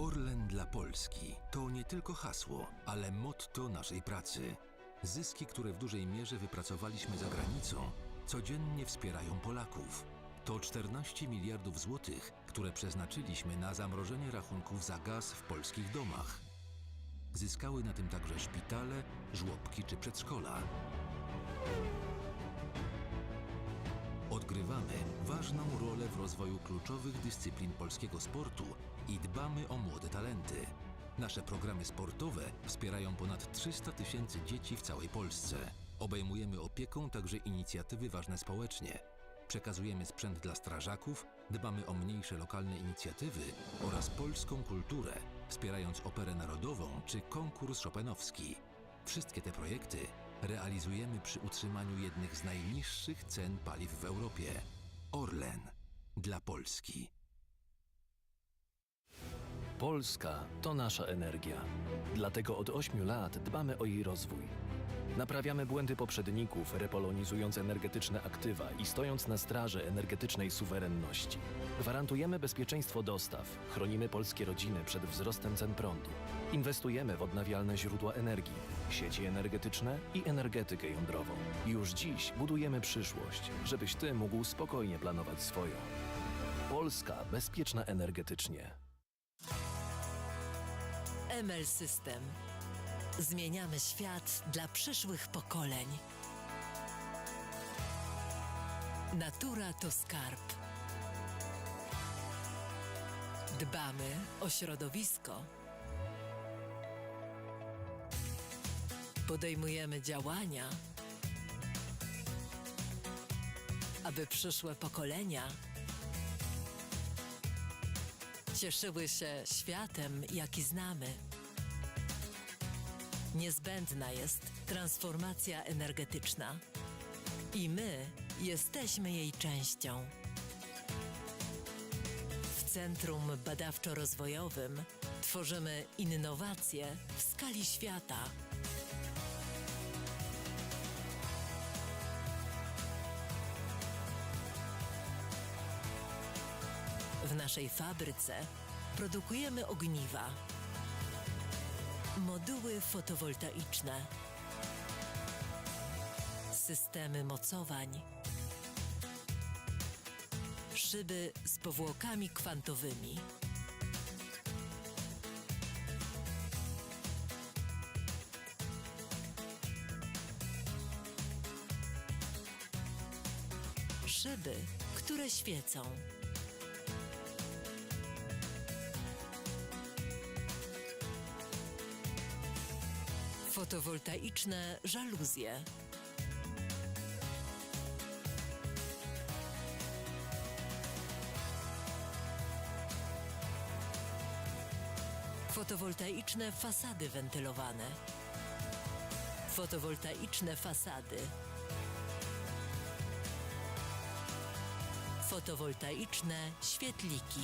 Orlen dla Polski to nie tylko hasło, ale motto naszej pracy. Zyski, które w dużej mierze wypracowaliśmy za granicą, codziennie wspierają Polaków. To 14 miliardów złotych, które przeznaczyliśmy na zamrożenie rachunków za gaz w polskich domach. Zyskały na tym także szpitale, żłobki czy przedszkola. Odgrywamy ważną rolę w rozwoju kluczowych dyscyplin polskiego sportu i dbamy o młode talenty. Nasze programy sportowe wspierają ponad 300 000 dzieci w całej Polsce. Obejmujemy opieką także inicjatywy ważne społecznie. Przekazujemy sprzęt dla strażaków, dbamy o mniejsze lokalne inicjatywy oraz polską kulturę, wspierając operę narodową czy konkurs chopinowski. Wszystkie te projekty realizujemy przy utrzymaniu jednych z najniższych cen paliw w Europie. Orlen dla Polski. Polska to nasza energia. Dlatego od 8 lat dbamy o jej rozwój. Naprawiamy błędy poprzedników, repolonizując energetyczne aktywa i stojąc na straży energetycznej suwerenności. Gwarantujemy bezpieczeństwo dostaw, chronimy polskie rodziny przed wzrostem cen prądu. Inwestujemy w odnawialne źródła energii, sieci energetyczne i energetykę jądrową. Już dziś budujemy przyszłość, żebyś Ty mógł spokojnie planować swoją. Polska bezpieczna energetycznie. ML System. Zmieniamy świat dla przyszłych pokoleń. Natura to skarb. Dbamy o środowisko. Podejmujemy działania, aby przyszłe pokolenia cieszyły się światem, jaki znamy. Niezbędna jest transformacja energetyczna i my jesteśmy jej częścią. W Centrum Badawczo-Rozwojowym tworzymy innowacje w skali świata. W naszej fabryce produkujemy ogniwa, moduły fotowoltaiczne, systemy mocowań, szyby z powłokami kwantowymi, szyby, które świecą. Fotowoltaiczne żaluzje. Fotowoltaiczne fasady wentylowane. Fotowoltaiczne fasady. Fotowoltaiczne świetliki.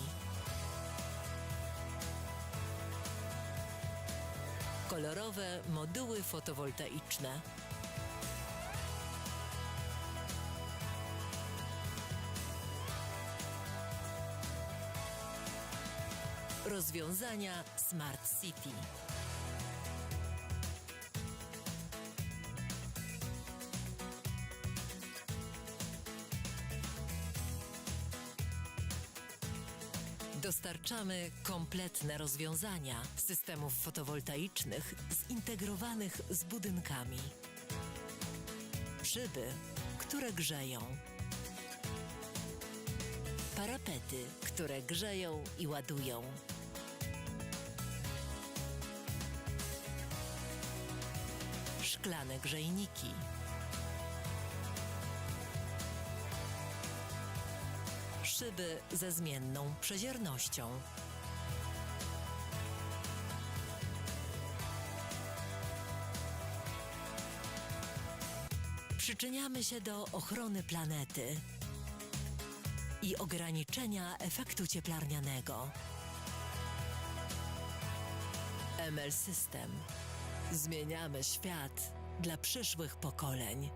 Kolorowe moduły fotowoltaiczne. Rozwiązania Smart City. Dostarczamy kompletne rozwiązania systemów fotowoltaicznych zintegrowanych z budynkami. Szyby, które grzeją. Parapety, które grzeją i ładują. Szklane grzejniki. Szyby ze zmienną przeziernością. Przyczyniamy się do ochrony planety i ograniczenia efektu cieplarnianego. ML System. Zmieniamy świat dla przyszłych pokoleń.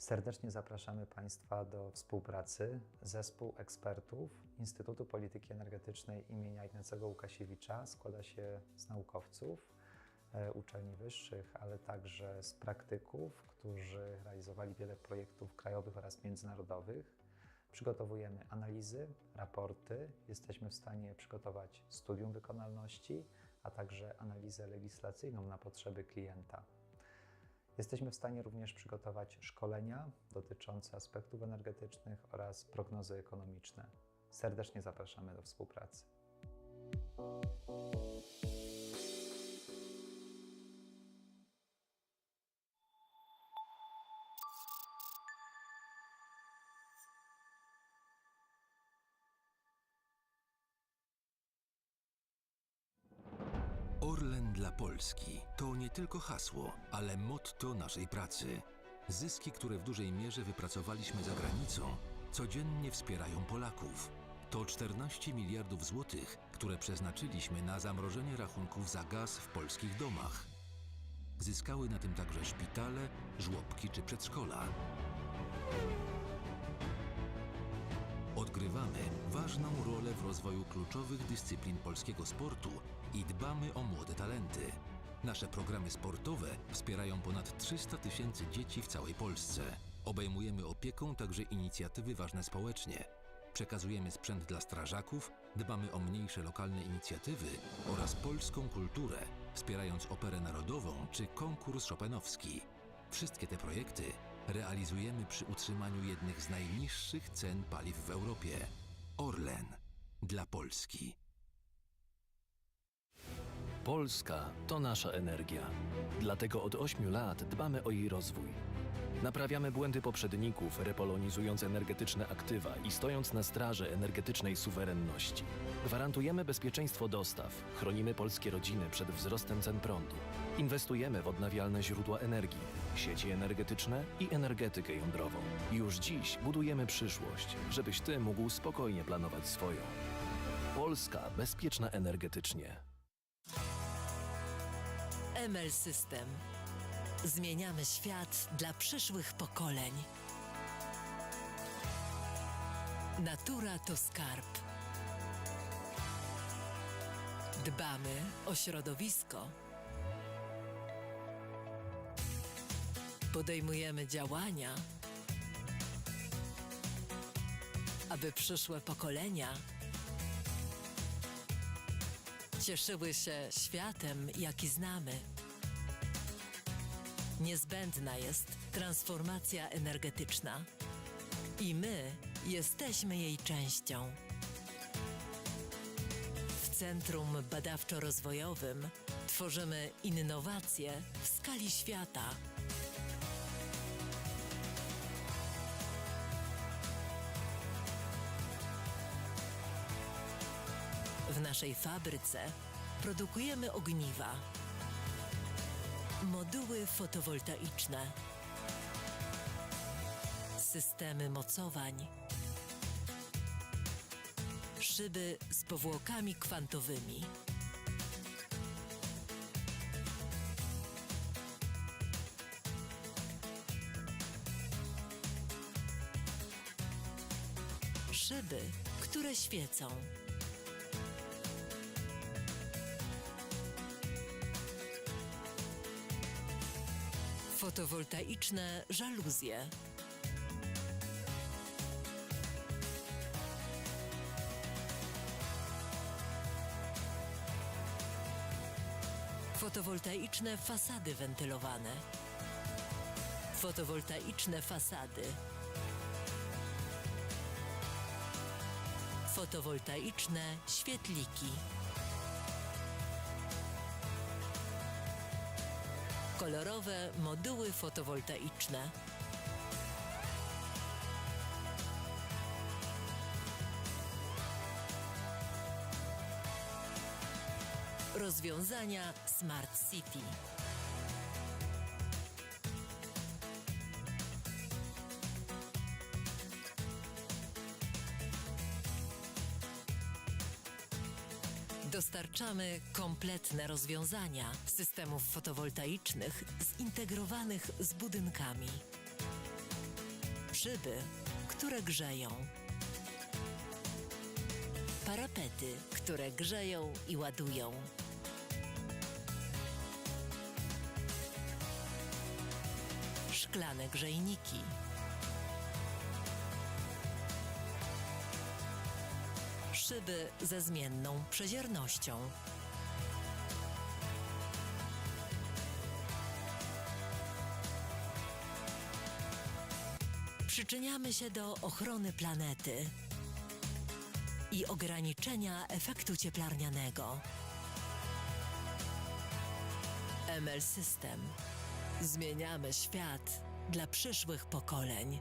Serdecznie zapraszamy Państwa do współpracy. Zespół ekspertów Instytutu Polityki Energetycznej imienia Ignacego Lukasiewicza składa się z naukowców, uczelni wyższych, ale także z praktyków, którzy realizowali wiele projektów krajowych oraz międzynarodowych. Przygotowujemy analizy, raporty, jesteśmy w stanie przygotować studium wykonalności, a także analizę legislacyjną na potrzeby klienta. Jesteśmy w stanie również przygotować szkolenia dotyczące aspektów energetycznych oraz prognozy ekonomiczne. Serdecznie zapraszamy do współpracy. Orlen dla Polski to nie tylko hasło, ale motto naszej pracy. Zyski, które w dużej mierze wypracowaliśmy za granicą, codziennie wspierają Polaków. To 14 miliardów złotych, które przeznaczyliśmy na zamrożenie rachunków za gaz w polskich domach. Zyskały na tym także szpitale, żłobki czy przedszkola. Odgrywamy ważną rolę w rozwoju kluczowych dyscyplin polskiego sportu i dbamy o młode talenty. Nasze programy sportowe wspierają ponad 300 tysięcy dzieci w całej Polsce. Obejmujemy opieką także inicjatywy ważne społecznie. Przekazujemy sprzęt dla strażaków, dbamy o mniejsze lokalne inicjatywy oraz polską kulturę, wspierając operę narodową czy konkurs chopinowski. Wszystkie te projekty realizujemy przy utrzymaniu jednych z najniższych cen paliw w Europie. Orlen dla Polski. Polska to nasza energia. Dlatego od 8 lat dbamy o jej rozwój. Naprawiamy błędy poprzedników, repolonizując energetyczne aktywa i stojąc na straży energetycznej suwerenności. Gwarantujemy bezpieczeństwo dostaw, chronimy polskie rodziny przed wzrostem cen prądu. Inwestujemy w odnawialne źródła energii, sieci energetyczne i energetykę jądrową. Już dziś budujemy przyszłość, żebyś Ty mógł spokojnie planować swoją. Polska bezpieczna energetycznie. ML System. Zmieniamy świat dla przyszłych pokoleń. Natura to skarb. Dbamy o środowisko. Podejmujemy działania, aby przyszłe pokolenia cieszyły się światem, jaki znamy. Niezbędna jest transformacja energetyczna i my jesteśmy jej częścią. W Centrum Badawczo-Rozwojowym tworzymy innowacje w skali świata. W naszej fabryce produkujemy ogniwa, moduły fotowoltaiczne, systemy mocowań, szyby z powłokami kwantowymi. Szyby, które świecą. Fotowoltaiczne żaluzje. Fotowoltaiczne fasady wentylowane. Fotowoltaiczne fasady. Fotowoltaiczne świetliki. Kolorowe moduły fotowoltaiczne. Rozwiązania Smart City. Dostarczamy kompletne rozwiązania systemów fotowoltaicznych zintegrowanych z budynkami. Szyby, które grzeją. Parapety, które grzeją i ładują. Szklane grzejniki. Szyby ze zmienną przeziernością. Przyczyniamy się do ochrony planety i ograniczenia efektu cieplarnianego. ML System. Zmieniamy świat dla przyszłych pokoleń.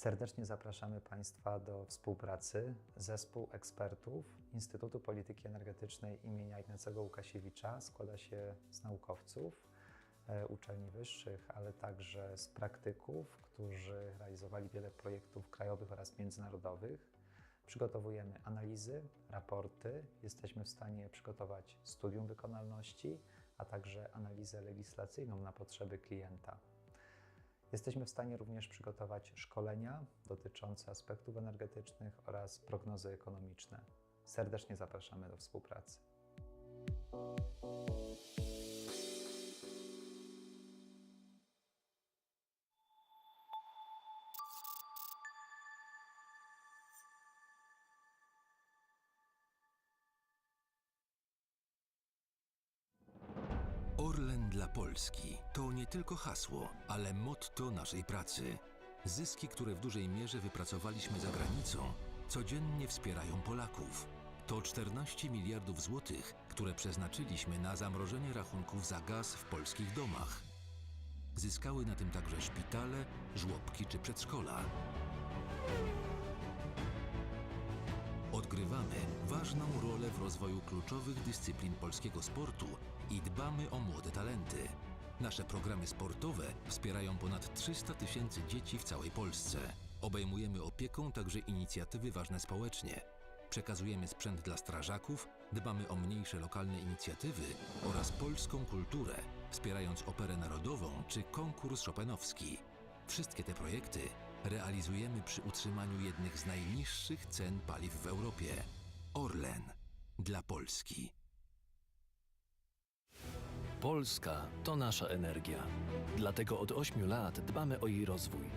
Serdecznie zapraszamy Państwa do współpracy. Zespół ekspertów Instytutu Polityki Energetycznej imienia Ignacego Lukasiewicza składa się z naukowców, uczelni wyższych, ale także z praktyków, którzy realizowali wiele projektów krajowych oraz międzynarodowych. Przygotowujemy analizy, raporty, jesteśmy w stanie przygotować studium wykonalności, a także analizę legislacyjną na potrzeby klienta. Jesteśmy w stanie również przygotować szkolenia dotyczące aspektów energetycznych oraz prognozy ekonomiczne. Serdecznie zapraszamy do współpracy. Orlen dla Polski to nie tylko hasło, ale motto naszej pracy. Zyski, które w dużej mierze wypracowaliśmy za granicą, codziennie wspierają Polaków. To 14 miliardów złotych, które przeznaczyliśmy na zamrożenie rachunków za gaz w polskich domach. Zyskały na tym także szpitale, żłobki czy przedszkola. Odgrywamy ważną rolę w rozwoju kluczowych dyscyplin polskiego sportu i dbamy o młode talenty. Nasze programy sportowe wspierają ponad 300 tysięcy dzieci w całej Polsce. Obejmujemy opieką także inicjatywy ważne społecznie. Przekazujemy sprzęt dla strażaków, dbamy o mniejsze lokalne inicjatywy oraz polską kulturę, wspierając operę narodową czy konkurs chopinowski. Wszystkie te projekty realizujemy przy utrzymaniu jednych z najniższych cen paliw w Europie. Orlen dla Polski. Polska to nasza energia. Dlatego od 8 lat dbamy o jej rozwój.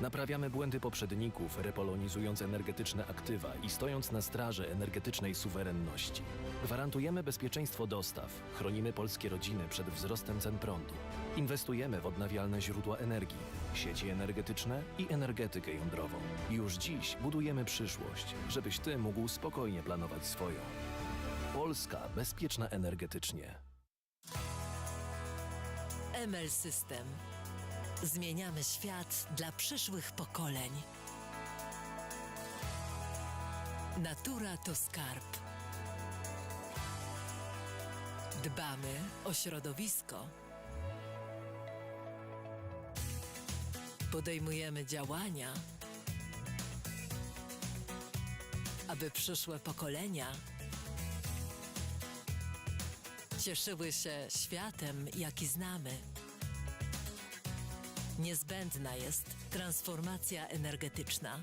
Naprawiamy błędy poprzedników, repolonizując energetyczne aktywa i stojąc na straży energetycznej suwerenności. Gwarantujemy bezpieczeństwo dostaw, chronimy polskie rodziny przed wzrostem cen prądu. Inwestujemy w odnawialne źródła energii, sieci energetyczne i energetykę jądrową. Już dziś budujemy przyszłość, żebyś Ty mógł spokojnie planować swoją. Polska bezpieczna energetycznie. ML System. Zmieniamy świat dla przyszłych pokoleń. Natura to skarb. Dbamy o środowisko. Podejmujemy działania, aby przyszłe pokolenia cieszyły się światem, jaki znamy. Niezbędna jest transformacja energetyczna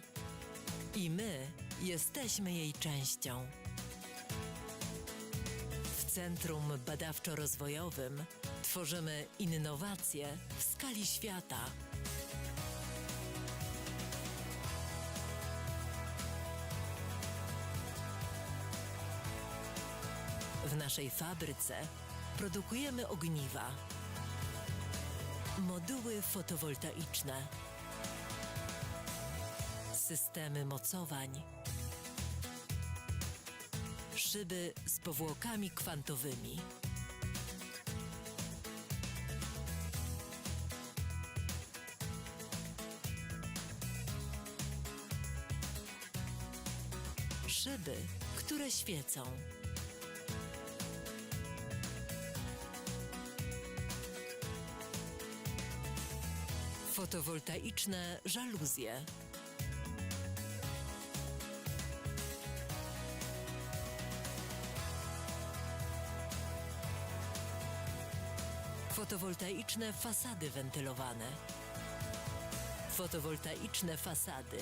i my jesteśmy jej częścią. W Centrum Badawczo-Rozwojowym tworzymy innowacje w skali świata. W naszej fabryce produkujemy ogniwa, moduły fotowoltaiczne, systemy mocowań, szyby z powłokami kwantowymi, szyby, które świecą. Fotowoltaiczne żaluzje. Fotowoltaiczne fasady wentylowane. Fotowoltaiczne fasady.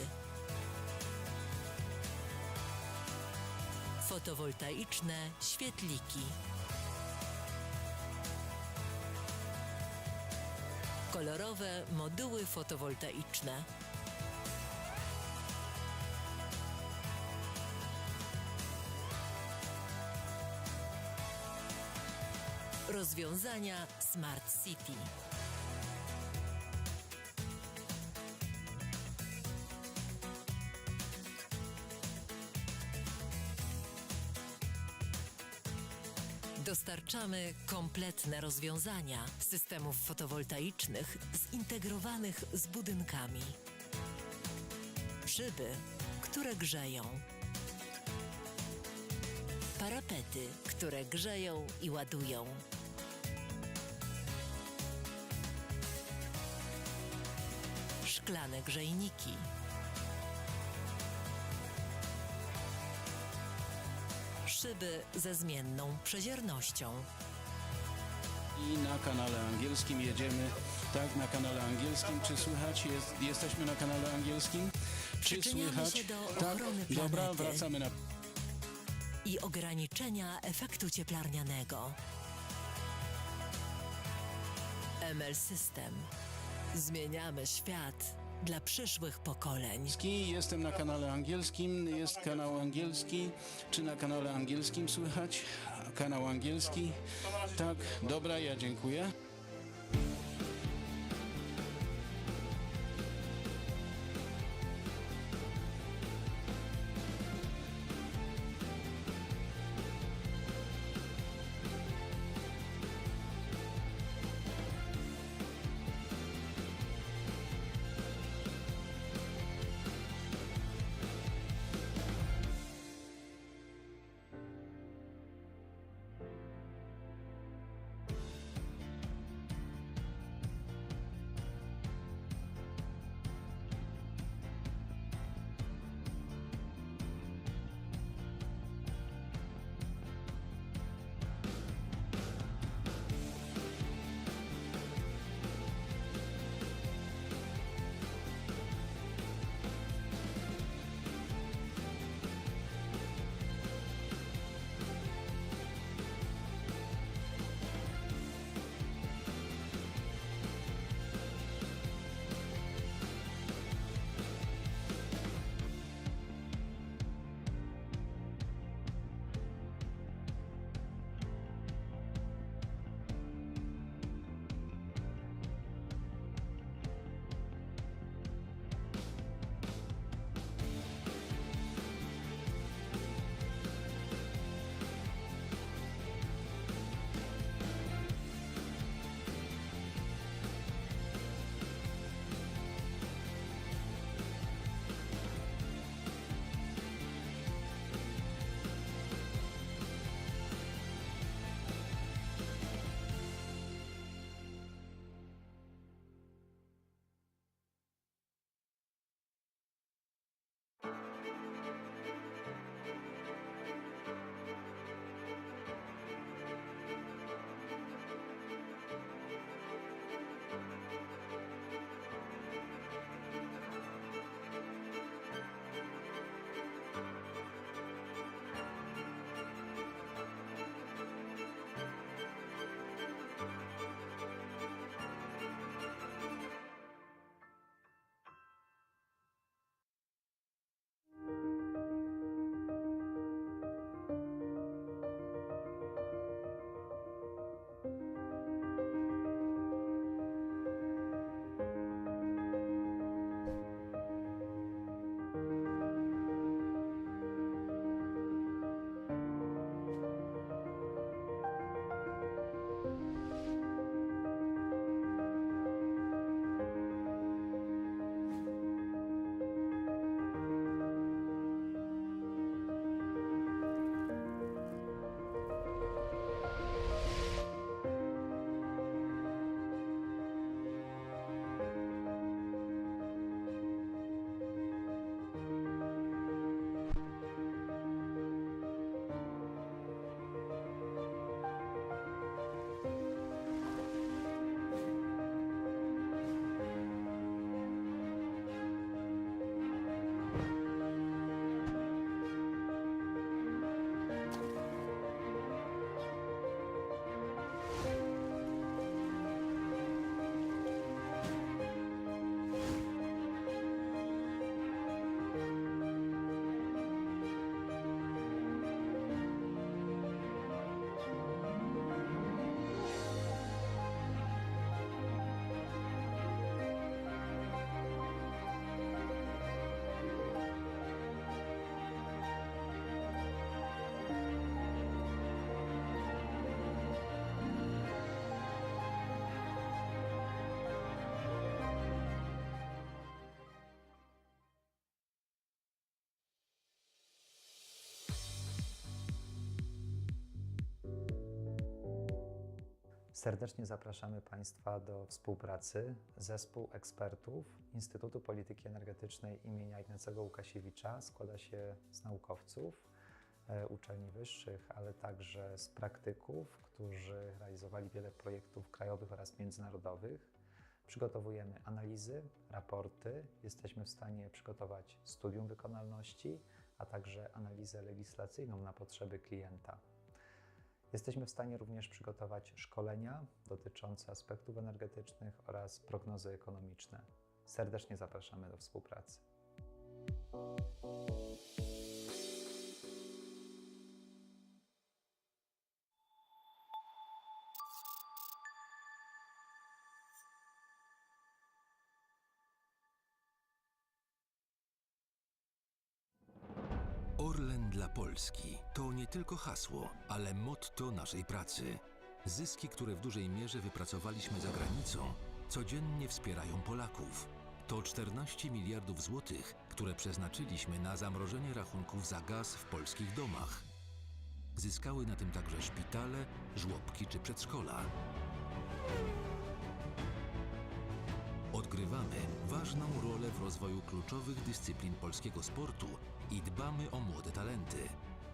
Fotowoltaiczne świetliki. Kolorowe moduły fotowoltaiczne. Rozwiązania Smart City. Dostarczamy kompletne rozwiązania systemów fotowoltaicznych zintegrowanych z budynkami. Szyby, które grzeją. Parapety, które grzeją i ładują. Szklane grzejniki. Szyby ze zmienną przeziernością. I na kanale angielskim jedziemy. Tak, na kanale angielskim. Czy słychać? Jesteśmy na kanale angielskim? Czy Przyczyniamy słychać? się do Tak, ochrony dobra, planety. wracamy na... I ograniczenia efektu cieplarnianego. ML System. Zmieniamy świat dla przyszłych pokoleń. Jestem na kanale angielskim. Jest kanał angielski. Czy na kanale angielskim słychać? Kanał angielski. Tak, dobra, ja dziękuję. Serdecznie zapraszamy Państwa do współpracy zespół ekspertów Instytutu Polityki Energetycznej imienia Ignacego Lukasiewicza. Składa się z naukowców uczelni wyższych, ale także z praktyków, którzy realizowali wiele projektów krajowych oraz międzynarodowych. Przygotowujemy analizy, raporty, jesteśmy w stanie przygotować studium wykonalności, a także analizę legislacyjną na potrzeby klienta. Jesteśmy w stanie również przygotować szkolenia dotyczące aspektów energetycznych oraz prognozy ekonomiczne. Serdecznie zapraszamy do współpracy. Orlen dla Polski to nie tylko hasło, ale motto naszej pracy. Zyski, które w dużej mierze wypracowaliśmy za granicą, codziennie wspierają Polaków. To 14 miliardów złotych, które przeznaczyliśmy na zamrożenie rachunków za gaz w polskich domach. Zyskały na tym także szpitale, żłobki czy przedszkola. Odgrywamy ważną rolę w rozwoju kluczowych dyscyplin polskiego sportu i dbamy o młode talenty.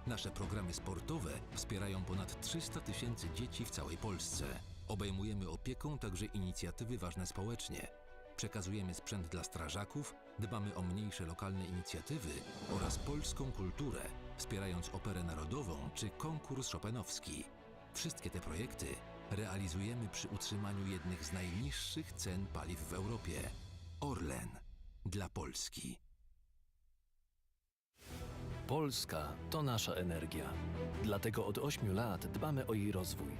Nasze programy sportowe wspierają ponad 300 tysięcy dzieci w całej Polsce. Obejmujemy opieką także inicjatywy ważne społecznie. Przekazujemy sprzęt dla strażaków, dbamy o mniejsze lokalne inicjatywy oraz polską kulturę, wspierając operę narodową czy konkurs chopinowski. Wszystkie te projekty realizujemy przy utrzymaniu jednych z najniższych cen paliw w Europie. Orlen dla Polski. Polska to nasza energia. Dlatego od 8 lat dbamy o jej rozwój.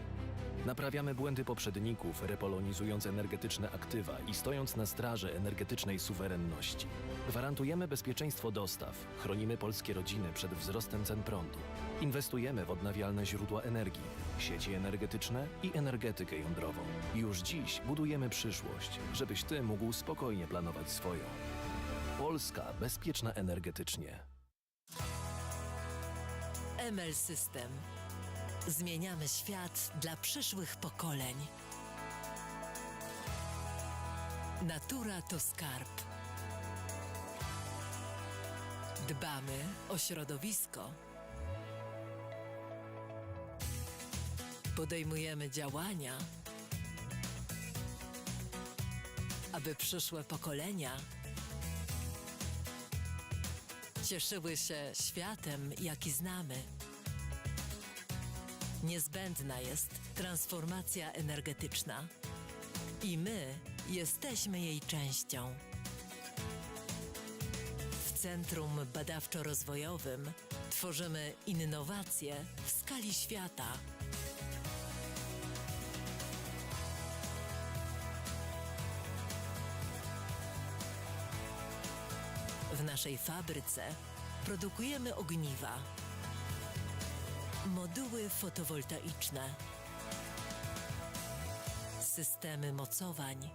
Naprawiamy błędy poprzedników, repolonizując energetyczne aktywa i stojąc na straży energetycznej suwerenności. Gwarantujemy bezpieczeństwo dostaw, chronimy polskie rodziny przed wzrostem cen prądu. Inwestujemy w odnawialne źródła energii, sieci energetyczne i energetykę jądrową. Już dziś budujemy przyszłość, żebyś Ty mógł spokojnie planować swoją. Polska bezpieczna energetycznie. ML System. Zmieniamy świat dla przyszłych pokoleń. Natura to skarb. Dbamy o środowisko. Podejmujemy działania, aby przyszłe pokolenia cieszyły się światem, jaki znamy. Niezbędna jest transformacja energetyczna i my jesteśmy jej częścią. W Centrum Badawczo-Rozwojowym tworzymy innowacje w skali świata. W naszej fabryce produkujemy ogniwa, moduły fotowoltaiczne, systemy mocowań,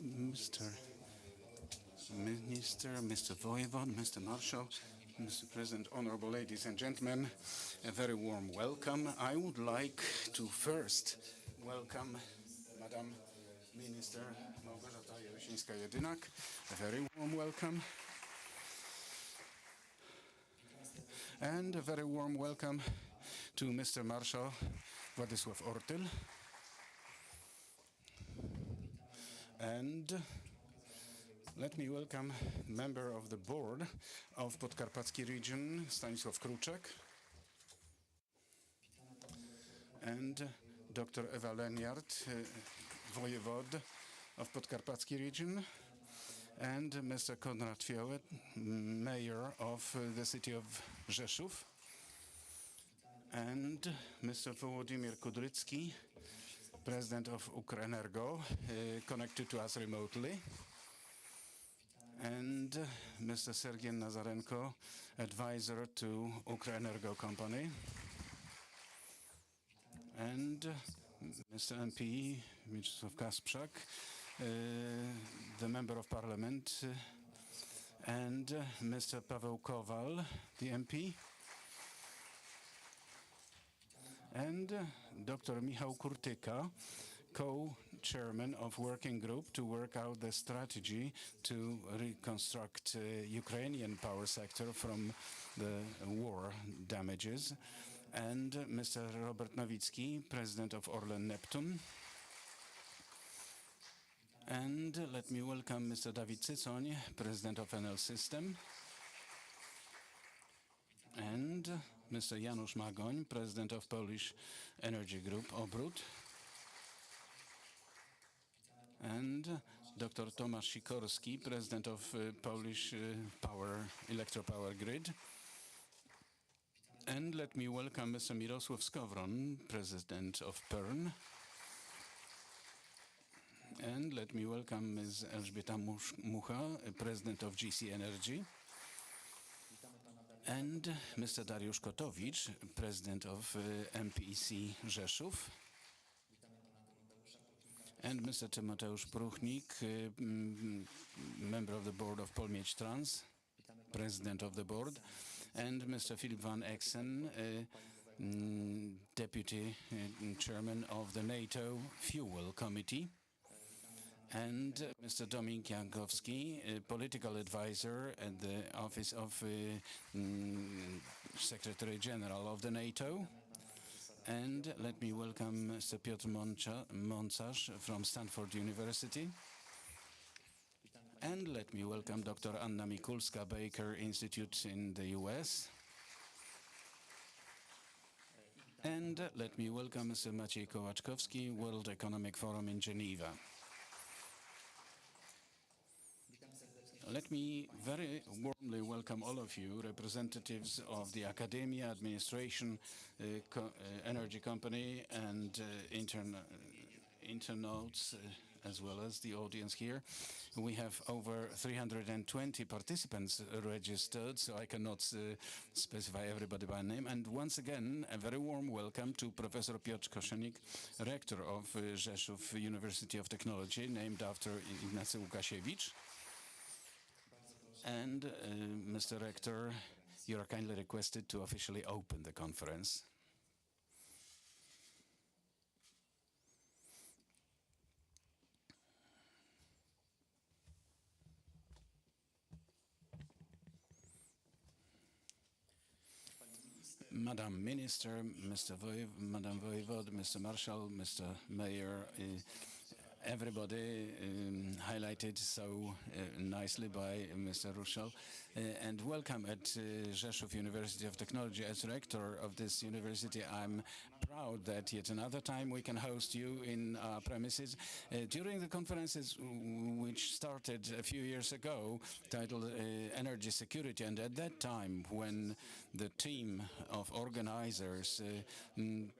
Mr. Minister, Mr. Voivod, Mr. Marshal, Mr. President, honorable ladies and gentlemen, a very warm welcome. I would like to first welcome Madam Minister Małgorzata Jarosińska-Jedynak. A very warm welcome. And a very warm welcome to Mr. Marshal Władysław Ortyl. And let me welcome member of the board of Podkarpacki region, Stanisław Kruczek, and Dr. Ewa Leniart, Voivod of Podkarpacki region, and Mr. Konrad Fiołek, mayor of the city of Rzeszów, and Mr. Władimir Kudrycki, president of Ukrenergo, connected to us remotely, and Mr. Sergei Nazarenko, advisor to Ukrenergo company, and Mr. MP Mieczysław Kasprzak, the member of parliament, and Mr. Paweł Kowal, the MP, and Dr. Michał Kurtyka, co-chairman of working group to work out the strategy to reconstruct Ukrainian power sector from the war damages, and Mr. Robert Nowicki, president of Orlen Neptun. And let me welcome Mr. Dawid Cycoń, president of Enel System, and Mr. Janusz Magoń, president of Polish Energy Group Obrót, and Dr. Tomasz Sikorski, president of Polish Electropower Grid. And let me welcome Mr. Mirosław Skowron, president of PERN. And let me welcome Ms. Elżbieta Mucha, president of GC Energy. And Mr. Dariusz Kotowicz, president of MPC Rzeszów. And Mr. Tymoteusz Pruchnik, member of the board of Polmieć Trans, president of the board. And Mr. Philip van Exen, deputy chairman of the NATO Fuel Committee. And Mr. Dominik Jankowski, political advisor at the office of Secretary General of the NATO. And let me welcome Mr. Piotr Moncarz from Stanford University. And let me welcome Dr. Anna Mikulska, Baker Institute in the US. And let me welcome Mr. Maciej Kołaczkowski, World Economic Forum in Geneva. Let me very warmly welcome all of you, representatives of the academia, administration, energy company, and internauts, as well as the audience here. We have over 320 participants registered, so I cannot specify everybody by name. And once again, a very warm welcome to Professor Piotr Koszenik, rector of Rzeszów University of Technology, named after Ignacy Lukasiewicz. And Mr. Rector, you are kindly requested to officially open the conference. Madam Minister, Madam Voivod, Mr. Marshal, Mr. Mayor, everybody highlighted so nicely by Mr. Ruschel. And welcome at Rzeszów University of Technology. As rector of this university, I'm proud that yet another time we can host you in our premises. During the conferences which started a few years ago, titled Energy Security, and at that time when the team of organizers,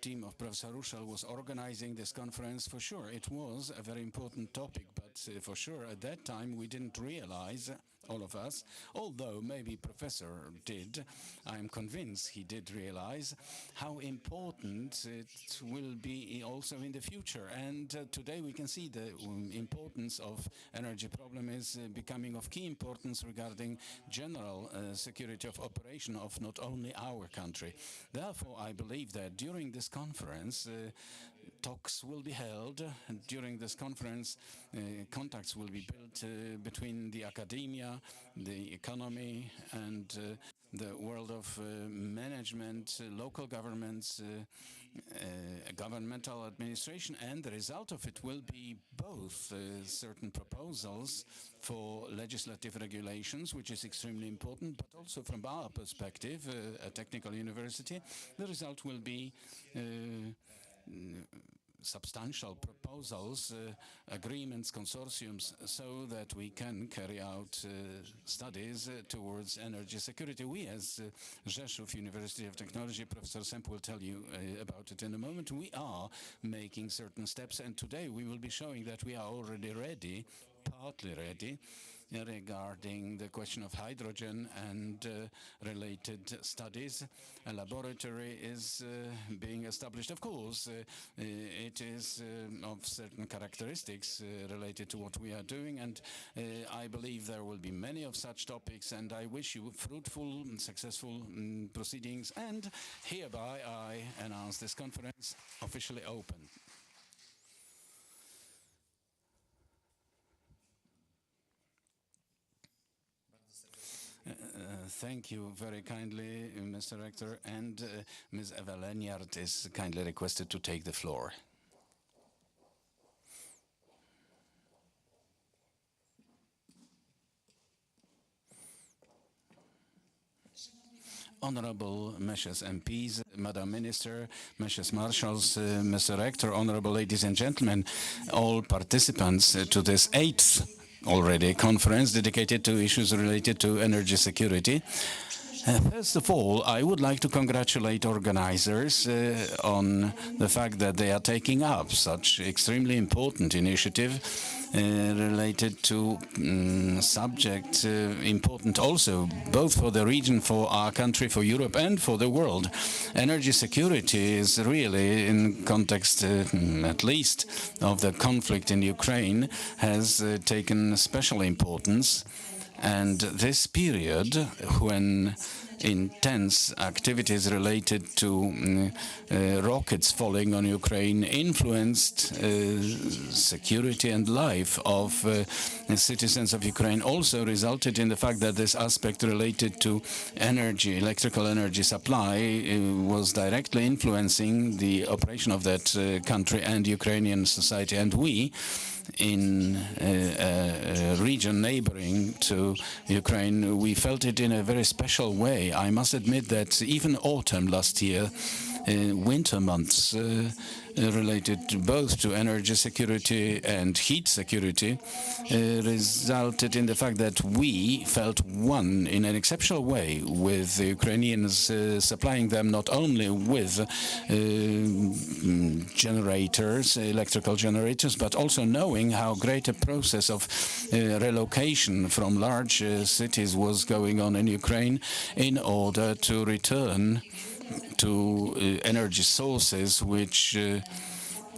team of Professor Ruschel was organizing this conference, for sure it was a very important topic, but for sure at that time we didn't realize all of us, although maybe Professor did. I'm convinced he did realize how important it will be also in the future. And today we can see the importance of energy problem is becoming of key importance regarding general security of operation of not only our country. Therefore, I believe that during this conference, talks will be held. During this conference, contacts will be built between the academia, the economy, and the world of management, local governments, governmental administration, and the result of it will be both certain proposals for legislative regulations, which is extremely important, but also from our perspective, a technical university, the result will be substantial proposals, agreements, consortiums, so that we can carry out studies towards energy security. We, as Rzeszow University of Technology, Professor Semp will tell you about it in a moment, we are making certain steps, and today we will be showing that we are already ready, partly ready, regarding the question of hydrogen and related studies. A laboratory is being established. Of course, it is of certain characteristics related to what we are doing, and I believe there will be many of such topics, and I wish you fruitful and successful proceedings, and hereby I announce this conference officially open. Thank you very kindly, Mr. Rector, and Ms. Eva Leniart is kindly requested to take the floor. Honorable Messieurs MPs, Madam Minister, Messieurs Marshals, Mr. Rector, honorable ladies and gentlemen, all participants to this 8th already conference dedicated to issues related to energy security. First of all, I would like to congratulate organizers on the fact that they are taking up such extremely important initiative related to subject important also both for the region, for our country, for Europe, and for the world. Energy security is really, in context at least of the conflict in Ukraine, has taken special importance. And this period, when intense activities related to rockets falling on Ukraine influenced security and life of citizens of Ukraine, also resulted in the fact that this aspect related to energy, electrical energy supply, was directly influencing the operation of that country and Ukrainian society. And we, in a region neighboring to Ukraine, we felt it in a very special way. I must admit that even autumn last year, winter months related both to energy security and heat security resulted in the fact that we felt one in an exceptional way with the Ukrainians, supplying them not only with generators, electrical generators, but also knowing how great a process of relocation from large cities was going on in Ukraine in order to return to energy sources which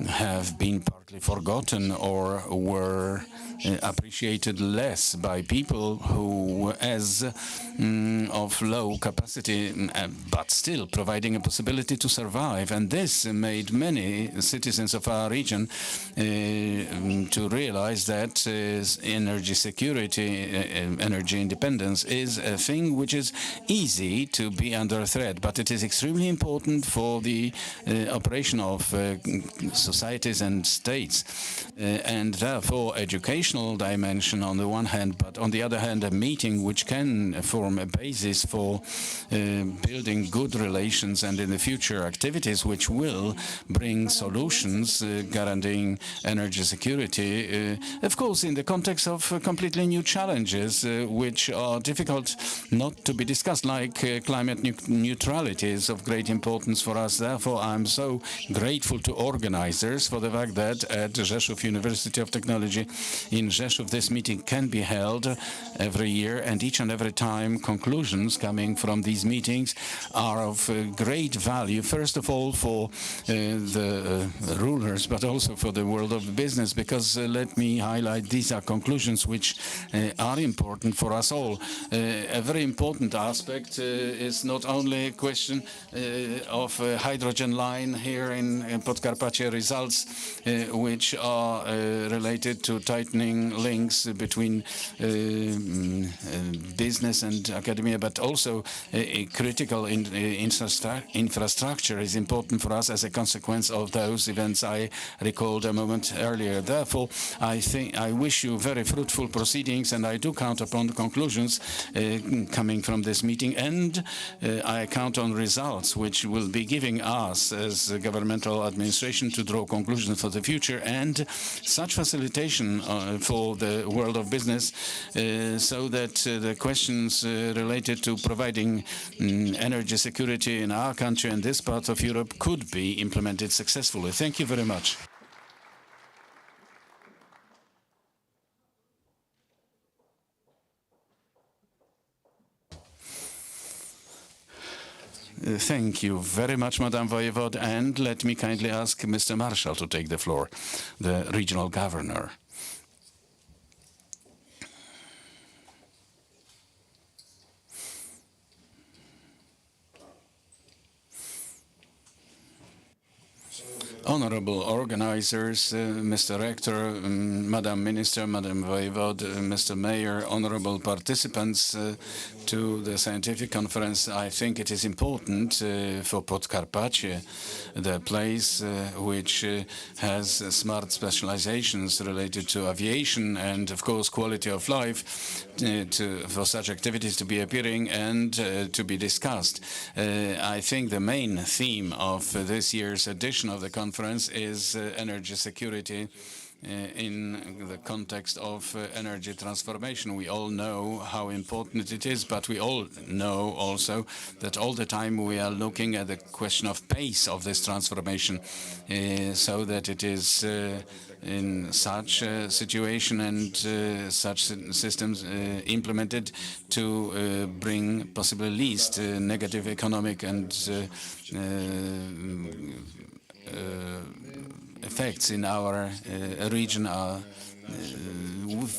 have been partly forgotten or were appreciated less by people who were as of low capacity, but still providing a possibility to survive. And this made many citizens of our region to realize that energy security, energy independence is a thing which is easy to be under threat, but it is extremely important for the operation of societies and states. And therefore, educational dimension on the one hand, but on the other hand, a meeting which can form a basis for building good relations and in the future activities which will bring solutions guaranteeing energy security, of course in the context of completely new challenges which are difficult not to be discussed, like climate neutrality is of great importance for us. Therefore, I'm so grateful to organizers for the fact that at Rzeszow University of Technology in Rzeszow. This meeting can be held every year, and each and every time conclusions coming from these meetings are of great value, first of all for the rulers, but also for the world of business, because let me highlight, these are conclusions which are important for us all. A very important aspect is not only a question of hydrogen line here in Podkarpacie, results which are related to tightening links between business and academia, but also a critical infrastructure is important for us as a consequence of those events I recalled a moment earlier. Therefore, I wish you very fruitful proceedings, and I do count upon the conclusions coming from this meeting, and I count on results which will be giving us as a governmental administration to draw conclusions for the future, and such facilitation for the world of business so that the questions related to providing energy security in our country and this part of Europe could be implemented successfully. Thank you very much. Thank you very much, Madam Voivod, and let me kindly ask Mr. Marshall to take the floor, the regional governor. Honorable organizers, Mr. Rector, Madam Minister, Madam Voivod, Mr. Mayor, honorable participants to the scientific conference, I think it is important for Podkarpacie, the place which has smart specializations related to aviation and, of course, quality of life, for such activities to be appearing and to be discussed. I think the main theme of this year's edition of the conference is energy security in the context of energy transformation. We all know how important it is, but we all know also that all the time we are looking at the question of pace of this transformation, so that it is in such a situation and such systems implemented to bring possibly least negative economic and effects in our region.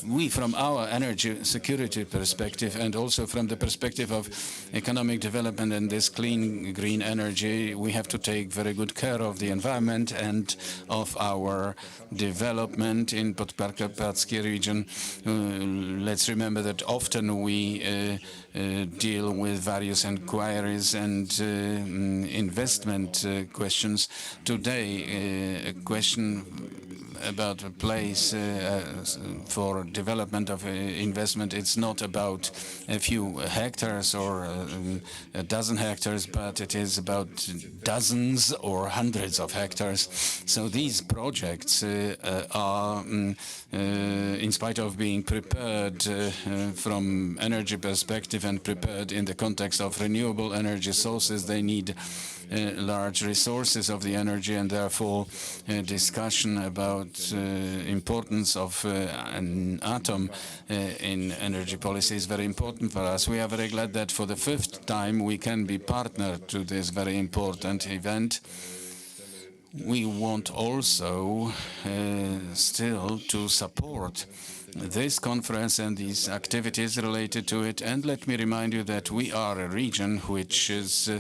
We, from our energy security perspective and also from the perspective of economic development and this clean, green energy, we have to take very good care of the environment and of our development in Podkarpackie region. Let's remember that often we deal with various inquiries and investment questions. Today, a question about a place for development of investment. It's not about a few hectares or a dozen hectares, but it is about dozens or hundreds of hectares. So these projects are, in spite of being prepared from energy perspective and prepared in the context of renewable energy sources, they need large resources of the energy, and therefore discussion about importance of an atom in energy policy is very important for us. We are very glad that for the 5th time we can be partner to this very important event. We want also still to support this conference and these activities related to it. And let me remind you that we are a region which is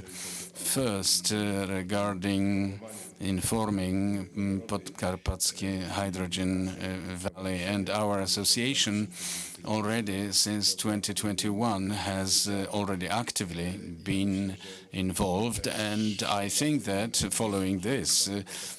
first regarding informing Podkarpackie Hydrogen Valley, and our association already since 2021 has already actively been involved, and I think that following this,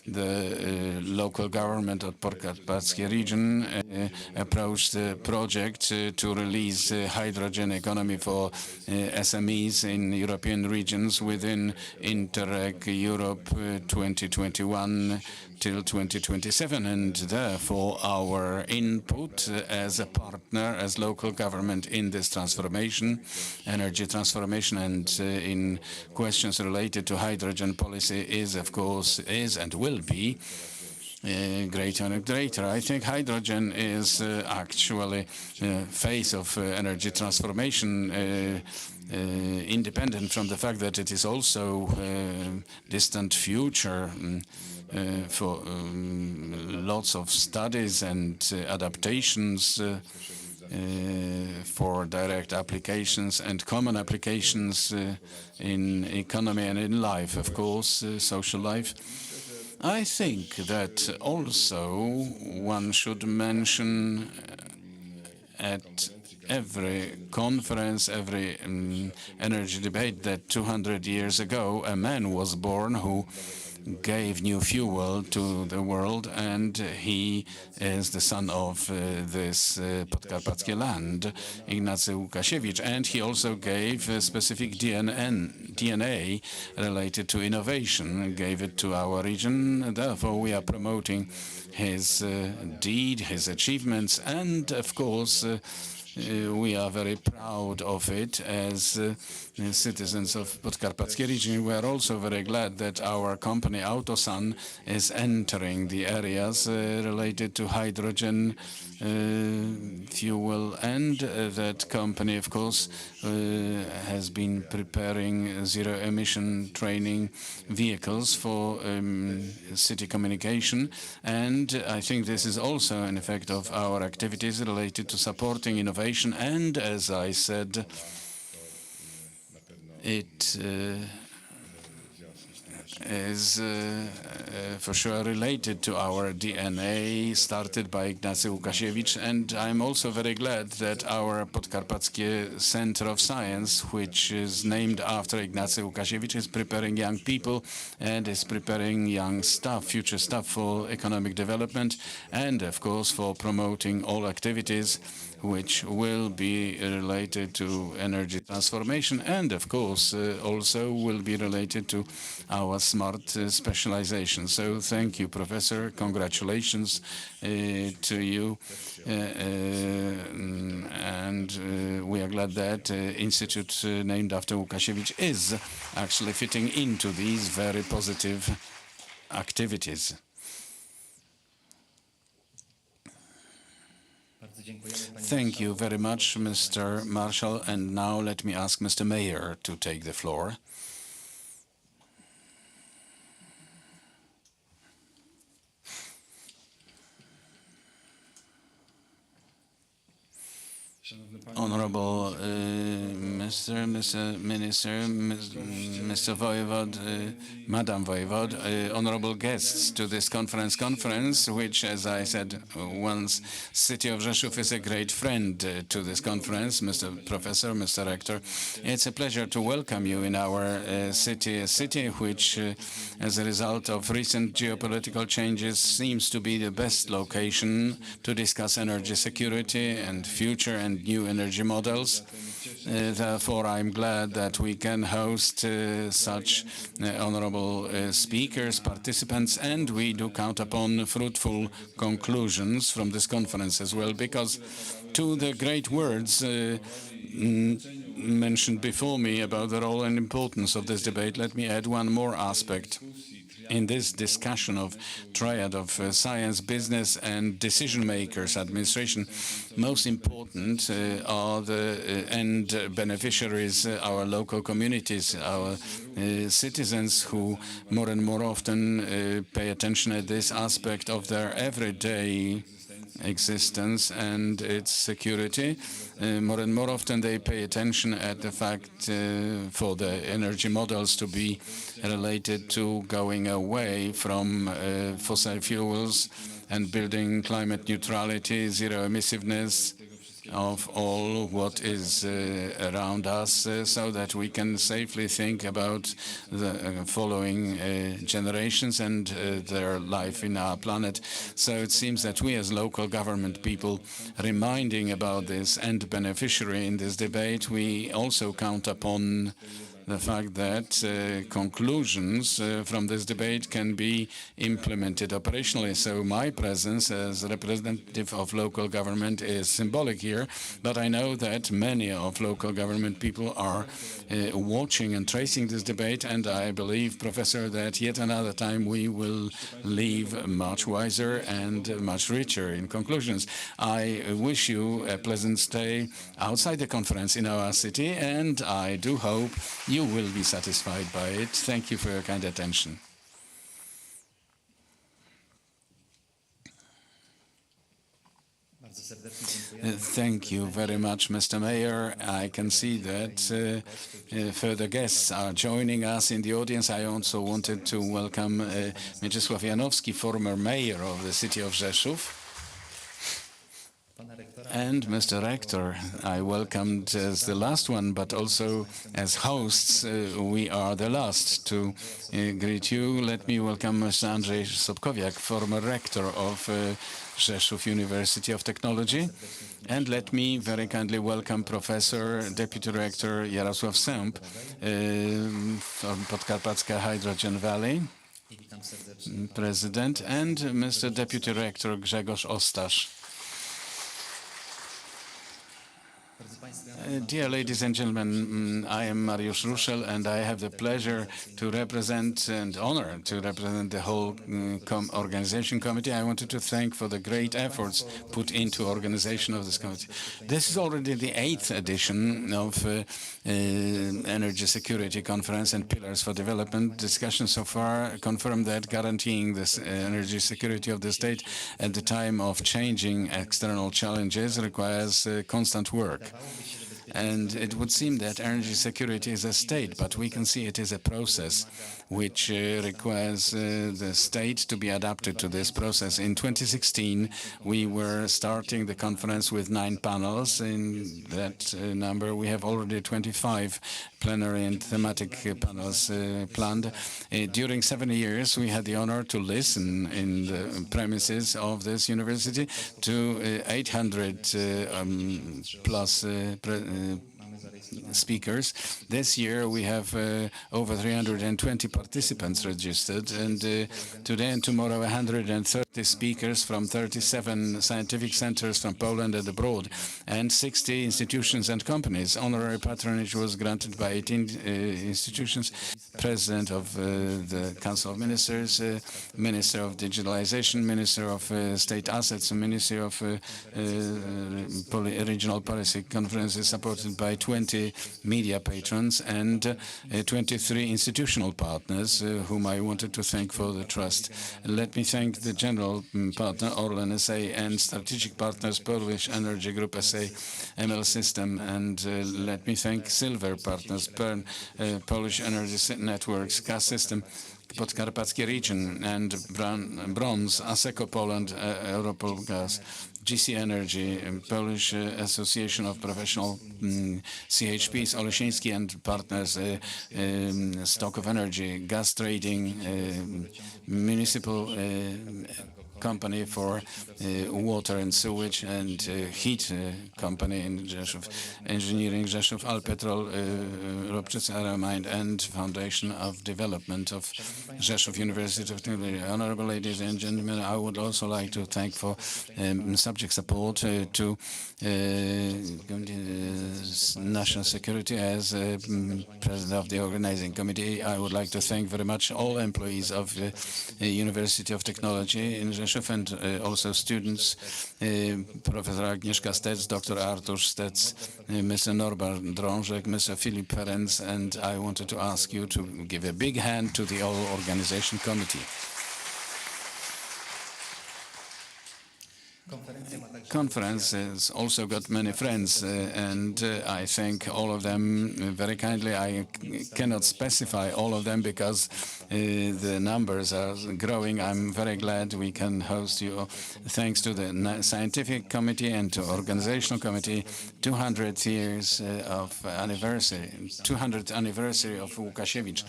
the local government of Podkarpackie region approached the project to release hydrogen economy for SMEs in European regions within Interreg Europe 2021 till 2027, and therefore our input as a partner, as local government in this transformation, energy transformation, and in questions related to hydrogen policy is, of course, and will be greater and greater. I think hydrogen is actually face of energy transformation, independent from the fact that it is also distant future for lots of studies and adaptations for direct applications and common applications in economy and in life, of course, social life. I think that also one should mention at every conference, every energy debate that 200 years ago a man was born who gave new fuel to the world, and he is the son of this Podkarpackie land, Ignacy Lukasiewicz, and he also gave a specific DNA related to innovation, gave it to our region. Therefore, we are promoting his deed, his achievements, and of course, we are very proud of it as citizens of Podkarpackie region. We are also very glad that our company Autosan is entering the areas related to hydrogen fuel, and that company, of course, has been preparing zero-emission training vehicles for city communication. And I think this is also an effect of our activities related to supporting innovation. And as I said, it is for sure related to our DNA, started by Ignacy Lukasiewicz. And I'm also very glad that our Podkarpackie Center of Science, which is named after Ignacy Lukasiewicz, is preparing young people and is preparing young staff, future staff, for economic development and, of course, for promoting all activities which will be related to energy transformation, and of course also will be related to our smart specialization. So thank you, Professor. Congratulations to you. And we are glad that institute named after Łukasiewicz is actually fitting into these very positive activities. Thank you very much, Mr. Marshall. And now let me ask Mr. Mayor to take the floor. Honorable Mr. Minister, Mr. Voivod, Madam Voivod, honorable guests to this conference, which, as I said once, City of Rzeszów is a great friend to this conference, Mr. Professor, Mr. Rector. It's a pleasure to welcome you in our city, a city which, as a result of recent geopolitical changes, seems to be the best location to discuss energy security and future and new energy models. Therefore, I'm glad that we can host such honorable speakers, participants, and we do count upon fruitful conclusions from this conference as well, because to the great words mentioned before me about the role and importance of this debate, let me add one more aspect. In this discussion of triad of science, business, and decision makers, administration, most important are the end beneficiaries, our local communities, our citizens, who more and more often pay attention at this aspect of their everyday existence and its security. More and more often they pay attention at the fact for the energy models to be related to going away from fossil fuels and building climate neutrality, zero emissiveness of all what is around us, so that we can safely think about the following generations and their life in our planet. So it seems that we as local government people, reminding about this end beneficiary in this debate, we also count upon the fact that conclusions from this debate can be implemented operationally. So my presence as representative of local government is symbolic here, but I know that many of local government people are watching and tracing this debate, and I believe, Professor, that yet another time we will leave much wiser and much richer in conclusions. I wish you a pleasant stay outside the conference in our city, and I do hope you will be satisfied by it. Thank you for your kind attention. Thank you very much, Mr. Mayor. I can see that further guests are joining us in the audience. I also wanted to welcome Mieczysław Janowski, former mayor of the city of Rzeszów. And Mr. Rector, I welcomed as the last one, but also as hosts, we are the last to greet you. Let me welcome Mr. Andrzej Sobkowiak, former rector of Rzeszów University of Technology. And let me very kindly welcome Professor Deputy Rector Jarosław Sęp from Podkarpacka Hydrogen Valley, President, and Mr. Deputy Rector Grzegorz Ostasz. Dear ladies and gentlemen, I am Mariusz Ruszel, and I have the pleasure to represent and honor to represent the whole organization committee. I wanted to thank for the great efforts put into organization of this committee. This is already the 8th edition of Energy Security Conference and Pillars for Development. Discussions so far confirm that guaranteeing this energy security of the state at the time of changing external challenges requires constant work. And it would seem that energy security is a state, but we can see it is a process which requires the state to be adapted to this process. In 2016, we were starting the conference with 9 panels. In that number, we have already 25 plenary and thematic panels planned. During 7 years, we had the honor to listen in the premises of this university to 800 plus speakers. This year we have over 320 participants registered, and today and tomorrow 130 speakers from 37 scientific centers from Poland and abroad, and 60 institutions and companies. Honorary patronage was granted by 18 institutions, President of the Council of Ministers, Minister of Digitalization, Minister of State Assets, and Ministry of Regional Policy. Conference is supported by 20 media patrons and 23 institutional partners whom I wanted to thank for the trust. Let me thank the general partner, Orlen S.A., and strategic partners, Polish Energy Group S.A., ML System, and let me thank silver partners, PERN, Polish Energy Networks, Gas System, Podkarpackie Region, and bronze, ASECO Poland, Europol Gas, GC Energy, Polish Association of Professional CHPs, Oleszyński and Partners, Stock of Energy, Gas Trading, Municipal Company for Water and Sewage, and Heat Company in Rzeszów, Engineering Rzeszów, Alpetrol, Robczyca Aramine, and Foundation of Development of Rzeszów University of Technology. Honorable ladies and gentlemen, I would also like to thank for subject support to national security. As president of the organizing committee, I would like to thank very much all employees of the University of Technology in Rzeszów, and also students, Professor Agnieszka Stec, Dr. Artur Stec, Mr. Norbert Drążek, Mr. Filip Ferenc, and I wanted to ask you to give a big hand to the whole organization committee. Conference has also got many friends, and I thank all of them very kindly. I cannot specify all of them because the numbers are growing. I'm very glad we can host you. Thanks to the scientific committee and to organizational committee, 200 years of anniversary, 200th anniversary of Lukasiewicz.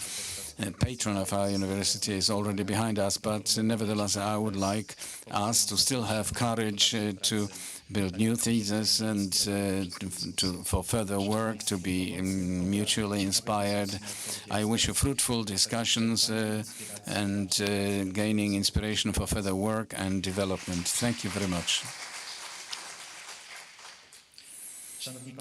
patron of our university is already behind us, but nevertheless, I would like us to still have courage to build new theses and for further work, to be mutually inspired. I wish you fruitful discussions and gaining inspiration for further work and development. Thank you very much.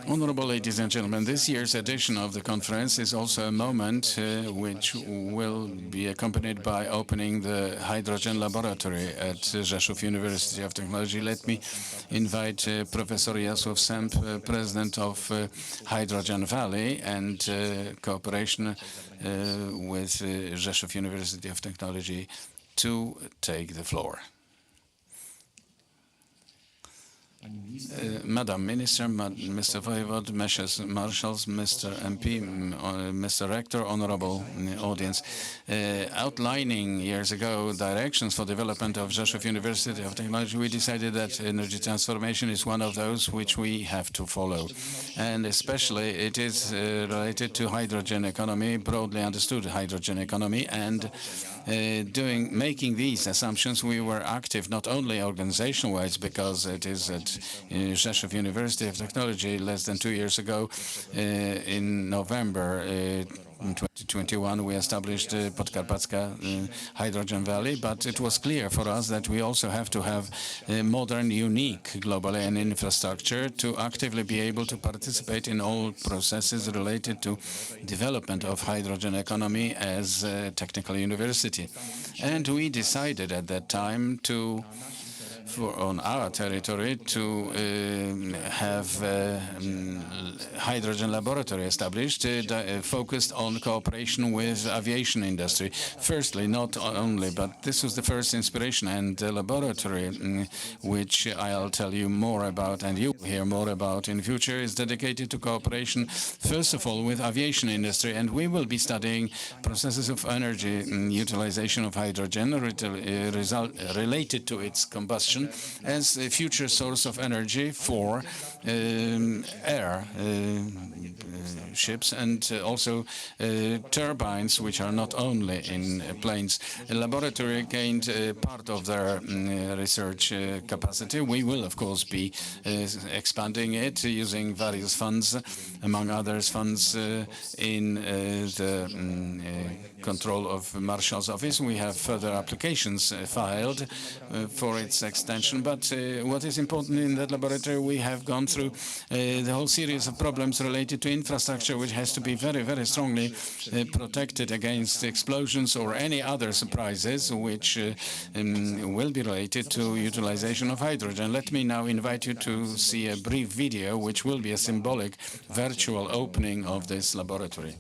Honorable ladies and gentlemen, this year's edition of the conference is also a moment which will be accompanied by opening the hydrogen laboratory at Rzeszow University of Technology. Let me invite Professor Jarosław Semp, President of Hydrogen Valley and cooperation with Rzeszow University of Technology to take the floor. Madam Minister, Mr. Voivod, Messrs. Marshals, Mr. MP, Mr. Rector, honorable audience. Outlining years ago directions for development of Rzeszow University of Technology, we decided that energy transformation is one of those which we have to follow. And especially it is related to hydrogen economy, broadly understood hydrogen economy, and making these assumptions, we were active not only organization-wise, because it is at Rzeszow University of Technology less than 2 years ago, in November 2021, we established Podkarpacka Hydrogen Valley, but it was clear for us that we also have to have modern, unique globally an infrastructure to actively be able to participate in all processes related to development of hydrogen economy as a technical university. And we decided at that time to on our territory to have hydrogen laboratory established, focused on cooperation with aviation industry. Firstly, not only, but this was the first inspiration, and the laboratory, which I'll tell you more about and you will hear more about in future, is dedicated to cooperation, first of all, with aviation industry, and we will be studying processes of energy utilization of hydrogen related to its combustion as a future source of energy for air ships and also turbines, which are not only in planes. The laboratory gained part of their research capacity. We will, of course, be expanding it using various funds, among others funds in the control of Marshal's office. We have further applications filed for its extension, but what is important in that laboratory, we have gone through the whole series of problems related to infrastructure, which has to be very, very strongly protected against explosions or any other surprises which will be related to utilization of hydrogen. Let me now invite you to see a brief video, which will be a symbolic virtual opening of this laboratory.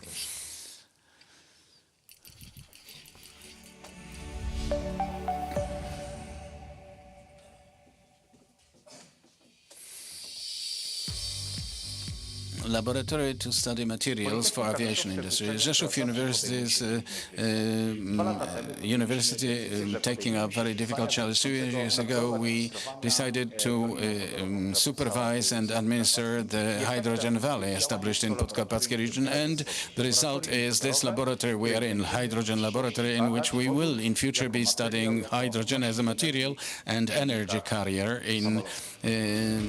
Laboratory to study materials for aviation industry. Rzeszow University is a university taking up very difficult challenge. 2 years ago, we decided to supervise and administer the Hydrogen Valley established in Podkarpackie region, and the result is this laboratory we are in, Hydrogen Laboratory, in which we will in future be studying hydrogen as a material and energy carrier in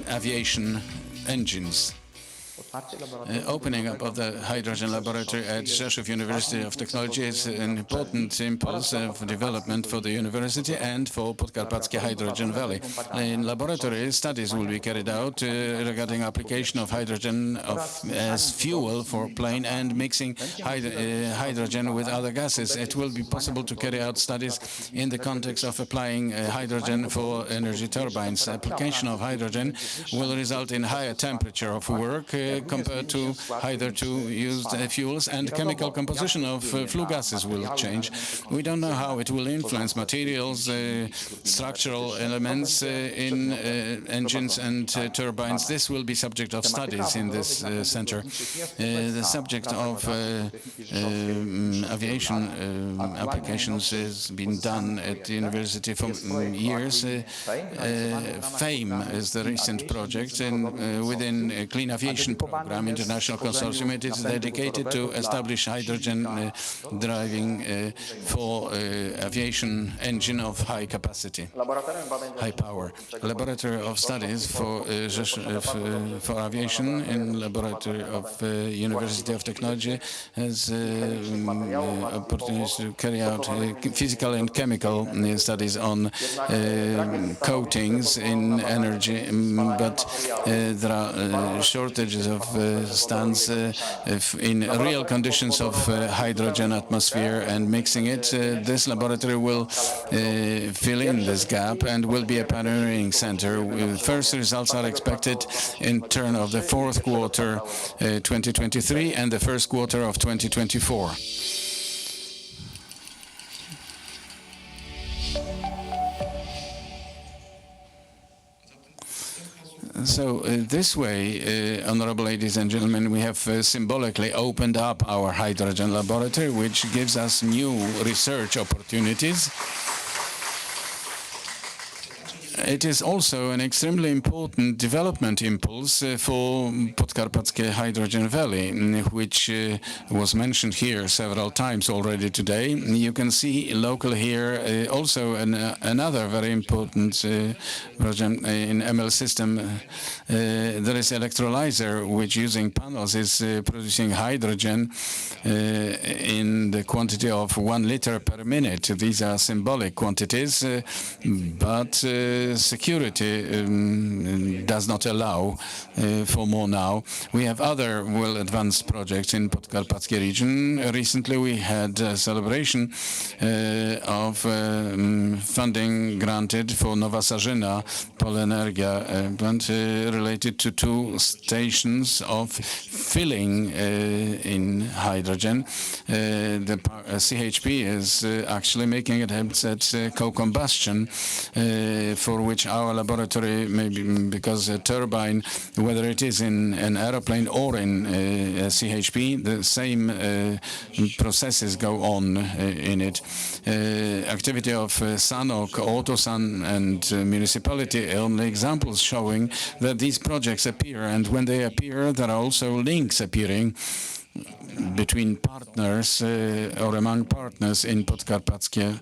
aviation engines. Opening up of the hydrogen laboratory at Rzeszow University of Technology is an important impulse of development for the university and for Podkarpackie Hydrogen Valley. In laboratory, studies will be carried out regarding application of hydrogen as fuel for plane and mixing hydrogen with other gases. It will be possible to carry out studies in the context of applying hydrogen for energy turbines. Application of hydrogen will result in higher temperature of work compared to either two used fuels, and chemical composition of flue gases will change. We don't know how it will influence materials, structural elements in engines and turbines. This will be subject of studies in this center. The subject of aviation applications has been done at the university for years. FAME is the recent project, and within clean aviation program, international consortium. It is dedicated to establish hydrogen driving for aviation engine of high capacity, high power. Laboratory of Studies for aviation in Laboratory of University of Technology has opportunities to carry out physical and chemical studies on coatings in energy, but there are shortages of stands in real conditions of hydrogen atmosphere and mixing it. This laboratory will fill in this gap and will be a pioneering center. First results are expected in turn of the fourth quarter 2023 and the first quarter of 2024. So this way, honorable ladies and gentlemen, we have symbolically opened up our hydrogen laboratory, which gives us new research opportunities. It is also an extremely important development impulse for Podkarpackie Hydrogen Valley, which was mentioned here several times already today. You can see locally here also another very important project in ML system. There is electrolyzer which using panels is producing hydrogen in the quantity of 1 liter per minute. These are symbolic quantities, but security does not allow for more now. We have other well-advanced projects in Podkarpackie region. Recently we had a celebration of funding granted for Nowa Sarzyna Polenergia plant related to 2 stations of filling in hydrogen. The CHP is actually making attempts at co-combustion for which our laboratory, maybe because a turbine, whether it is in an aeroplane or in a CHP, the same processes go on in it. Activity of SANOC, AutoSan and municipality are only examples showing that these projects appear, and when they appear, there are also links appearing between partners or among partners in Podkarpackie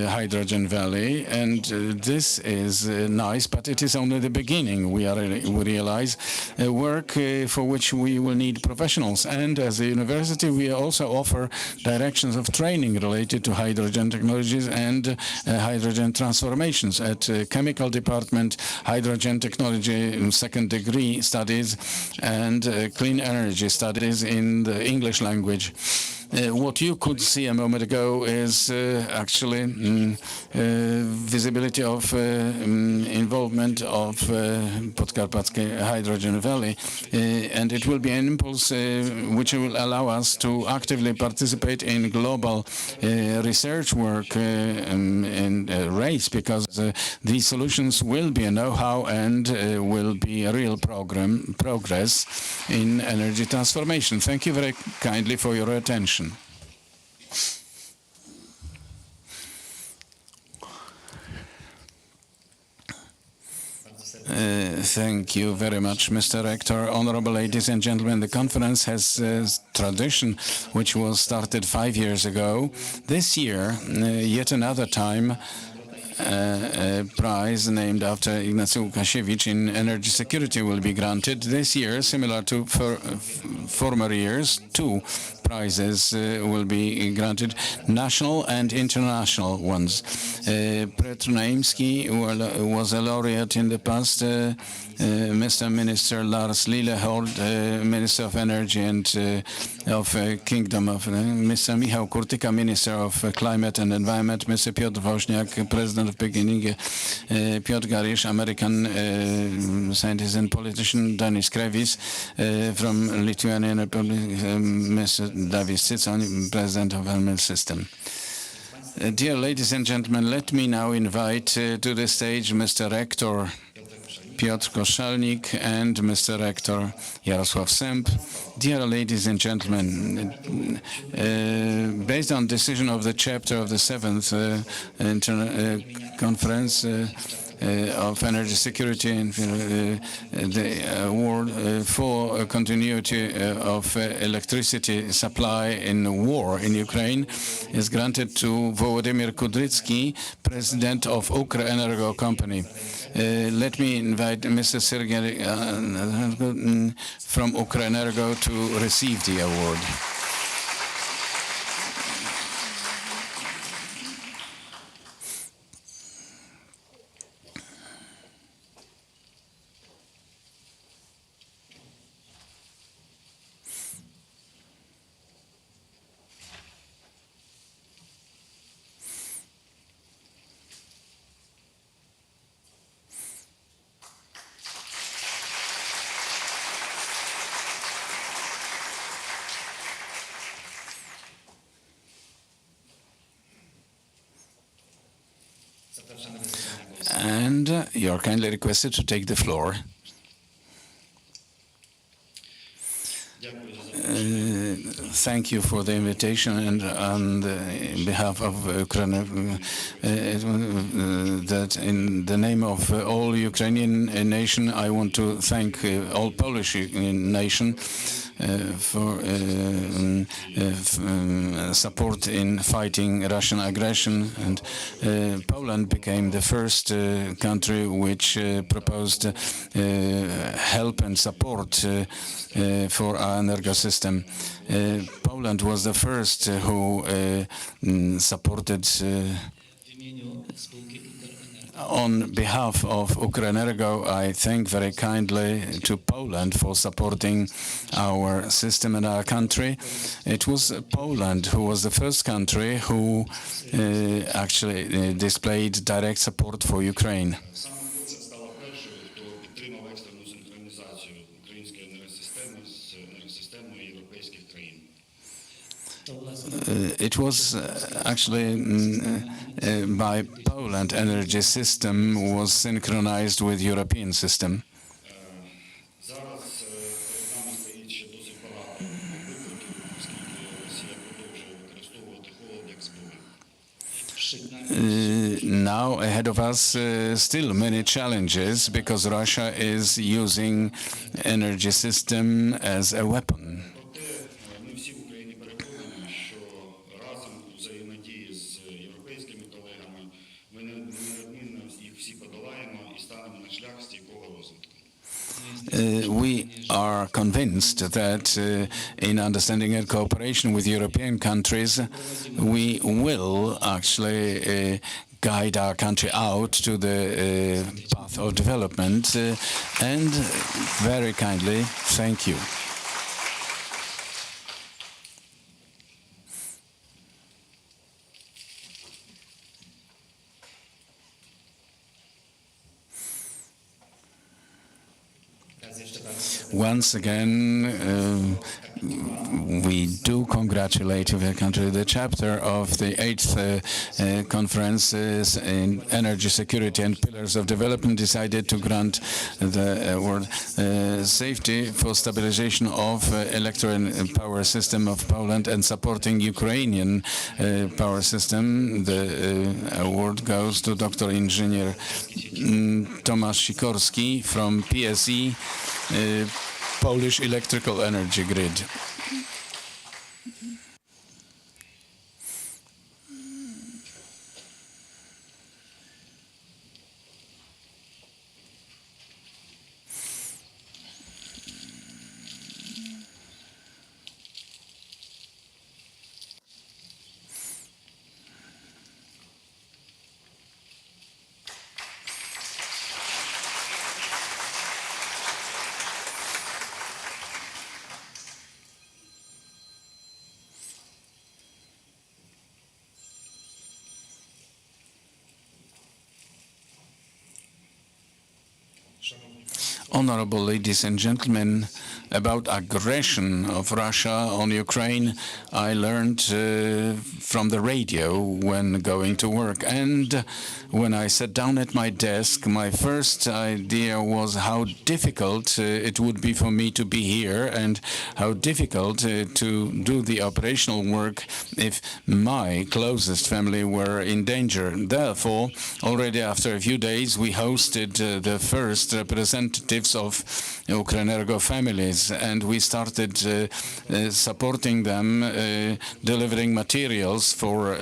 Hydrogen Valley, and this is nice, but it is only the beginning. We realize work for which we will need professionals, and as a university we also offer directions of training related to hydrogen technologies and hydrogen transformations at chemical department, hydrogen technology second degree studies, and clean energy studies in the English language. What you could see a moment ago is actually visibility of involvement of Podkarpackie Hydrogen Valley, and it will be an impulse which will allow us to actively participate in global research work and race, because these solutions will be a know-how and will be a real progress in energy transformation. Thank you very kindly for your attention. Thank you very much, Mr. Rector. Honorable ladies and gentlemen, the conference has a tradition which was started 5 years ago. This year, yet another time, a prize named after Ignacy Lukasiewicz in energy security will be granted. This year, similar to former years, 2 prizes will be granted, national and international ones. Piotr Naimski was a laureate in the past. Mr. Minister Lars Lillehold, Minister of Energy and of Kingdom of Mr. Michał Kurtyka, Minister of Climate and Environment, Mr. Piotr Woźniak, President of beginning, Piotr Garish, American scientist and politician, Danis Krevis from Lithuanian Republic, Mr. Davis Cicon, President of ML System. Dear ladies and gentlemen, let me now invite to the stage Mr. Rector Piotr Koszalnik and Mr. Rector Jarosław Sęp. Dear ladies and gentlemen, based on decision of the chapter of the 7th conference, of energy security and the award for continuity of electricity supply in war in Ukraine is granted to Volodymyr Kudrycki, president of Ukrenergo company. Let me invite Mr. Sergei from Ukrenergo to receive the award. And you're kindly requested to take the floor. Thank you for the invitation, and on behalf of Ukraine, that in the name of all Ukrainian nation, I want to thank all Polish nation for support in fighting Russian aggression, and Poland became the first country which proposed help and support for our energy system. Poland was the first who supported on behalf of Ukrenergo. I thank very kindly to Poland for supporting our system and our country. It was Poland who was the first country who actually displayed direct support for Ukraine. It was actually by Poland energy system was synchronized with European system. Now ahead of us still many challenges because Russia is using energy system as a weapon. We are convinced that in understanding and cooperation with European countries, we will actually guide our country out to the path of development, and very kindly, thank you. Once again, we do congratulate the country. The chapter of the 8th conference in energy security and pillars of development decided to grant the award safety for stabilization of electric power system of Poland and supporting Ukrainian power system. The award goes to Dr. Engineer Tomasz Sikorski from PSE, Polish Electrical Energy Grid. Honorable ladies and gentlemen, about aggression of Russia on Ukraine, I learned from the radio when going to work. And when I sat down at my desk, my first idea was how difficult it would be for me to be here and how difficult to do the operational work if my closest family were in danger. Therefore, already after a few days, we hosted the first representatives of Ukrenergo families, and we started supporting them, delivering materials for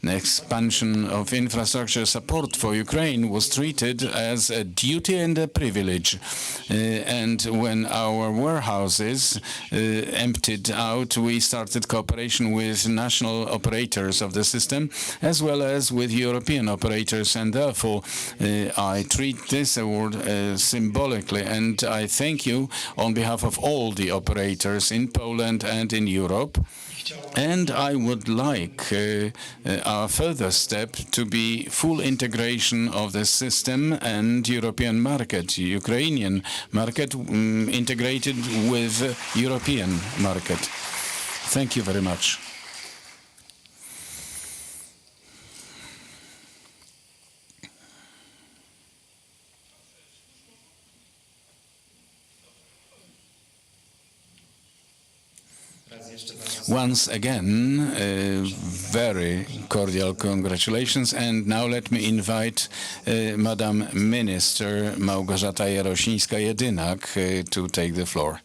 expansion of infrastructure. Support for Ukraine was treated as a duty and a privilege. And when our warehouses emptied out, we started cooperation with national operators of the system, as well as with European operators, and therefore I treat this award symbolically, and I thank you on behalf of all the operators in Poland and in Europe. And I would like our further step to be full integration of the system and European market, Ukrainian market integrated with European market. Thank you very much. Once again, very cordial congratulations. And now let me invite Madam Minister Małgorzata Jarosińska-Jedynak to take the floor.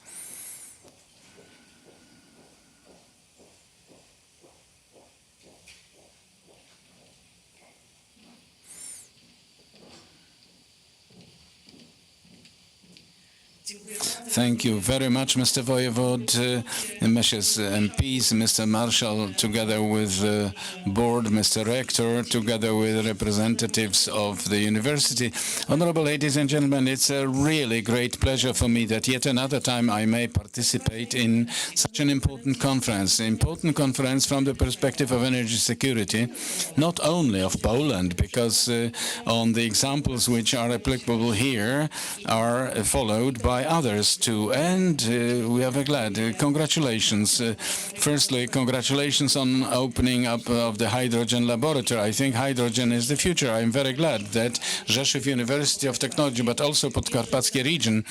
Thank you very much, Mr. Voivod, Messieurs MPs, Mr. Marshall, together with the board, Mr. Rector, together with representatives of the university. Honorable ladies and gentlemen, it's a really great pleasure for me that yet another time I may participate in such an important conference from the perspective of energy security, not only of Poland, because on the examples which are applicable here are followed by others too, and we are very glad. Congratulations. Firstly, congratulations on opening up of the hydrogen laboratory. I think hydrogen is the future. I'm very glad that Rzeszow University of Technology, but also Podkarpackie region,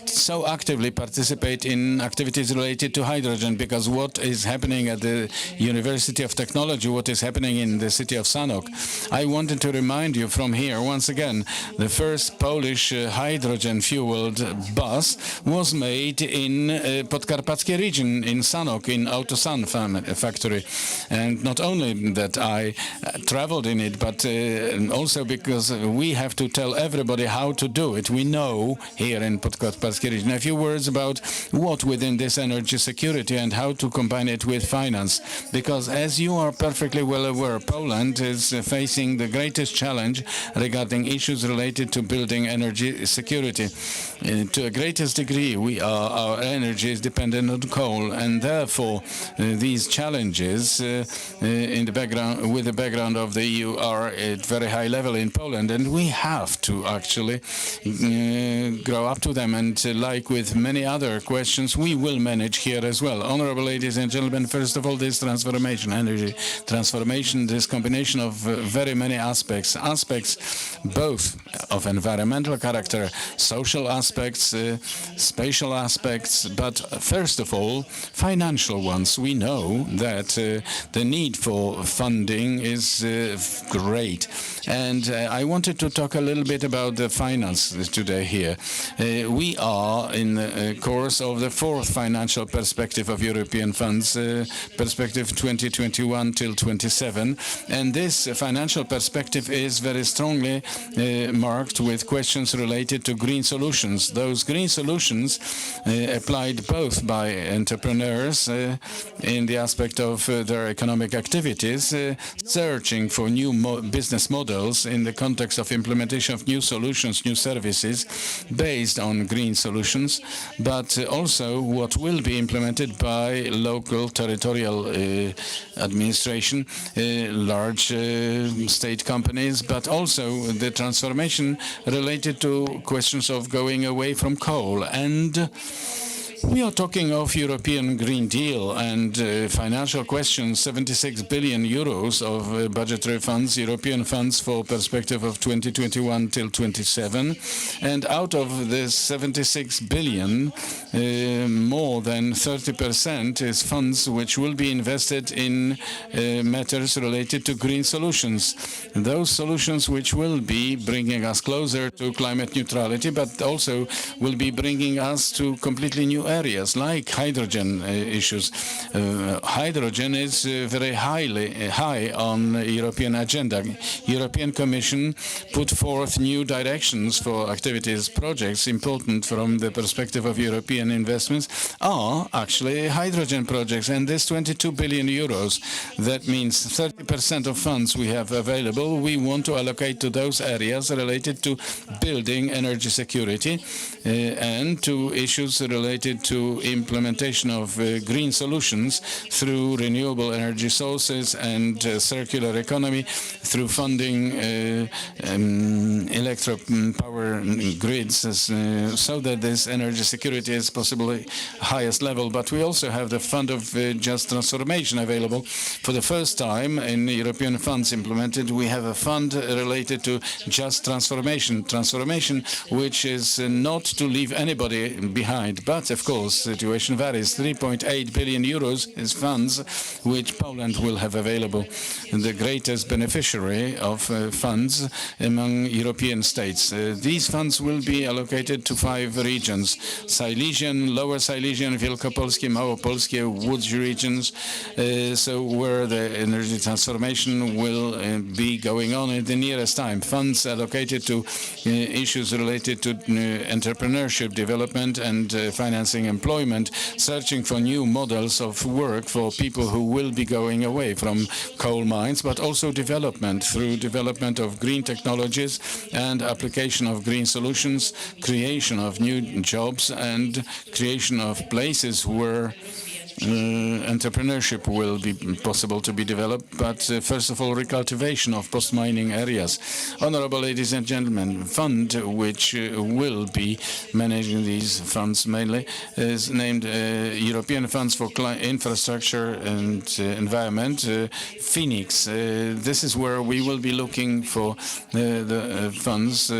so actively participate in activities related to hydrogen, because what is happening at the University of Technology, what is happening in the city of Sanok, I wanted to remind you from here, once again, the first Polish hydrogen-fueled bus was made in Podkarpackie region, in Sanok, in Autosan factory. And not only that I traveled in it, but also because we have to tell everybody how to do it. We know here in Podkarpackie region. A few words about what within this energy security and how to combine it with finance. Because as you are perfectly well aware, Poland is facing the greatest challenge regarding issues related to building energy security. To a greatest degree, our energy is dependent on coal, and therefore these challenges in the background, with the background of the EU, are at very high level in Poland, and we have to actually grow up to them. And like with many other questions, we will manage here as well. Honorable ladies and gentlemen, first of all, this transformation, energy transformation, this combination of very many aspects both of environmental character, social aspects, spatial aspects, but first of all, financial ones. We know that the need for funding is great. And I wanted to talk a little bit about the finance today here. We are in the course of the fourth financial perspective of European funds, perspective 2021 till 27. And this financial perspective is very strongly marked with questions related to green solutions. Those green solutions applied both by entrepreneurs in the aspect of their economic activities, searching for new business models in the context of implementation of new solutions, new services based on green solutions, but also what will be implemented by local territorial administration, large state companies, but also the transformation related to questions of going away from coal. And we are talking of European Green Deal and financial questions, 76 billion euros of budgetary funds, European funds for perspective of 2021 till 27. And out of this 76 billion, more than 30% is funds which will be invested in matters related to green solutions. Those solutions which will be bringing us closer to climate neutrality, but also will be bringing us to completely new areas like hydrogen issues. Hydrogen is very high on the European agenda. European Commission put forth new directions for activities, projects important from the perspective of European investments are actually hydrogen projects, and this 22 billion euros, that means 30% of funds we have available, we want to allocate to those areas related to building energy security and to issues related to implementation of green solutions through renewable energy sources and circular economy, through funding electro power grids, so that this energy security is possibly highest level. But we also have the fund of just transformation available. For the first time in European funds implemented, we have a fund related to just transformation, which is not to leave anybody behind. But of course, the situation varies. 3.8 billion euros is funds which Poland will have available, the greatest beneficiary of funds among European states. These funds will be allocated to 5 regions: Silesian, Lower Silesian, Wielkopolskie, Małopolskie, Łódź regions, so where the energy transformation will be going on in the nearest time. Funds allocated to issues related to entrepreneurship, development and financing employment, searching for new models of work for people who will be going away from coal mines, but also development through development of green technologies and application of green solutions, creation of new jobs and creation of places where entrepreneurship will be possible to be developed, but first of all, recultivation of post-mining areas. Honorable ladies and gentlemen, fund which will be managing these funds mainly is named European Funds for Infrastructure and Environment, Phoenix. This is where we will be looking for the funds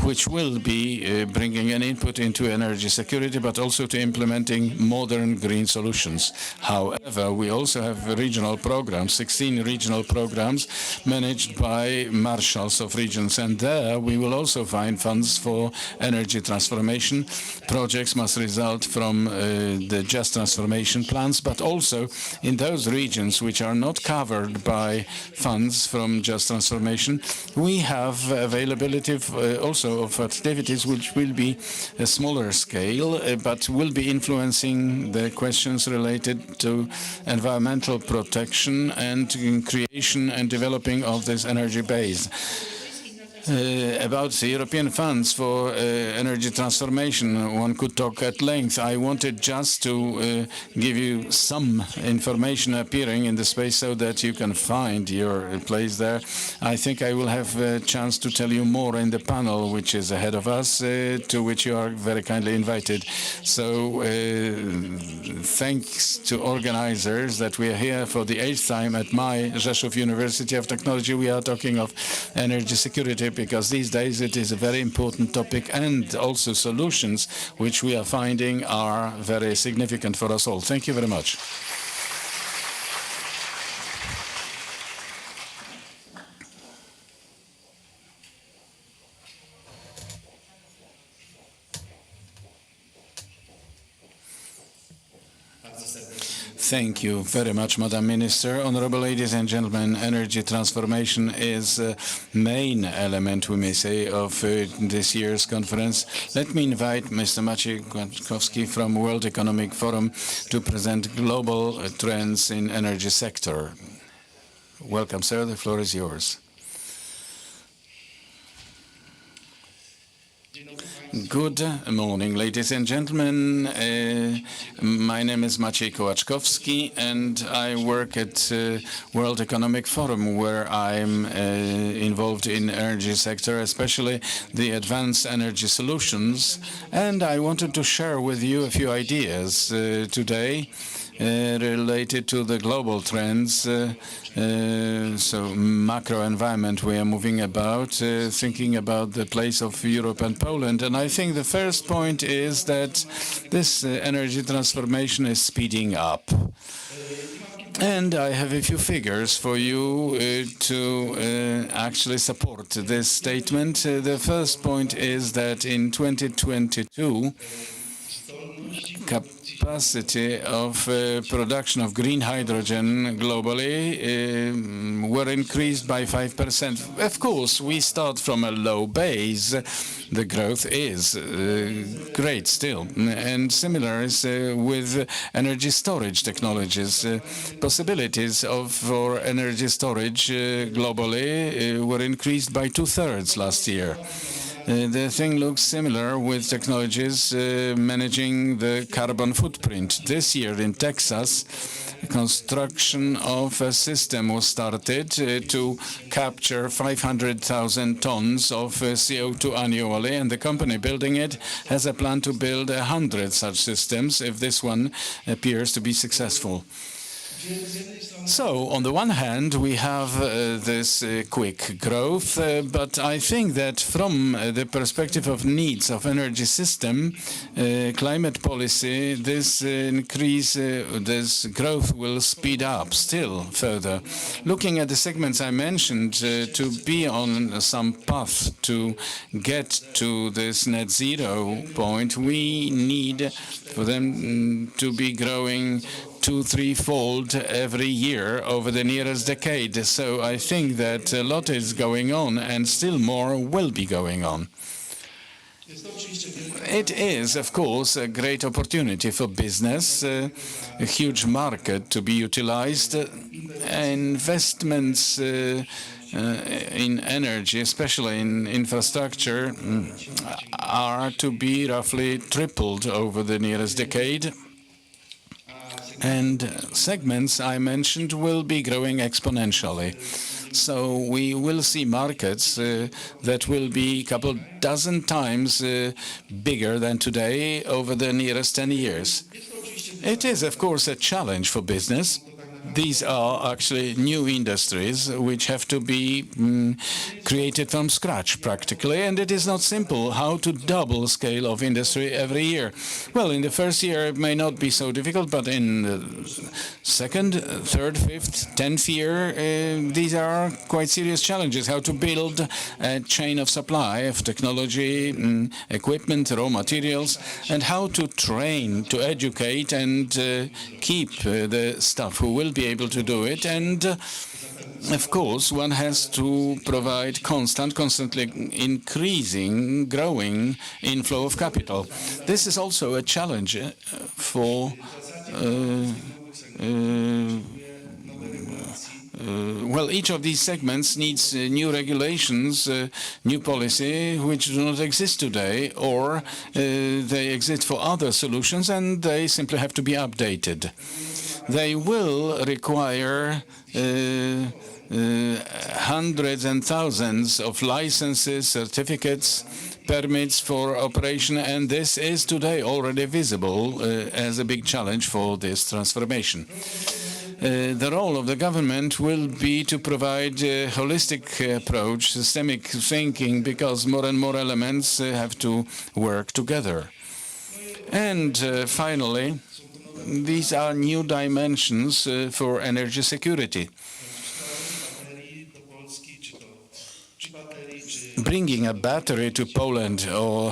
which will be bringing an input into energy security, but also to implementing modern green solutions. However, we also have regional programs, 16 regional programs managed by marshals of regions, and there we will also find funds for energy transformation. Projects must result from the just transformation plans, but also in those regions which are not covered by funds from just transformation, we have availability also of activities which will be a smaller scale, but will be influencing the questions related to environmental protection and creation and developing of this energy base. About the European funds for energy transformation, one could talk at length. I wanted just to give you some information appearing in the space so that you can find your place there. I think I will have a chance to tell you more in the panel which is ahead of us, to which you are very kindly invited. So thanks to organizers that we are here for the 8th time at my Rzeszow University of Technology. We are talking of energy security, because these days it is a very important topic, and also solutions which we are finding are very significant for us all. Thank you very much. Thank you very much, Madam Minister. Honorable ladies and gentlemen, energy transformation is a main element, we may say, of this year's conference. Let me invite Mr. Maciej Kołaczkowski from World Economic Forum to present global trends in energy sector. Welcome, sir. The floor is yours. Good morning, ladies and gentlemen. My name is Maciej Kołaczkowski, and I work at World Economic Forum, where I'm involved in energy sector, especially the advanced energy solutions. And I wanted to share with you a few ideas today related to the global trends, so macro environment we are moving about, thinking about the place of Europe and Poland. And I think the first point is that this energy transformation is speeding up. And I have a few figures for you to actually support this statement. The first point is that in 2022, capacity of production of green hydrogen globally were increased by 5%. Of course, we start from a low base. The growth is great still. And similar is with energy storage technologies. Possibilities for energy storage globally were increased by 2/3 last year. The thing looks similar with technologies managing the carbon footprint. This year in Texas, construction of a system was started to capture 500,000 tons of CO2 annually, and the company building it has a plan to build 100 such systems if this one appears to be successful. So, on the one hand, we have this quick growth, but I think that from the perspective of needs of energy system, climate policy, this increase, this growth will speed up still further. Looking at the segments I mentioned, to be on some path to get to this net zero point, we need for them to be growing 2-3-fold every year over the nearest decade. So I think that a lot is going on, and still more will be going on. It is, of course, a great opportunity for business, a huge market to be utilized. Investments in energy, especially in infrastructure, are to be roughly tripled over the nearest decade. And segments I mentioned will be growing exponentially. So we will see markets that will be a couple dozen times bigger than today over the nearest 10 years. It is, of course, a challenge for business. These are actually new industries which have to be created from scratch practically, and it is not simple how to double scale of industry every year. Well, in the first year it may not be so difficult, but in the second, third, fifth, 10th year, these are quite serious challenges. How to build a chain of supply of technology, equipment, raw materials, and how to train, to educate, and keep the staff who will be able to do it. And of course, one has to provide constantly increasing, growing inflow of capital. This is also a challenge for well, each of these segments needs new regulations, new policy, which do not exist today, or they exist for other solutions and they simply have to be updated. They will require hundreds and thousands of licenses, certificates, permits for operation, and this is today already visible as a big challenge for this transformation. The role of the government will be to provide a holistic approach, systemic thinking, because more and more elements have to work together. And finally, these are new dimensions for energy security. Bringing a battery to Poland or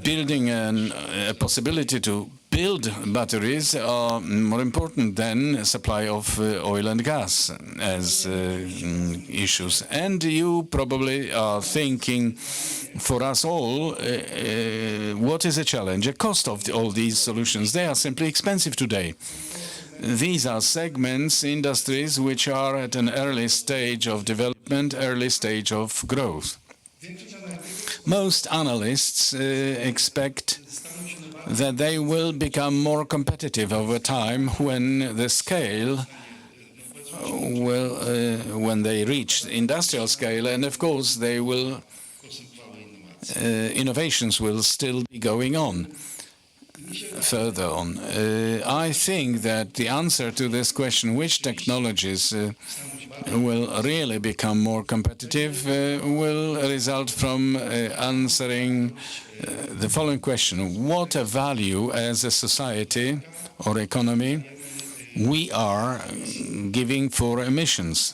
building a possibility to build batteries are more important than supply of oil and gas as issues. And you probably are thinking, for us all, what is a challenge? The cost of all these solutions, they are simply expensive today. These are segments, industries, which are at an early stage of development, early stage of growth. Most analysts expect that they will become more competitive over time when the scale will, when they reach industrial scale, and of course they will, innovations will still be going on. Further on, I think that the answer to this question, which technologies will really become more competitive, will result from answering the following question: what a value as a society or economy we are giving for emissions?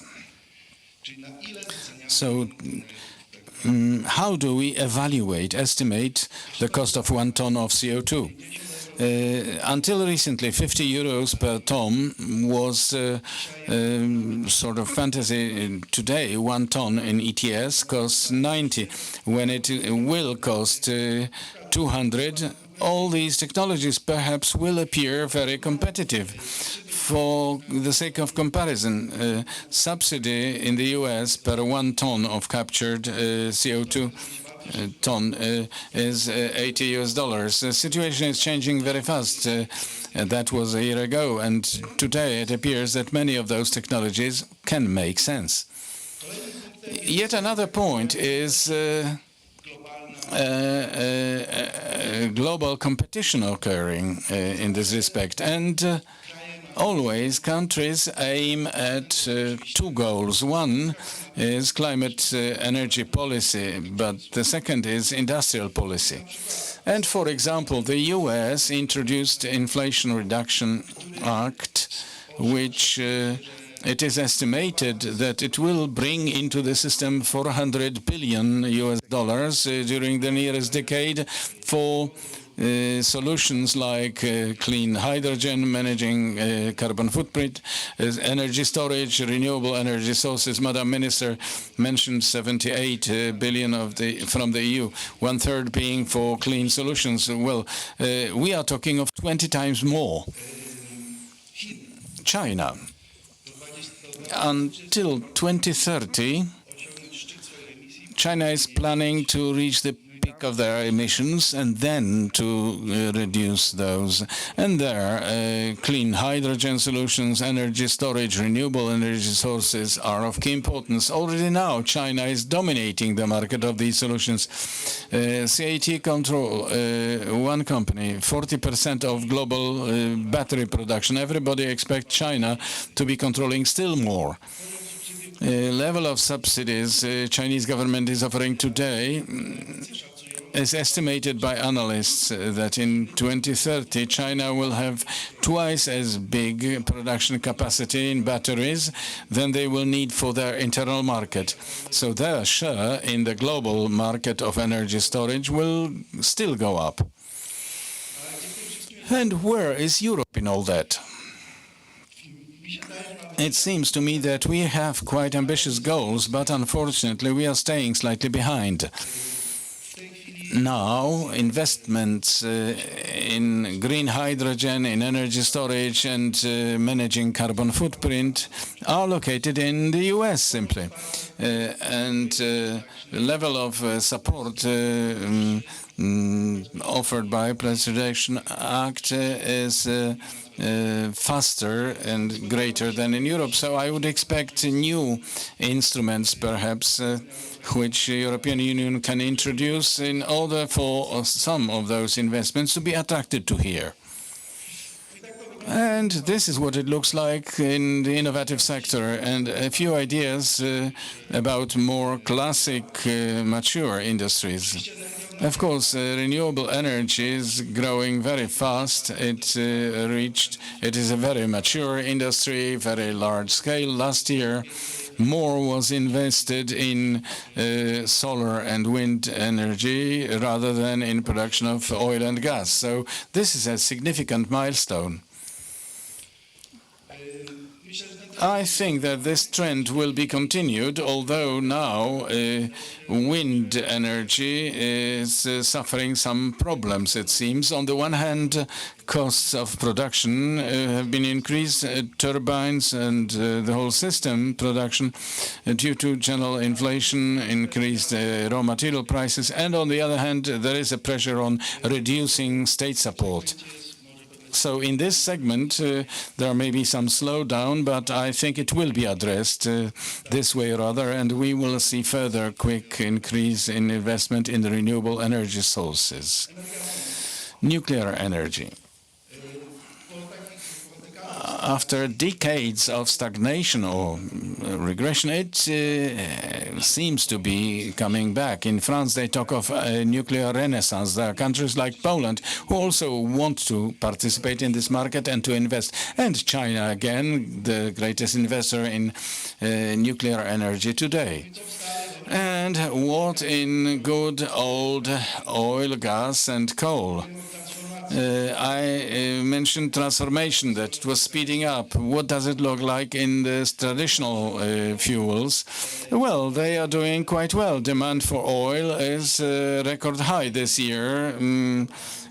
So how do we evaluate, estimate the cost of 1 ton of CO2? Until recently, 50 euros per ton was sort of fantasy. Today, 1 ton in ETS costs 90. When it will cost 200, all these technologies perhaps will appear very competitive. For the sake of comparison, subsidy in the US per 1 ton of captured CO2 ton is $80. The situation is changing very fast. That was a year ago, and today it appears that many of those technologies can make sense. Yet another point is global competition occurring in this respect, and always countries aim at two goals. One is climate energy policy, but the second is industrial policy. And for example, the US introduced Inflation Reduction Act, which it is estimated that it will bring into the system $400 billion during the nearest decade for solutions like clean hydrogen, managing carbon footprint, energy storage, renewable energy sources. Madam Minister mentioned 78 billion from the EU, 1/3 being for clean solutions. Well, we are talking of 20 times more. China, until 2030, China is planning to reach the peak of their emissions and then to reduce those. And there, clean hydrogen solutions, energy storage, renewable energy sources are of key importance. Already now, China is dominating the market of these solutions. CAT Control, one company, 40% of global battery production. Everybody expects China to be controlling still more. Level of subsidies Chinese government is offering today is estimated by analysts that in 2030 China will have twice as big production capacity in batteries than they will need for their internal market. So their share in the global market of energy storage will still go up. And where is Europe in all that? It seems to me that we have quite ambitious goals, but unfortunately we are staying slightly behind. Now, investments in green hydrogen, in energy storage, and managing carbon footprint are located in the US simply. And the level of support offered by Preservation Act is faster and greater than in Europe. So I would expect new instruments, perhaps, which the European Union can introduce in order for some of those investments to be attracted to here. And this is what it looks like in the innovative sector, and a few ideas about more classic, mature industries. Of course, renewable energy is growing very fast. It is a very mature industry, very large scale. Last year, more was invested in solar and wind energy rather than in production of oil and gas. So this is a significant milestone. I think that this trend will be continued, although now wind energy is suffering some problems, it seems. On the one hand, costs of production have been increased, turbines and the whole system production due to general inflation, increased raw material prices, and on the other hand, there is a pressure on reducing state support. So in this segment, there may be some slowdown, but I think it will be addressed this way or other, and we will see further quick increase in investment in the renewable energy sources. Nuclear energy. After decades of stagnation or regression, it seems to be coming back. In France, they talk of a nuclear renaissance. There are countries like Poland who also want to participate in this market and to invest. And China, again, the greatest investor in nuclear energy today. And what in good old oil, gas, and coal? I mentioned transformation, that it was speeding up. What does it look like in the traditional fuels? Well, they are doing quite well. Demand for oil is record high this year.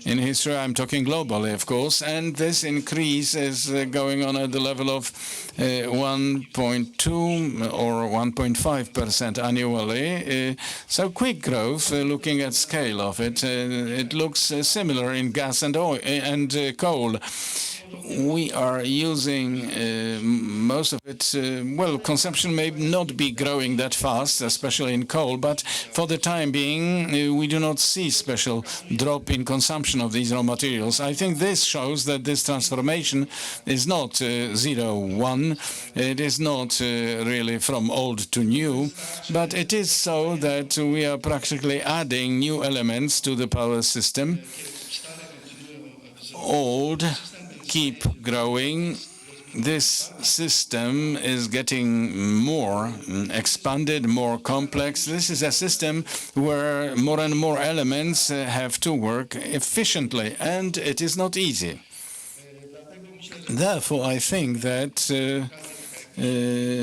In history, I'm talking globally, of course, and this increase is going on at the level of 1.2 or 1.5% annually. So quick growth, looking at scale of it, it looks similar in gas and oil and coal. We are using most of it. Well, consumption may not be growing that fast, especially in coal, but for the time being, we do not see special drop in consumption of these raw materials. I think this shows that this transformation is not 0-1. It is not really from old to new, but it is so that we are practically adding new elements to the power system. Old keep growing. This system is getting more expanded, more complex. This is a system where more and more elements have to work efficiently, and it is not easy. Therefore, I think that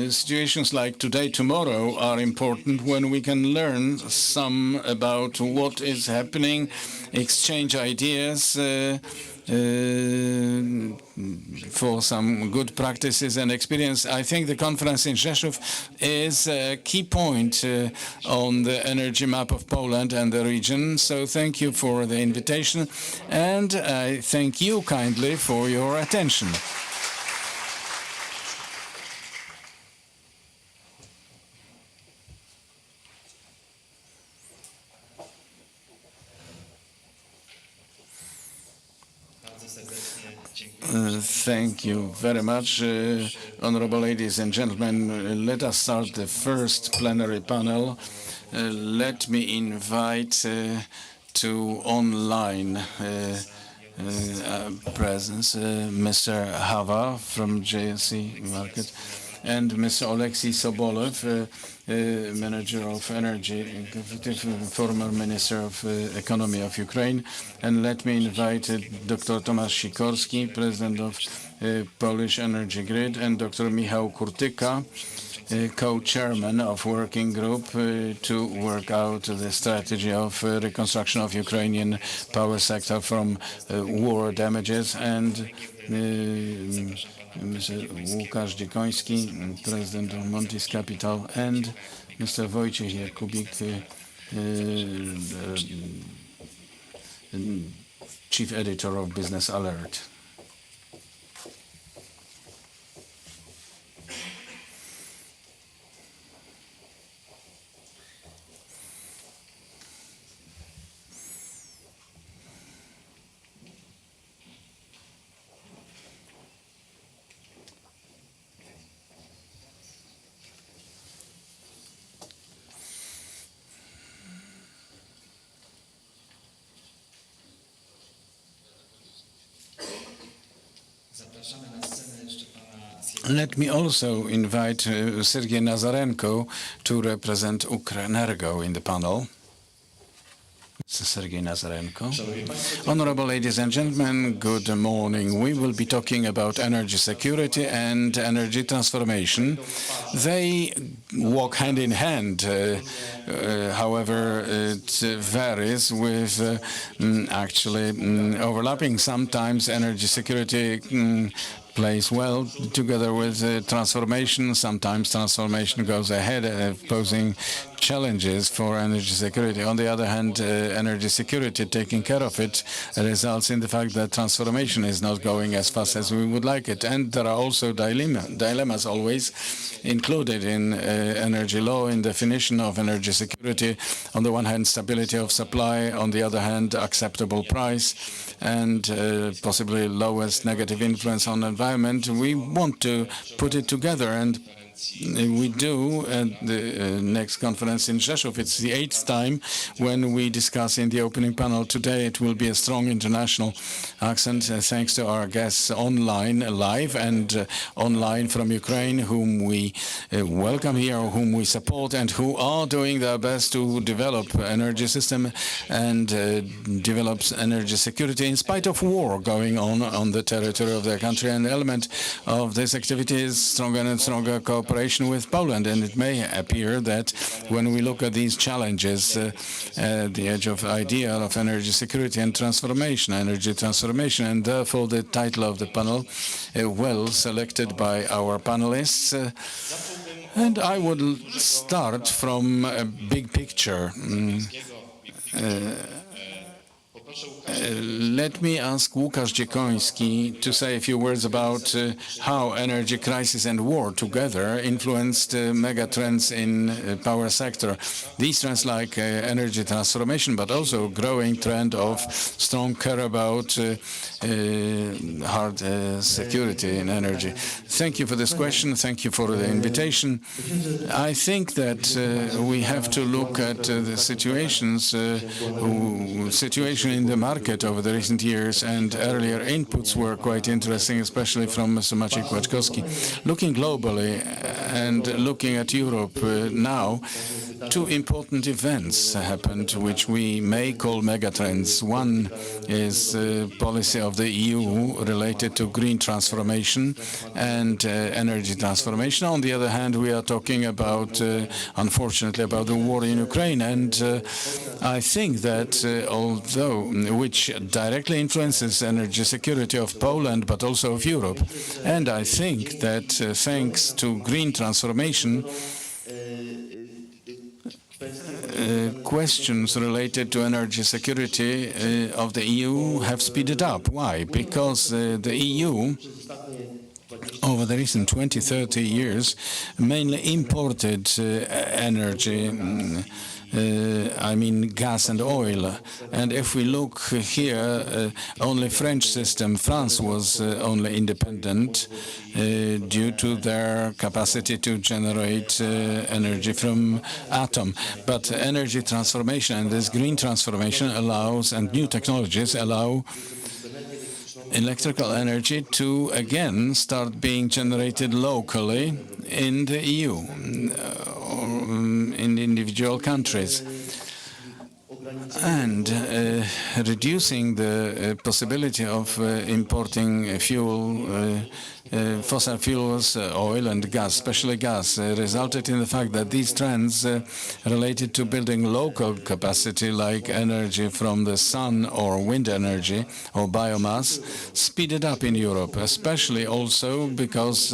situations like today, tomorrow are important when we can learn some about what is happening, exchange ideas, for some good practices and experience. I think the conference in Rzeszow is a key point on the energy map of Poland and the region. So thank you for the invitation, and I thank you kindly for your attention. Thank you very much, honorable ladies and gentlemen. Let us start the first plenary panel. Let me invite to online presence Mr. Hava from JSC Market and Mr. Oleksiy Sobolev, Manager of Energy, former Minister of Economy of Ukraine. And let me invite Dr. Tomasz Sikorski, President of Polish Energy Grid, and Dr. Michał Kurtyka, co-chairman of working group to work out the strategy of reconstruction of Ukrainian power sector from war damages, and Mr. Łukasz Dziekoński, President of Montes Capital, and Mr. Wojciech Jakubik, Chief Editor of Business Alert. Let me also invite Sergei Nazarenko to represent Ukrenergo in the panel. Mr. Sergei Nazarenko. Honorable ladies and gentlemen, good morning. We will be talking about energy security and energy transformation. They walk hand in hand. However, it varies with actually overlapping. Sometimes energy security plays well together with transformation. Sometimes transformation goes ahead, posing challenges for energy security. On the other hand, energy security, taking care of it, results in the fact that transformation is not going as fast as we would like it. And there are also dilemmas always included in energy law, in definition of energy security. On the one hand, stability of supply. On the other hand, acceptable price and possibly lowest negative influence on the environment. We want to put it together, and we do at the next conference in Rzeszow. It's the 8th time when we discuss in the opening panel. Today it will be a strong international accent, thanks to our guests online, live and online from Ukraine, whom we welcome here, whom we support, and who are doing their best to develop energy system and develops energy security in spite of war going on the territory of their country. An element of this activity is stronger and stronger cooperation with Poland, and it may appear that when we look at these challenges at the edge of idea of energy security and transformation, and therefore the title of the panel, well selected by our panelists. And I would start from a big picture. Let me ask Łukasz Dziekoński to say a few words about how energy crisis and war together influenced mega trends in power sector. These trends like energy transformation, but also growing trend of strong care about hard security in energy. Thank you for this question. Thank you for the invitation. I think that we have to look at the situation in the market over the recent years, and earlier inputs were quite interesting, especially from Mr. Maciej Kołaczkowski. Looking globally and looking at Europe now, two important events happened, which we may call megatrends. One is policy of the EU related to green transformation and energy transformation. On the other hand, we are talking about, unfortunately, about the war in Ukraine. And I think that although which directly influences energy security of Poland, but also of Europe, and I think that thanks to green transformation, questions related to energy security of the EU have speeded up. Why? Because the EU, over the recent 20-30 years, mainly imported energy, I mean gas and oil. And if we look here, only French system, France was only independent due to their capacity to generate energy from atom. But energy transformation and this green transformation allows, and new technologies allow electrical energy to again start being generated locally in the EU, in individual countries, and reducing the possibility of importing fuel, fossil fuels, oil and gas, especially gas, resulted in the fact that these trends related to building local capacity like energy from the sun or wind energy or biomass speeded up in Europe, especially also because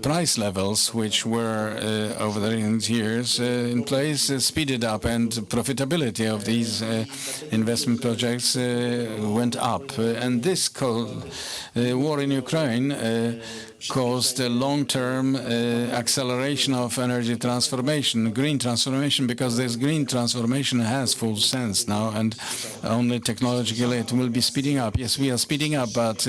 price levels, which were over the recent years in place, speeded up, and profitability of these investment projects went up. And this war in Ukraine caused a long-term acceleration of energy transformation, green transformation, because this green transformation has full sense now, and only technologically it will be speeding up. Yes, we are speeding up, but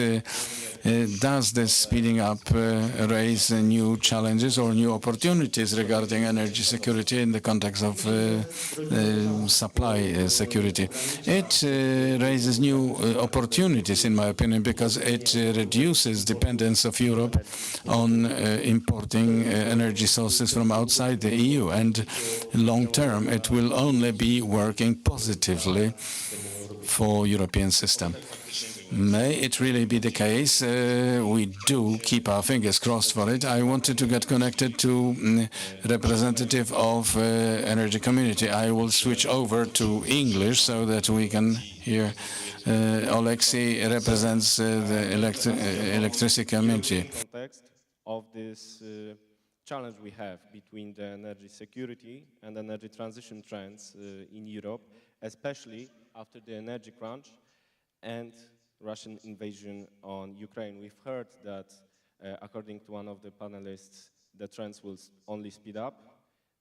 Does this speeding up raise new challenges or new opportunities regarding energy security in the context of supply security? It raises new opportunities, in my opinion, because it reduces dependence of Europe on importing energy sources from outside the EU, and long term it will only be working positively for European system. May it really be the case? We do keep our fingers crossed for it. I wanted to get connected to representative of energy community. I will switch over to English so that we can hear. Alexei represents the electricity community. Context of this challenge we have between the energy security and energy transition trends in Europe, especially after the energy crunch and Russian invasion on Ukraine. We've heard that, according to one of the panelists, the trends will only speed up.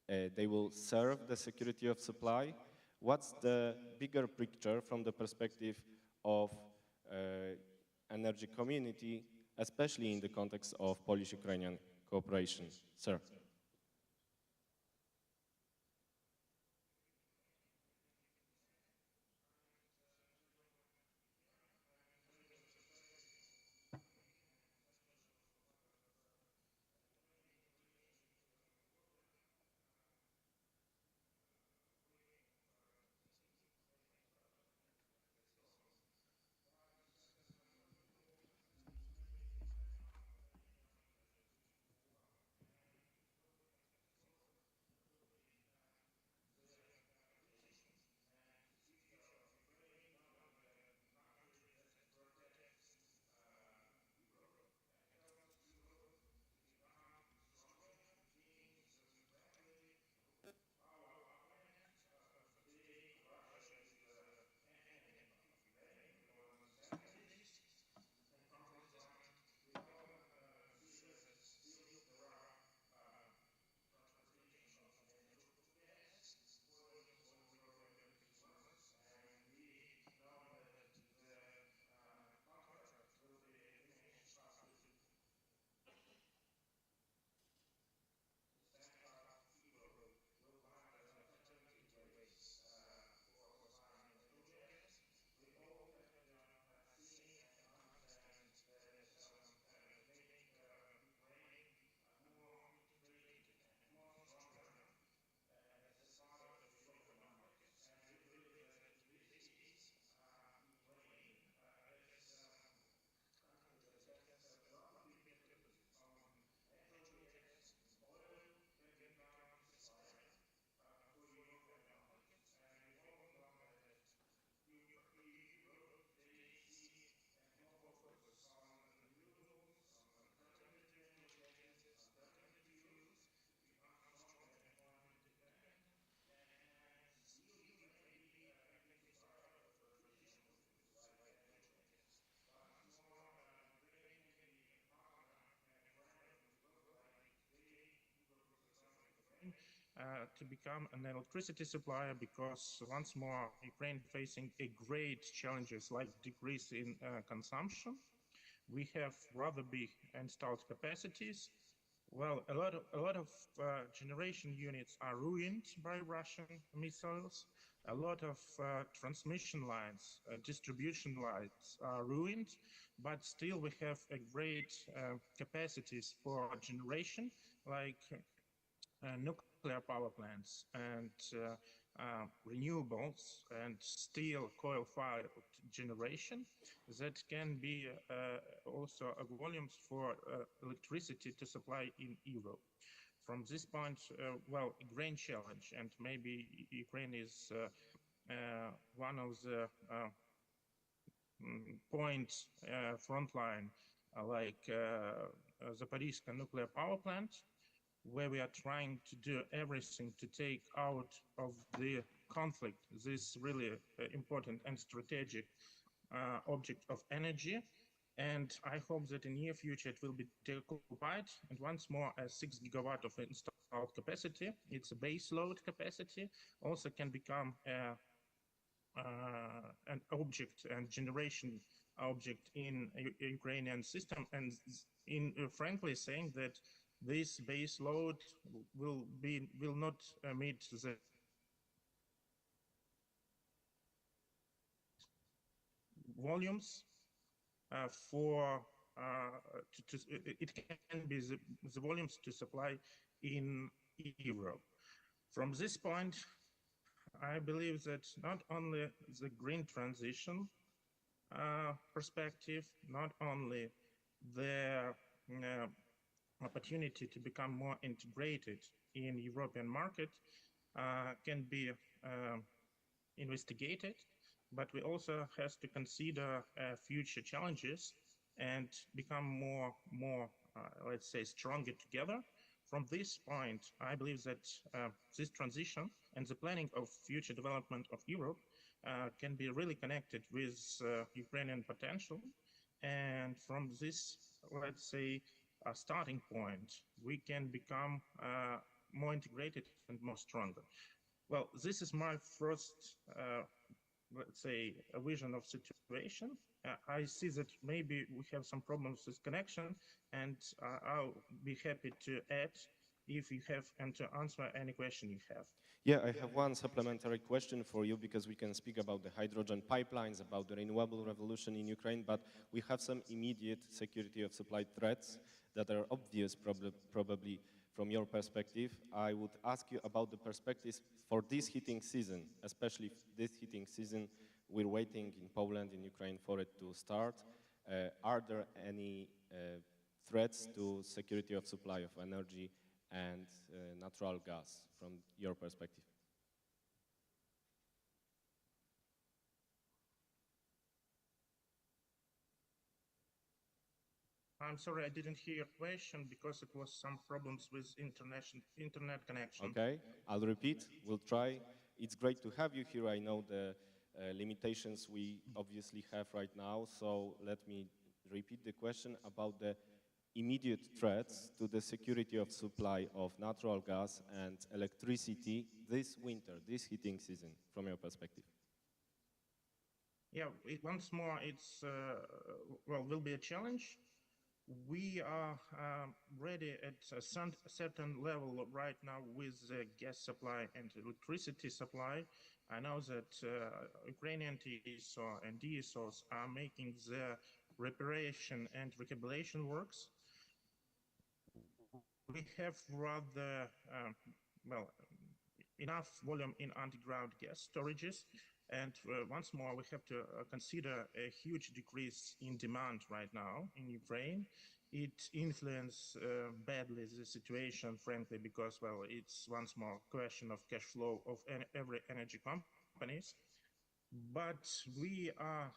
They will serve the security of supply. What's the bigger picture from the perspective of energy community, especially in the context of Polish-Ukrainian cooperation? Sir. To become an electricity supplier, because once more Ukraine facing a great challenges like decrease in consumption. We have rather big installed capacities. Well, a lot of generation units are ruined by Russian missiles. A lot of transmission lines, distribution lines are ruined, but still we have a great capacities for generation, like nuclear power plants and renewables and steel coal-fired generation that can be also volumes for electricity to supply in Europe. From this point, well, a great challenge, and maybe Ukraine is one of the points frontline, like Zaporizhzhia nuclear power plant, where we are trying to do everything to take out of the conflict this really important and strategic object of energy. And I hope that in near future it will be deoccupied. And once more, 6 gigawatt of installed capacity, it's a base load capacity, also can become an object and generation object in a Ukrainian system, and in frankly saying that this base load will not meet the volumes for it can be the volumes to supply in Europe. From this point, I believe that not only the green transition perspective, not only the opportunity to become more integrated in European market can be investigated, but we also have to consider future challenges and become more let's say, stronger together. From this point, I believe that this transition and the planning of future development of Europe can be really connected with Ukrainian potential. And from this, let's say, starting point, we can become more integrated and more stronger. Well, this is my first, let's say, a vision of situation. I see that maybe we have some problems with connection, and I'll be happy to add if you have and to answer any question you have. Yeah, I have one supplementary question for you, because we can speak about the hydrogen pipelines, about the renewable revolution in Ukraine, but we have some immediate security of supply threats that are obvious probably from your perspective. I would ask you about the perspectives for this heating season, especially this heating season. We're waiting in Poland, in Ukraine, for it to start. Are there any threats to security of supply of energy and natural gas from your perspective? I'm sorry, I didn't hear your question because it was some problems with internet connection. Okay, I'll repeat. We'll try. It's great to have you here. I know the limitations we obviously have right now, so let me repeat the question about the immediate threats to the security of supply of natural gas and electricity this winter, this heating season, from your perspective. Yeah, once more, it's, well, will be a challenge. We are ready at a certain level right now with gas supply and electricity supply. I know that Ukrainian TSO and DSOs are making the reparation and rehabilitation works. We have rather, well, enough volume in underground gas storages. And once more, we have to consider a huge decrease in demand right now in Ukraine. It influences badly the situation, frankly, because, well, it's once more question of cash flow of every energy companies. But we are,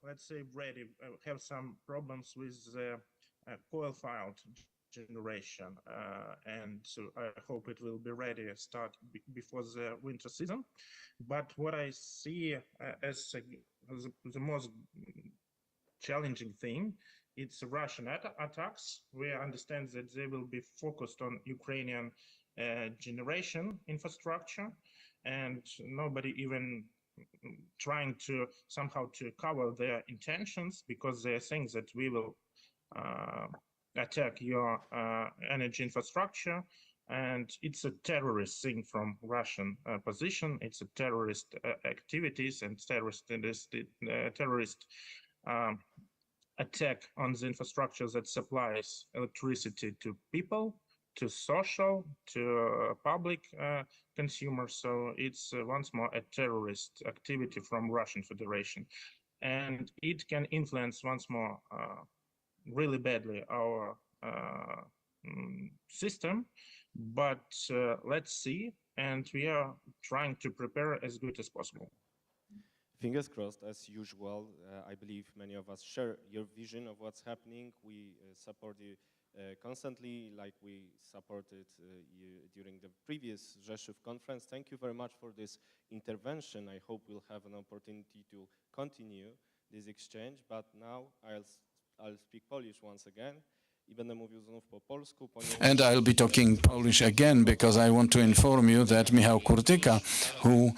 let's say, ready. Have some problems with coal-fired generation, and so I hope it will be ready start before the winter season. But what I see as the most challenging thing, it's Russian attacks. We understand that they will be focused on Ukrainian generation infrastructure, and nobody even trying to somehow to cover their intentions, because they're saying that we will attack your energy infrastructure, and it's a terrorist thing from Russian position. It's a terrorist activities and terrorist attack on the infrastructure that supplies electricity to people, to social, to public consumers. So it's once more a terrorist activity from Russian Federation, and it can influence once more really badly our system. But let's see, and we are trying to prepare as good as possible. Fingers crossed, as usual. I believe many of us share your vision of what's happening. We support you constantly, like we supported you during the previous Rzeszow conference. Thank you very much for this intervention. I hope we'll have an opportunity to continue this exchange, but now I'll speak Polish once again. I będę mówił znów po polsku, ponieważ... And I'll be talking Polish again because I want to inform you that Michał Kurtyka, who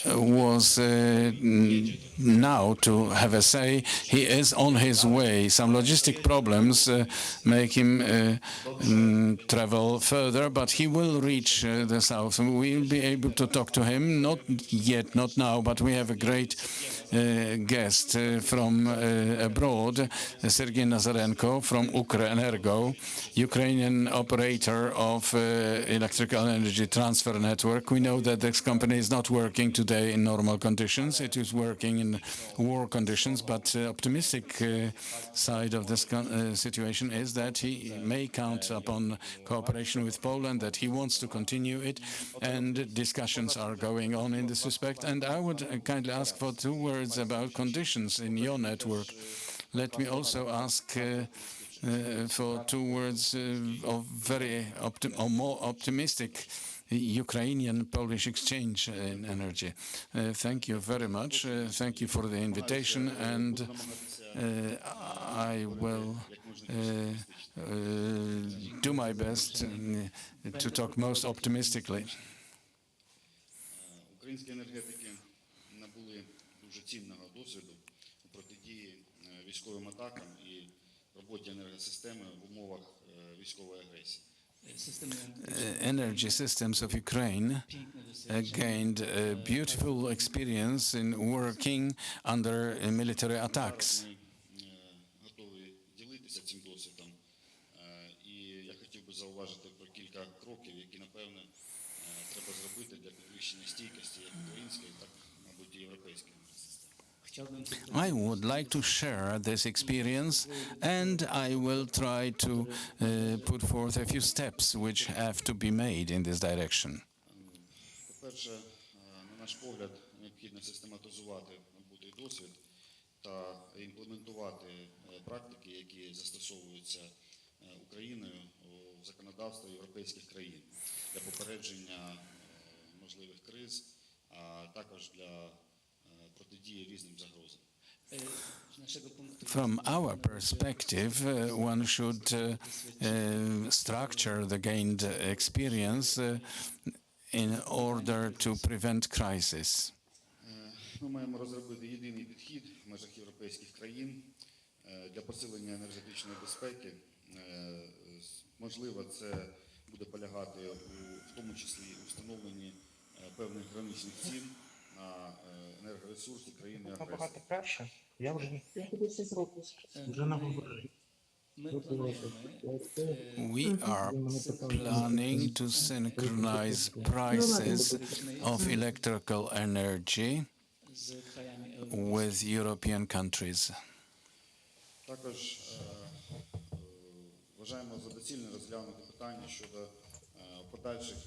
was now to have a say, he is on his way. Some logistic problems make him travel further, but he will reach the south. We'll be able to talk to him, not yet, not now, but we have a great guest from abroad, Sergei Nazarenko from Ukrenergo, Ukrainian operator of electrical energy transfer network. We know that this company is not working today in normal conditions. It is working in war conditions, but optimistic side of this situation is that he may count upon cooperation with Poland, that he wants to continue it, and discussions are going on in this respect. And I would kindly ask for 2 words about conditions in your network. Let me also ask for 2 words of very more optimistic Ukrainian-Polish exchange in energy. Thank you very much. Thank you for the invitation, and I will do my best to talk most optimistically. Українські енергетики набули дуже цінного досвіду у протидії військовим атакам і роботі енергосистеми в умовах військової агресії. Energy systems of Ukraine gained a beautiful experience in working under military attacks. Ми готові ділитися цим досвідом. І я хотів би зауважити про кілька кроків, які, напевне, треба зробити для підвищення стійкості як української, так, мабуть, і європейської енергосистеми. I would like to share this experience, and I will try to put forth a few steps which have to be made in this direction. По-перше, на наш погляд, необхідно систематизувати набутий досвід та імплементувати практики, які застосовуються Україною в законодавстві європейських країн для попередження можливих криз, а також для протидії різним загрозам. From our perspective, one should structure the gained experience in order to prevent crisis. Ми маємо розробити єдиний підхід в межах європейських країн для посилення енергетичної безпеки. Можливо, це буде полягати в тому числі у встановленні певних граничних цін на енергоресурси країни-агресора. Набагато краще. Я вже наговорив. We are planning to synchronize prices of electrical energy with European countries. Також вважаємо за доцільне розглянути питання щодо подальших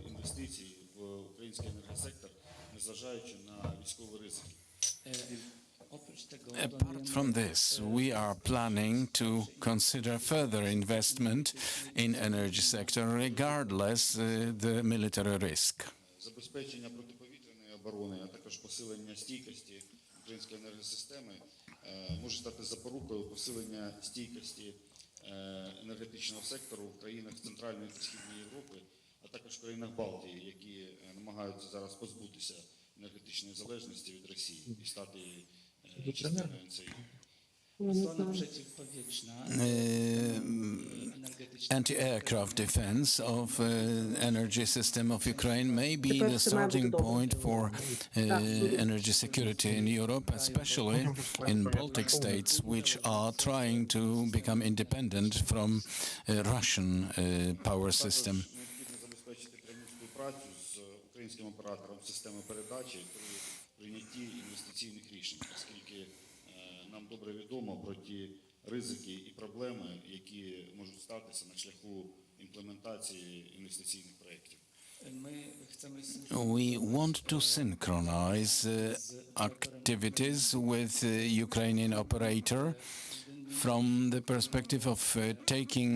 інвестицій в український енергосектор, незважаючи на військові ризики. Apart from this, we are planning to consider further investment in energy sector regardless the military risk. Забезпечення протиповітряної оборони, а також посилення стійкості української енергосистеми може стати запорукою посилення стійкості енергетичного сектору в країнах Центральної та Східної Європи, а також в країнах Балтії, які намагаються зараз позбутися енергетичної залежності від Росії і стати частиною цієї. Anti-aircraft defense of energy system of Ukraine may be the starting point for energy security in Europe, especially in Baltic states, which are trying to become independent from Russian power system. Необхідно забезпечити пряму співпрацю з українським оператором системи передачі при прийнятті інвестиційних рішень, оскільки нам добре відомо про ті ризики і проблеми, які можуть статися на шляху імплементації інвестиційних проєктів. We want to synchronize activities with Ukrainian operator from the perspective of taking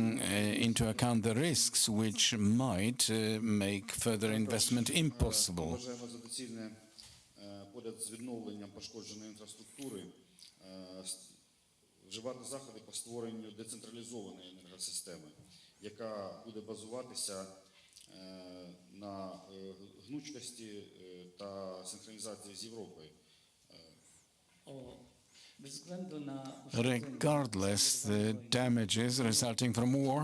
into account the risks which might make further investment impossible. Вважаємо за доцільне поряд з відновленням пошкодженої інфраструктури вживати заходи по створенню децентралізованої енергосистеми, яка буде базуватися на гнучкості та синхронізації з Європою. Regardless the damages resulting from war,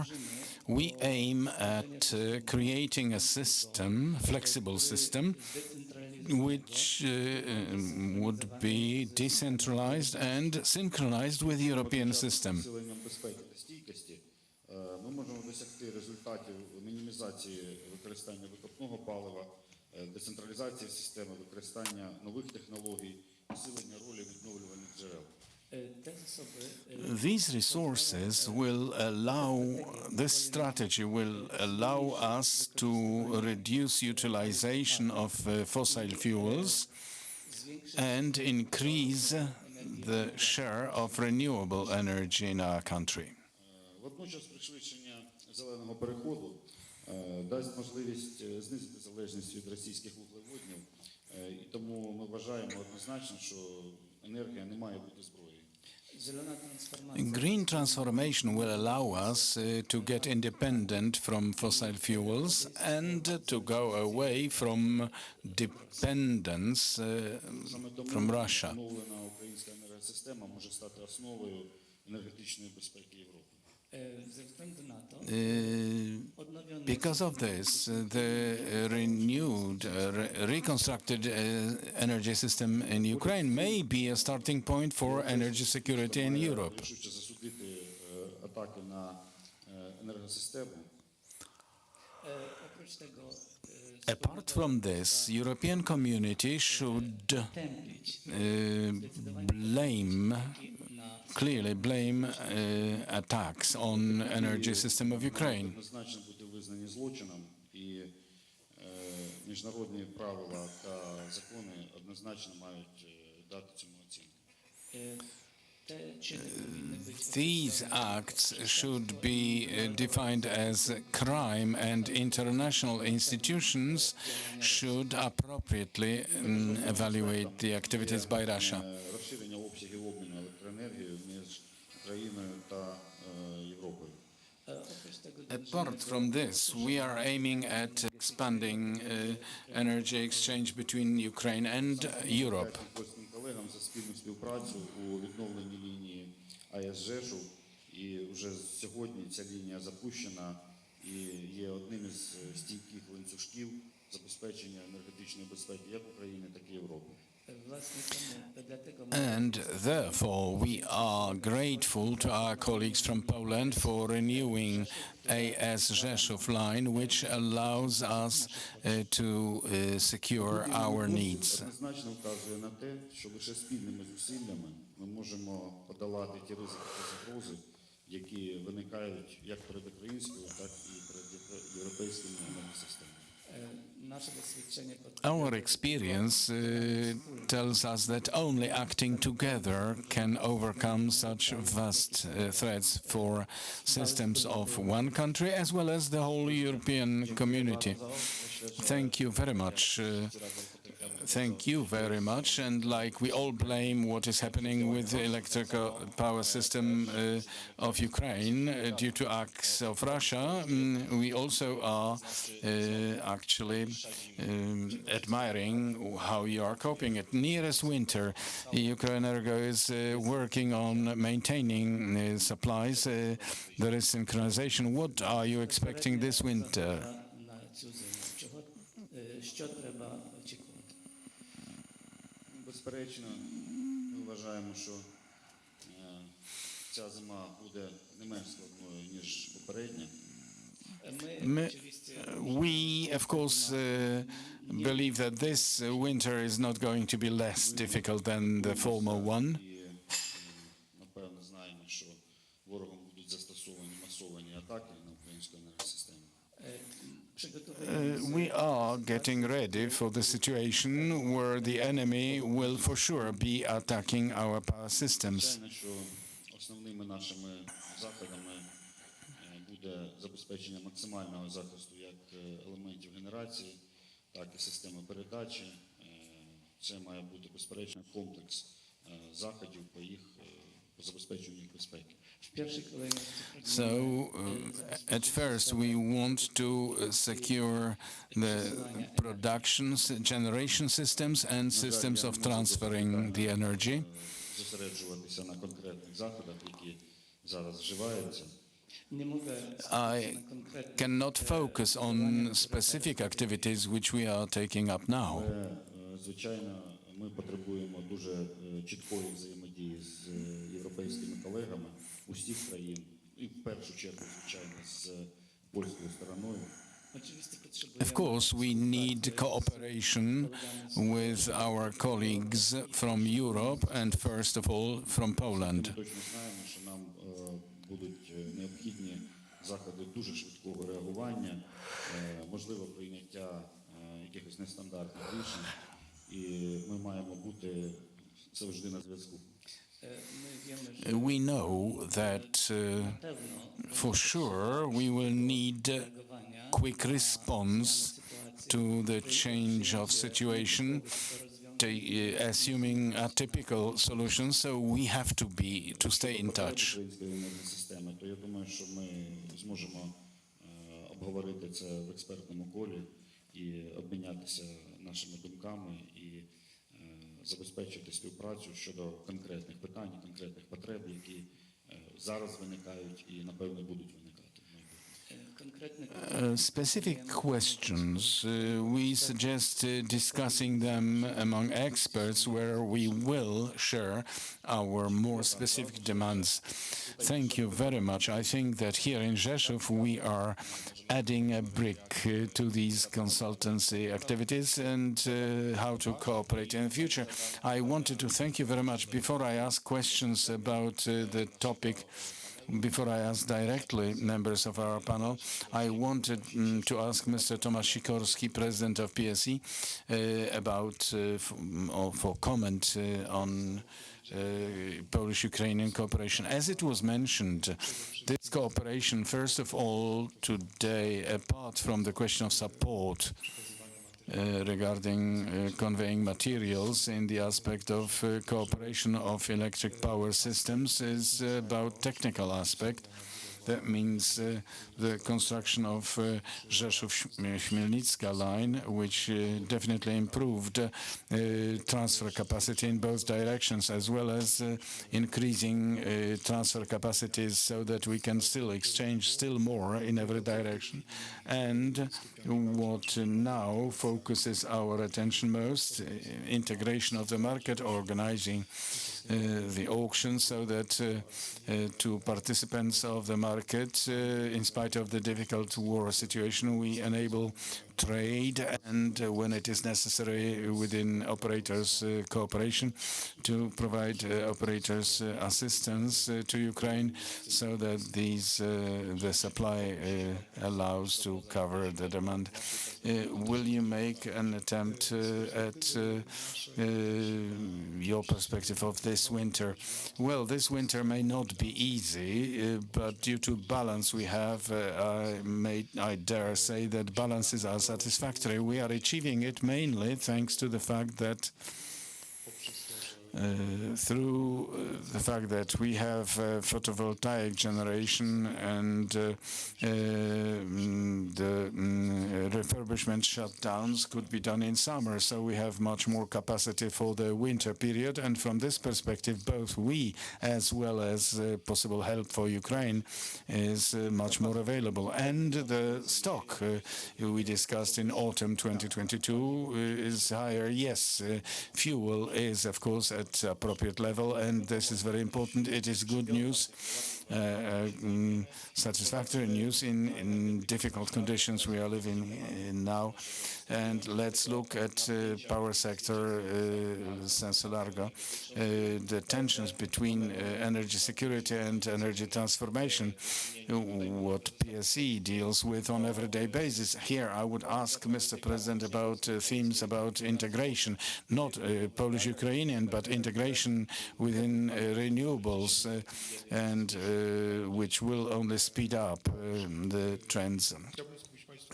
we aim at creating a system, flexible system, which would be decentralized and synchronized with the European system. Посиленням безпеки та стійкості ми можемо досягти результатів мінімізації використання викопного палива, децентралізації системи, використання нових технологій, посилення ролі відновлювальних джерел. These resources will allow, this strategy will allow us to reduce utilization of fossil fuels and increase the share of renewable energy in our country. Водночас пришвидшення зеленого переходу дасть можливість знизити залежність від російських вуглеводнів, і тому ми вважаємо однозначно, що енергія не має бути зброєю. Green transformation will allow us to get independent from fossil fuels and to go away from dependence from Russia. Оновлена українська енергосистема може стати основою енергетичної безпеки Європи. Because of this, the renewed, reconstructed energy system in Ukraine may be a starting point for energy security in Europe. Рішуче засудити атаки на енергосистему. Apart from this, European community should clearly blame attacks on energy system of Ukraine. Однозначно бути визнані злочином, і міжнародні правила та закони однозначно мають дати цьому оцінку. These acts should be defined as crime, and international institutions should appropriately evaluate the activities by Russia. Розширення обсягів обміну електроенергією між Україною та Європою. Apart from this, we are aiming at expanding energy exchange between Ukraine and Europe. Польським колегам за спільну співпрацю у відновленні лінії АЕС Rzeszów, і вже сьогодні ця лінія запущена і є одним із стійких ланцюжків забезпечення енергетичної безпеки як України, так і Європи. And therefore, we are grateful to our colleagues from Poland for renewing AS Rzeszów line, which allows us to secure our needs. Однозначно вказує на те, що лише спільними зусиллями ми можемо подолати ті ризики та загрози, які виникають як перед українською, так і перед європейськими енергосистемами. Our experience tells us that only acting together can overcome such vast threats for systems of one country as well as the whole European community. Thank you very much. Thank you very much. And like we all blame what is happening with the electrical power system of Ukraine due to acts of Russia, we also are actually admiring how you are coping. At nearest winter, Ukrenergo is working on maintaining supplies. There is synchronization. What are you expecting this winter? Безперечно, ми вважаємо, що ця зима буде не менш складною, ніж попередня. We, of course, believe that this winter is not going to be less difficult than the former one. Напевно, знаємо, що ворогом будуть застосовані масовані атаки на українську енергосистему. We are getting ready for the situation where the enemy will for sure be attacking our power systems. Звичайно, що основними нашими заходами буде забезпечення максимального захисту як елементів генерації, так і системи передачі. Це має бути безперечно комплекс заходів по забезпеченню їх безпеки. So, at first, we want to secure the generation systems and systems of transferring the energy. Зосереджуватися на конкретних заходах, які зараз вживаються. I cannot focus on specific activities which we are taking up now. Звичайно, ми потребуємо дуже чіткої взаємодії з європейськими колегами усіх країн, і в першу чергу, звичайно, з польською стороною. Of course, we need cooperation with our colleagues from Europe and, first of all, from Poland. Ми точно знаємо, що нам будуть необхідні заходи дуже швидкого реагування, можливо, прийняття якихось нестандартних рішень, і ми маємо бути завжди на зв'язку. We know that for sure we will need quick response to the change of situation, assuming atypical solutions, so we have to stay in touch. То я думаю, що ми зможемо обговорити це в експертному колі і обмінятися нашими думками і забезпечити співпрацю щодо конкретних питань, конкретних потреб, які зараз виникають і, напевно, будуть виникати. Specific questions, we suggest discussing them among experts where we will share our more specific demands. Thank you very much. I think that here in Rzeszow we are adding a brick to these consultancy activities and how to cooperate in the future. I wanted to thank you very much. Before I ask questions about the topic, before I ask directly members of our panel, I wanted to ask Mr. Tomasz Sikorski, President of PSE, for comment on Polish-Ukrainian cooperation. As it was mentioned, this cooperation, first of all, today, apart from the question of support regarding conveying materials in the aspect of cooperation of electric power systems, is about technical aspect. That means the construction of Rzeszów-Chmielnicka line, which definitely improved transfer capacity in both directions, as well as increasing transfer capacities so that we can still exchange still more in every direction. And what now focuses our attention most, integration of the market, organizing the auction so that to participants of the market, in spite of the difficult war situation, we enable trade and when it is necessary within operators cooperation to provide operators assistance to Ukraine so that the supply allows to cover the demand. Will you make an attempt at your perspective of this winter? Well, this winter may not be easy, but due to balance we have, I dare say that balances are satisfactory. We are achieving it mainly thanks to the fact that through the fact that we have photovoltaic generation and the refurbishment shutdowns could be done in summer, so we have much more capacity for the winter period, and from this perspective both we as well as possible help for Ukraine is much more available. And the stock we discussed in autumn 2022 is higher. Yes, fuel is of course at appropriate level, and this is very important. It is good news, satisfactory news in difficult conditions we are living in now. And let's look at power sector sensu largo, the tensions between energy security and energy transformation, what PSE deals with on everyday basis. Here I would ask Mr. President about themes about integration, not Polish-Ukrainian, but integration within renewables, and which will only speed up the trends.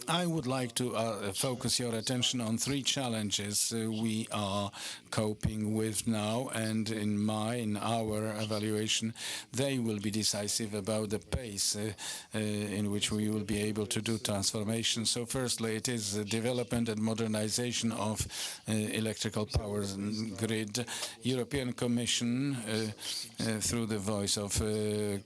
I would like to focus your attention on three challenges we are coping with now, and in our evaluation, they will be decisive about the pace in which we will be able to do transformation. So firstly, it is the development and modernization of electrical power grid. European Commission, through the voice of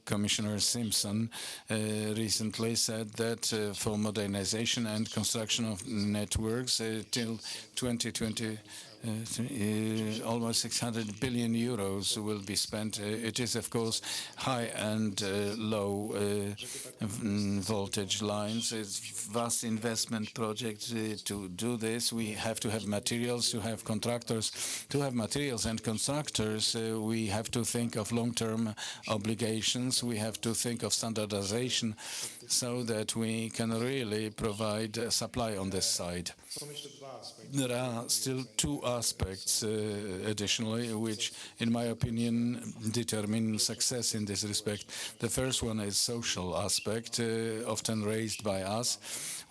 Commissioner Simpson, recently said that for modernization and construction of networks till 2020, almost 600 billion euros will be spent. It is, of course, high and low voltage lines. It's vast investment project. To do this, we have to have materials, to have contractors. To have materials and constructors, we have to think of long-term obligations. We have to think of standardization so that we can really provide a supply on this side. There are still two aspects additionally, which, in my opinion, determine success in this respect. The first one is social aspect, often raised by us,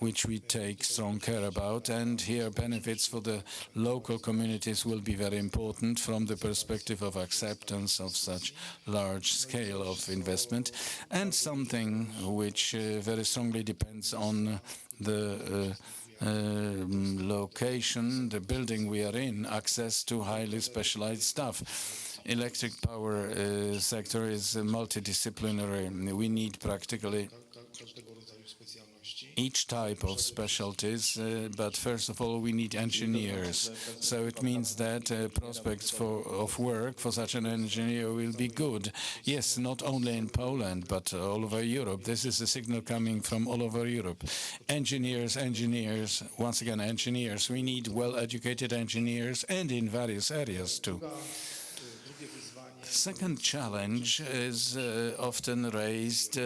which we take strong care about, and here benefits for the local communities will be very important from the perspective of acceptance of such large scale of investment, and something which very strongly depends on the location, the building we are in, access to highly specialized staff. Electric power sector is multidisciplinary. We need practically each type of specialties, but first of all, we need engineers. So it means that prospects of work for such an engineer will be good. Yes, not only in Poland, but all over Europe. This is a signal coming from all over Europe. Engineers, once again, engineers. We need well-educated engineers, and in various areas too. Second challenge is often raised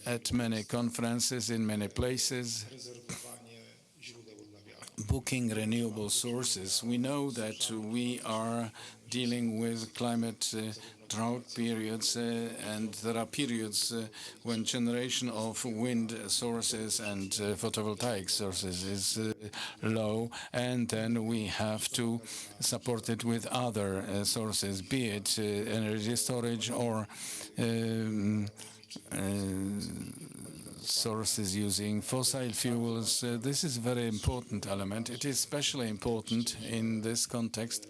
at many conferences in many places, booking renewable sources. We know that we are dealing with climate drought periods, and there are periods when generation of wind sources and photovoltaic sources is low, and then we have to support it with other sources, be it energy storage or sources using fossil fuels. This is a very important element. It is especially important in this context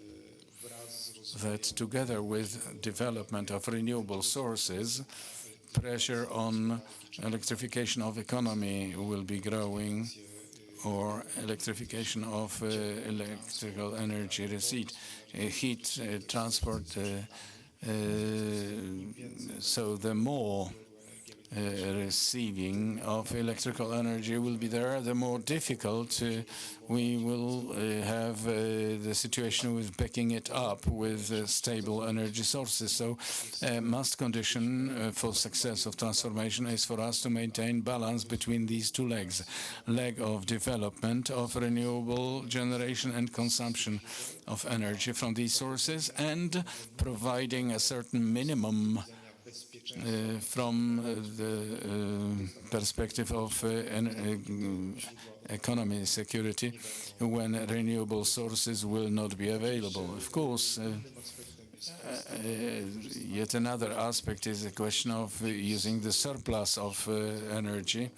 that together with development of renewable sources, pressure on electrification of economy will be growing, or electrification of electrical energy receipt, heat transport. So the more receiving of electrical energy will be there, the more difficult we will have the situation with backing it up with stable energy sources. So a must condition for success of transformation is for us to maintain balance between these two legs. Leg of development of renewable generation and consumption of energy from these sources, and providing a certain minimum from the perspective of economy security when renewable sources will not be available. Of course, yet another aspect is a question of using the surplus of energy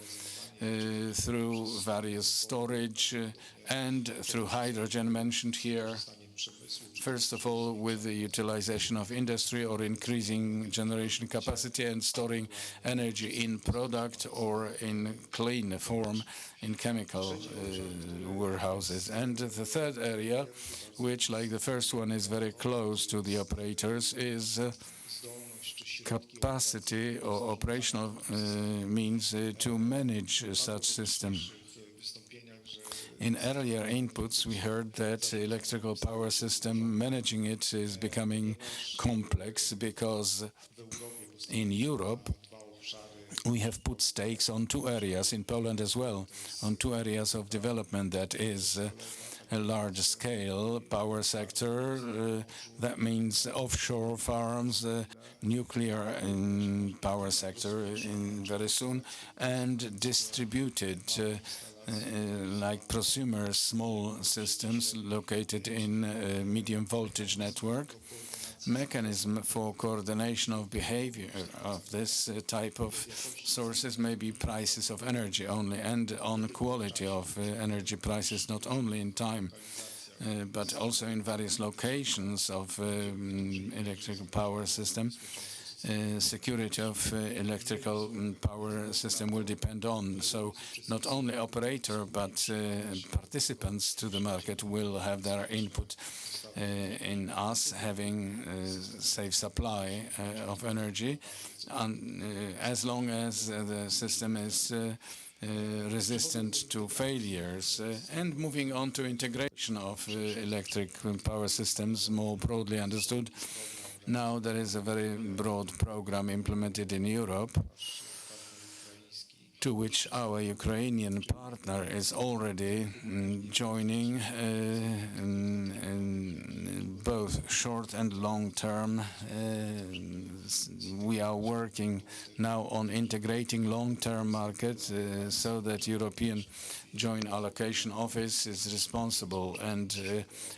through various storage and through hydrogen mentioned here. First of all, with the utilization of industry or increasing generation capacity and storing energy in product or in clean form in chemical warehouses. And the third area, which like the first one is very close to the operators, is capacity or operational means to manage such system. In earlier inputs, we heard that electrical power system, managing it is becoming complex because in Europe, we have put stakes on two areas, in Poland as well, on two areas of development, that is a large-scale power sector. That means offshore farms, nuclear power sector very soon, and distributed like prosumer small systems located in medium voltage network. Mechanism for coordination of behavior of this type of sources may be prices of energy only, and on quality of energy prices, not only in time, but also in various locations of electrical power system. Security of electrical power system will depend on. So not only operator, but participants to the market will have their input in us having safe supply of energy, as long as the system is resistant to failures. And moving on to integration of electric power systems, more broadly understood. Now there is a very broad program implemented in Europe, to which our Ukrainian partner is already joining in both short and long term. We are working now on integrating long-term markets so that European Joint Allocation Office is responsible, and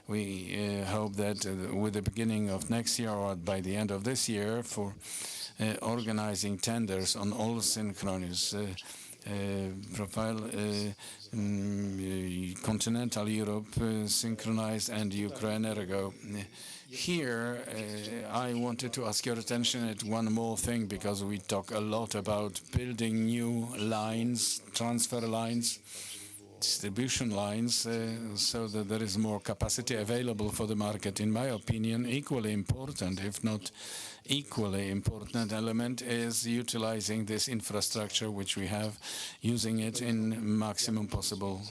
we hope that with the beginning of next year or by the end of this year for organizing tenders on all synchronous profile, continental Europe, synchronized, and Ukrenergo. Here, I wanted to ask your attention at one more thing, because we talk a lot about building new lines, transfer lines, distribution lines, so that there is more capacity available for the market. In my opinion, equally important, if not equally important element, is utilizing this infrastructure which we have, using it in maximum possible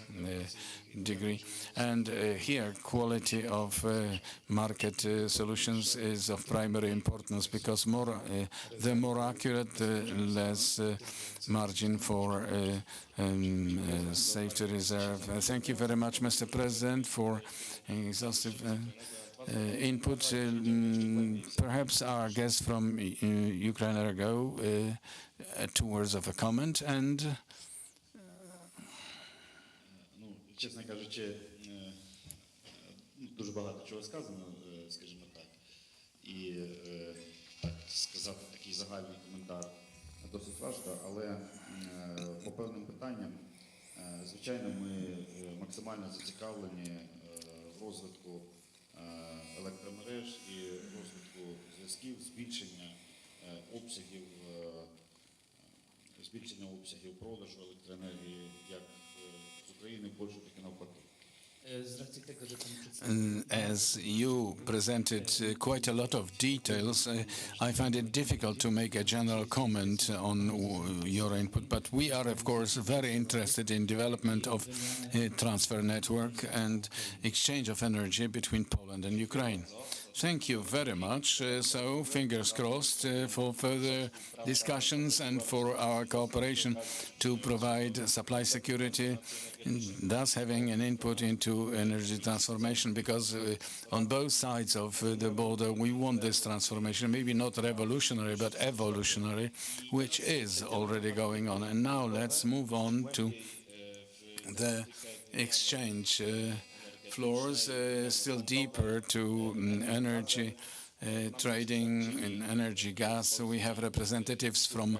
degree. And here, quality of market solutions is of primary importance, because the more accurate, the less margin for safety reserve. Thank you very much, Mr. President, for exhaustive input. Perhaps our guest from Ukrenergo, 2 words of a comment, and чесно кажучи, дуже багато чого сказано, скажімо так, і так сказати такий загальний коментар досить важко, але по певним питанням, звичайно, ми максимально зацікавлені в розвитку електромереж і розвитку зв'язків, збільшення обсягів продажу електроенергії як з України, Польщі, так і навпаки. As you presented quite a lot of details, I find it difficult to make a general comment on your input, but we are, of course, very interested in development of a transfer network and exchange of energy between Poland and Ukraine. Thank you very much. So, fingers crossed for further discussions and for our cooperation to provide supply security, thus having an input into energy transformation, because on both sides of the border we want this transformation, maybe not revolutionary but evolutionary, which is already going on. And now let's move on to the exchange floors, still deeper to energy trading in energy gas. So we have representatives from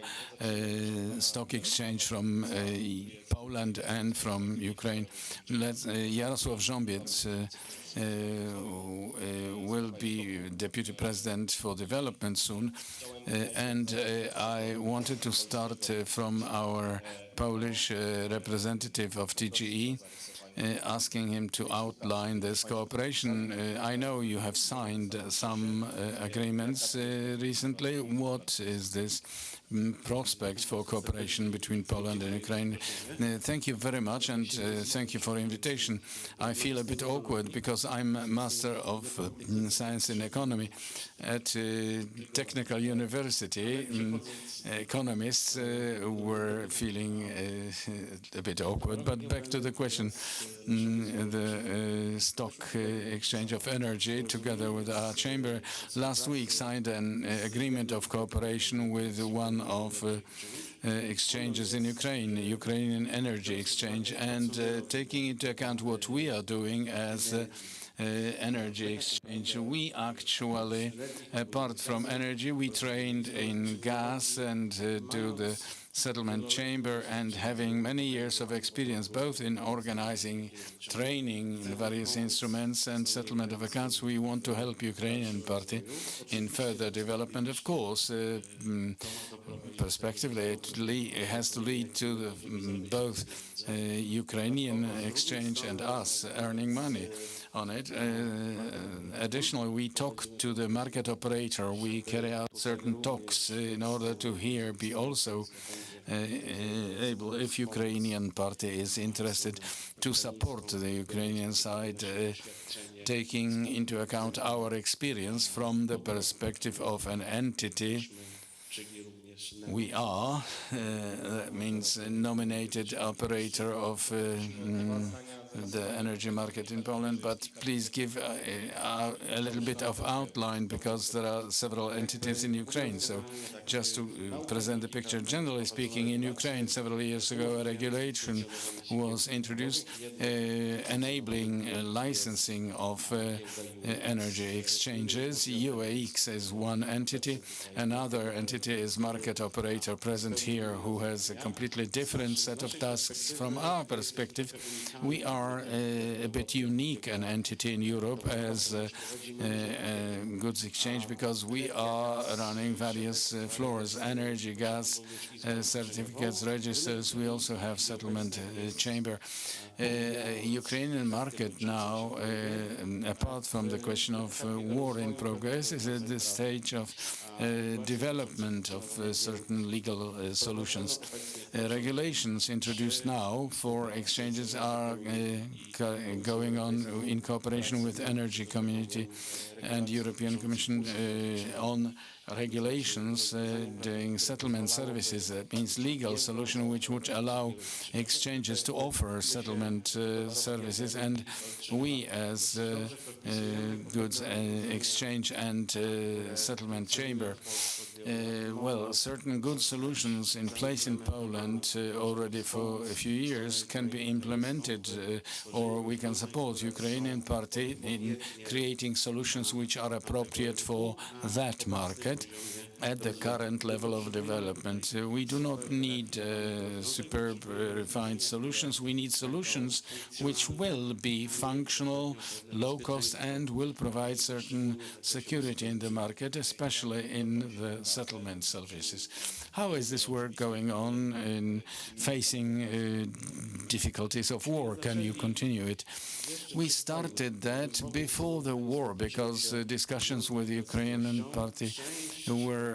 stock exchange from Poland and from Ukraine. Jarosław Rząbiec will be Deputy President for Development soon. And I wanted to start from our Polish representative of TGE, asking him to outline this cooperation. I know you have signed some agreements recently. What is this prospects for cooperation between Poland and Ukraine. Thank you very much, and thank you for the invitation. I feel a bit awkward because I'm a Master of Science in Economy at Technical University. Economists were feeling a bit awkward, but back to the question. The stock exchange of energy, together with our chamber, last week signed an agreement of cooperation with one of exchanges in Ukraine, Ukrainian Energy Exchange, and taking into account what we are doing as energy exchange. We actually, apart from energy, we trained in gas and do the settlement chamber, and having many years of experience both in organizing training in various instruments and settlement of accounts, we want to help Ukrainian party in further development. Of course, prospectively, it has to lead to both Ukrainian exchange and us earning money on it. Additionally, we talk to the market operator. We carry out certain talks in order to here be also able, if Ukrainian party is interested, to support the Ukrainian side, taking into account our experience from the perspective of an entity. We are, that means nominated operator of the energy market in Poland, but please give a little bit of outline because there are several entities in Ukraine. So just to present the picture, generally speaking, in Ukraine several years ago a regulation was introduced enabling licensing of energy exchanges. UAX is one entity. Another entity is market operator present here, who has a completely different set of tasks. From our perspective, we are a bit unique an entity in Europe as a goods exchange because we are running various floors, energy, gas, certificates, registers. We also have settlement chamber. Ukrainian market now, apart from the question of war in progress, is at the stage of development of certain legal solutions. Regulations introduced now for exchanges are going on in cooperation with Energy Community and European Commission on regulations doing settlement services. That means legal solution which would allow exchanges to offer settlement services, and we as goods exchange and settlement chamber, well, certain good solutions in place in Poland already for a few years can be implemented, or we can support Ukrainian party in creating solutions which are appropriate for that market at the current level of development. We do not need superb refined solutions. We need solutions which will be functional, low cost, and will provide certain security in the market, especially in the settlement services. How is this work going on in facing difficulties of war? Can you continue it? We started that before the war because discussions with the Ukrainian party were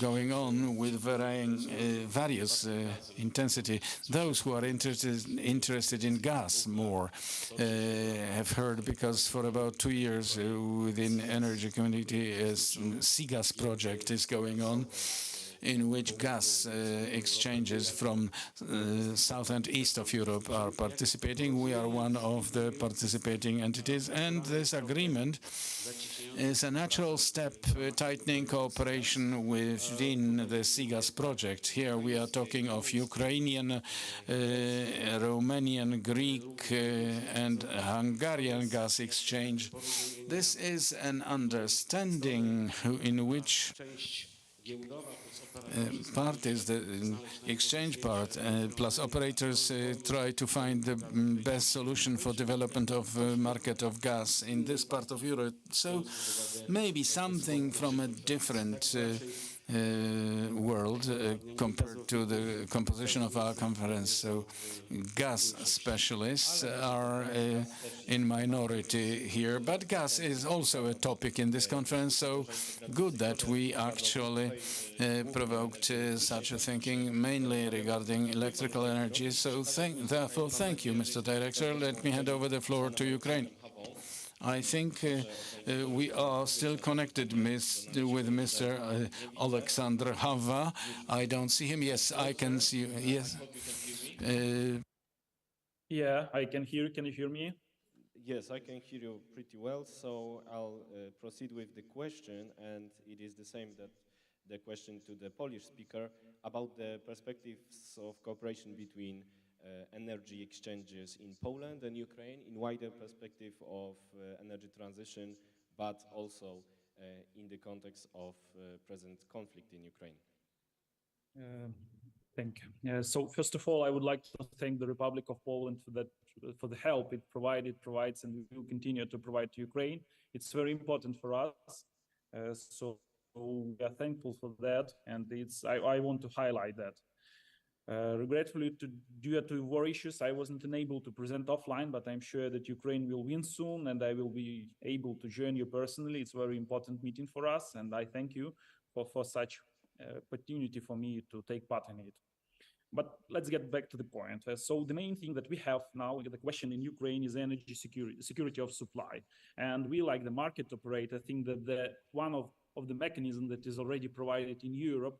going on with various intensity. Those who are interested in gas more have heard, because for about 2 years within Energy Community SIGAS project is going on, in which gas exchanges from south and east of Europe are participating. We are one of the participating entities, and this agreement is a natural step tightening cooperation within the SIGAS project. Here we are talking of Ukrainian, Romanian, Greek and Hungarian gas exchange. This is an understanding in which parties, the exchange part, plus operators try to find the best solution for development of market of gas in this part of Europe. So maybe something from a different world compared to the composition of our conference. So gas specialists are in minority here, but gas is also a topic in this conference, so good that we actually provoked such a thinking, mainly regarding electrical energy. So therefore, thank you, Mr. Director. Let me hand over the floor to Ukraine. I think we are still connected with Mr. Alexander Hava. I don't see him. Yes, I can see you. Yes. Yeah, I can hear you. Can you hear me? Yes, I can hear you pretty well, so I'll proceed with the question, and it is the same that the question to the Polish speaker about the perspectives of cooperation between energy exchanges in Poland and Ukraine in wider perspective of energy transition, but also in the context of present conflict in Ukraine. Thank you. So first of all, I would like to thank the Republic of Poland for the help it provides, and will continue to provide to Ukraine. It's very important for us. So we are thankful for that, and I want to highlight that. Regretfully, due to war issues, I wasn't unable to present offline, but I'm sure that Ukraine will win soon, and I will be able to join you personally. It's a very important meeting for us, and I thank you for such opportunity for me to take part in it. But let's get back to the point. So the main thing that we have now, the question in Ukraine, is energy security of supply. And we, like the market operator, think that one of the mechanisms that is already provided in Europe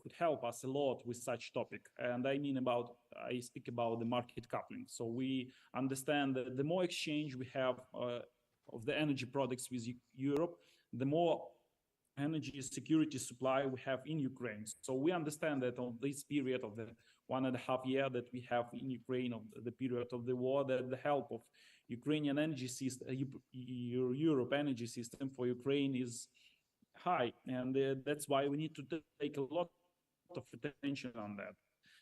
could help us a lot with such topic. And I speak about the market coupling. So we understand that the more exchange we have of the energy products with Europe, the more energy security supply we have in Ukraine. So we understand that on this period of the 1.5 year that we have in Ukraine, of the period of the war, that the help of Ukrainian energy system, Europe energy system for Ukraine is high, and that's why we need to take a lot of attention on that.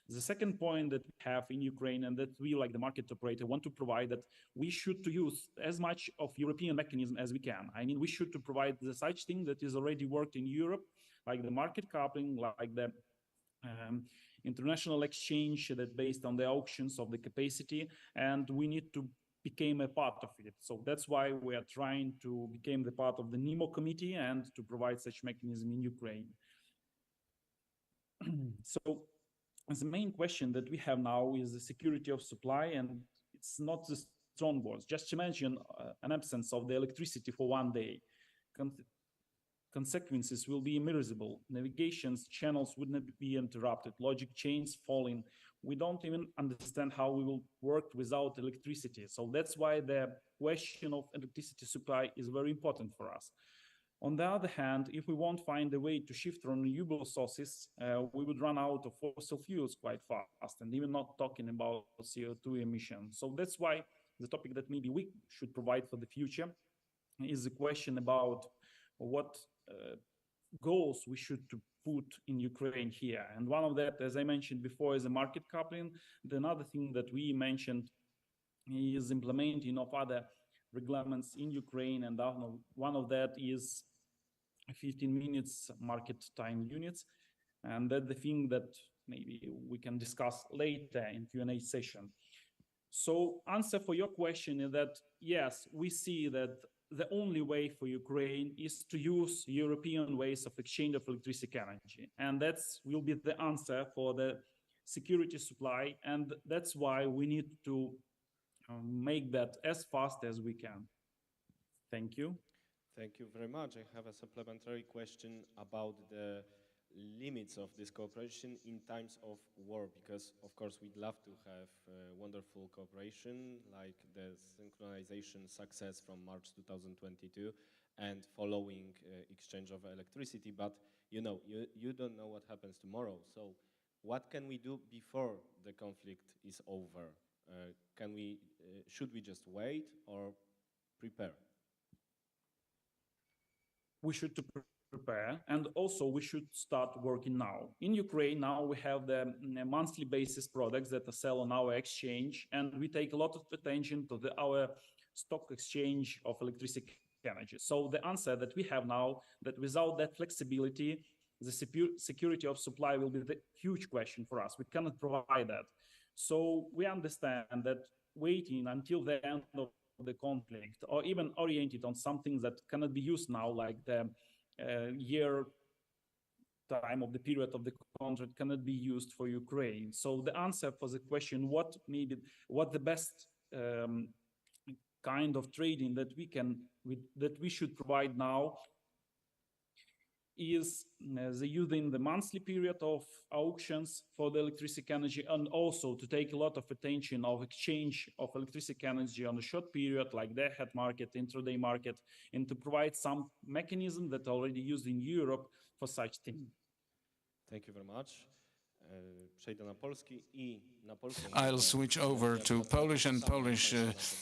The second point that we have in Ukraine, and that we, like the market operator, want to provide, that we should to use as much of European mechanism as we can. I mean, we should to provide the such thing that is already worked in Europe, like the market coupling, like the international exchange that based on the auctions of the capacity, and we need to became a part of it. So that's why we are trying to become the part of the NEMO committee and to provide such mechanism in Ukraine. So the main question that we have now is the security of supply, and it's not the strong words. Just imagine an absence of the electricity for one day. Consequences will be immeasurable. Navigations channels would not be interrupted, logic chains falling. We don't even understand how we will work without electricity. So that's why the question of electricity supply is very important for us. On the other hand, if we won't find a way to shift from renewable sources, we would run out of fossil fuels quite fast, and even not talking about CO2 emissions. So that's why the topic that maybe we should provide for the future is the question about what goals we should to put in Ukraine here. And one of that, as I mentioned before, is a market coupling. The another thing that we mentioned is implementing of other regulations in Ukraine, and one of that is 15 minutes market time units, and that's the thing that maybe we can discuss later in Q&A session. So answer for your question is that yes, we see that the only way for Ukraine is to use European ways of exchange of electricity energy, and that will be the answer for the security supply, and that's why we need to make that as fast as we can. Thank you. Thank you very much. I have a supplementary question about the limits of this cooperation in times of war, because of course we'd love to have wonderful cooperation like the synchronization success from March 2022 and following exchange of electricity, but you don't know what happens tomorrow. So what can we do before the conflict is over? Should we just wait or prepare? We should prepare, and also we should start working now. In Ukraine now we have the monthly basis products that are sold on our exchange, and we take a lot of attention to our stock exchange of electricity energy. So the answer that we have now, that without that flexibility, the security of supply will be the huge question for us. We cannot provide that. So we understand that waiting until the end of the conflict, or even oriented on something that cannot be used now, like the year time of the period of the contract cannot be used for Ukraine. So the answer for the question, what the best kind of trading that we should provide now, is the using the monthly period of auctions for the electricity energy, and also to take a lot of attention of exchange of electricity energy on a short period, like the head market, intraday market, and to provide some mechanism that are already used in Europe for such thing. Thank you very much. Przejdę na polski I na polskim. I'll switch over to Polish and Polish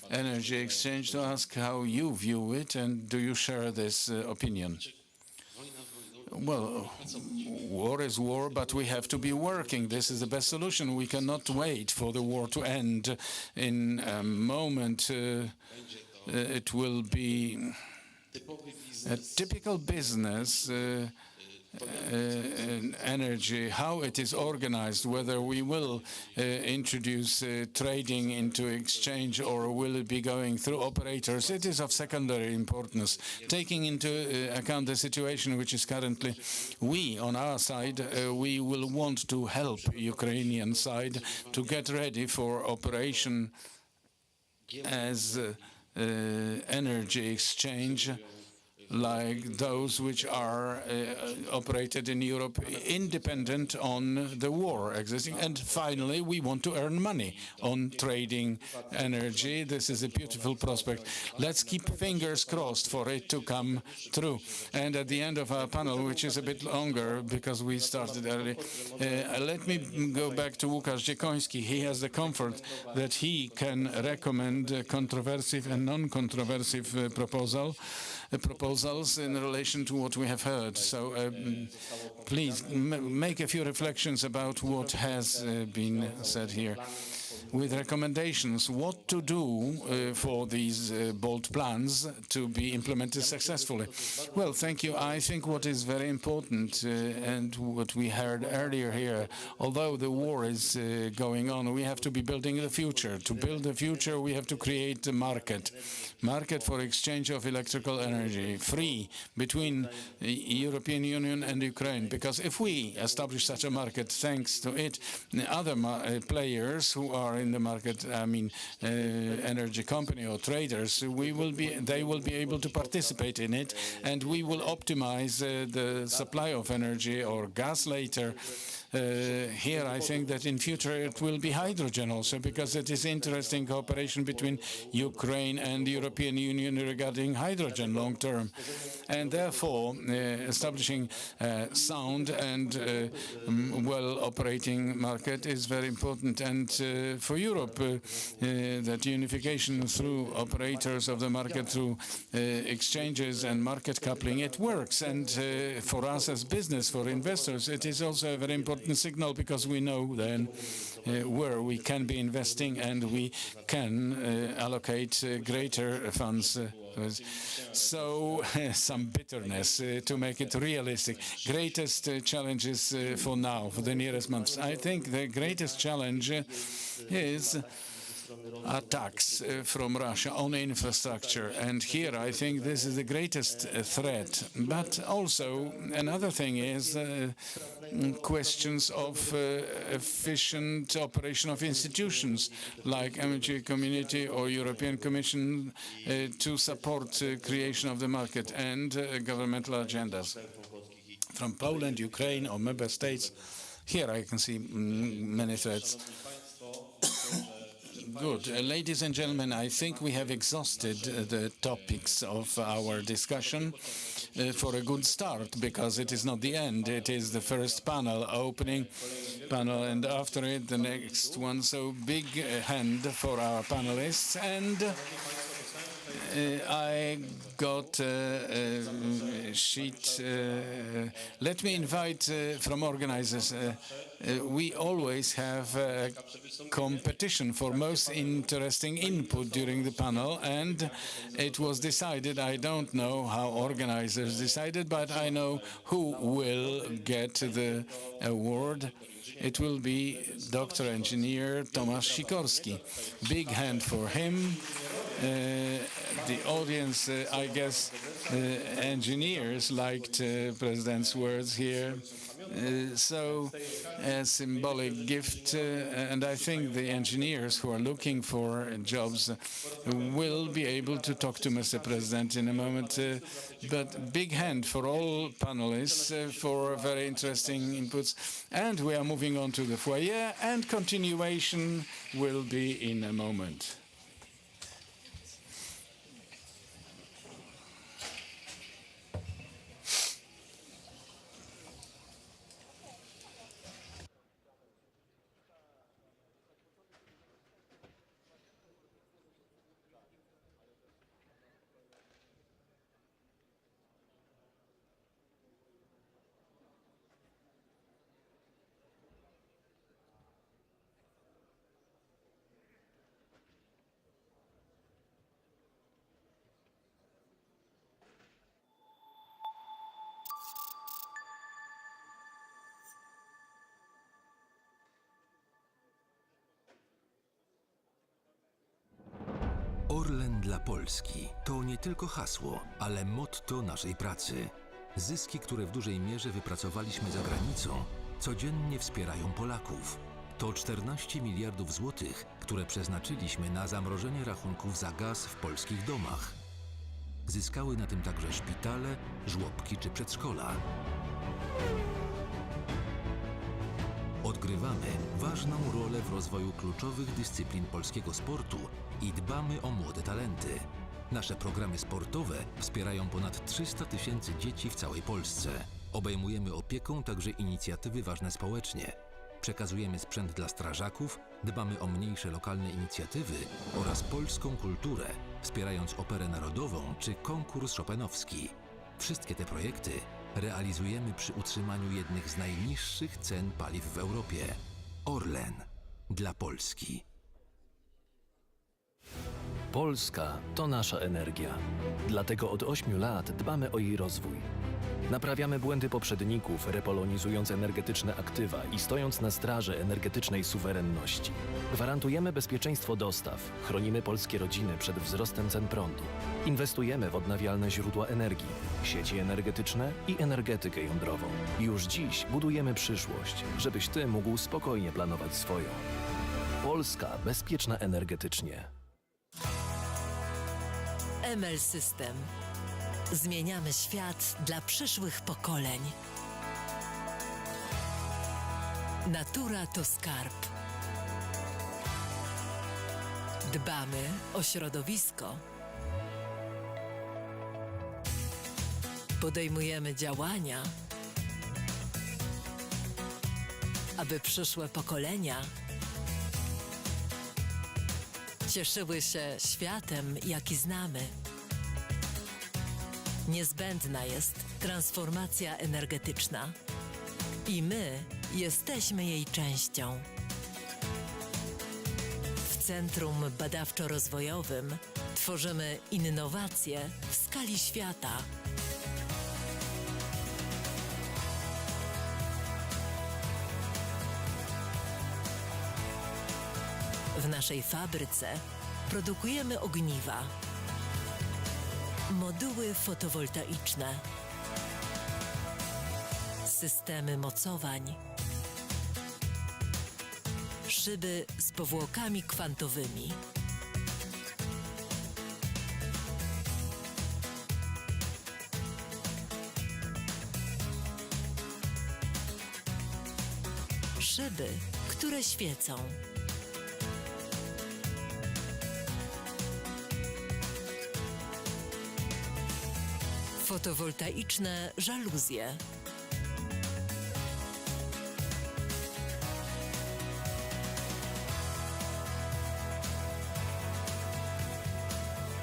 Energy Exchange to ask how you view it, and do you share this opinion? Well, war is war, but we have to be working. This is the best solution. We cannot wait for the war to end. In a moment, it will be a typical business energy, how it is organized, whether we will introduce trading into exchange or will it be going through operators. It is of secondary importance. Taking into account the situation which is currently, we on our side, we will want to help Ukrainian side to get ready for operation as energy exchange, like those which are operated in Europe, independent on the war existing. And finally, we want to earn money on trading energy. This is a beautiful prospect. Let's keep fingers crossed for it to come through. And at the end of our panel, which is a bit longer because we started early, let me go back to Łukasz Dziekoński. He has the comfort that he can recommend controversive and non-controversive proposals in relation to what we have heard. So please make a few reflections about what has been said here, with recommendations what to do for these bold plans to be implemented successfully. Well, thank you. I think what is very important and what we heard earlier here, although the war is going on, we have to be building the future. To build the future, we have to create a market for exchange of electrical energy, free between the European Union and Ukraine. Because if we establish such a market, thanks to it, the other players who are in the market, I mean, energy company or traders, they will be able to participate in it, and we will optimize the supply of energy or gas later. Here, I think that in future it will be hydrogen also, because it is interesting cooperation between Ukraine and the European Union regarding hydrogen long term. And therefore, establishing sound and well-operating market is very important. And for Europe, that unification through operators of the market, through exchanges and market coupling, it works. And for us as business, for investors, it is also a very important signal, because we know then where we can be investing and we can allocate greater funds. So some bitterness to make it realistic. Greatest challenges for now, for the nearest months. I think the greatest challenge is attacks from Russia on infrastructure. And here I think this is the greatest threat. But also another thing is questions of efficient operation of institutions like Energy Community or European Commission to support creation of the market and governmental agendas. From Poland, Ukraine or member states, here I can see many threats. Good. Ladies and gentlemen, I think we have exhausted the topics of our discussion for a good start, because it is not the end. It is the first panel, opening panel, and after it, the next one. So big hand for our panelists. And I got a sheet. Let me invite from organizers. We always have a competition for most interesting input during the panel, and it was decided, I don't know how organizers decided, but I know who will get the award. It will be Dr. Engineer Tomasz Sikorski. Big hand for him. The audience, I guess, engineers liked President's words here. So a symbolic gift, and I think the engineers who are looking for jobs will be able to talk to Mr. President in a moment. But big hand for all panelists for very interesting inputs. And we are moving on to the foyer, and continuation will be in a moment. Orlen dla Polski to nie tylko hasło, ale motto naszej pracy. Zyski, które w dużej mierze wypracowaliśmy za granicą, codziennie wspierają Polaków. To 14 miliardów złotych, które przeznaczyliśmy na zamrożenie rachunków za gaz w polskich domach. Zyskały na tym także szpitale, żłobki czy przedszkola. Odgrywamy ważną rolę w rozwoju kluczowych dyscyplin polskiego sportu i dbamy o młode talenty. Nasze programy sportowe wspierają ponad 300 000 dzieci w całej Polsce. Obejmujemy opieką także inicjatywy ważne społecznie. Przekazujemy sprzęt dla strażaków, dbamy o mniejsze lokalne inicjatywy oraz polską kulturę, wspierając operę narodową czy konkurs chopinowski. Wszystkie te projekty realizujemy przy utrzymaniu jednych z najniższych cen paliw w Europie. Orlen dla Polski. Polska to nasza energia. Dlatego od 8 lat dbamy o jej rozwój. Naprawiamy błędy poprzedników, repolonizując energetyczne aktywa i stojąc na straży energetycznej suwerenności. Gwarantujemy bezpieczeństwo dostaw, chronimy polskie rodziny przed wzrostem cen prądu. Inwestujemy w odnawialne źródła energii, sieci energetyczne i energetykę jądrową. Już dziś budujemy przyszłość, żebyś ty mógł spokojnie planować swoją. Polska bezpieczna energetycznie. ML System. Zmieniamy świat dla przyszłych pokoleń. Natura to skarb. Dbamy o środowisko. Podejmujemy działania, aby przyszłe pokolenia cieszyły się światem, jaki znamy. Niezbędna jest transformacja energetyczna i my jesteśmy jej częścią. W Centrum Badawczo-Rozwojowym tworzymy innowacje w skali świata. W naszej fabryce produkujemy ogniwa, moduły fotowoltaiczne, systemy mocowań, szyby z powłokami kwantowymi, szyby, które świecą. Fotowoltaiczne żaluzje.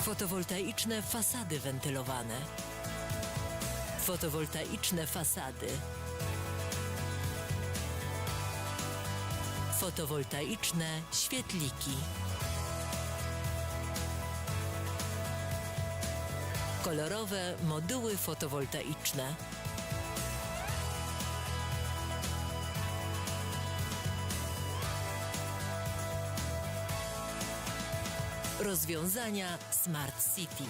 Fotowoltaiczne fasady wentylowane. Fotowoltaiczne fasady. Fotowoltaiczne świetliki. Kolorowe moduły fotowoltaiczne. Rozwiązania Smart City.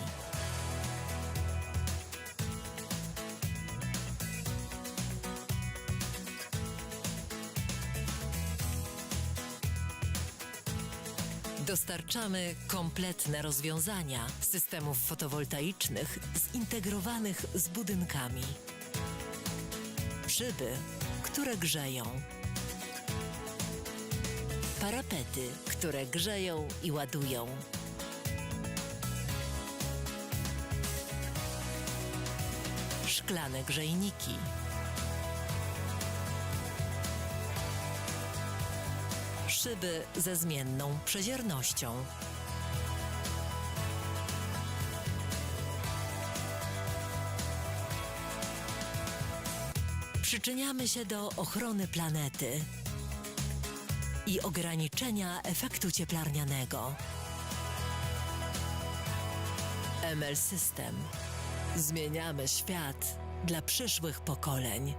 Dostarczamy kompletne rozwiązania systemów fotowoltaicznych zintegrowanych z budynkami. Szyby, które grzeją. Parapety, które grzeją i ładują. Szklane grzejniki. Szyby ze zmienną przeziernością. Przyczyniamy się do ochrony planety i ograniczenia efektu cieplarnianego. ML System. Zmieniamy świat dla przyszłych pokoleń.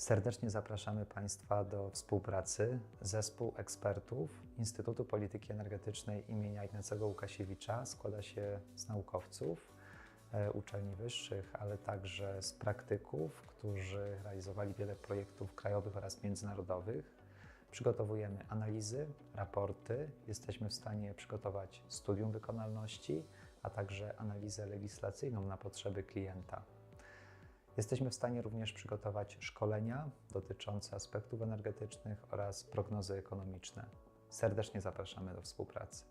Serdecznie zapraszamy Państwa do współpracy. Zespół ekspertów Instytutu Polityki Energetycznej imienia Ignacego Lukasiewicza składa się z naukowców, uczelni wyższych, ale także z praktyków, którzy realizowali wiele projektów krajowych oraz międzynarodowych. Przygotowujemy analizy, raporty, jesteśmy w stanie przygotować studium wykonalności, a także analizę legislacyjną na potrzeby klienta. Jesteśmy w stanie również przygotować szkolenia dotyczące aspektów energetycznych oraz prognozy ekonomiczne. Serdecznie zapraszamy do współpracy.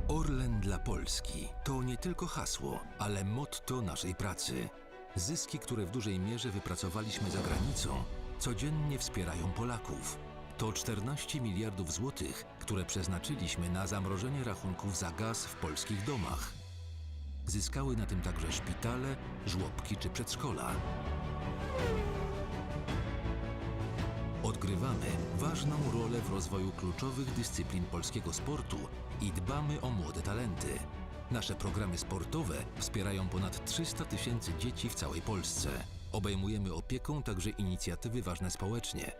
Orlen dla Polski to nie tylko hasło, ale motto naszej pracy. Zyski, które w dużej mierze wypracowaliśmy za granicą, codziennie wspierają Polaków. To 14 miliardów złotych, które przeznaczyliśmy na zamrożenie rachunków za gaz w polskich domach. Zyskały na tym także szpitale, żłobki czy przedszkola. Odgrywamy ważną rolę w rozwoju kluczowych dyscyplin polskiego sportu i dbamy o młode talenty. Nasze programy sportowe wspierają ponad 300 tysięcy dzieci w całej Polsce. Obejmujemy opieką także inicjatywy ważne społecznie.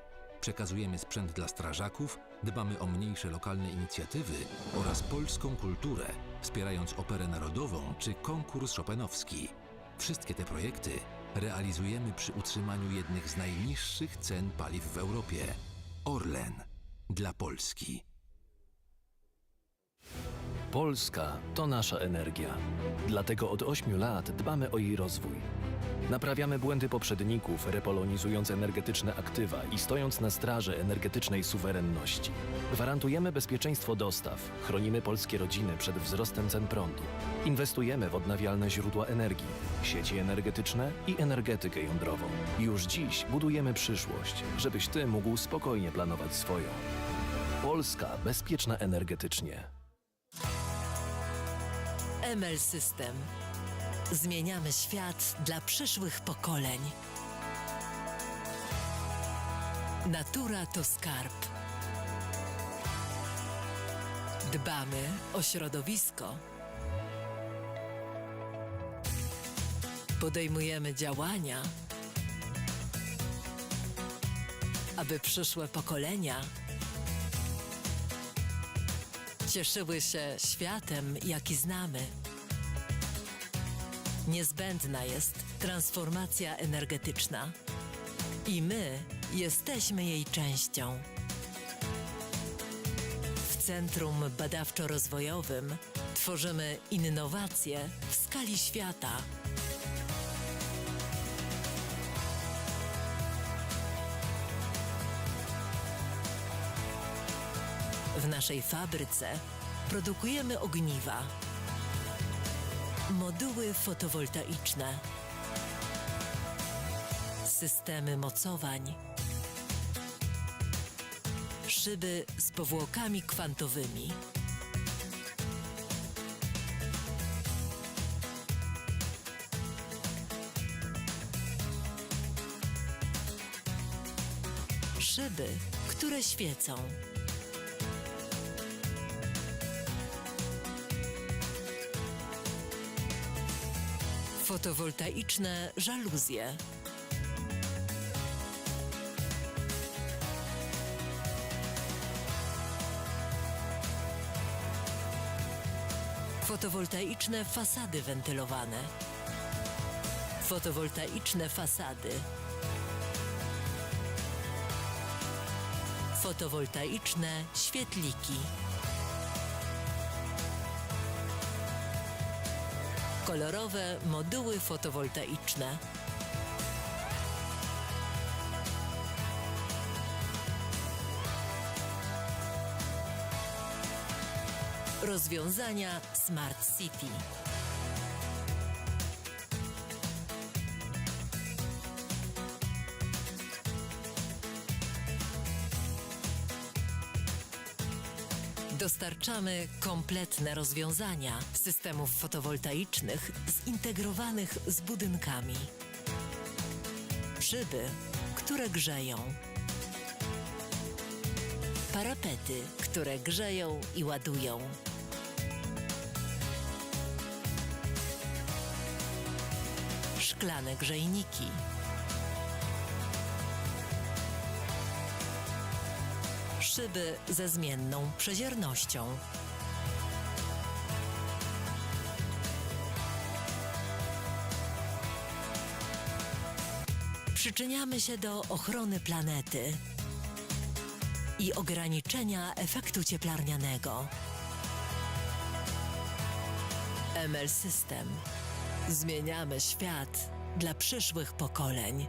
Przekazujemy sprzęt dla strażaków, dbamy o mniejsze lokalne inicjatywy oraz polską kulturę, wspierając operę narodową czy konkurs chopinowski. Wszystkie te projekty realizujemy przy utrzymaniu jednych z najniższych cen paliw w Europie. Orlen dla Polski. Polska to nasza energia. Dlatego od 8 lat dbamy o jej rozwój. Naprawiamy błędy poprzedników, repolonizując energetyczne aktywa i stojąc na straży energetycznej suwerenności. Gwarantujemy bezpieczeństwo dostaw, chronimy polskie rodziny przed wzrostem cen prądu. Inwestujemy w odnawialne źródła energii, sieci energetyczne i energetykę jądrową. Już dziś budujemy przyszłość, żebyś Ty mógł spokojnie planować swoją. Polska bezpieczna energetycznie. ML System. Zmieniamy świat dla przyszłych pokoleń. Natura to skarb. Dbamy o środowisko. Podejmujemy działania, aby przyszłe pokolenia cieszyły się światem, jaki znamy. Niezbędna jest transformacja energetyczna i my jesteśmy jej częścią. W Centrum Badawczo-Rozwojowym tworzymy innowacje w skali świata. W naszej fabryce produkujemy ogniwa, moduły fotowoltaiczne, systemy mocowań, szyby z powłokami kwantowymi, szyby, które świecą. Fotowoltaiczne żaluzje. Fotowoltaiczne fasady wentylowane. Fotowoltaiczne fasady. Fotowoltaiczne świetliki. Kolorowe moduły fotowoltaiczne. Rozwiązania Smart City. Dostarczamy kompletne rozwiązania systemów fotowoltaicznych zintegrowanych z budynkami. Szyby, które grzeją. Parapety, które grzeją i ładują. Szklane grzejniki. Szyby ze zmienną przeziernością. Przyczyniamy się do ochrony planety i ograniczenia efektu cieplarnianego. ML System. Zmieniamy świat dla przyszłych pokoleń.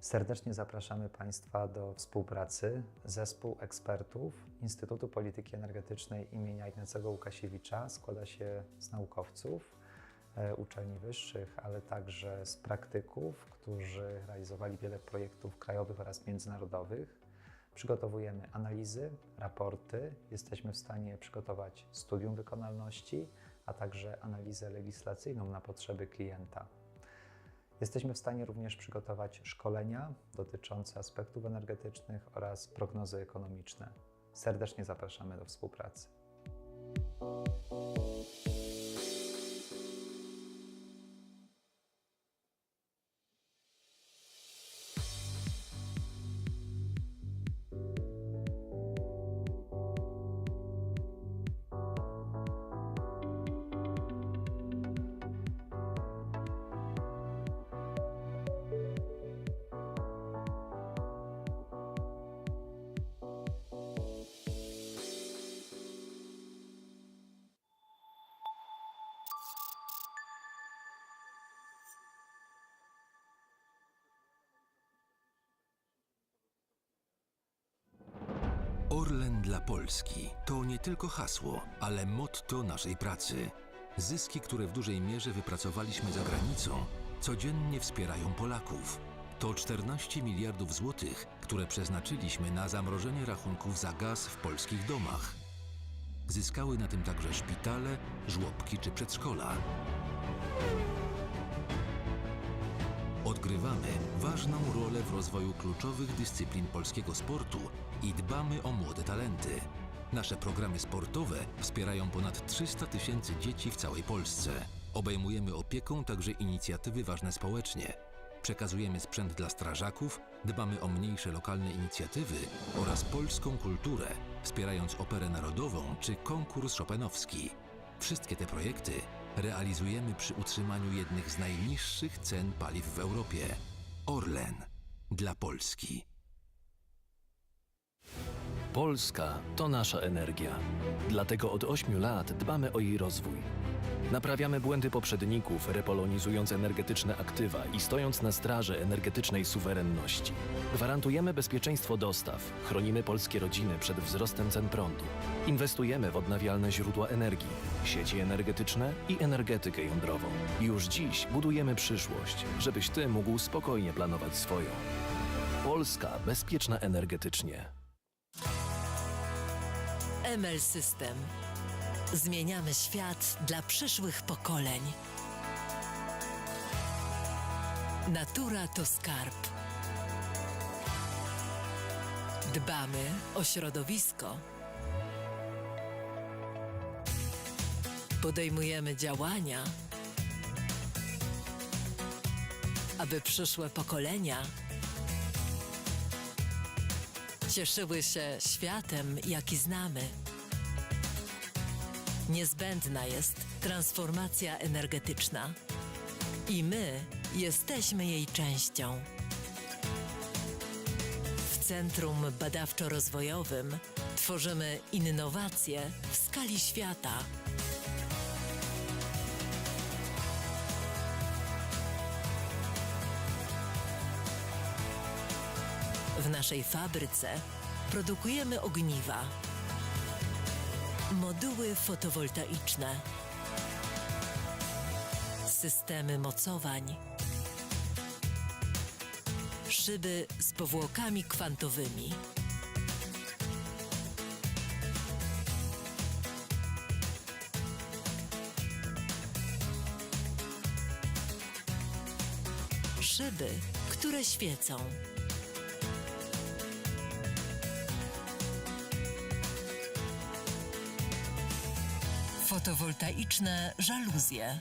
Serdecznie zapraszamy Państwa do współpracy. Zespół ekspertów Instytutu Polityki Energetycznej imienia Ignacego Lukasiewicza składa się z naukowców, uczelni wyższych, ale także z praktyków, którzy realizowali wiele projektów krajowych oraz międzynarodowych. Przygotowujemy analizy, raporty, jesteśmy w stanie przygotować studium wykonalności, a także analizę legislacyjną na potrzeby klienta. Jesteśmy w stanie również przygotować szkolenia dotyczące aspektów energetycznych oraz prognozy ekonomiczne. Serdecznie zapraszamy do współpracy. Orlen dla Polski to nie tylko hasło, ale motto naszej pracy. Zyski, które w dużej mierze wypracowaliśmy za granicą, codziennie wspierają Polaków. To 14 miliardów złotych, które przeznaczyliśmy na zamrożenie rachunków za gaz w polskich domach. Zyskały na tym także szpitale, żłobki czy przedszkola. Odgrywamy ważną rolę w rozwoju kluczowych dyscyplin polskiego sportu i dbamy o młode talenty. Nasze programy sportowe wspierają ponad 300 tysięcy dzieci w całej Polsce. Obejmujemy opieką także inicjatywy ważne społecznie. Przekazujemy sprzęt dla strażaków, dbamy o mniejsze lokalne inicjatywy oraz polską kulturę, wspierając operę narodową czy konkurs chopinowski. Wszystkie te projekty realizujemy przy utrzymaniu jednych z najniższych cen paliw w Europie. Orlen dla Polski. Polska to nasza energia. Dlatego od 8 lat dbamy o jej rozwój. Naprawiamy błędy poprzedników, repolonizując energetyczne aktywa i stojąc na straży energetycznej suwerenności. Gwarantujemy bezpieczeństwo dostaw, chronimy polskie rodziny przed wzrostem cen prądu. Inwestujemy w odnawialne źródła energii, sieci energetyczne i energetykę jądrową. Już dziś budujemy przyszłość, żebyś Ty mógł spokojnie planować swoją. Polska bezpieczna energetycznie. ML System. Zmieniamy świat dla przyszłych pokoleń. Natura to skarb. Dbamy o środowisko. Podejmujemy działania, aby przyszłe pokolenia cieszyły się światem, jaki znamy. Niezbędna jest transformacja energetyczna i my jesteśmy jej częścią. W Centrum Badawczo-Rozwojowym tworzymy innowacje w skali świata. W naszej fabryce produkujemy ogniwa, moduły fotowoltaiczne, systemy mocowań, szyby z powłokami kwantowymi, szyby, które świecą. Fotowoltaiczne żaluzje.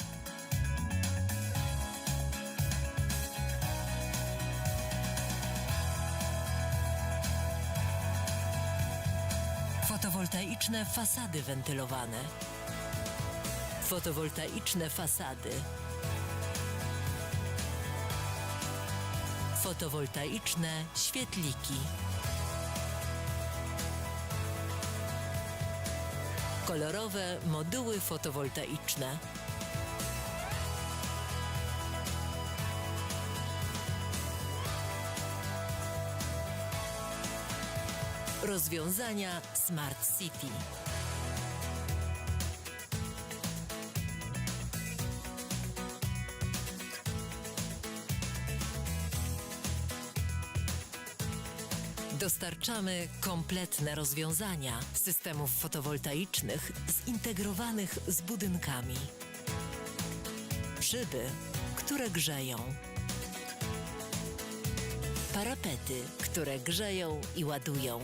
Fotowoltaiczne fasady wentylowane. Fotowoltaiczne fasady. Fotowoltaiczne świetliki. Kolorowe moduły fotowoltaiczne. Rozwiązania Smart City. Dostarczamy kompletne rozwiązania systemów fotowoltaicznych zintegrowanych z budynkami. Szyby, które grzeją. Parapety, które grzeją i ładują.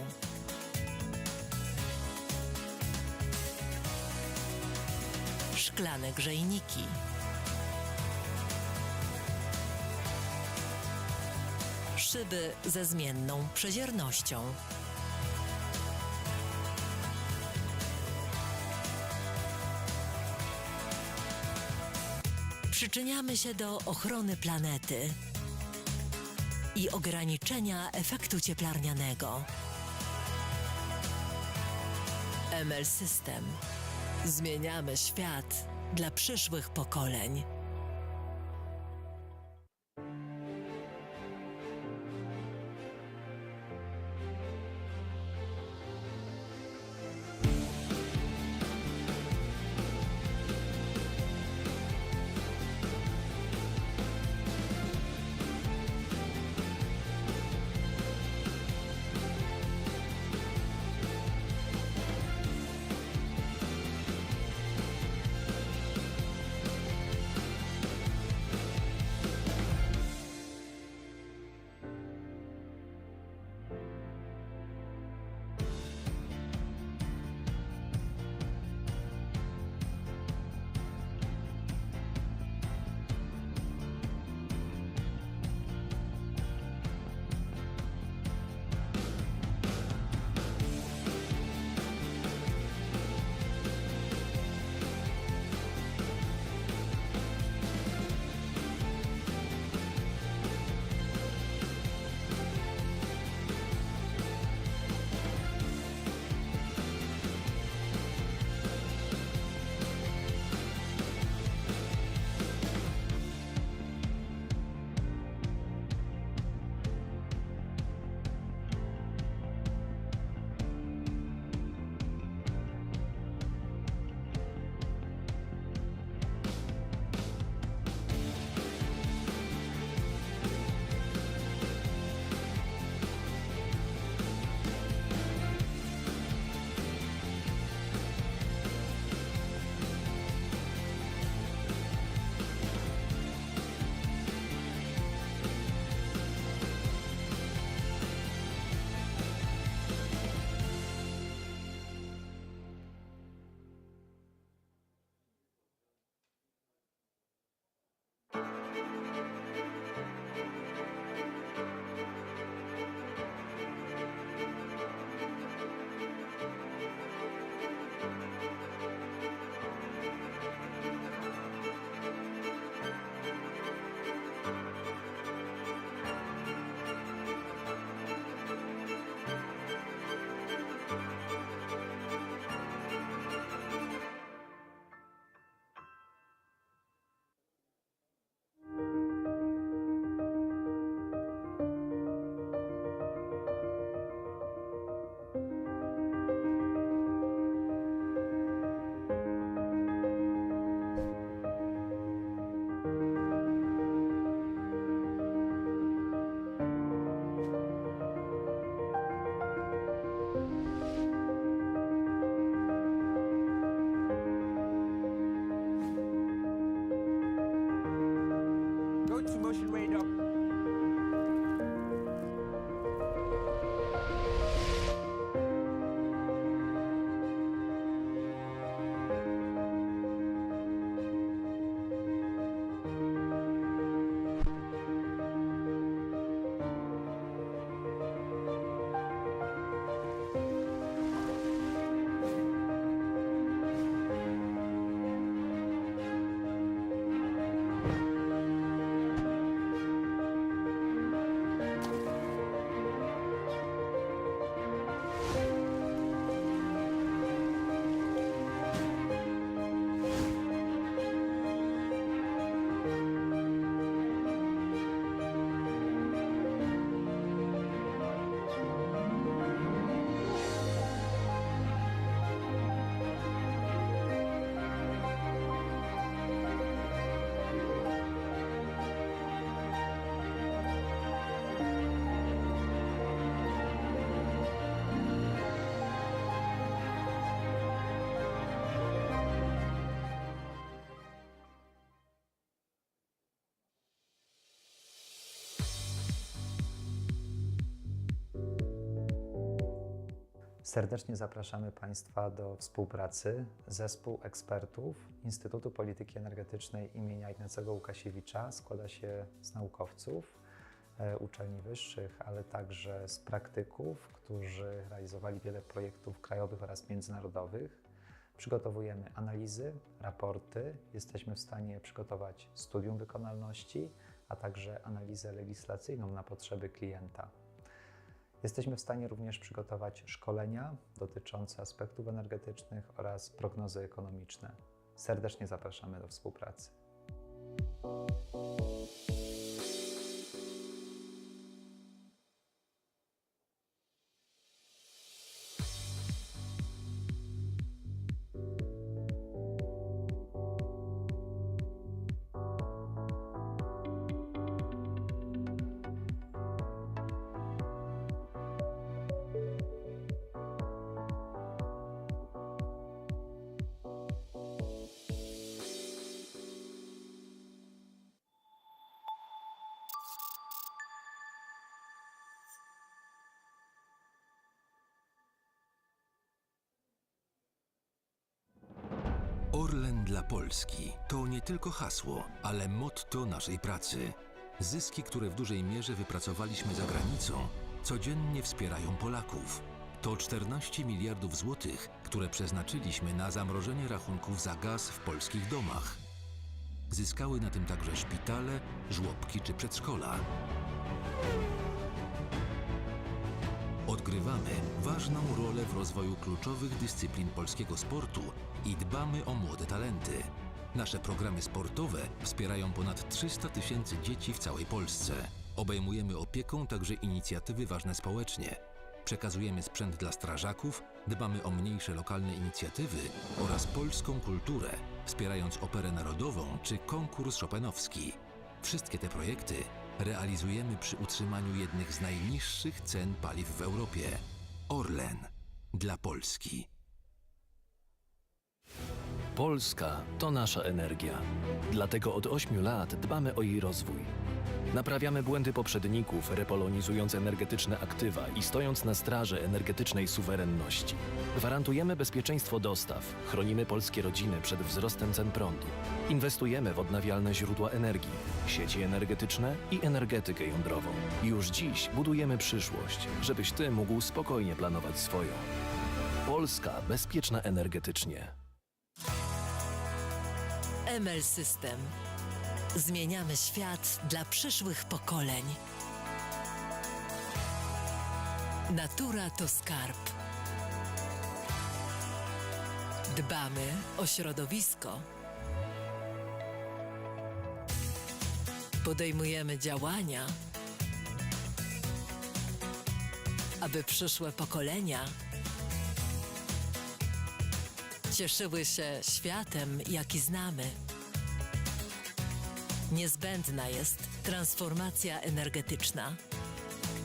Szklane grzejniki. Szyby ze zmienną przeziernością. Przyczyniamy się do ochrony planety i ograniczenia efektu cieplarnianego. ML System. Zmieniamy świat dla przyszłych pokoleń. Serdecznie zapraszamy Państwa do współpracy. Zespół ekspertów Instytutu Polityki Energetycznej imienia Ignacego Lukasiewicza składa się z naukowców, uczelni wyższych, ale także z praktyków, którzy realizowali wiele projektów krajowych oraz międzynarodowych. Przygotowujemy analizy, raporty, jesteśmy w stanie przygotować studium wykonalności, a także analizę legislacyjną na potrzeby klienta. Jesteśmy w stanie również przygotować szkolenia dotyczące aspektów energetycznych oraz prognozy ekonomiczne. Serdecznie zapraszamy do współpracy. Orlen dla Polski to nie tylko hasło, ale motto naszej pracy. Zyski, które w dużej mierze wypracowaliśmy za granicą, codziennie wspierają Polaków. To 14 miliardów złotych, które przeznaczyliśmy na zamrożenie rachunków za gaz w polskich domach. Zyskały na tym także szpitale, żłobki czy przedszkola. Odgrywamy ważną rolę w rozwoju kluczowych dyscyplin polskiego sportu i dbamy o młode talenty. Nasze programy sportowe wspierają ponad 300 000 dzieci w całej Polsce. Obejmujemy opieką także inicjatywy ważne społecznie. Przekazujemy sprzęt dla strażaków, dbamy o mniejsze lokalne inicjatywy oraz polską kulturę, wspierając operę narodową czy konkurs chopinowski. Wszystkie te projekty realizujemy przy utrzymaniu jednych z najniższych cen paliw w Europie. Orlen dla Polski. Polska to nasza energia. Dlatego od 8 lat dbamy o jej rozwój. Naprawiamy błędy poprzedników, repolonizując energetyczne aktywa i stojąc na straży energetycznej suwerenności. Gwarantujemy bezpieczeństwo dostaw, chronimy polskie rodziny przed wzrostem cen prądu. Inwestujemy w odnawialne źródła energii, sieci energetyczne i energetykę jądrową. Już dziś budujemy przyszłość, żebyś Ty mógł spokojnie planować swoją. Polska bezpieczna energetycznie. ML System. Zmieniamy świat dla przyszłych pokoleń. Natura to skarb. Dbamy o środowisko. Podejmujemy działania, aby przyszłe pokolenia cieszyły się światem, jaki znamy. Niezbędna jest transformacja energetyczna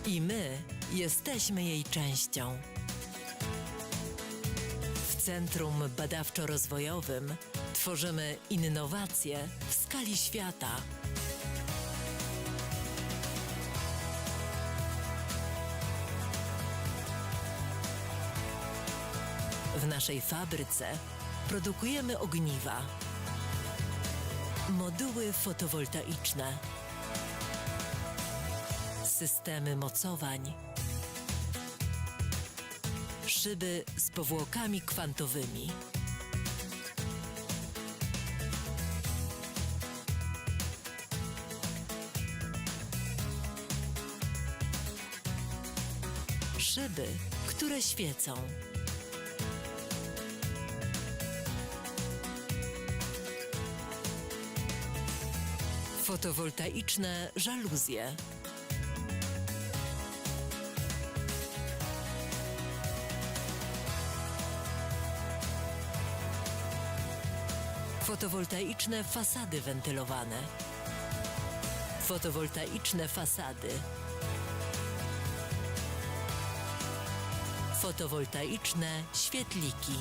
i my jesteśmy jej częścią. W Centrum Badawczo-Rozwojowym tworzymy innowacje w skali świata. W naszej fabryce produkujemy ogniwa, moduły fotowoltaiczne, systemy mocowań, szyby z powłokami kwantowymi, szyby, które świecą. Fotowoltaiczne żaluzje. Fotowoltaiczne fasady wentylowane. Fotowoltaiczne fasady. Fotowoltaiczne świetliki.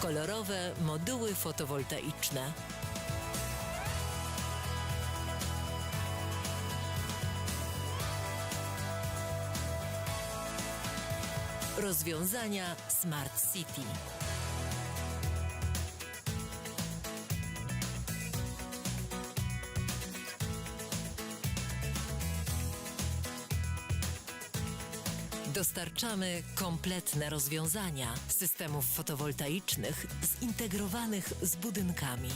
Kolorowe moduły fotowoltaiczne. Rozwiązania Smart City. Dostarczamy kompletne rozwiązania systemów fotowoltaicznych zintegrowanych z budynkami.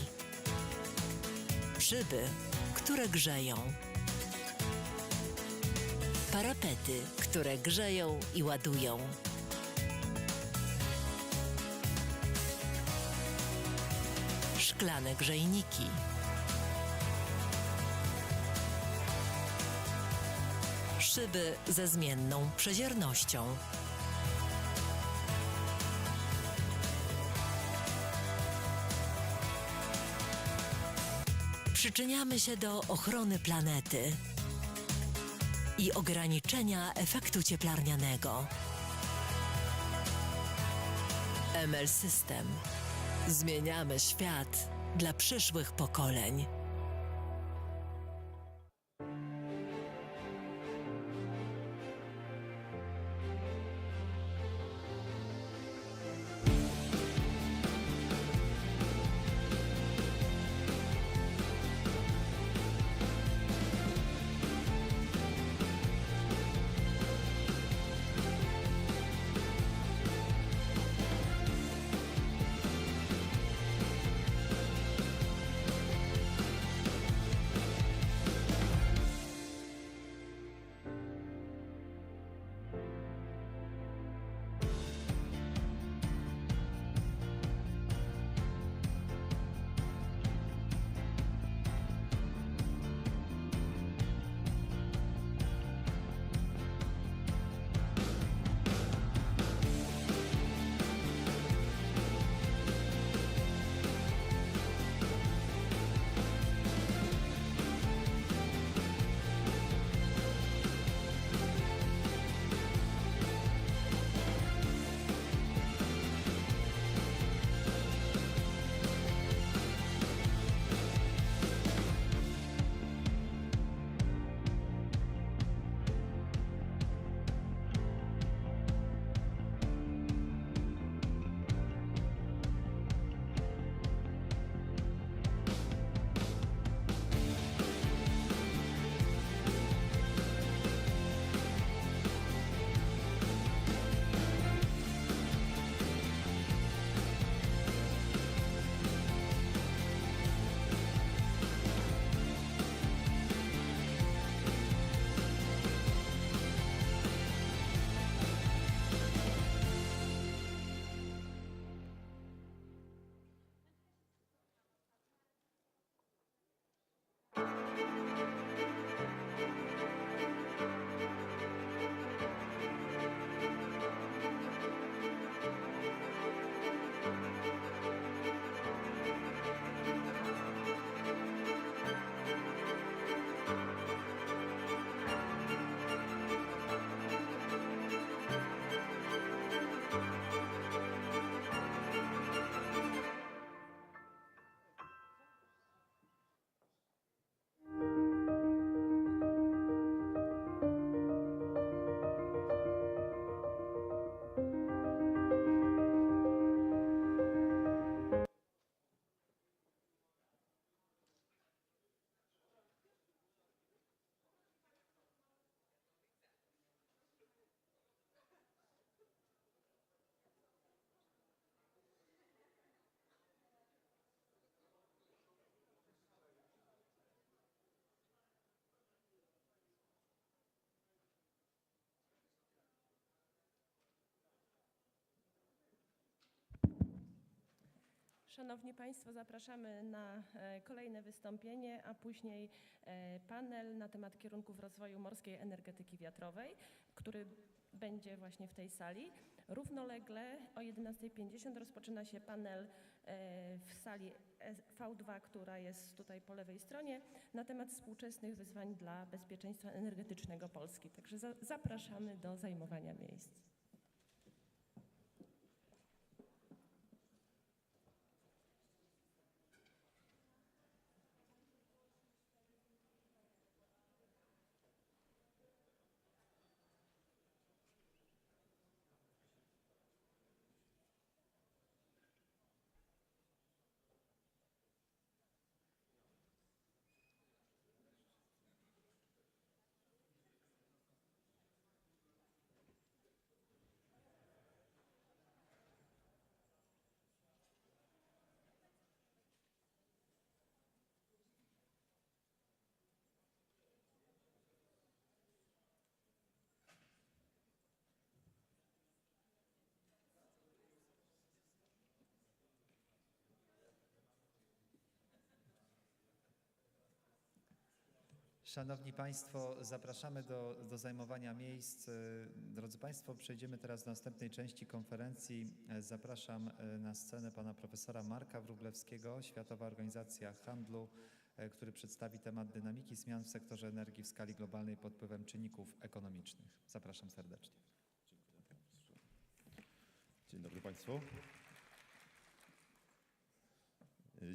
Szyby, które grzeją. Parapety, które grzeją i ładują. Szklane grzejniki. Szyby ze zmienną przeziernością. Przyczyniamy się do ochrony planety i ograniczenia efektu cieplarnianego. ML System. Zmieniamy świat dla przyszłych pokoleń. Szanowni Państwo, zapraszamy na kolejne wystąpienie, a później panel na temat kierunków rozwoju morskiej energetyki wiatrowej, który będzie właśnie w tej sali. Równolegle o 11:50 rozpoczyna się panel w sali V2, która jest tutaj po lewej stronie, na temat współczesnych wyzwań dla bezpieczeństwa energetycznego Polski. Także zapraszamy do zajmowania miejsc. Szanowni Państwo, zapraszamy do zajmowania miejsc. Drodzy Państwo, przejdziemy teraz do następnej części konferencji. Zapraszam na scenę pana profesora Marka Wróblewskiego, Światowa Organizacja Handlu, który przedstawi temat dynamiki zmian w sektorze energii w skali globalnej pod wpływem czynników ekonomicznych. Zapraszam serdecznie. Dzień dobry Państwu.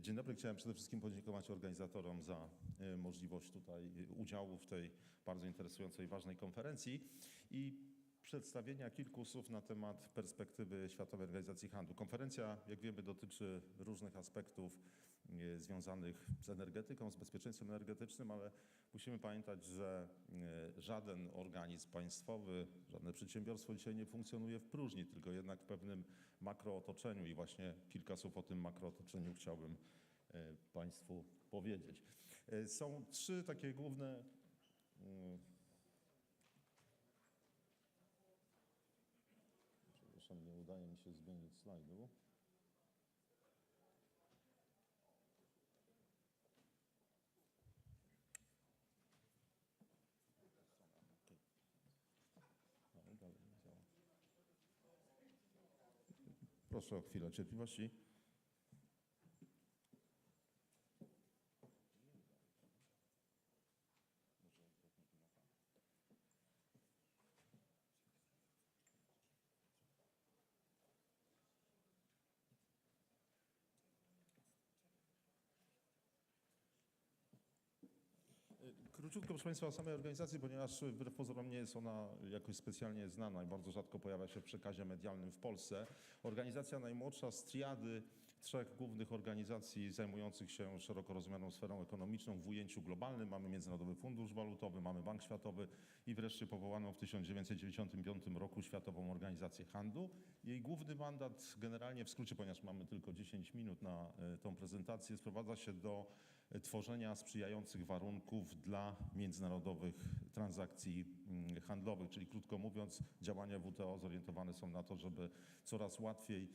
Dzień dobry. Chciałem przede wszystkim podziękować organizatorom za możliwość tutaj udziału w tej bardzo interesującej, ważnej konferencji i przedstawienia kilku słów na temat perspektywy Światowej Organizacji Handlu. Konferencja, jak wiemy, dotyczy różnych aspektów związanych z energetyką, z bezpieczeństwem energetycznym, ale musimy pamiętać, że żaden organizm państwowy, żadne przedsiębiorstwo dzisiaj nie funkcjonuje w próżni, tylko jednak w pewnym makrootoczeniu i właśnie kilka słów o tym makrootoczeniu chciałbym Państwu powiedzieć. Są trzy takie główne przepraszam, nie udaje mi się zmienić slajdu. Proszę o chwilę cierpliwości. Króciutko, proszę Państwa, o samej organizacji, ponieważ wbrew pozorom nie jest ona jakoś specjalnie znana i bardzo rzadko pojawia się w przekazie medialnym w Polsce. Organizacja najmłodsza z triady trzech głównych organizacji zajmujących się szeroko rozumianą sferą ekonomiczną w ujęciu globalnym. Mamy Międzynarodowy Fundusz Walutowy, mamy Bank Światowy i wreszcie powołaną w 1995 roku Światową Organizację Handlu. Jej główny mandat, generalnie w skrócie, ponieważ mamy tylko 10 minut na tą prezentację, sprowadza się do tworzenia sprzyjających warunków dla międzynarodowych transakcji handlowych, czyli krótko mówiąc, działania WTO zorientowane są na to, żeby coraz łatwiej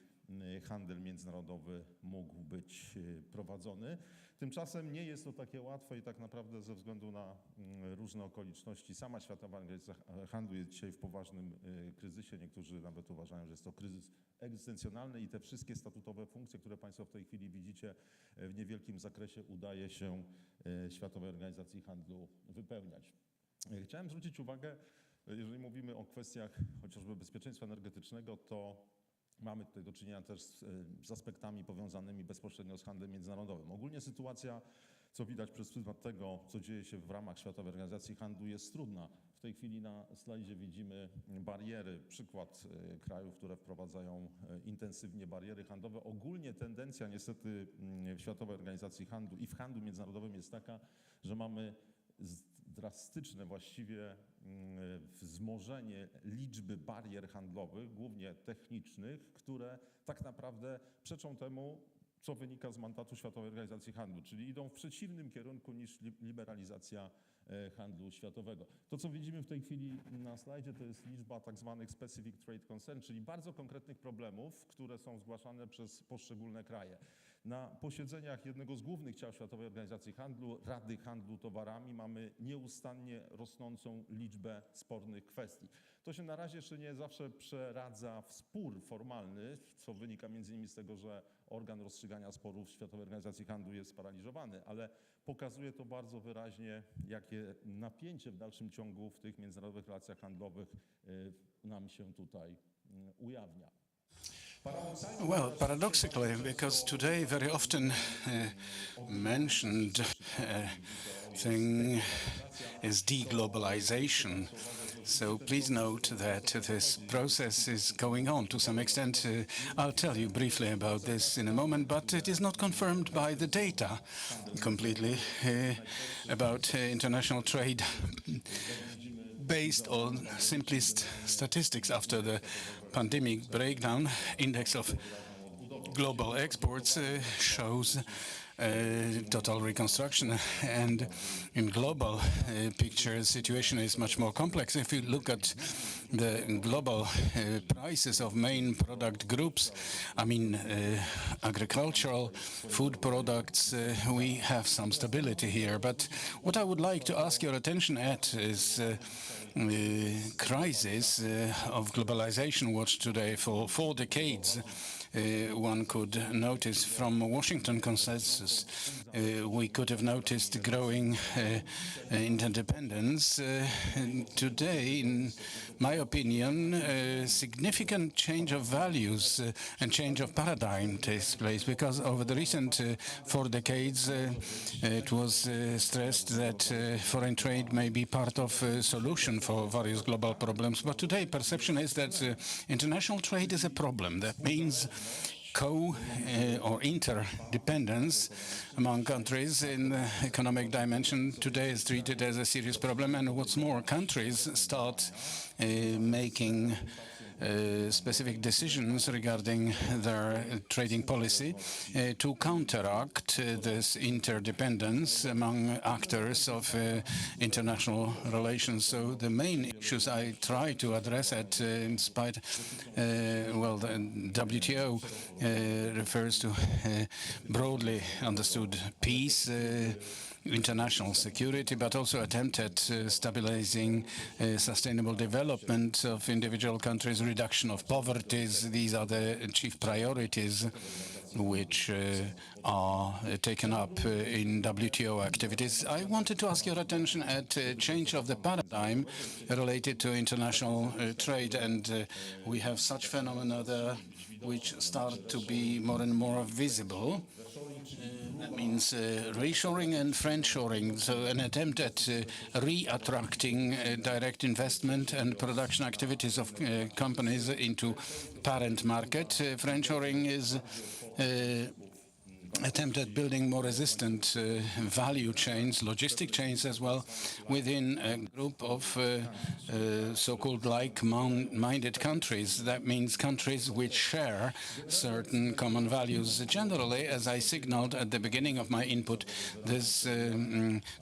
handel międzynarodowy mógł być prowadzony. Tymczasem nie jest to takie łatwe i tak naprawdę ze względu na różne okoliczności sama Światowa Organizacja Handlu jest dzisiaj w poważnym kryzysie. Niektórzy nawet uważają, że jest to kryzys egzystencjonalny i te wszystkie statutowe funkcje, które Państwo w tej chwili widzicie, w niewielkim zakresie udaje się Światowej Organizacji Handlu wypełniać. Chciałem zwrócić uwagę, jeżeli mówimy o kwestiach chociażby bezpieczeństwa energetycznego, to mamy tutaj do czynienia też z aspektami powiązanymi bezpośrednio z handlem międzynarodowym. Ogólnie sytuacja, co widać przez pryzmat tego, co dzieje się w ramach Światowej Organizacji Handlu, jest trudna. W tej chwili na slajdzie widzimy bariery, przykład krajów, które wprowadzają intensywnie bariery handlowe. Ogólnie tendencja niestety w Światowej Organizacji Handlu i w handlu międzynarodowym jest taka, że mamy drastyczne właściwie wzmożenie liczby barier handlowych, głównie technicznych, które tak naprawdę przeczą temu, co wynika z mandatu Światowej Organizacji Handlu, czyli idą w przeciwnym kierunku niż liberalizacja handlu światowego. To, co widzimy w tej chwili na slajdzie, to jest liczba tak zwanych specific trade concern, czyli bardzo konkretnych problemów, które są zgłaszane przez poszczególne kraje. Na posiedzeniach jednego z głównych ciał Światowej Organizacji Handlu, Rady Handlu Towarami, mamy nieustannie rosnącą liczbę spornych kwestii. To się na razie jeszcze nie zawsze przeradza w spór formalny, co wynika m.in. z tego, że organ rozstrzygania sporów Światowej Organizacji Handlu jest sparaliżowany, ale pokazuje to bardzo wyraźnie, jakie napięcie w dalszym ciągu w tych międzynarodowych relacjach handlowych nam się tutaj ujawnia. Well, paradoxically, because today very often mentioned thing is deglobalization. So please note that this process is going on to some extent. I'll tell you briefly about this in a moment, but it is not confirmed by the data completely about international trade based on simplest statistics. After the pandemic breakdown, index of global exports shows total reconstruction. And in global picture, the situation is much more complex. If you look at the global prices of main product groups, I mean agricultural food products, we have some stability here. But what I would like to ask your attention at is crisis of globalization watched today for 4 decades. One could notice from Washington consensus, we could have noticed growing interdependence. Today, in my opinion, a significant change of values and change of paradigm takes place, because over the recent 4 decades, it was stressed that foreign trade may be part of a solution for various global problems. But today, perception is that international trade is a problem. That means or interdependence among countries in the economic dimension today is treated as a serious problem. And what's more, countries start making specific decisions regarding their trading policy to counteract this interdependence among actors of international relations. So the main issues I try to address in spite, well, the WTO refers to broadly understood peace, international security, but also attempt at stabilizing sustainable development of individual countries, reduction of poverty. These are the chief priorities which are taken up in WTO activities. I wanted to ask your attention at change of the paradigm related to international trade, and we have such phenomena there which start to be more and more visible. That means reshoring and friendshoring, so an attempt at re-attracting direct investment and production activities of companies into parent market. Friendshoring is attempt at building more resistant value chains, logistic chains as well, within a group of so-called like-minded countries. That means countries which share certain common values. Generally, as I signaled at the beginning of my input, this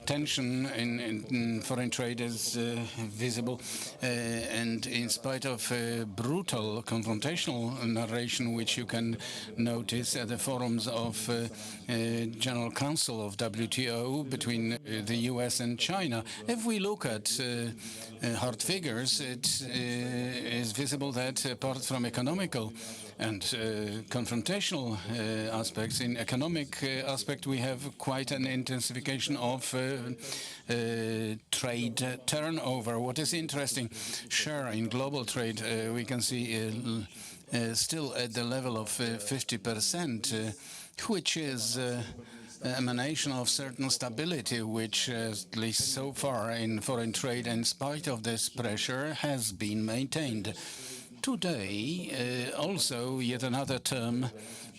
tension in foreign trade is visible, and in spite of brutal confrontational narration which you can notice at the forums of General Council of WTO between the US and China. If we look at hard figures, it is visible that apart from economical and confrontational aspects, in economic aspect we have quite an intensification of trade turnover. What is interesting, share in global trade, we can see still at the level of 50%, which is emanation of certain stability, which, at least so far in foreign trade, in spite of this pressure, has been maintained. Today, also, yet another term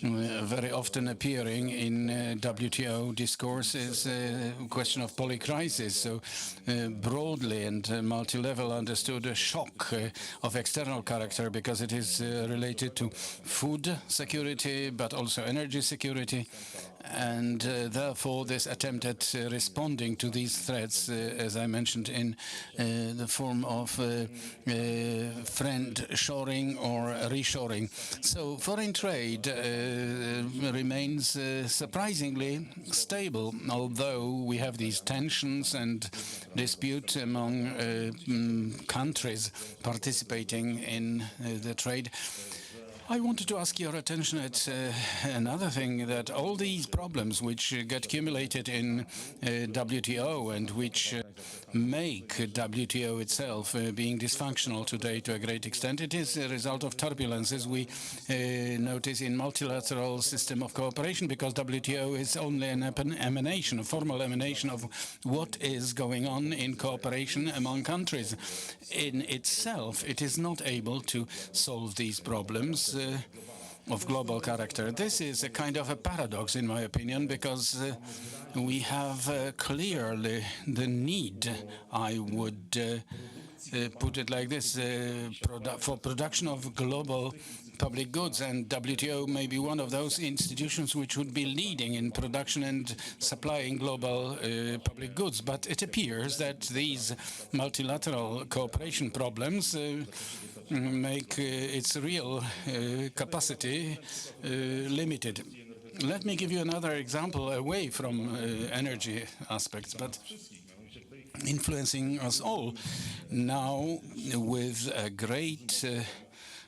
very often appearing in WTO discourse is a question of polycrisis. So broadly and multi-level understood a shock of external character, because it is related to food security, but also energy security. And therefore, this attempt at responding to these threats, as I mentioned, in the form of friend-shoring or reshoring. So foreign trade remains surprisingly stable, although we have these tensions and dispute among countries participating in the trade. I wanted to ask your attention at another thing, that all these problems which get accumulated in WTO and which make WTO itself being dysfunctional today to a great extent, it is a result of turbulences we notice in multilateral system of cooperation, because WTO is only an emanation, a formal emanation of what is going on in cooperation among countries. In itself, it is not able to solve these problems of global character. This is a kind of a paradox, in my opinion, because we have clearly the need, I would put it like this, for production of global public goods, and WTO may be one of those institutions which would be leading in production and supplying global public goods. But it appears that these multilateral cooperation problems make its real capacity limited. Let me give you another example away from energy aspects, but influencing us all now with a great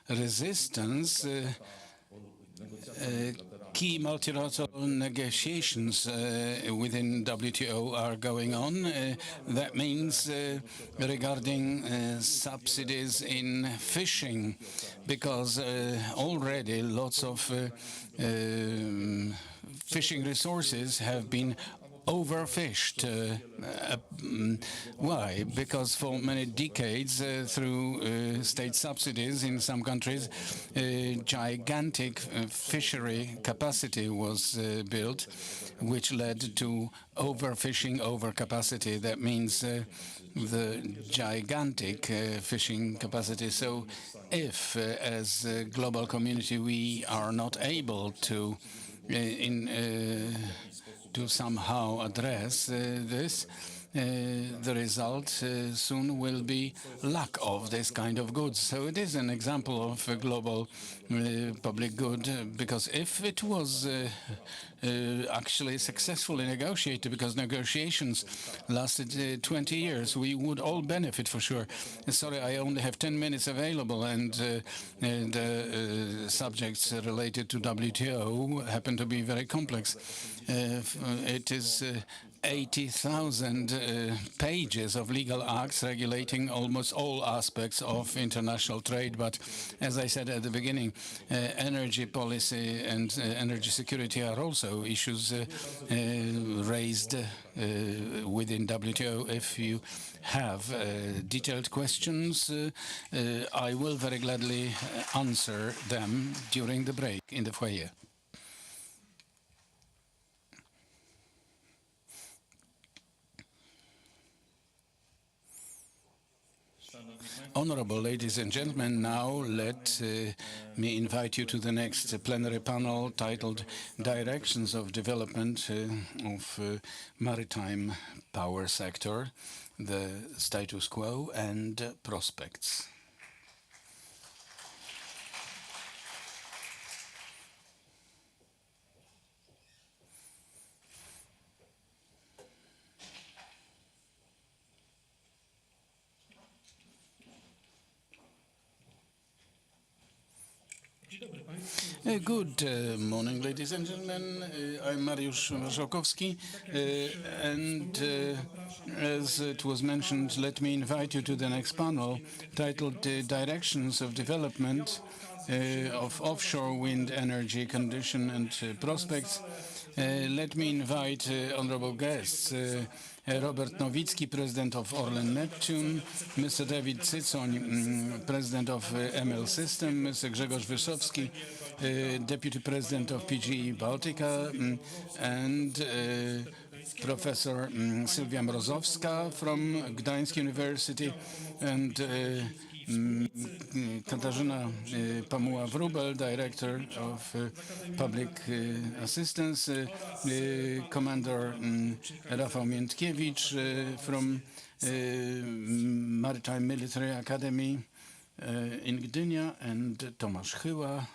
resistance. Key multilateral negotiations within WTO are going on. That means regarding subsidies in fishing, because already lots of fishing resources have been overfished. Why? Because for many decades, through state subsidies in some countries, gigantic fishery capacity was built, which led to overfishing, overcapacity. That means the gigantic fishing capacity. So if, as a global community, we are not able to to somehow address this, the result soon will be lack of this kind of goods. So it is an example of a global public good, because if it was actually successfully negotiated, because negotiations lasted 20 years, we would all benefit for sure. Sorry, I only have 10 minutes available, and the subjects related to WTO happen to be very complex. It is 80,000 pages of legal acts regulating almost all aspects of international trade. But as I said at the beginning, energy policy and energy security are also issues raised within WTO. If you have detailed questions, I will very gladly answer them during the break in the foyer. Honorable ladies and gentlemen, now let me invite you to the next plenary panel titled Directions of Development of Maritime Power Sector, the Status Quo and Prospects. Good morning, ladies and gentlemen. I'm Mariusz Rzeszowski, and as it was mentioned, let me invite you to the next panel titled Directions of Development of Offshore Wind Energy Condition and Prospects. Let me invite honorable guests. Robert Nowicki, President of Orlen Neptune, Mr. David Cycoń, President of ML System, Mr. Grzegorz Wyszowski, Deputy President of PGE Baltica, and Professor Sylwia Mrozowska from Gdańsk University, and Katarzyna Pamuła-Wróbel, Director of Public Assistance, Commander Rafał Miętkiewicz from Maritime Military Academy in Gdynia, and Tomasz Chyła,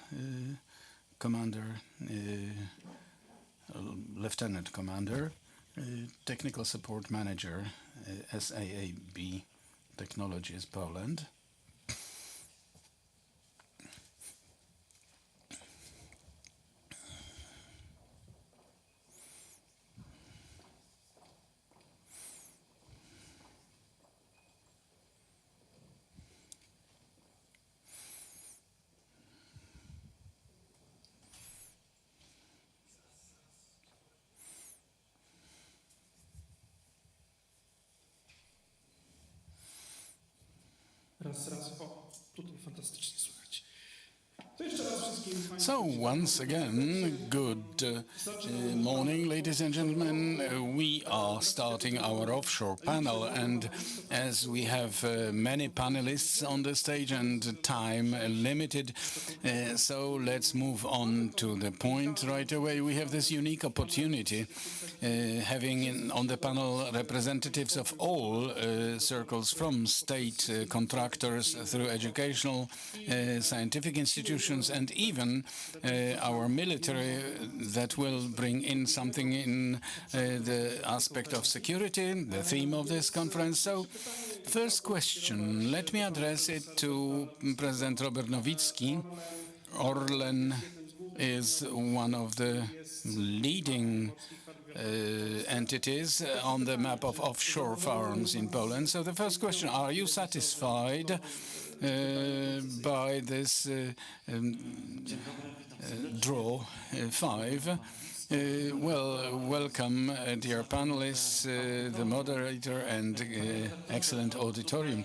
Commander, Lieutenant Commander, Technical Support Manager, SAAB Technologies Poland. Raz. O, tutaj fantastycznie słychać. To jeszcze raz wszystkim So, once again, good morning, ladies and gentlemen. We are starting our offshore panel, and as we have many panelists on the stage and time limited, so let's move on to the point right away. We have this unique opportunity, having on the panel representatives of all circles, from state contractors through educational, scientific institutions, and even our military, that will bring in something in the aspect of security, the theme of this conference. So, first question, let me address it to President Robert Nowicki. Orlen is one of the leading entities on the map of offshore farms in Poland. So the first question, are you satisfied by this draw 5? Well, welcome, dear panelists, the moderator, and excellent auditorium.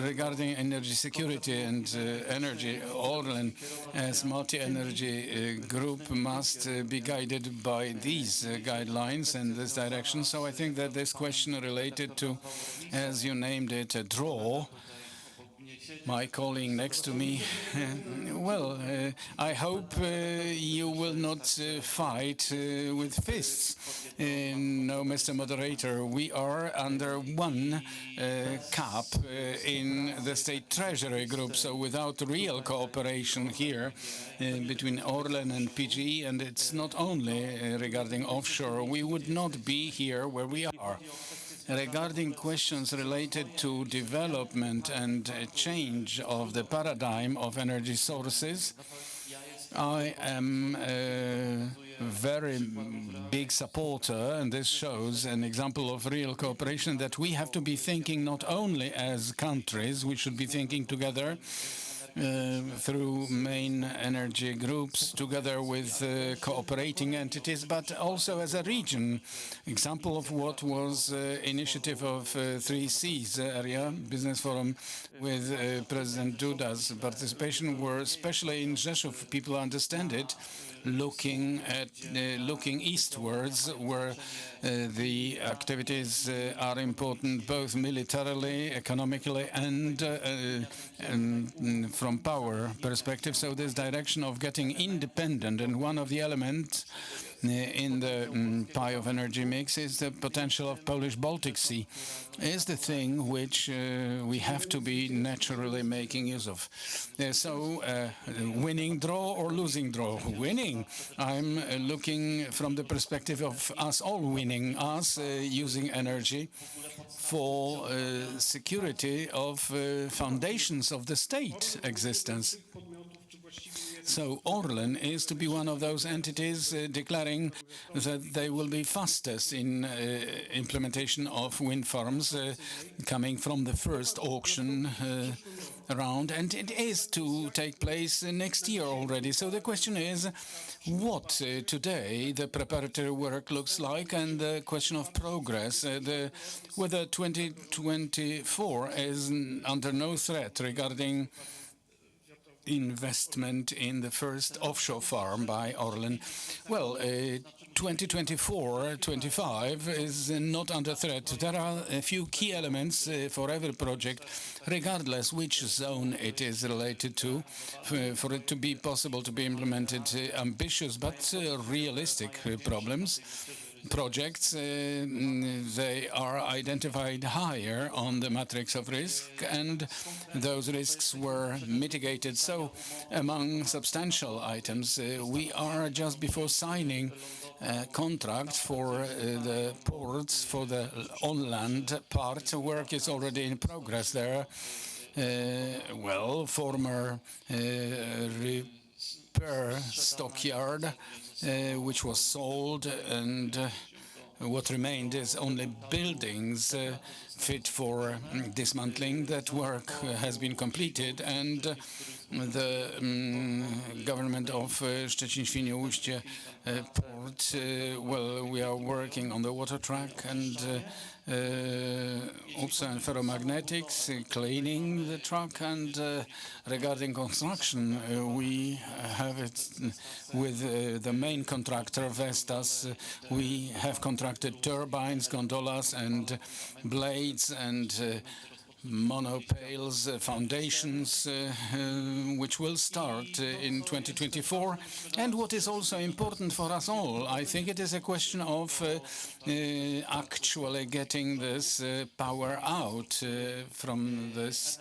Regarding energy security and energy, Orlen, as multi-energy group, must be guided by these guidelines and this direction. So I think that this question related to, as you named it, a draw, my colleague next to me, well, I hope you will not fight with fists. No, Mr. Moderator, we are under one cap in the State Treasury Group, so without real cooperation here between Orlen and PGE, and it's not only regarding offshore, we would not be here where we are. Regarding questions related to development and change of the paradigm of energy sources, I am a very big supporter, and this shows an example of real cooperation, that we have to be thinking not only as countries, we should be thinking together through main energy groups, together with cooperating entities, but also as a region. Example of what was initiative of 3Cs area, Business Forum, with President Duda's participation, where especially in Rzeszow people understand it, looking eastwards, where the activities are important both militarily, economically, and from power perspective. So this direction of getting independent, and one of the elements in the pie of energy mix is the potential of Polish Baltic Sea, is the thing which we have to be naturally making use of. So winning draw or losing draw? Winning. I'm looking from the perspective of us all winning, us using energy for security of foundations of the state existence. So Orlen is to be one of those entities declaring that they will be fastest in implementation of wind farms coming from the first auction round, and it is to take place next year already. So the question is what today the preparatory work looks like, and the question of progress, whether 2024 is under no threat regarding investment in the first offshore farm by Orlen. Well, 2024-25 is not under threat. There are a few key elements for every project, regardless which zone it is related to, for it to be possible to be implemented. Ambitious but realistic projects, they are identified higher on the matrix of risk, and those risks were mitigated. So among substantial items, we are just before signing contracts for the ports, for the on-land part. Work is already in progress there. Well, former repair stockyard, which was sold, and what remained is only buildings fit for dismantling. That work has been completed, and the government of Szczecin-Świnoujście port, well, we are working on the water track and also in ferromagnetics, cleaning the track, and regarding construction, we have it with the main contractor, Vestas. We have contracted turbines, gondolas, and blades, and monopiles, foundations, which will start in 2024. And what is also important for us all, I think it is a question of actually getting this power out from this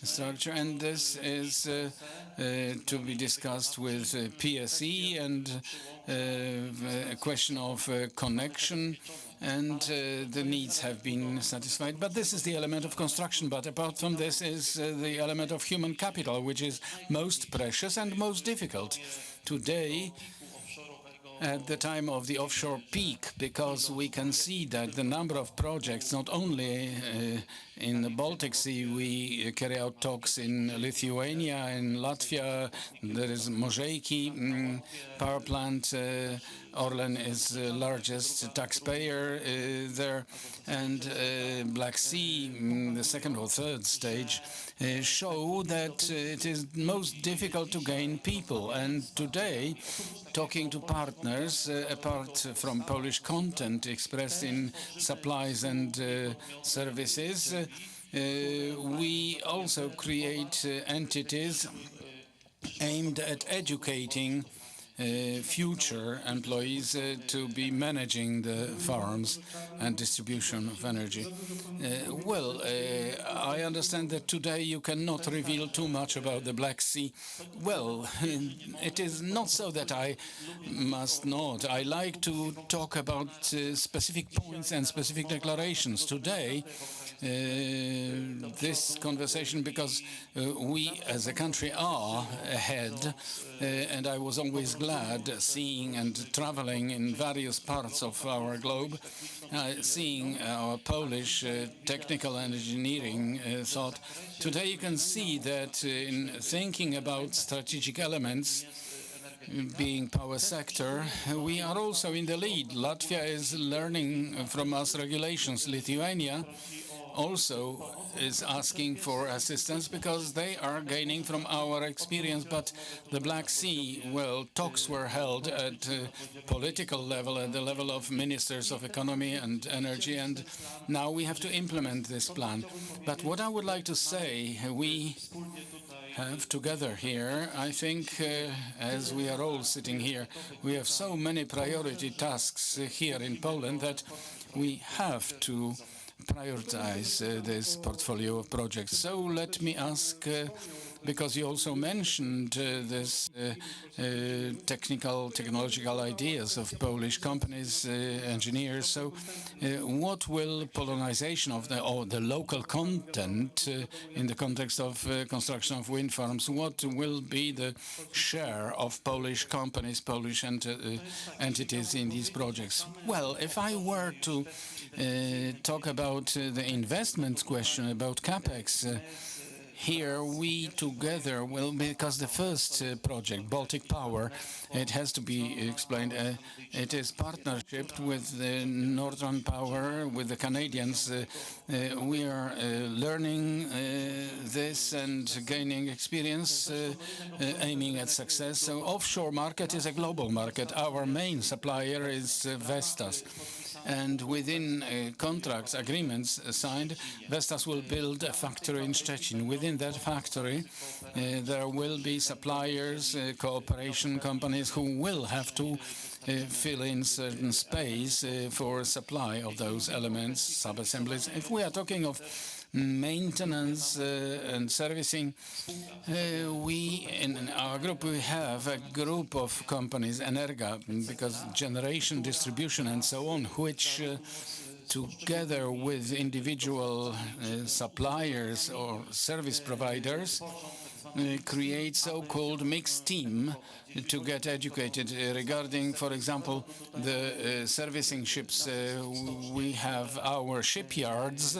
structure. And this is to be discussed with PSE, and a question of connection, and the needs have been satisfied. But this is the element of construction. But apart from this is the element of human capital, which is most precious and most difficult today, at the time of the offshore peak, because we can see that the number of projects, not only in the Baltic Sea, we carry out talks in Lithuania, in Latvia, there is Możejki power plant, Orlen is the largest taxpayer there, and Black Sea, the second or third stage, show that it is most difficult to gain people. And today, talking to partners, apart from Polish content expressed in supplies and services, we also create entities aimed at educating future employees to be managing the farms and distribution of energy. I understand that today you cannot reveal too much about the Black Sea. Well, it is not so that I must not. I like to talk about specific points and specific declarations today. This conversation, because we as a country are ahead, and I was always glad seeing and traveling in various parts of our globe, seeing our Polish technical and engineering thought. Today you can see that in thinking about strategic elements, being power sector, we are also in the lead. Latvia is learning from us regulations. Lithuania also is asking for assistance because they are gaining from our experience. But the Black Sea, well, talks were held at political level, at the level of ministers of economy and energy, and now we have to implement this plan. But what I would like to say, we have together here, I think, as we are all sitting here, we have so many priority tasks here in Poland that we have to prioritize this portfolio of projects. So let me ask, because you also mentioned this technological ideas of Polish companies, engineers. So what will Polonization of the local content in the context of construction of wind farms, what will be the share of Polish companies, Polish entities in these projects? Well, if I were to talk about the investment question, about CapEx, here we together will, because the first project, Baltic Power, it has to be explained, it is partnership with the Northern Power, with the Canadians. We are learning this and gaining experience, aiming at success. So offshore market is a global market. Our main supplier is Vestas. And within contracts, agreements signed, Vestas will build a factory in Szczecin. Within that factory, there will be suppliers, cooperation companies who will have to fill in certain space for supply of those elements, sub-assemblies. If we are talking of maintenance and servicing, we in our group, we have a group of companies, Energa, because generation, distribution and so on, which together with individual suppliers or service providers create so-called mixed team to get educated regarding, for example, the servicing ships. We have our shipyards,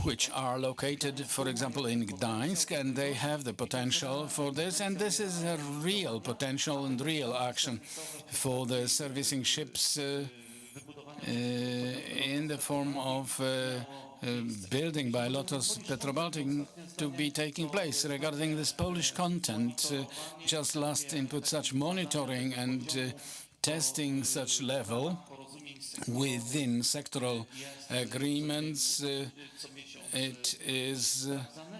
which are located, for example, in Gdańsk, and they have the potential for this, and this is a real potential and real action for the servicing ships in the form of building by Lotos Petrobaltic to be taking place. Regarding this Polish content, just last input, such monitoring and testing such level within sectoral agreements, it is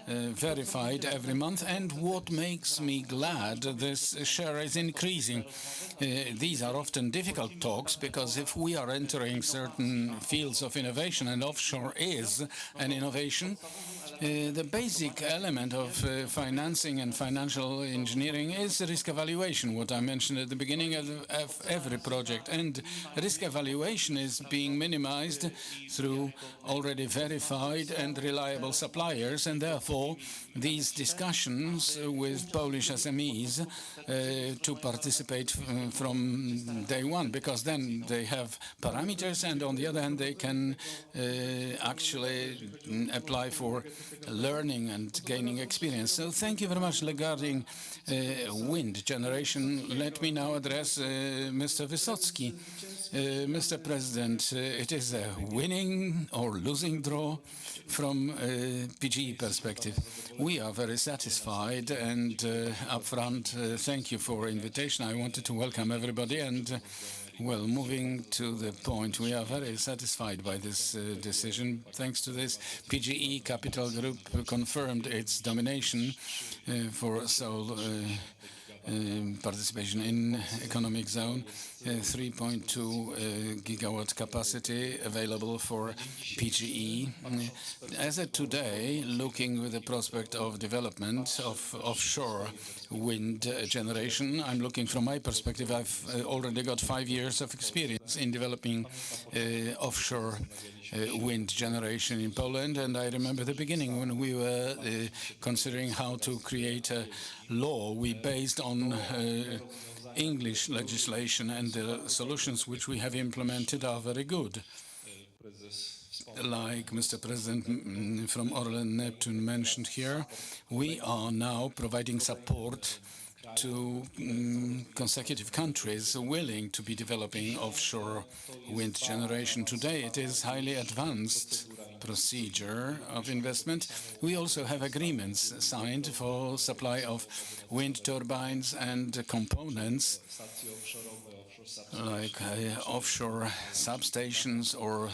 verified every month, and what makes me glad, this share is increasing. These are often difficult talks, because if we are entering certain fields of innovation, and offshore is an innovation, the basic element of financing and financial engineering is risk evaluation, what I mentioned at the beginning of every project. And risk evaluation is being minimized through already verified and reliable suppliers, and therefore these discussions with Polish SMEs to participate from day one, because then they have parameters, and on the other hand they can actually apply for learning and gaining experience. So thank you very much. Regarding wind generation, let me now address Mr. Wysocki. Mr. President, it is a winning or losing draw from PGE perspective. We are very satisfied, and upfront, thank you for invitation. I wanted to welcome everybody, and well, moving to the point, we are very satisfied by this decision. Thanks to this, PGE Capital Group confirmed its domination for sole participation in economic zone, 3.2 gigawatt capacity available for PGE. As of today, looking with the prospect of development of offshore wind generation, I'm looking from my perspective, I've already got 5 years of experience in developing offshore wind generation in Poland, and I remember the beginning when we were considering how to create a law. We based on English legislation, and the solutions which we have implemented are very good. Like Mr. President from Orlen Neptune mentioned here, we are now providing support to consecutive countries willing to be developing offshore wind generation. Today it is highly advanced procedure of investment. We also have agreements signed for supply of wind turbines and components like offshore substations or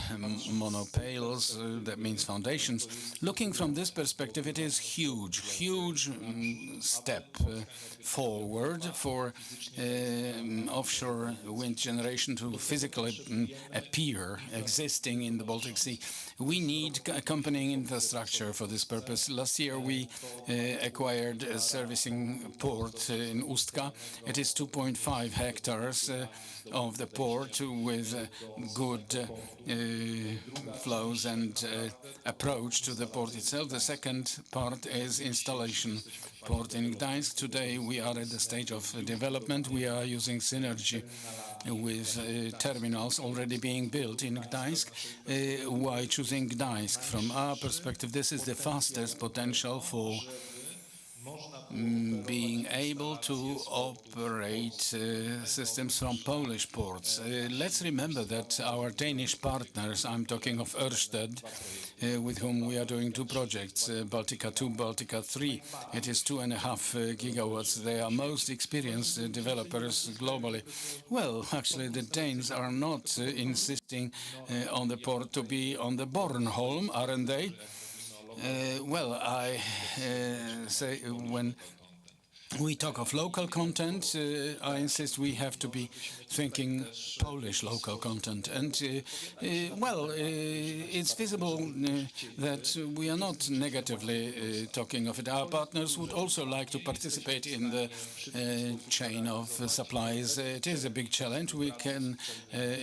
monopiles, that means foundations. Looking from this perspective, it is huge step forward for offshore wind generation to physically appear, existing in the Baltic Sea. We need accompanying infrastructure for this purpose. Last year we acquired a servicing port in Ustka. It is 2.5 hectares of the port with good flows and approach to the port itself. The second part is installation port in Gdańsk. Today we are at the stage of development. We are using synergy with terminals already being built in Gdańsk. Why choosing Gdańsk? From our perspective, this is the fastest potential for being able to operate systems from Polish ports. Let's remember that our Danish partners, I'm talking of Ørsted, with whom we are doing 2 projects, Baltica 2, Baltica 3. It is 2.5 gigawatts. They are most experienced developers globally. Well, actually, the Danes are not insisting on the port to be on the Bornholm, aren't they? Well, I say when we talk of local content, I insist we have to be thinking Polish local content. And, well, it's visible that we are not negatively talking of it. Our partners would also like to participate in the chain of supplies. It is a big challenge. We can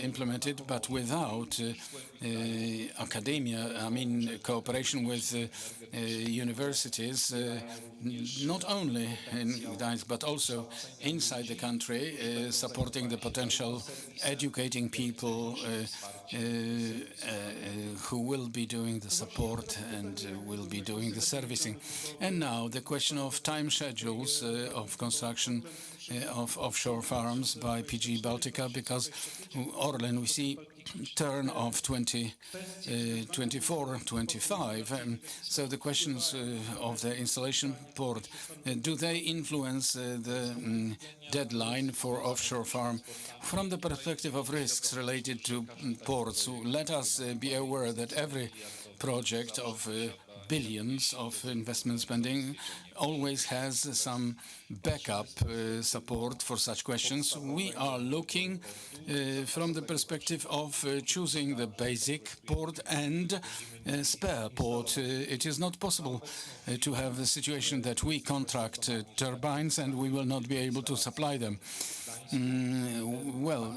implement it, but without academia, I mean cooperation with universities, not only in Gdańsk but also inside the country, supporting the potential, educating people who will be doing the support and will be doing the servicing. And now the question of time schedules of construction of offshore farms by PGE Baltica, because Orlen, we see turn of 2024, 25. So the questions of the installation port, do they influence the deadline for offshore farm? From the perspective of risks related to ports, let us be aware that every project of billions of investment spending always has some backup support for such questions. We are looking from the perspective of choosing the basic port and spare port. It is not possible to have a situation that we contract turbines and we will not be able to supply them. Well,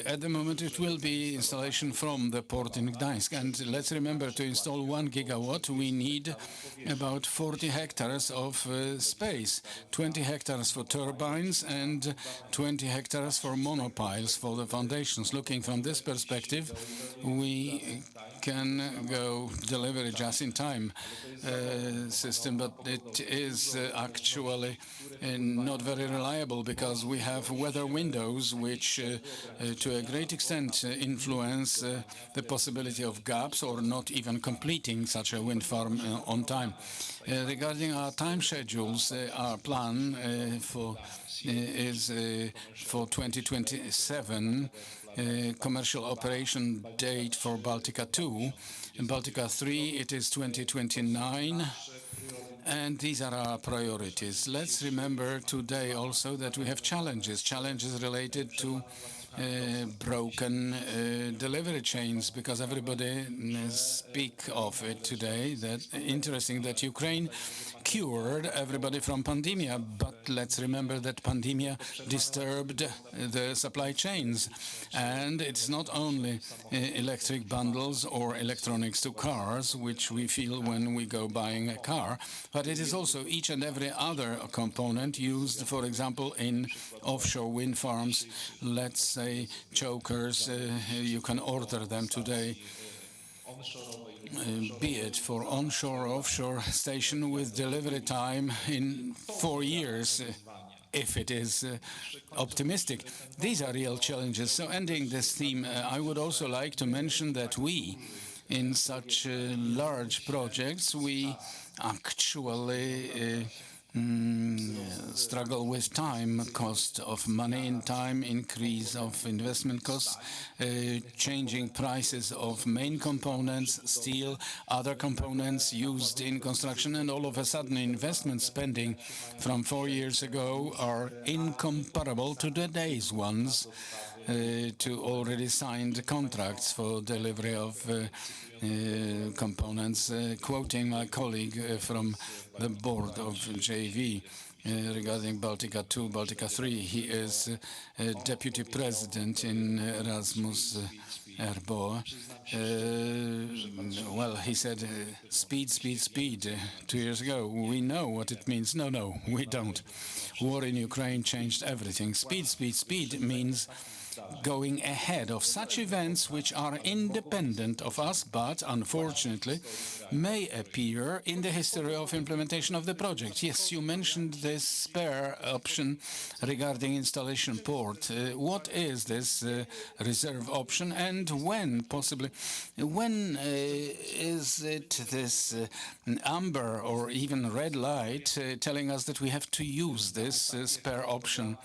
at the moment it will be installation from the port in Gdańsk, and let's remember, to install 1 gigawatt we need about 40 hectares of space, 20 hectares for turbines and 20 hectares for monopiles for the foundations. Looking from this perspective, we can go delivery just in time system, but it is actually not very reliable because we have weather windows which to a great extent influence the possibility of gaps or not even completing such a wind farm on time. Regarding our time schedules, our plan is for 2027 commercial operation date for Baltica 2. In Baltica 3 it is 2029. And these are our priorities. Let's remember today also that we have challenges related to broken delivery chains, because everybody speak of it today. That interesting that Ukraine cured everybody from pandemia, but let's remember that pandemia disturbed the supply chains. And it's not only electric bundles or electronics to cars, which we feel when we go buying a car, but it is also each and every other component used, for example, in offshore wind farms. Let's say chokers, you can order them today, be it for onshore or offshore station, with delivery time in 4 years, if it is optimistic. These are real challenges. So ending this theme, I would also like to mention that we, in such large projects, we actually struggle with time, cost of money in time, increase of investment costs, changing prices of main components, steel, other components used in construction, and all of a sudden investment spending from 4 years ago are incomparable to today's ones, to already signed contracts for delivery of components. Quoting my colleague from the board of JV regarding Baltica 2, Baltica 3, he is deputy president in Erasmus RBO. Well, he said, speed, speed, speed, 2 years ago. We know what it means. No, we don't. War in Ukraine changed everything. Speed, speed, speed means going ahead of such events which are independent of us, but unfortunately may appear in the history of implementation of the project. Yes, you mentioned this spare option regarding installation port. What is this reserve option, and when possibly? When is it this amber or even red light telling us that we have to use this spare option?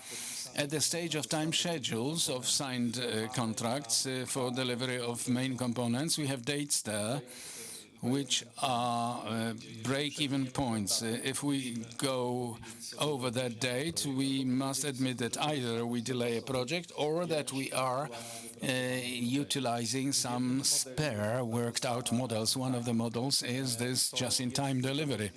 At the stage of time schedules of signed contracts for delivery of main components, we have dates there which are break-even points. If we go over that date, we must admit that either we delay a project or that we are utilizing some spare worked out models. One of the models is this just-in-time delivery.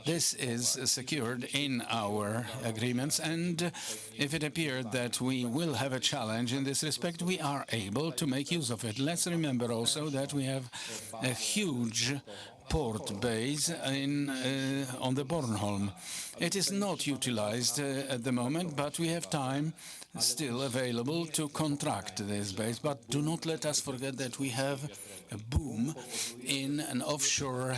This is secured in our agreements, and if it appeared that we will have a challenge in this respect, we are able to make use of it. Let's remember also that we have a huge port base on the Bornholm. It is not utilized at the moment, but we have time still available to contract this base. But do not let us forget that we have a boom in an offshore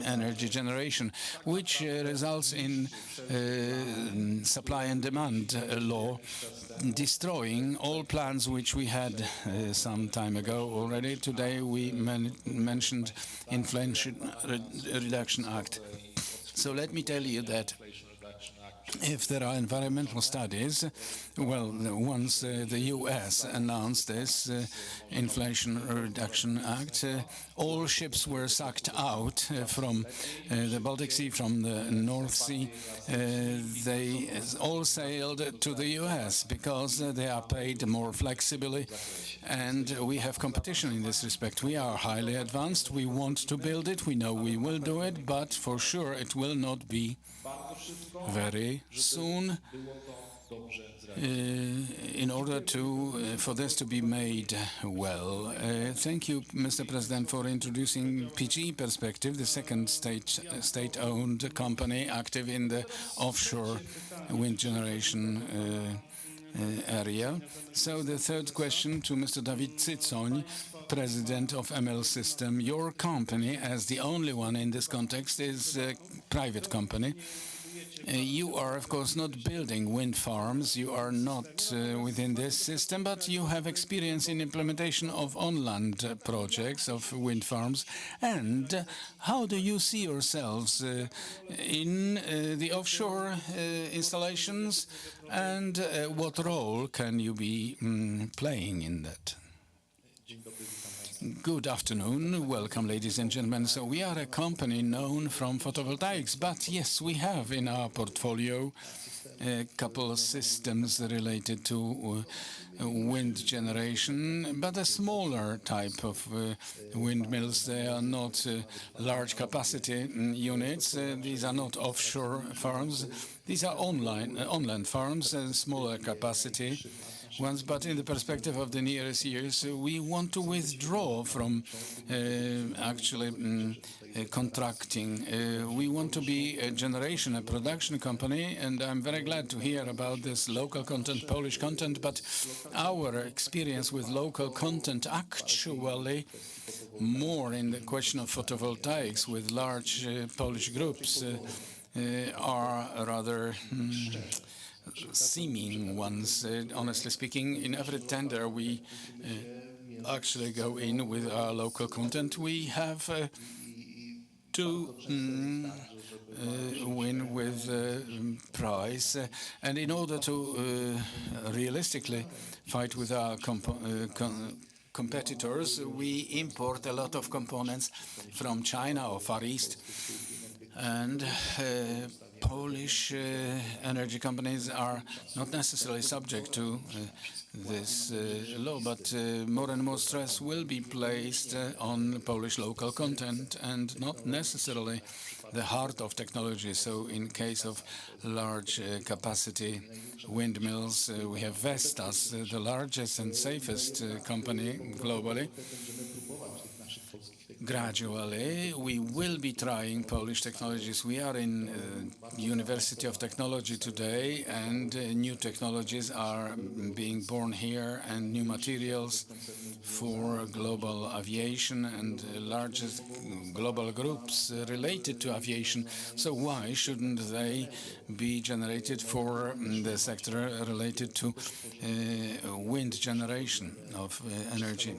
energy generation, which results in supply and demand law, destroying all plans which we had some time ago already. Today we mentioned Inflation Reduction Act. So let me tell you that if there are environmental studies, well, once the US announced this Inflation Reduction Act, all ships were sucked out from the Baltic Sea, from the North Sea. They all sailed to the US because they are paid more flexibly, and we have competition in this respect. We are highly advanced. We want to build it. We know we will do it, but for sure it will not be very soon in order for this to be made well. Thank you, Mr. President, for introducing PGE Perspective, the second state-owned company active in the offshore wind generation area. So the third question to Mr. Dawid Cycoń, President of ML System. Your company, as the only one in this context, is a private company. You are, of course, not building wind farms. You are not within this system, but you have experience in implementation of on-land projects of wind farms. And how do you see yourselves in the offshore installations, and what role can you be playing in that? Good afternoon. Welcome, ladies and gentlemen. So we are a company known from photovoltaics, but yes, we have in our portfolio a couple of systems related to wind generation, but a smaller type of windmills. They are not large capacity units. These are not offshore farms. These are on-land farms, smaller capacity ones, but in the perspective of the nearest years, we want to withdraw from contracting. We want to be a production company, and I'm very glad to hear about this local content, Polish content, but our experience with local content actually more in the question of photovoltaics with large Polish groups are rather seeming ones. Honestly speaking, in every tender we actually go in with our local content. We have to win with price, and in order to realistically fight with our competitors, we import a lot of components from China or Far East, and Polish energy companies are not necessarily subject to this law, but more and more stress will be placed on Polish local content and not necessarily the heart of technology. So in case of large capacity windmills, we have Vestas, the largest and safest company globally. Gradually, we will be trying Polish technologies. We are in University of Technology today, and new technologies are being born here, and new materials for global aviation and largest global groups related to aviation. So why shouldn't they be generated for the sector related to wind generation of energy?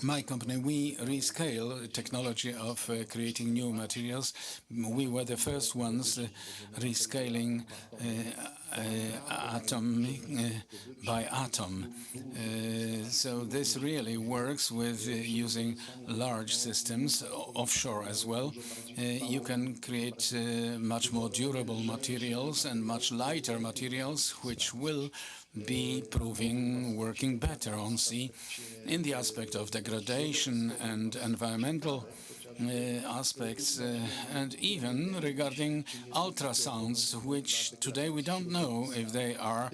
My company, we rescale technology of creating new materials. We were the first ones rescaling atom by atom. So this really works with using large systems, offshore as well. You can create much more durable materials and much lighter materials, which will be proving working better on sea in the aspect of degradation and environmental aspects, and even regarding ultrasounds, which today we don't know if they are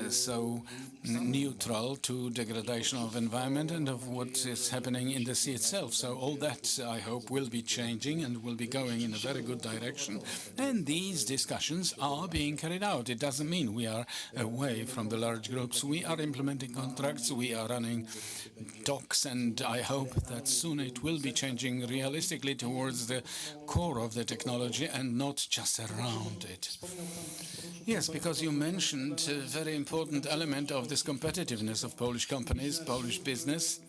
so neutral to degradation of environment and of what is happening in the sea itself. So all that, I hope, will be changing and will be going in a very good direction. And these discussions are being carried out. It doesn't mean we are away from the large groups. We are implementing contracts, we are running talks, and I hope that soon it will be changing realistically towards the core of the technology and not just around it. Yes, because you mentioned a very important element of this competitiveness of Polish companies, Polish business.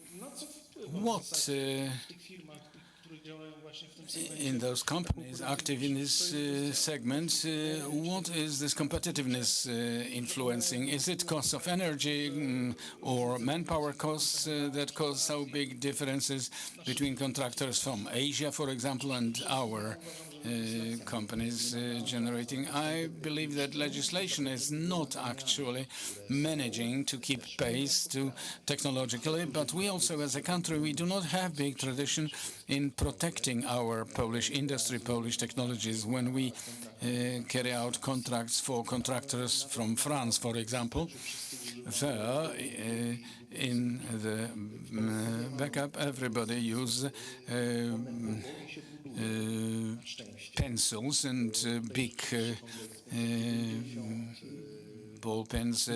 What in those companies active in this segment, what is this competitiveness influencing? Is it cost of energy or manpower costs that cause so big differences between contractors from Asia, for example, and our companies generating? I believe that legislation is not actually managing to keep pace to technologically, but we also as a country, we do not have big tradition in protecting our Polish industry, Polish technologies. When we carry out contracts for contractors from France, for example, there in the backup everybody use pencils and big ball pens.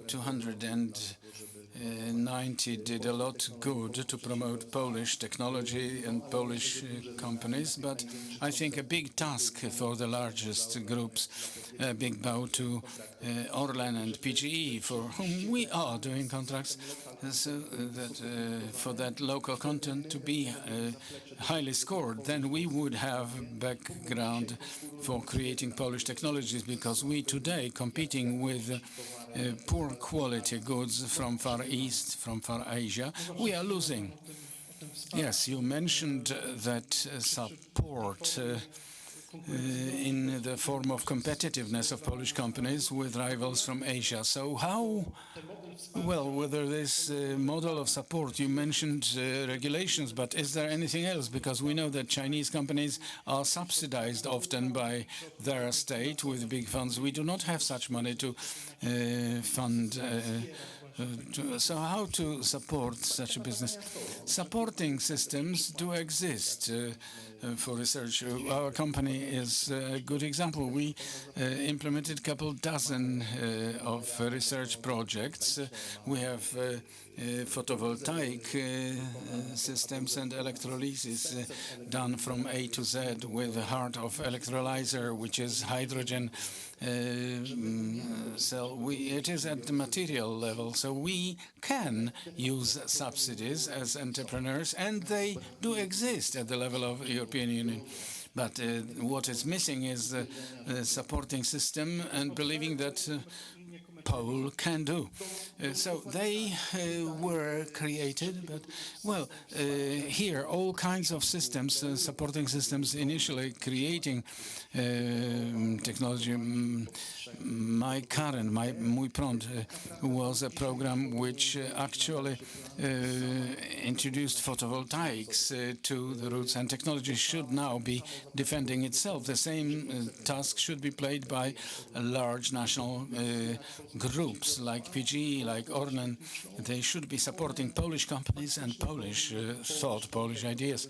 290 did a lot good to promote Polish technology and Polish companies, but I think a big task for the largest groups, a big bow to Orlen and PGE, for whom we are doing contracts, so that for that local content to be highly scored, then we would have background for creating Polish technologies, because we today competing with poor quality goods from Far East, from Far Asia, we are losing. Yes, you mentioned that support in the form of competitiveness of Polish companies with rivals from Asia. So how, well, whether this model of support, you mentioned regulations, but is there anything else? Because we know that Chinese companies are subsidized often by their state with big funds. We do not have such money to fund. So how to support such a business? Supporting systems do exist for research. Our company is a good example. We implemented a couple dozen of research projects. We have photovoltaic systems and electrolysis done from A to Z with the heart of electrolyzer, which is hydrogen cell. It is at the material level, so we can use subsidies as entrepreneurs, and they do exist at the level of European Union. But what is missing is the supporting system and believing that Pole can do. So they were created, but, well, here all kinds of systems, supporting systems, initially creating technology. My current, Mój Prąd, was a program which actually introduced photovoltaics to the roots, and technology should now be defending itself. The same task should be played by large national groups like PGE, like Orlen. They should be supporting Polish companies and Polish thought, Polish ideas.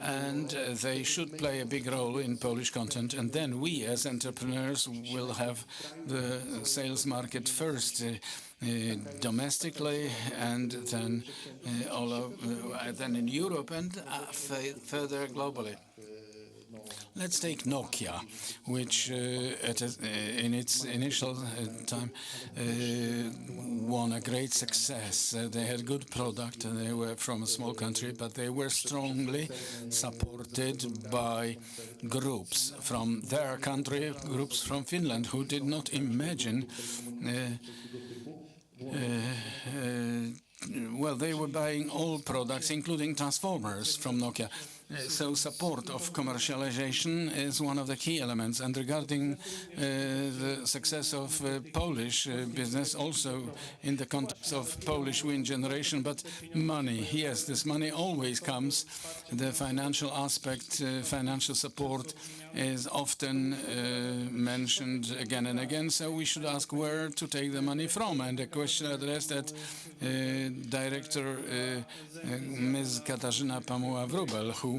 And they should play a big role in Polish content. And then we as entrepreneurs will have the sales market first domestically, and then then in Europe, and further globally. Let's take Nokia, which in its initial time won a great success. They had good product, and they were from a small country, but they were strongly supported by groups from their country, groups from Finland, who did not imagine well, they were buying all products, including transformers from Nokia. So support of commercialization is one of the key elements. And regarding the success of Polish business, also in the context of Polish wind generation, but money, yes, this money always comes. The financial aspect, financial support is often mentioned again and again, so we should ask where to take the money from. And a question addressed at Director Ms. Katarzyna Pamuła-Wróbel, who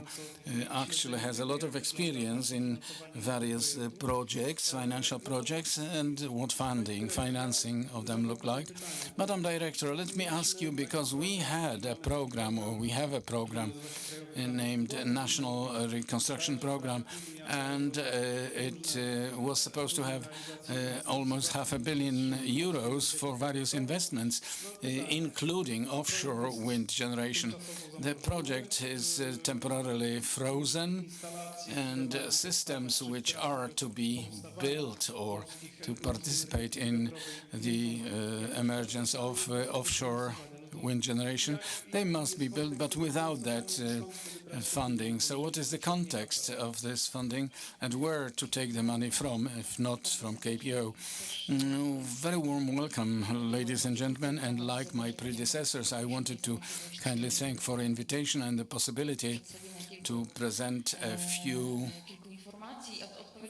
actually has a lot of experience in various projects, financial projects, and what financing of them look like. Madam Director, let me ask you, because we had a program, or we have a program named National Reconstruction Program, and it was supposed to have almost €500 million for various investments, including offshore wind generation. The project is temporarily frozen, and systems which are to be built or to participate in the emergence of offshore wind generation, they must be built, but without that funding. So what is the context of this funding, and where to take the money from, if not from KPO? Very warm welcome, ladies and gentlemen, and like my predecessors, I wanted to kindly thank for the invitation and the possibility to present a few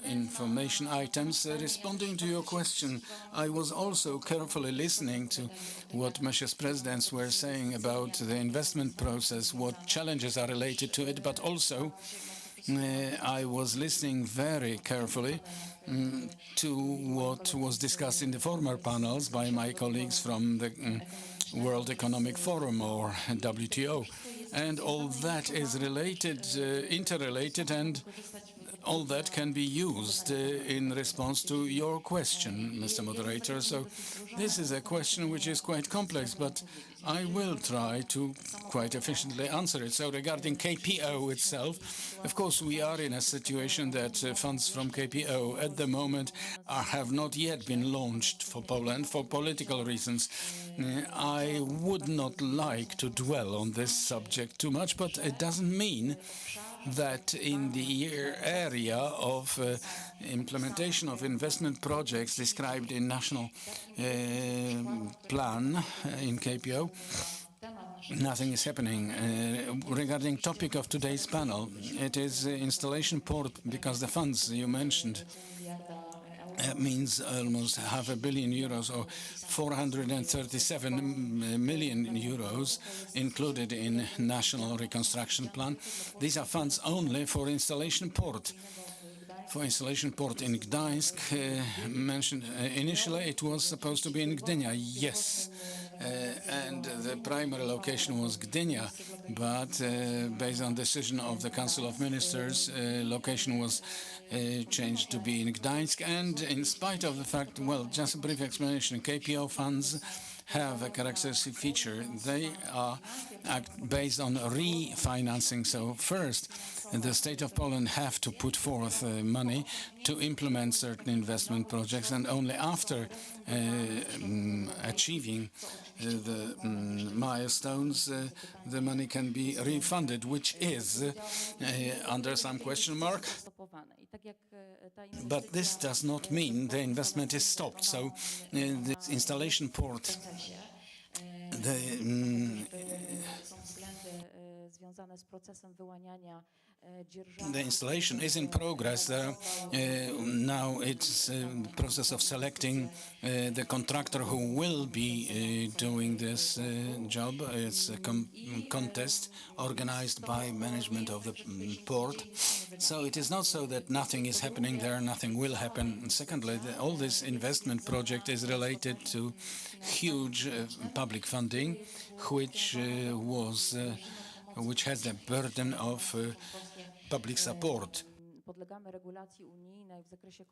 information items. Responding to your question, I was also carefully listening to what Messieurs Presidents were saying about the investment process, what challenges are related to it, but also I was listening very carefully to what was discussed in the former panels by my colleagues from the World Economic Forum, or WTO. And all that is related, interrelated, and all that can be used in response to your question, Mr. Moderator. So this is a question which is quite complex, but I will try to quite efficiently answer it. So regarding KPO itself, of course, we are in a situation that funds from KPO at the moment have not yet been launched for Poland for political reasons. I would not like to dwell on this subject too much, but it doesn't mean that in the area of implementation of investment projects described in national plan in KPO, nothing is happening. Regarding topic of today's panel, it is installation port, because the funds you mentioned means almost €500 million or 437 million euros included in National Reconstruction Plan. These are funds only for installation port. For installation port in Gdańsk, mentioned initially it was supposed to be in Gdynia, yes. And the primary location was Gdynia, but based on decision of the Council of Ministers, location was changed to be in Gdańsk. And in spite of the fact, well, just a brief explanation, KPO funds have a characteristic feature. They are based on refinancing. So first, the state of Poland have to put forth money to implement certain investment projects, and only after achieving the milestones, the money can be refunded, which is under some question mark. But this does not mean the investment is stopped. So the installation port, the installation is in progress. Now it's a process of selecting the contractor who will be doing this job. It's a contest organized by management of the port. So it is not so that nothing is happening there, nothing will happen. And secondly, all this investment project is related to huge public funding, which has the burden of public support. podlegamy regulacji unijnej w zakresie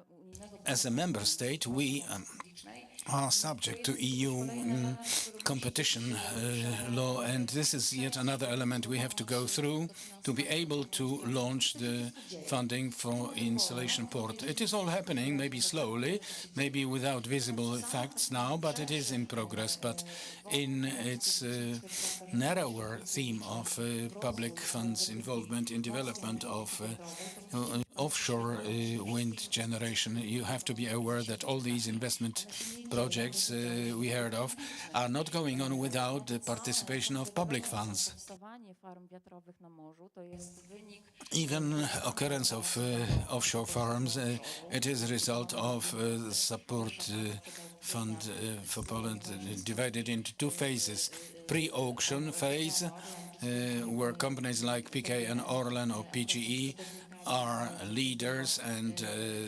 unijnego. As a member state, we are subject to EU competition law, and this is yet another element we have to go through to be able to launch the funding for installation port. It is all happening, maybe slowly, maybe without visible effects now, but it is in progress. But in its narrower theme of public funds involvement in development of offshore wind generation, you have to be aware that all these investment projects we heard of are not going on without the participation of public funds. Even occurrence of offshore farms, it is a result of support fund for Poland divided into two phases. Pre-auction phase, where companies like PK and Orlen or PGE are leaders, and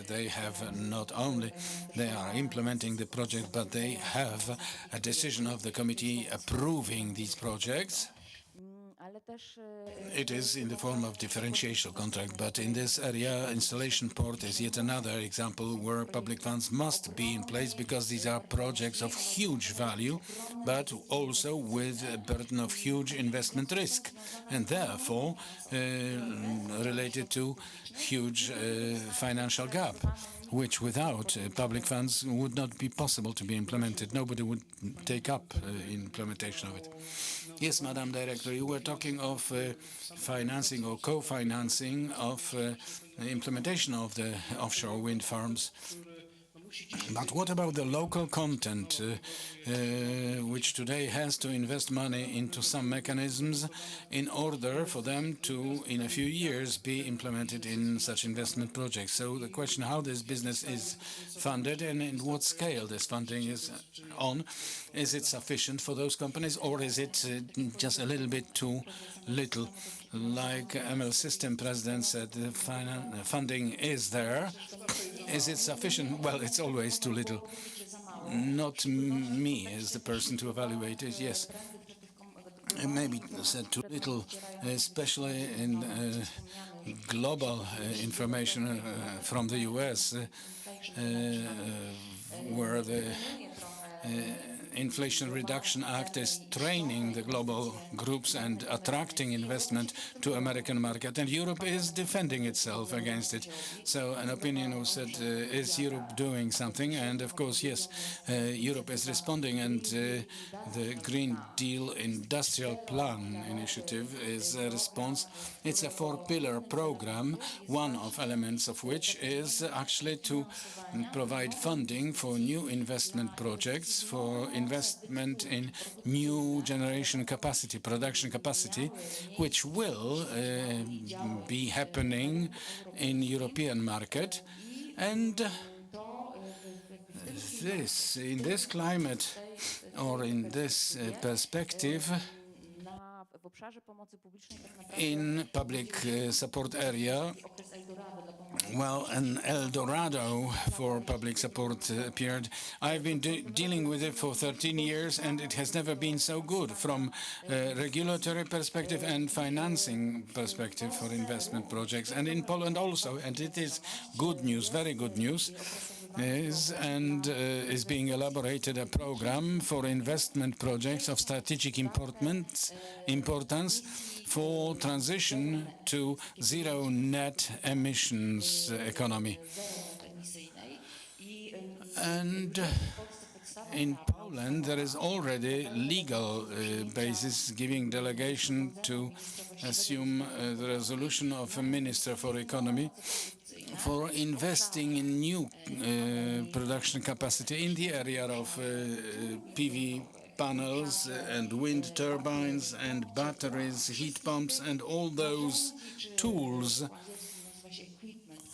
they have not only they are implementing the project, but they have a decision of the committee approving these projects. It is in the form of differential contract, but in this area, installation port is yet another example where public funds must be in place, because these are projects of huge value, but also with a burden of huge investment risk, and therefore related to huge financial gap, which without public funds would not be possible to be implemented. Nobody would take up implementation of it. Yes, Madam Director, you were talking of financing or co-financing of implementation of the offshore wind farms. But what about the local content, which today has to invest money into some mechanisms in order for them to, in a few years, be implemented in such investment projects? So the question how this business is funded and in what scale this funding is on, is it sufficient for those companies, or is it just a little bit too little? Like ML System President said, the funding is there. Is it sufficient? Well, it's always too little. Not me as the person to evaluate it, yes. Maybe said too little, especially in global information from the US, where the Inflation Reduction Act is training the global groups and attracting investment to American market, and Europe is defending itself against it. So an opinion who said, is Europe doing something? And of course, yes, Europe is responding, and the Green Deal Industrial Plan initiative is a response. It's a 4-pillar program, one of elements of which is actually to provide funding for new investment projects, for investment in new generation capacity, production capacity, which will be happening in European market. And this, in this climate or in this perspective, in public support area, well, an El Dorado for public support appeared. I've been dealing with it for 13 years, and it has never been so good from a regulatory perspective and financing perspective for investment projects. And in Poland also, and it is good news, very good news, is being elaborated a program for investment projects of strategic importance for transition to zero net emissions economy. And in Poland, there is already legal basis giving delegation to assume the resolution of a minister for economy for investing in new production capacity in the area of PV panels and wind turbines and batteries, heat pumps, and all those tools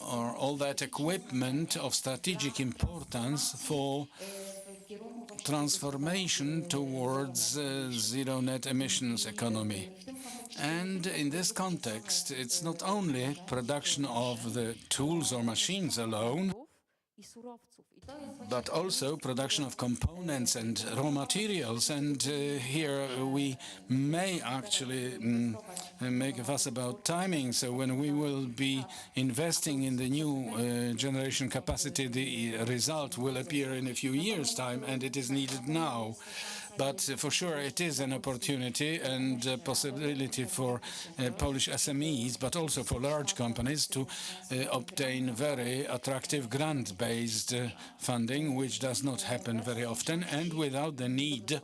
or all that equipment of strategic importance for transformation towards zero net emissions economy. And in this context, it's not only production of the tools or machines alone, i surowców. I to jest właśnie but also production of components and raw materials. And here we may actually make a fuss about timing. So when we will be investing in the new generation capacity, the result will appear in a few years' time, and it is needed now. But for sure, it is an opportunity and a possibility for Polish SMEs, but also for large companies to obtain very attractive grant-based funding, which does not happen very often, and without the need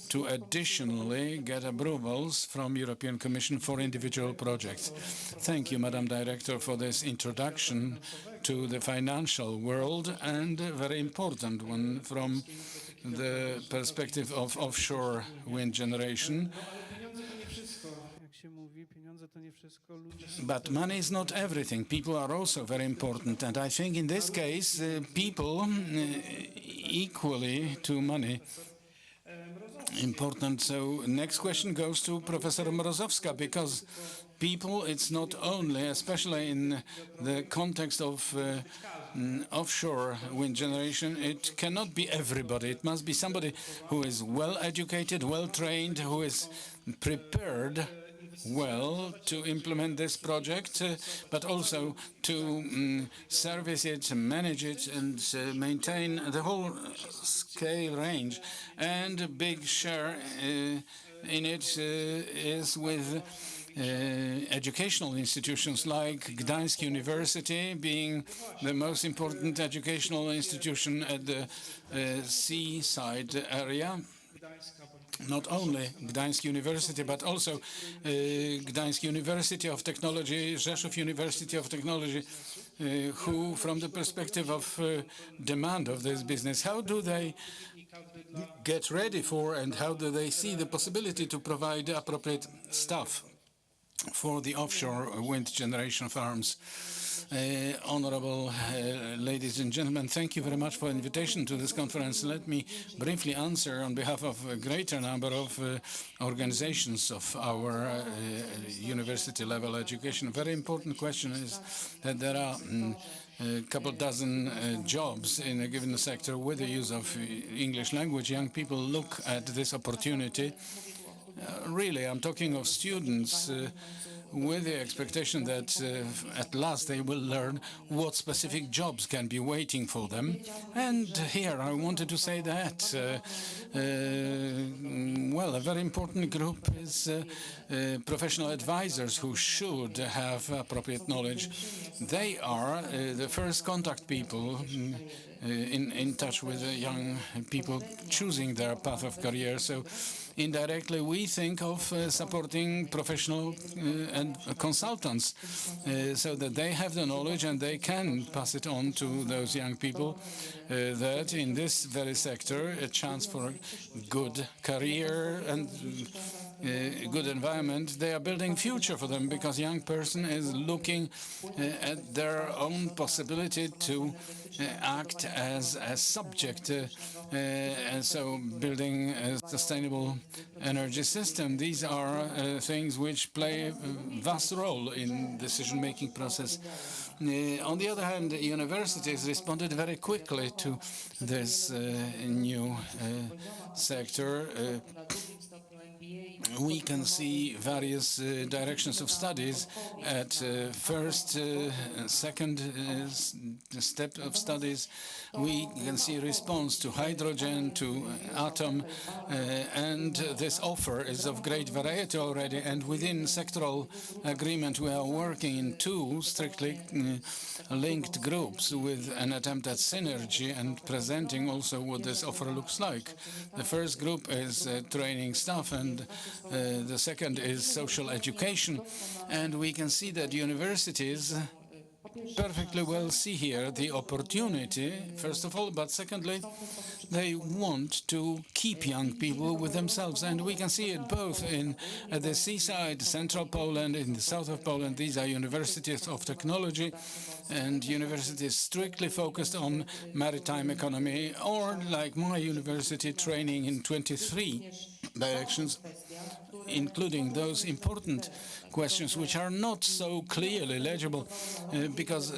to additionally get approvals from European Commission for individual projects. Thank you, Madam Director, for this introduction to the financial world, and a very important one from the perspective of offshore wind generation. But money is not everything. People are also very important. And I think in this case, people equally to money important. So next question goes to Professor Mrozowska, because people, it's not only, especially in the context of offshore wind generation, it cannot be everybody. It must be somebody who is well educated, well trained, who is prepared well to implement this project, but also to service it, manage it, and maintain the whole scale range. And a big share in it is with educational institutions like Gdańsk University, being the most important educational institution at the seaside area. Not only Gdańsk University, but also Gdańsk University of Technology, Rzeszow University of Technology, who, from the perspective of demand of this business, how do they get ready for and how do they see the possibility to provide appropriate staff for the offshore wind generation farms? Honorable ladies and gentlemen, thank you very much for the invitation to this conference. Let me briefly answer on behalf of a greater number of organizations of our university level education. A very important question is that there are a couple dozen jobs in a given sector with the use of English language. Young people look at this opportunity. Really, I'm talking of students with the expectation that at last they will learn what specific jobs can be waiting for them. And here I wanted to say that, well, a very important group is professional advisors who should have appropriate knowledge. They are the first contact people in touch with young people choosing their path of career. So indirectly, we think of supporting professional and consultants so that they have the knowledge and they can pass it on to those young people that in this very sector, a chance for a good career and good environment, they are building future for them, because young person is looking at their own possibility to act as a subject, and so building a sustainable energy system. These are things which play a vast role in decision-making process. On the other hand, universities responded very quickly to this new sector. We can see various directions of studies. At first, second step of studies, we can see response to hydrogen, to atom, and this offer is of great variety already. And within sectoral agreement, we are working in two strictly linked groups with an attempt at synergy and presenting also what this offer looks like. The first group is training staff, and the second is social education. And we can see that universities perfectly well see here the opportunity, first of all, but secondly, they want to keep young people with themselves. And we can see it both in the seaside, central Poland, in the south of Poland. These are universities of technology and universities strictly focused on maritime economy, or like my university, training in 23 directions. including those important questions which are not so clearly legible, because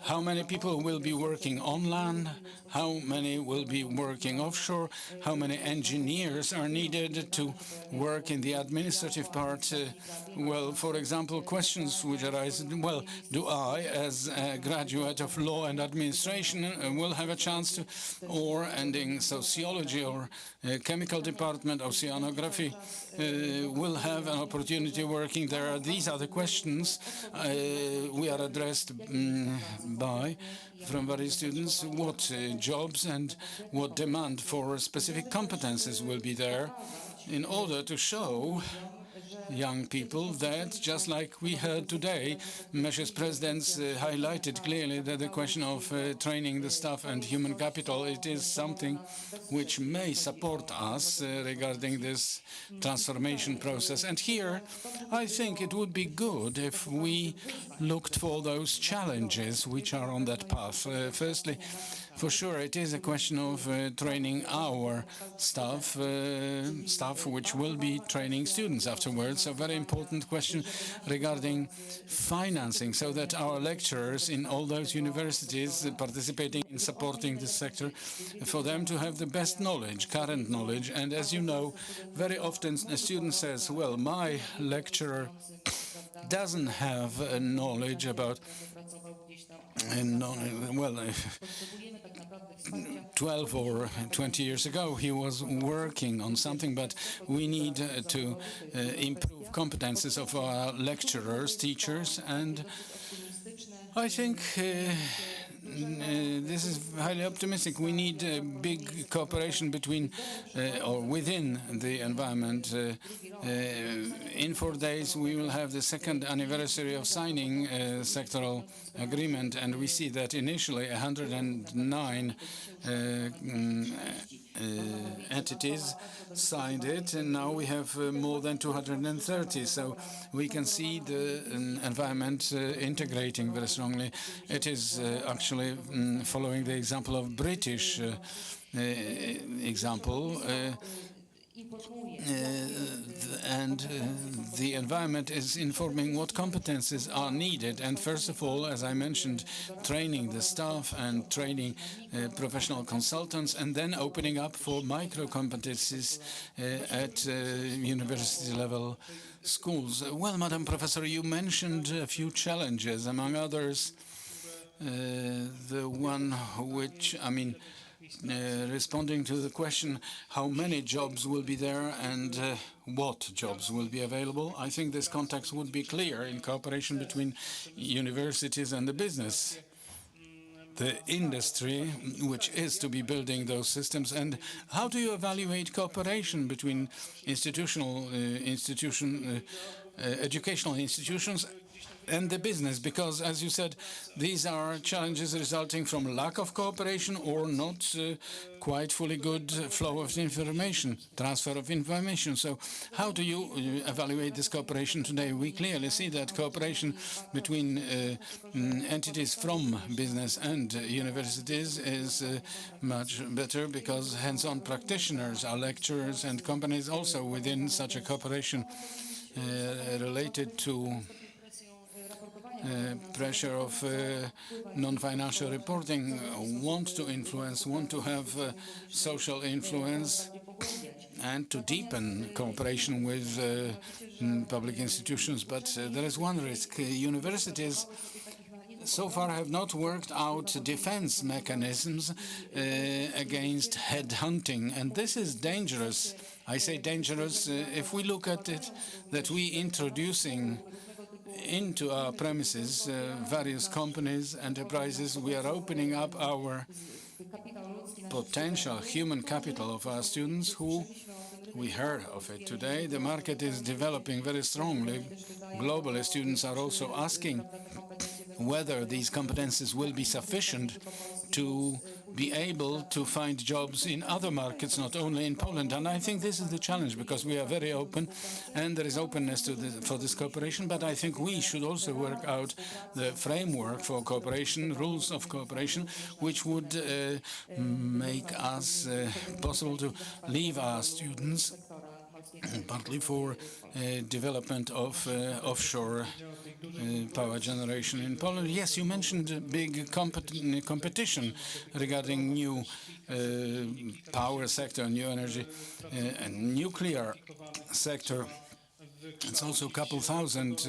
how many people will be working on land, how many will be working offshore, how many engineers are needed to work in the administrative part. Well, for example, questions which arise, well, do I, as a graduate of law and administration, will have a chance to, or ending sociology or chemical department, oceanography, will have an opportunity working there? These are the questions we are addressed by from various students. What jobs and what demand for specific competences will be there, in order to show young people that, just like we heard today, Mrs. Presidents highlighted clearly that the question of training the staff and human capital, it is something which may support us regarding this transformation process. And here, I think it would be good if we looked for those challenges which are on that path. Firstly, for sure, it is a question of training our staff, staff which will be training students afterwards. A very important question regarding financing, so that our lecturers in all those universities participating in supporting this sector, for them to have the best knowledge, current knowledge. And as you know, very often a student says, well, my lecturer doesn't have knowledge about, well, 12 or 20 years ago, he was working on something, but we need to improve competences of our lecturers, teachers, and I think this is highly optimistic. We need a big cooperation between or within the environment. In 4 days, we will have the second anniversary of signing sectoral agreement, and we see that initially 109 entities signed it, and now we have more than 230. So we can see the environment integrating very strongly. It is actually following the example of British example. And the environment is informing what competences are needed. And first of all, as I mentioned, training the staff and training professional consultants, and then opening up for micro competencies at university level schools. Well, Madam Professor, you mentioned a few challenges, among others, the one which, I mean, responding to the question how many jobs will be there and what jobs will be available, I think this context would be clear in cooperation between universities and the business, the industry, which is to be building those systems. And how do you evaluate cooperation between educational institutions and the business? Because, as you said, these are challenges resulting from lack of cooperation or not quite fully good flow of information, transfer of information. So how do you evaluate this cooperation today? We clearly see that cooperation between entities from business and universities is much better, because hands-on practitioners are lecturers, and companies also within such a cooperation related to pressure of non-financial reporting want to influence, want to have social influence, and to deepen cooperation with public institutions. But there is one risk. Universities so far have not worked out defense mechanisms against headhunting, and this is dangerous. I say dangerous if we look at it, that we introducing into our premises various companies, enterprises. We are opening up our potential human capital of our students, who we heard of it today. The market is developing very strongly. Globally, students are also asking whether these competences will be sufficient to be able to find jobs in other markets, not only in Poland. And I think this is the challenge, because we are very open and there is openness to for this cooperation. But I think we should also work out the framework for cooperation, rules of cooperation, which would make us possible to leave our students partly for development of offshore power generation in Poland. Yes, you mentioned big competition regarding new power sector, new energy, and nuclear sector. It's also a couple thousand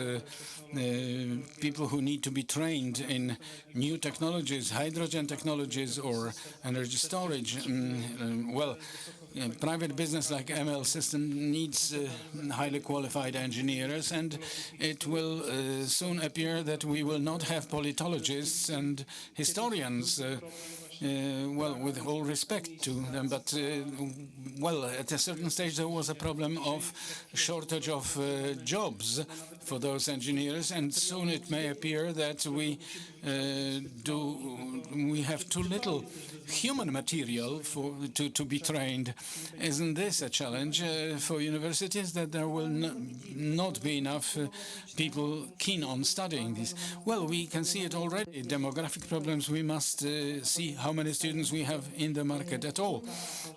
people who need to be trained in new technologies, hydrogen technologies or energy storage. Private business like ML System needs highly qualified engineers, and it will soon appear that we will not have politologists and historians. With all respect to them, but at a certain stage there was a problem of shortage of jobs for those engineers, and soon it may appear that we have too little human material to be trained. Isn't this a challenge for universities, that there will not be enough people keen on studying this? Well, we can see it already. Demographic problems, we must see how many students we have in the market at all.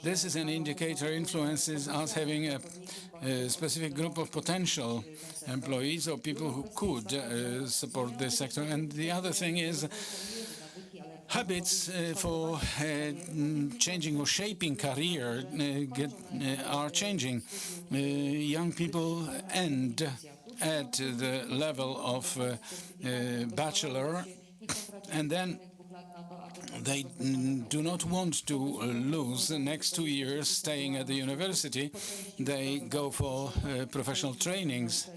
This is an indicator, influences us having a specific group of potential employees or people who could support this sector. And the other thing is habits for changing or shaping career are changing. Young people end at the level of bachelor, and then they do not want to lose the next 2 years staying at the university. They go for professional trainings,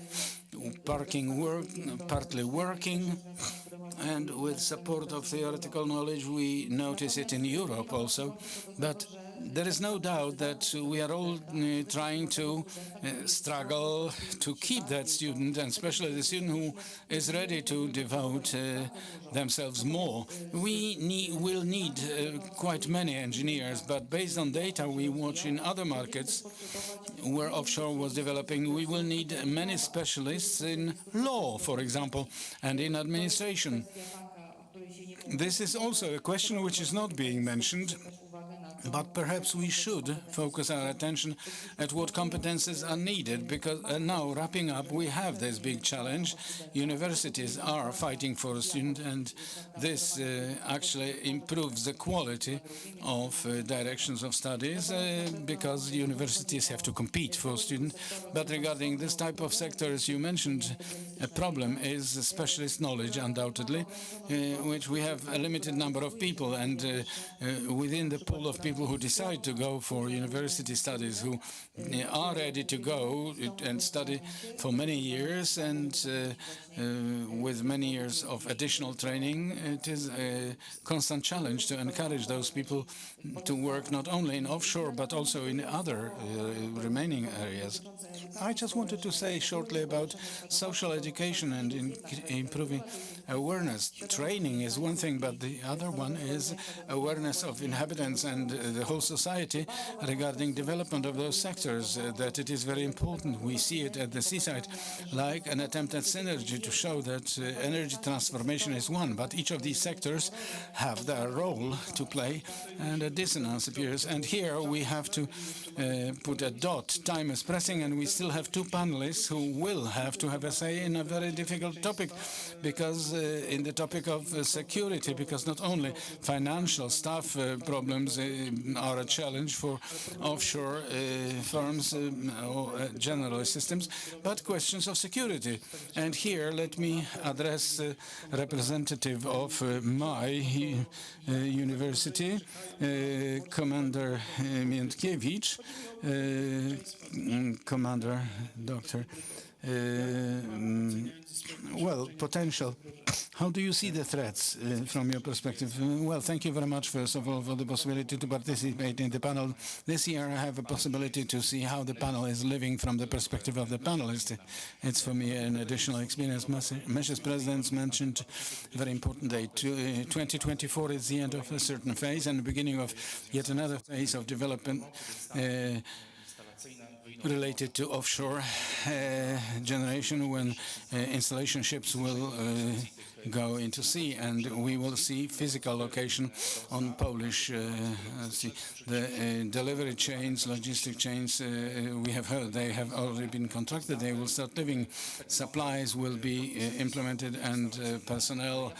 partly working, and with support of theoretical knowledge. We notice it in Europe also, but there is no doubt that we are all trying to struggle to keep that student, and especially the student who is ready to devote themselves more. We will need quite many engineers, but based on data we watch in other markets where offshore was developing, we will need many specialists in law, for example, and in administration. This is also a question which is not being mentioned, but perhaps we should focus our attention at what competences are needed, because now, wrapping up, we have this big challenge. Universities are fighting for a student, and this actually improves the quality of directions of studies, because universities have to compete for students. But regarding this type of sectors you mentioned, a problem is specialist knowledge, undoubtedly, which we have a limited number of people, and within the pool of people who decide to go for university studies, who are ready to go and study for many years, and with many years of additional training, it is a constant challenge to encourage those people to work not only in offshore but also in other remaining areas. I just wanted to say shortly about social education and improving awareness. Training is one thing, but the other one is awareness of inhabitants and the whole society regarding development of those sectors, that it is very important. We see it at the seaside, like an attempt at synergy to show that energy transformation is one, but each of these sectors have their role to play, and a dissonance appears. And here we have to put a dot. Time is pressing, and we still have two panelists who will have to have a say in a very difficult topic, because in the topic of security, because not only financial staff problems are a challenge for offshore firms or general systems, but questions of security. And here let me address representative of my university, Commander Miętkiewicz, Commander Dr. Potential. How do you see the threats from your perspective? Well, thank you very much, first of all, for the possibility to participate in the panel. This year I have a possibility to see how the panel is living from the perspective of the panelists. It's for me an additional experience. Mrs. President mentioned a very important date. 2024 is the end of a certain phase and the beginning of yet another phase of development related to offshore generation, when installation ships will go into sea, and we will see physical location on Polish sea. The delivery chains, logistic chains, we have heard they have already been contracted. They will start living. Supplies will be implemented, and personnel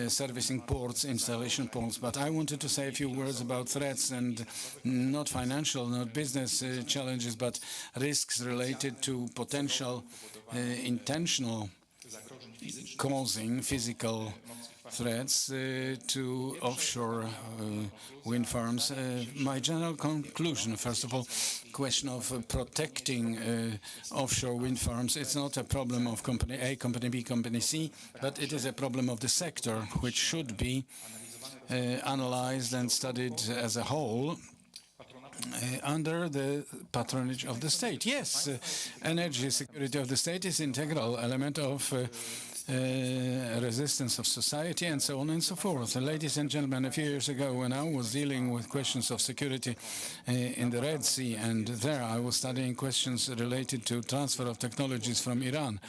servicing ports, installation ports. But I wanted to say a few words about threats, and not financial, not business challenges, but risks related to potential intentional causing physical threats to offshore wind farms. My general conclusion, first of all, question of protecting offshore wind farms. It's not a problem of company A, company B, company C, but it is a problem of the sector, which should be analyzed and studied as a whole under the patronage of the state. Yes, energy security of the state is an integral element of resistance of society, and so on and so forth. Ladies and gentlemen, a few years ago, when I was dealing with questions of security in the Red Sea, and there I was studying questions related to transfer of technologies from Iran.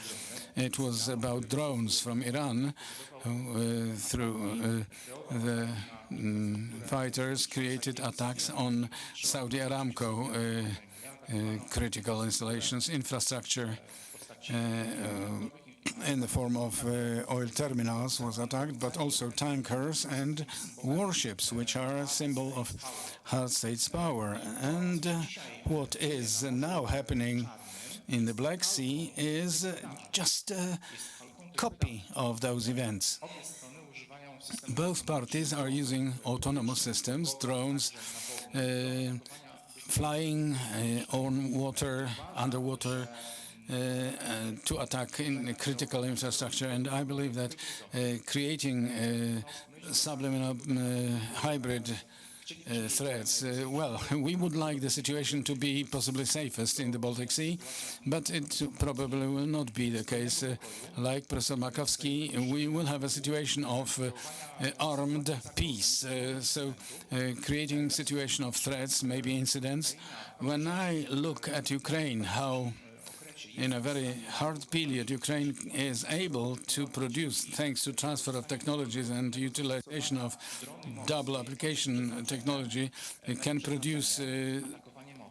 It was about drones from Iran through the fighters created attacks on Saudi Aramco critical installations, infrastructure in the form of oil terminals was attacked, but also tankers and warships, which are a symbol of hard state's power. And what is now happening in the Black Sea is just a copy of those events. Both parties are using autonomous systems, drones, flying on water, underwater, to attack in critical infrastructure. And I believe that creating subliminal hybrid threats, well, we would like the situation to be possibly safest in the Baltic Sea, but it probably will not be the case. Like Professor Makowski, we will have a situation of armed peace. So creating situation of threats, maybe incidents. When I look at Ukraine, how in a very hard period, Ukraine is able to produce, thanks to transfer of technologies and utilization of double application technology, it can produce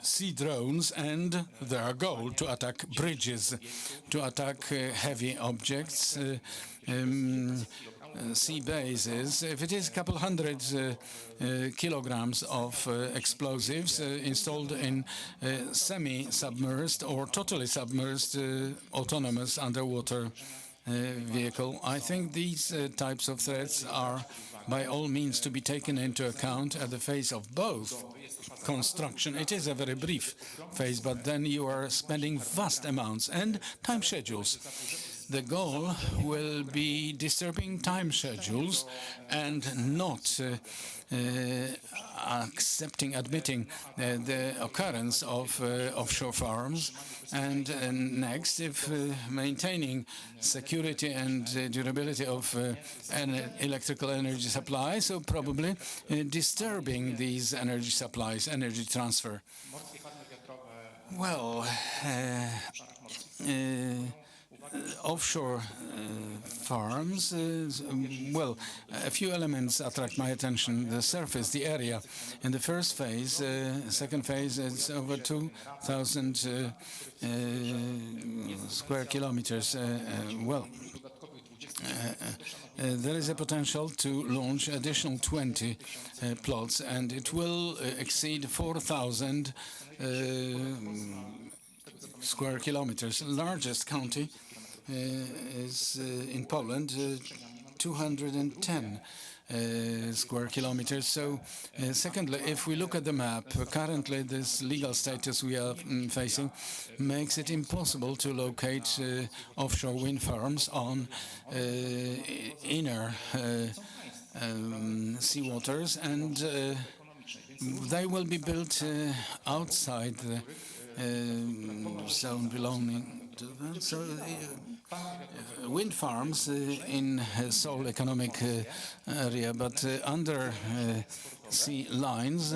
sea drones, and their goal to attack bridges, to attack heavy objects, sea bases. If it is a couple hundred kilograms of explosives installed in semi-submerged or totally submerged autonomous underwater vehicle, I think these types of threats are by all means to be taken into account at the phase of both construction. It is a very brief phase, but then you are spending vast amounts and time schedules. The goal will be disturbing time schedules and not admitting the occurrence of offshore farms. And next, if maintaining security and durability of electrical energy supply, so probably disturbing these energy supplies, energy transfer. Well, offshore farms, well, a few elements attract my attention. The surface, the area. In the first phase, second phase, it's over 2,000 square kilometers. There is a potential to launch additional 20 plots, and it will exceed 4,000 square kilometers. Largest county is in Poland, 210 square kimeters. So, secondly, if we look at the map, currently this legal status we are facing makes it impossible to locate offshore wind farms on inner seawaters, and they will be built outside the zone belonging to them. So wind farms in sole economic area, but under sea lines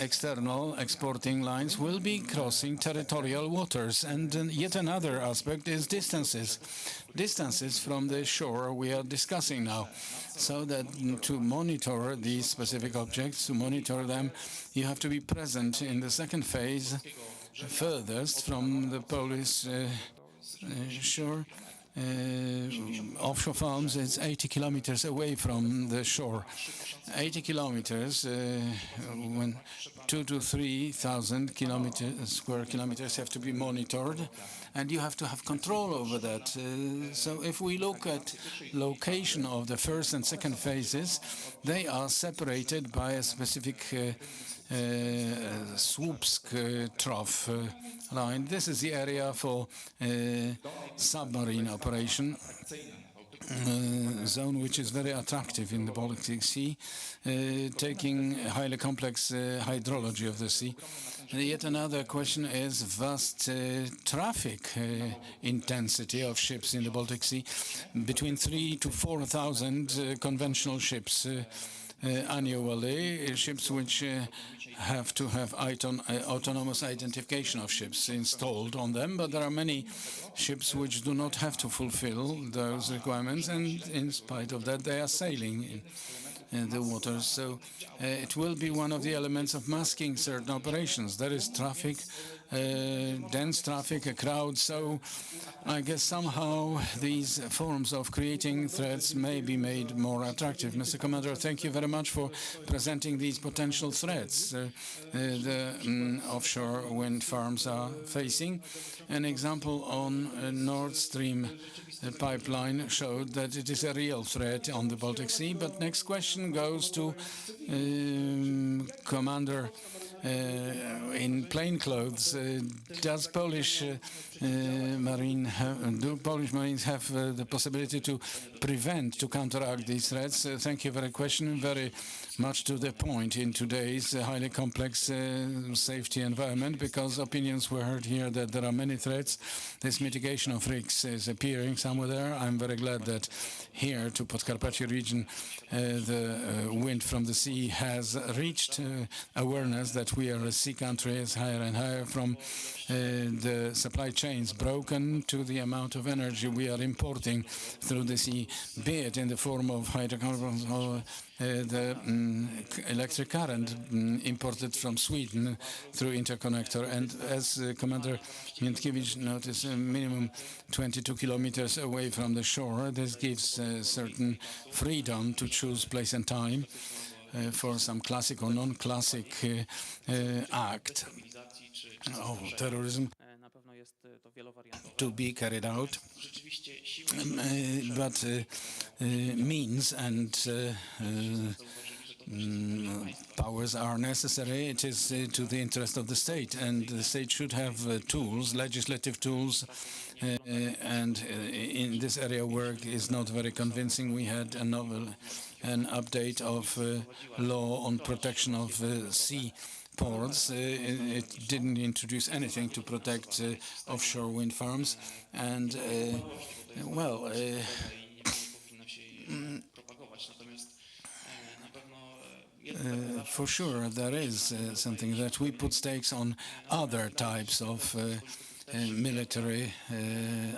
external exporting lines will be crossing territorial waters. And yet another aspect is distances. Distances from the shore we are discussing now. So that to monitor these specific objects, to monitor them, you have to be present in the second phase, furthest from the Polish shore. Offshore farms is 80 kilometers away from the shore. 80 kilometers, when 2,000 to 3,000 square kilometers have to be monitored, and you have to have control over that. So if we look at location of the first and second phases, they are separated by a specific Słupsk trough line. This is the area for submarine operation zone, which is very attractive in the Baltic Sea, taking highly complex hydrology of the sea. Yet another question is vast traffic intensity of ships in the Baltic Sea, between 3,000 to 4,000 conventional ships annually, ships which have to have autonomous identification of ships installed on them, but there are many ships which do not have to fulfill those requirements, and in spite of that they are sailing in the waters. So it will be one of the elements of masking certain operations. There is traffic, dense traffic, a crowd, so I guess somehow these forms of creating threats may be made more attractive. Mr. Commander, thank you very much for presenting these potential threats the offshore wind farms are facing. An example on Nord Stream pipeline showed that it is a real threat on the Baltic Sea. But next question goes to Commander in plain clothes. Does Polish do Polish Marines have the possibility to prevent, to counteract these threats? Thank you for the question. Very much to the point in today's highly complex safety environment, because opinions were heard here that there are many threats. This mitigation of risks is appearing somewhere there. I'm very glad that here to Podkarpacie region the wind from the sea has reached awareness that we are a sea country is higher and higher, from the supply chains broken to the amount of energy we are importing through the sea, be it in the form of hydrocarbons or the electric current imported from Sweden through interconnector. And as Commander Miętkiewicz noticed, minimum 22 kilometers away from the shore. This gives certain freedom to choose place and time for some classic or non-classic act of terrorism to be carried out, but means and powers are necessary. It is to the interest of the state, and the state should have tools, legislative tools, and in this area work is not very convincing. We had an update of law on protection of sea ports. It didn't introduce anything to protect offshore wind farms, and for sure there is something that we put stakes on other types of military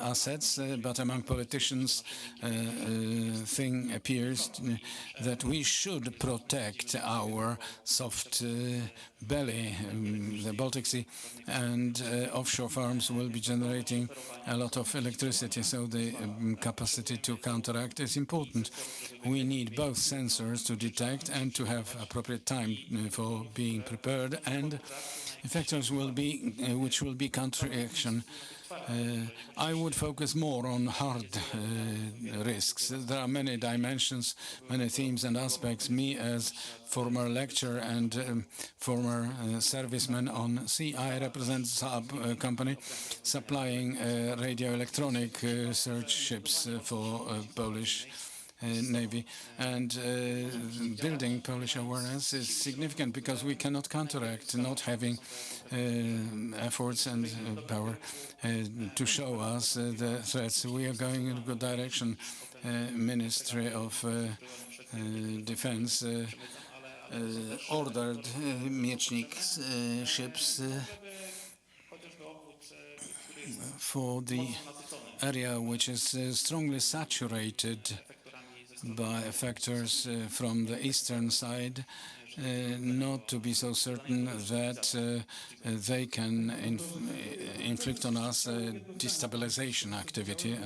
assets, but among politicians thing appears that we should protect our soft belly, the Baltic Sea, and offshore farms will be generating a lot of electricity, so the capacity to counteract is important. We need both sensors to detect and to have appropriate time for being prepared, and factors will be which will be counteraction. I would focus more on hard risks. There are many dimensions, many themes and aspects. Me, as former lecturer and former serviceman on sea, I represent Saab company supplying radio electronic search ships for Polish Navy, and building Polish awareness is significant because we cannot counteract not having efforts and power to show us the threats. We are going in a good direction. Ministry of Defense ordered Miecznik ships for the area which is strongly saturated by factors from the eastern side, not to be so certain that they can inflict on us destabilization activity.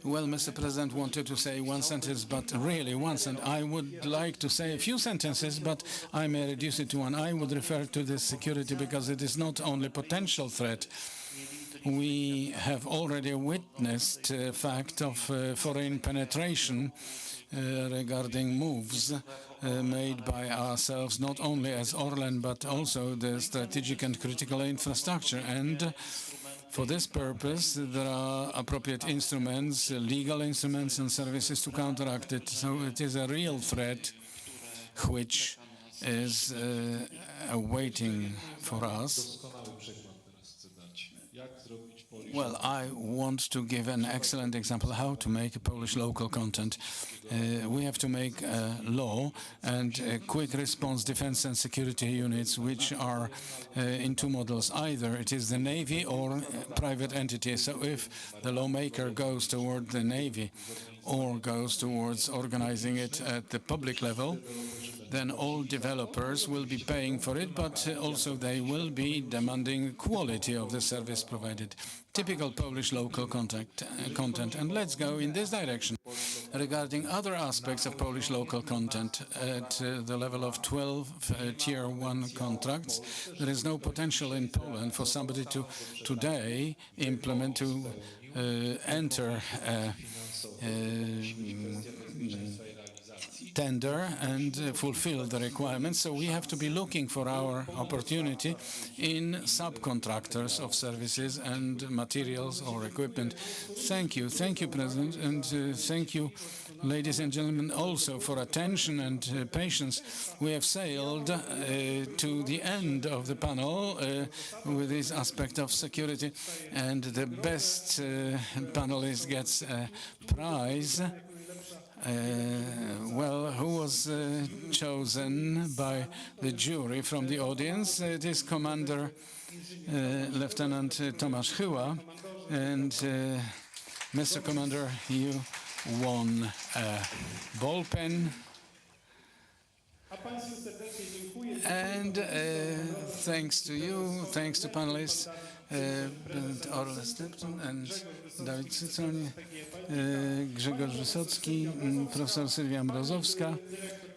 Well, Mr. President wanted to say one sentence, but really once, and I would like to say a few sentences, but I may reduce it to one. I would refer to this security because it is not only potential threat. We have already witnessed a fact of foreign penetration regarding moves made by ourselves, not only as Orlen, but also the strategic and critical infrastructure. And for this purpose, there are appropriate instruments, legal instruments and services to counteract it. So it is a real threat which is awaiting for us. Well, I want to give an excellent example how to make a Polish local content. We have to make a law and quick response defense and security units, which are in two models. Either it is the Navy or private entity. So if the lawmaker goes toward the Navy or goes towards organizing it at the public level, then all developers will be paying for it, but also they will be demanding quality of the service provided. Typical Polish local content. And let's go in this direction. Regarding other aspects of Polish local content at the level of 12 Tier 1 contracts, there is no potential in Poland for somebody to today implement, to enter tender and fulfill the requirements. So we have to be looking for our opportunity in subcontractors of services and materials or equipment. Thank you, President, and thank you, ladies and gentlemen, also for attention and patience. We have sailed to the end of the panel with this aspect of security, and the best panelist gets a prize. Well, who was chosen by the jury from the audience? It is Commander Lieutenant Tomasz Chyła, and Mr. Commander, you won a ball pen. And thanks to you, thanks to panelists, Orle Stepton and Dawid Cycoń, Grzegorz Wysocki, Professor Sylwia Mrozowska,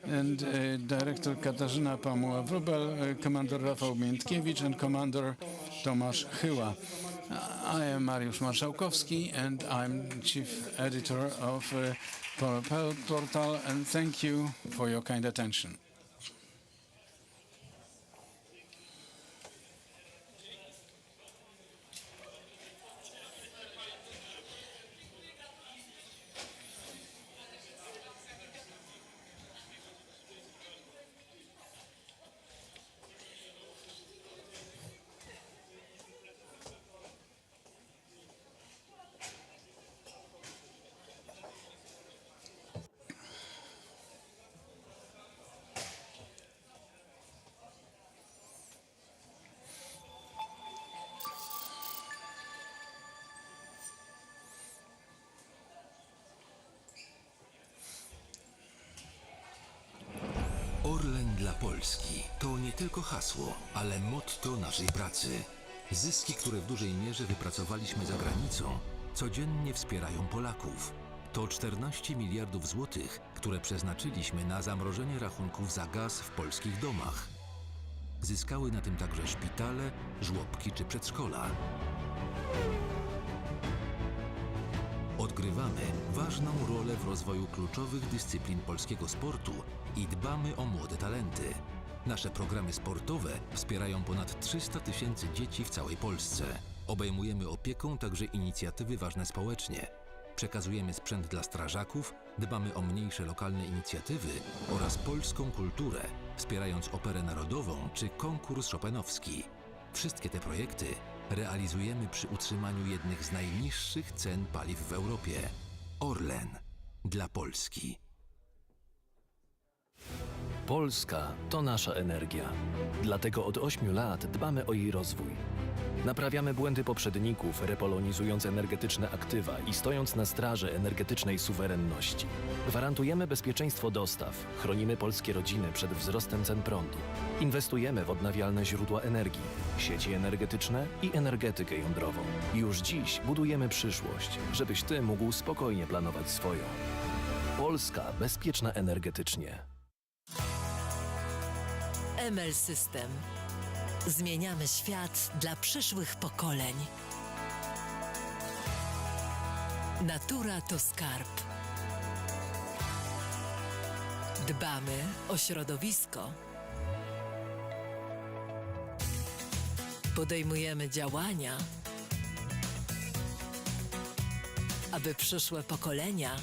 and Director Katarzyna Pamuła-Wróbel, Commander Rafał Miętkiewicz, and Commander Tomasz Chyła. I am Mariusz Marszałkowski, and I'm Chief Editor of Portal, and thank you for your kind attention. Orlen dla Polski to nie tylko hasło, ale motto naszej pracy. Zyski, które w dużej mierze wypracowaliśmy za granicą, codziennie wspierają Polaków. To 14 miliardów złotych, które przeznaczyliśmy na zamrożenie rachunków za gaz w polskich domach. Zyskały na tym także szpitale, żłobki czy przedszkola. Odgrywamy ważną rolę w rozwoju kluczowych dyscyplin polskiego sportu i dbamy o młode talenty. Nasze programy sportowe wspierają ponad 300 tysięcy dzieci w całej Polsce. Obejmujemy opieką także inicjatywy ważne społecznie. Przekazujemy sprzęt dla strażaków, dbamy o mniejsze lokalne inicjatywy oraz polską kulturę, wspierając operę narodową czy konkurs chopinowski. Wszystkie te projekty realizujemy przy utrzymaniu jednych z najniższych cen paliw w Europie. Orlen dla Polski. Polska to nasza energia. Dlatego od 8 lat dbamy o jej rozwój. Naprawiamy błędy poprzedników, repolonizując energetyczne aktywa i stojąc na straży energetycznej suwerenności. Gwarantujemy bezpieczeństwo dostaw, chronimy polskie rodziny przed wzrostem cen prądu. Inwestujemy w odnawialne źródła energii, sieci energetyczne i energetykę jądrową. Już dziś budujemy przyszłość, żebyś ty mógł spokojnie planować swoją. Polska bezpieczna energetycznie. ML System. Zmieniamy świat dla przyszłych pokoleń. Natura to skarb. Dbamy o środowisko. Podejmujemy działania, aby przyszłe pokolenia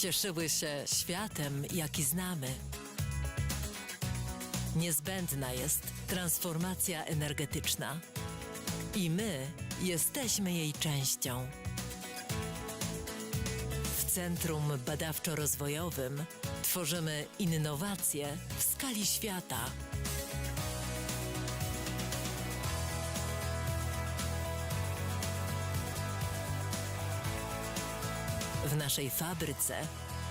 cieszyły się światem, jaki znamy. Niezbędna jest transformacja energetyczna i my jesteśmy jej częścią. W Centrum Badawczo-Rozwojowym tworzymy innowacje w skali świata. W naszej fabryce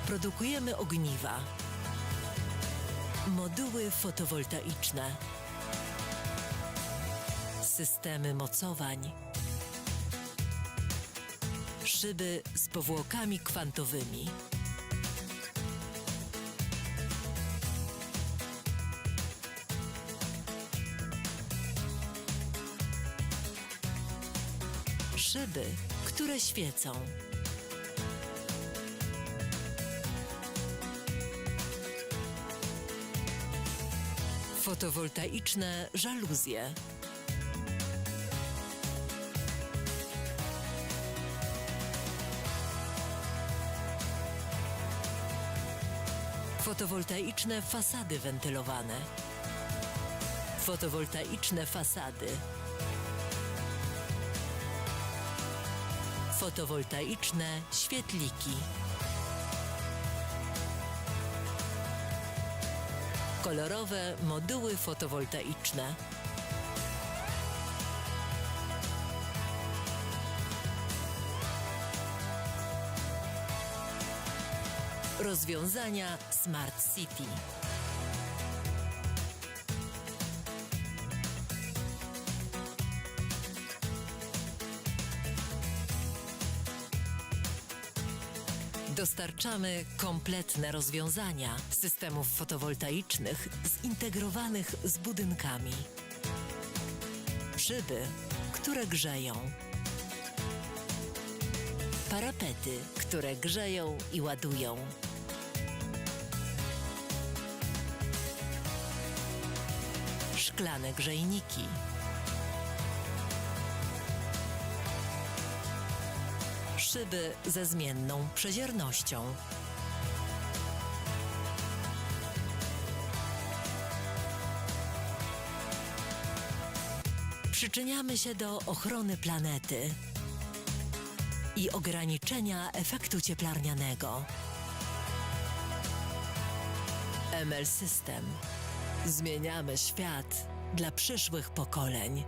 produkujemy ogniwa, moduły fotowoltaiczne, systemy mocowań, szyby z powłokami kwantowymi, szyby, które świecą. Fotowoltaiczne żaluzje. Fotowoltaiczne fasady wentylowane. Fotowoltaiczne fasady. Fotowoltaiczne świetliki. Kolorowe moduły fotowoltaiczne. Rozwiązania Smart City. Dostarczamy kompletne rozwiązania systemów fotowoltaicznych zintegrowanych z budynkami. Szyby, które grzeją. Parapety, które grzeją i ładują. Szklane grzejniki. Szyby ze zmienną przeziernością. Przyczyniamy się do ochrony planety i ograniczenia efektu cieplarnianego. ML System. Zmieniamy świat dla przyszłych pokoleń.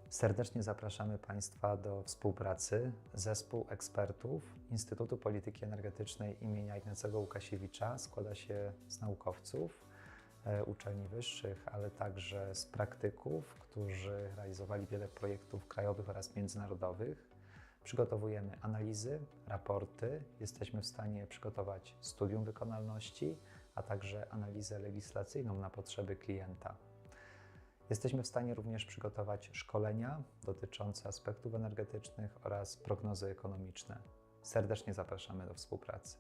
Serdecznie zapraszamy Państwa do współpracy. Zespół ekspertów Instytutu Polityki Energetycznej imienia Ignacego Lukasiewicza składa się z naukowców, uczelni wyższych, ale także z praktyków, którzy realizowali wiele projektów krajowych oraz międzynarodowych. Przygotowujemy analizy, raporty, jesteśmy w stanie przygotować studium wykonalności, a także analizę legislacyjną na potrzeby klienta. Jesteśmy w stanie również przygotować szkolenia dotyczące aspektów energetycznych oraz prognozy ekonomiczne. Serdecznie zapraszamy do współpracy.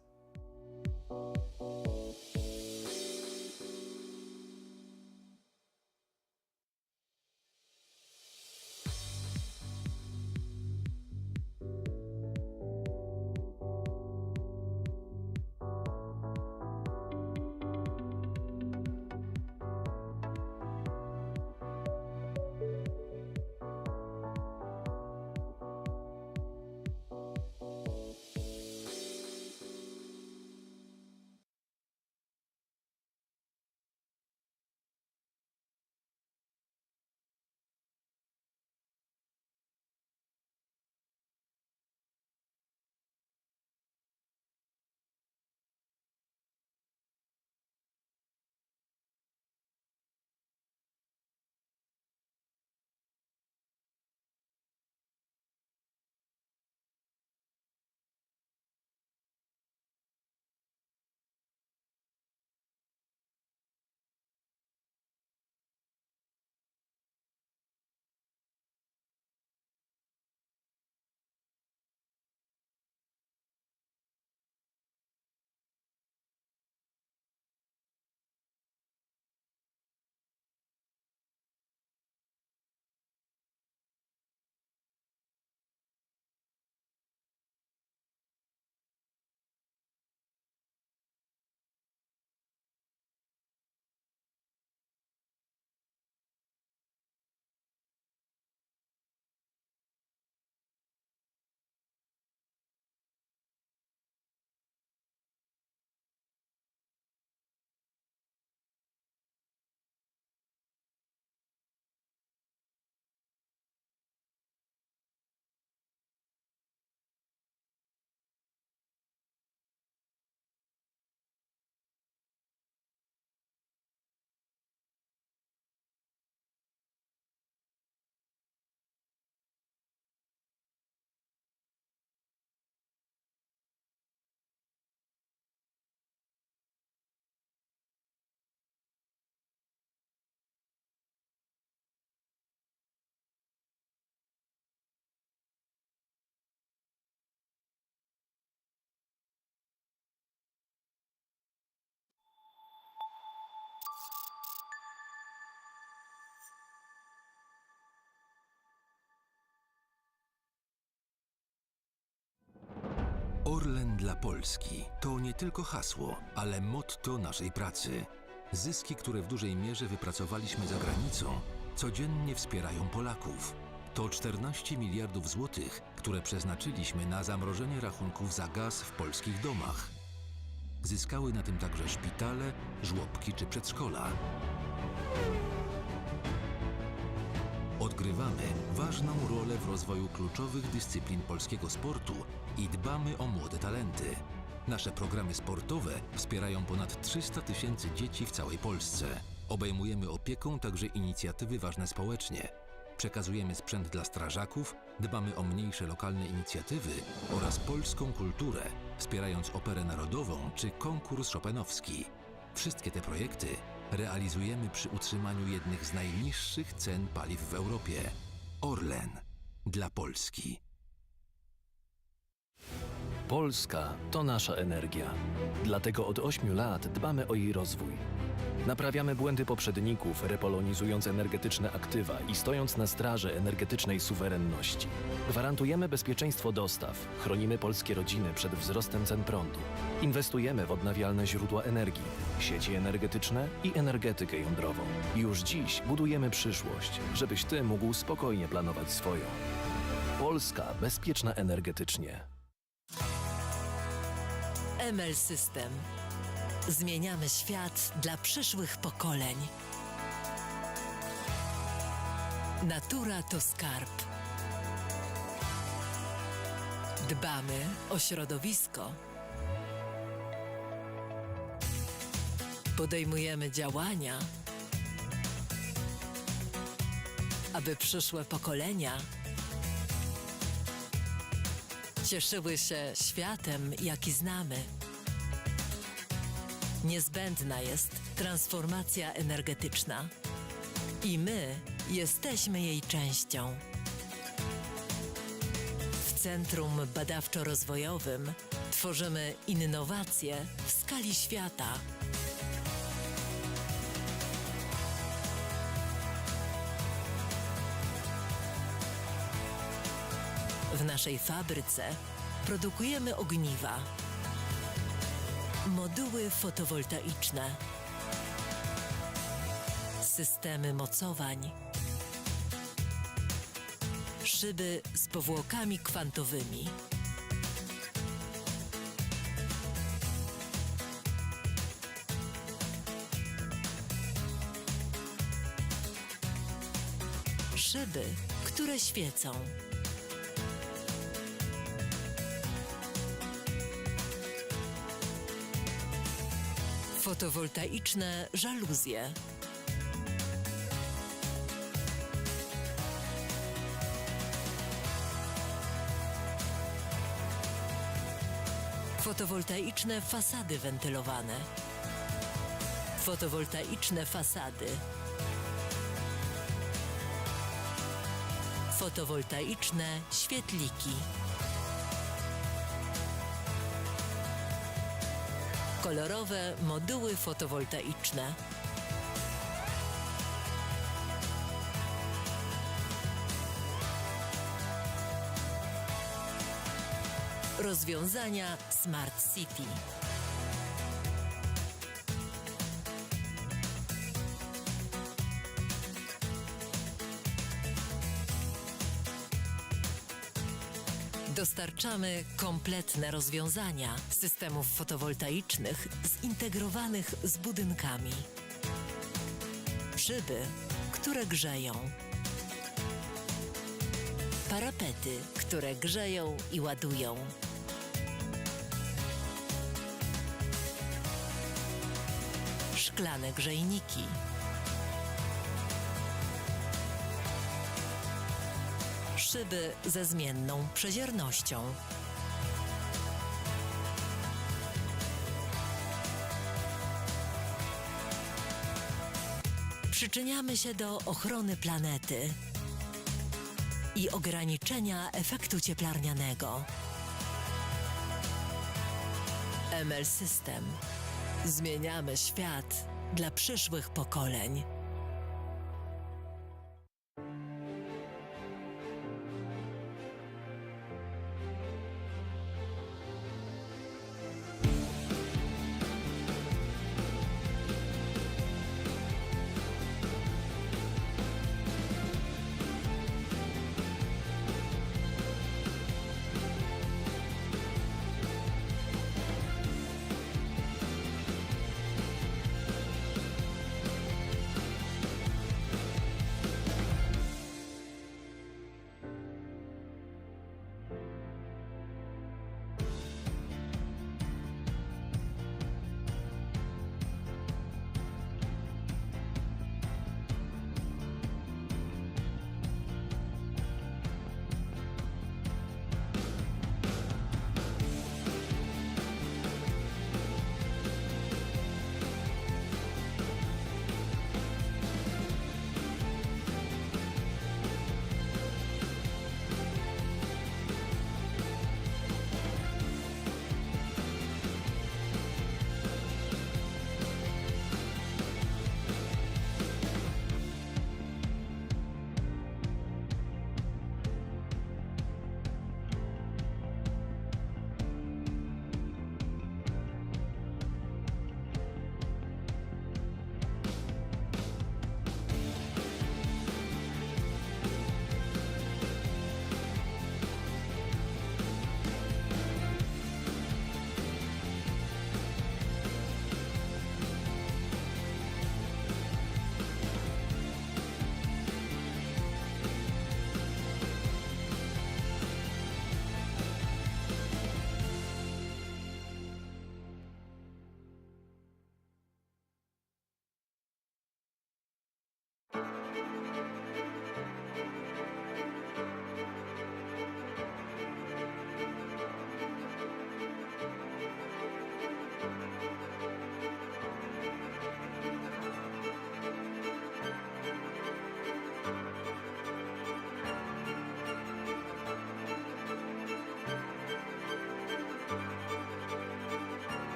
Orlen dla Polski to nie tylko hasło, ale motto naszej pracy. Zyski, które w dużej mierze wypracowaliśmy za granicą, codziennie wspierają Polaków. To 14 miliardów złotych, które przeznaczyliśmy na zamrożenie rachunków za gaz w polskich domach. Zyskały na tym także szpitale, żłobki czy przedszkola. Odgrywamy ważną rolę w rozwoju kluczowych dyscyplin polskiego sportu i dbamy o młode talenty. Nasze programy sportowe wspierają ponad 300 000 dzieci w całej Polsce. Obejmujemy opieką także inicjatywy ważne społecznie. Przekazujemy sprzęt dla strażaków, dbamy o mniejsze lokalne inicjatywy oraz polską kulturę, wspierając operę narodową czy konkurs chopinowski. Wszystkie te projekty realizujemy przy utrzymaniu jednych z najniższych cen paliw w Europie. Orlen dla Polski. Polska to nasza energia. Dlatego od 8 lat dbamy o jej rozwój. Naprawiamy błędy poprzedników, repolonizując energetyczne aktywa i stojąc na straży energetycznej suwerenności. Gwarantujemy bezpieczeństwo dostaw, chronimy polskie rodziny przed wzrostem cen prądu. Inwestujemy w odnawialne źródła energii, sieci energetyczne i energetykę jądrową. Już dziś budujemy przyszłość, żebyś Ty mógł spokojnie planować swoją. Polska bezpieczna energetycznie. ML System. Zmieniamy świat dla przyszłych pokoleń. Natura to skarb. Dbamy o środowisko. Podejmujemy działania, aby przyszłe pokolenia cieszyły się światem, jaki znamy. Niezbędna jest transformacja energetyczna i my jesteśmy jej częścią. W Centrum Badawczo-Rozwojowym tworzymy innowacje w skali świata. W naszej fabryce produkujemy ogniwa, moduły fotowoltaiczne, systemy mocowań, szyby z powłokami kwantowymi, szyby, które świecą. Fotowoltaiczne żaluzje. Fotowoltaiczne fasady wentylowane. Fotowoltaiczne fasady. Fotowoltaiczne świetliki. Kolorowe moduły fotowoltaiczne. Rozwiązania Smart City. Dostarczamy kompletne rozwiązania systemów fotowoltaicznych zintegrowanych z budynkami. Szyby, które grzeją. Parapety, które grzeją i ładują. Szklane grzejniki. Szyby ze zmienną przeziernością. Przyczyniamy się do ochrony planety i ograniczenia efektu cieplarnianego. ML System. Zmieniamy świat dla przyszłych pokoleń.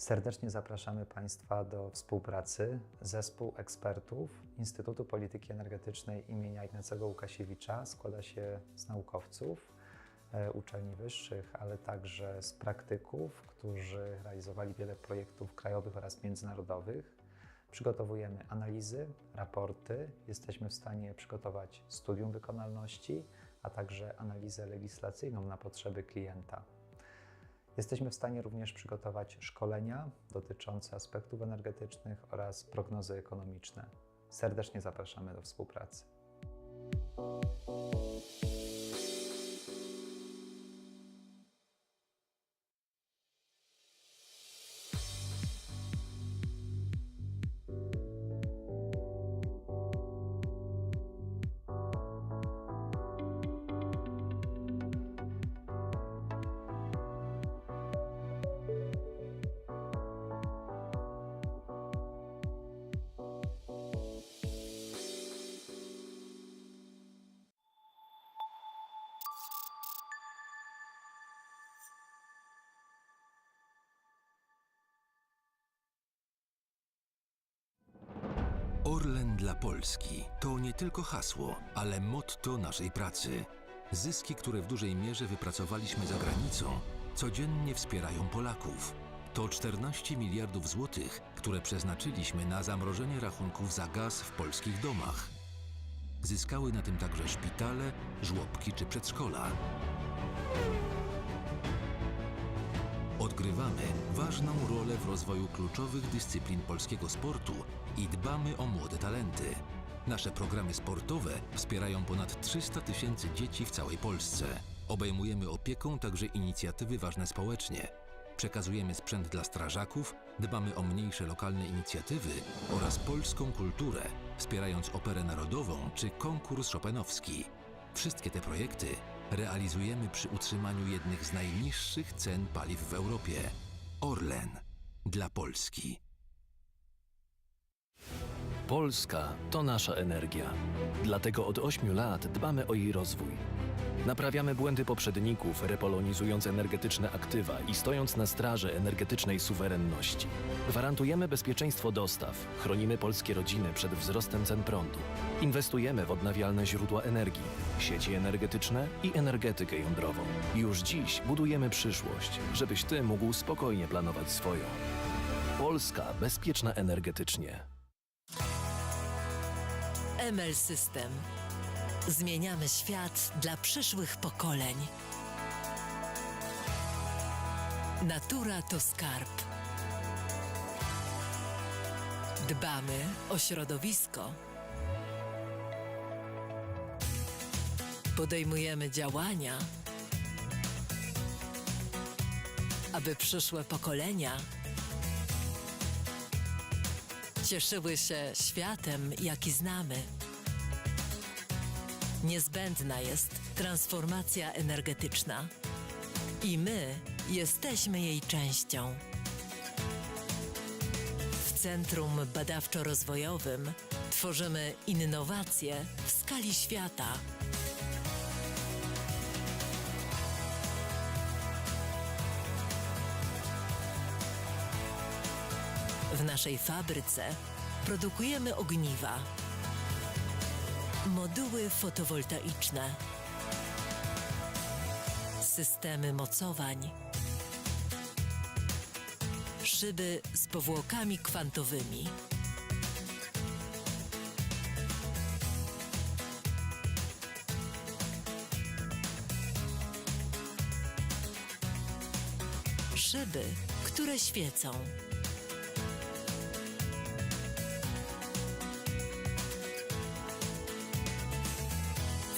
Serdecznie zapraszamy Państwa do współpracy zespół ekspertów Instytutu Polityki Energetycznej imienia Ignacego Lukasiewicza. Składa się z naukowców uczelni wyższych, ale także z praktyków, którzy realizowali wiele projektów krajowych oraz międzynarodowych. Przygotowujemy analizy, raporty, jesteśmy w stanie przygotować studium wykonalności, a także analizę legislacyjną na potrzeby klienta. Jesteśmy w stanie również przygotować szkolenia dotyczące aspektów energetycznych oraz prognozy ekonomiczne. Serdecznie zapraszamy do współpracy. Orlen dla Polski to nie tylko hasło, ale motto naszej pracy. Zyski, które w dużej mierze wypracowaliśmy za granicą, codziennie wspierają Polaków. To 14 miliardów złotych, które przeznaczyliśmy na zamrożenie rachunków za gaz w polskich domach. Zyskały na tym także szpitale, żłobki czy przedszkola. Odgrywamy ważną rolę w rozwoju kluczowych dyscyplin polskiego sportu i dbamy o młode talenty. Nasze programy sportowe wspierają ponad 300 tysięcy dzieci w całej Polsce. Obejmujemy opieką także inicjatywy ważne społecznie. Przekazujemy sprzęt dla strażaków, dbamy o mniejsze lokalne inicjatywy oraz polską kulturę, wspierając operę narodową czy konkurs chopinowski. Wszystkie te projekty realizujemy przy utrzymaniu jednych z najniższych cen paliw w Europie. Orlen dla Polski. Polska to nasza energia. Dlatego od 8 lat dbamy o jej rozwój. Naprawiamy błędy poprzedników, repolonizując energetyczne aktywa i stojąc na straży energetycznej suwerenności. Gwarantujemy bezpieczeństwo dostaw, chronimy polskie rodziny przed wzrostem cen prądu. Inwestujemy w odnawialne źródła energii, sieci energetyczne i energetykę jądrową. Już dziś budujemy przyszłość, żebyś Ty mógł spokojnie planować swoją. Polska bezpieczna energetycznie. ML System. Zmieniamy świat dla przyszłych pokoleń. Natura to skarb. Dbamy o środowisko. Podejmujemy działania, aby przyszłe pokolenia cieszyły się światem, jaki znamy. Niezbędna jest transformacja energetyczna i my jesteśmy jej częścią. W Centrum Badawczo-Rozwojowym tworzymy innowacje w skali świata. W naszej fabryce produkujemy ogniwa, moduły fotowoltaiczne, systemy mocowań, szyby z powłokami kwantowymi, szyby, które świecą.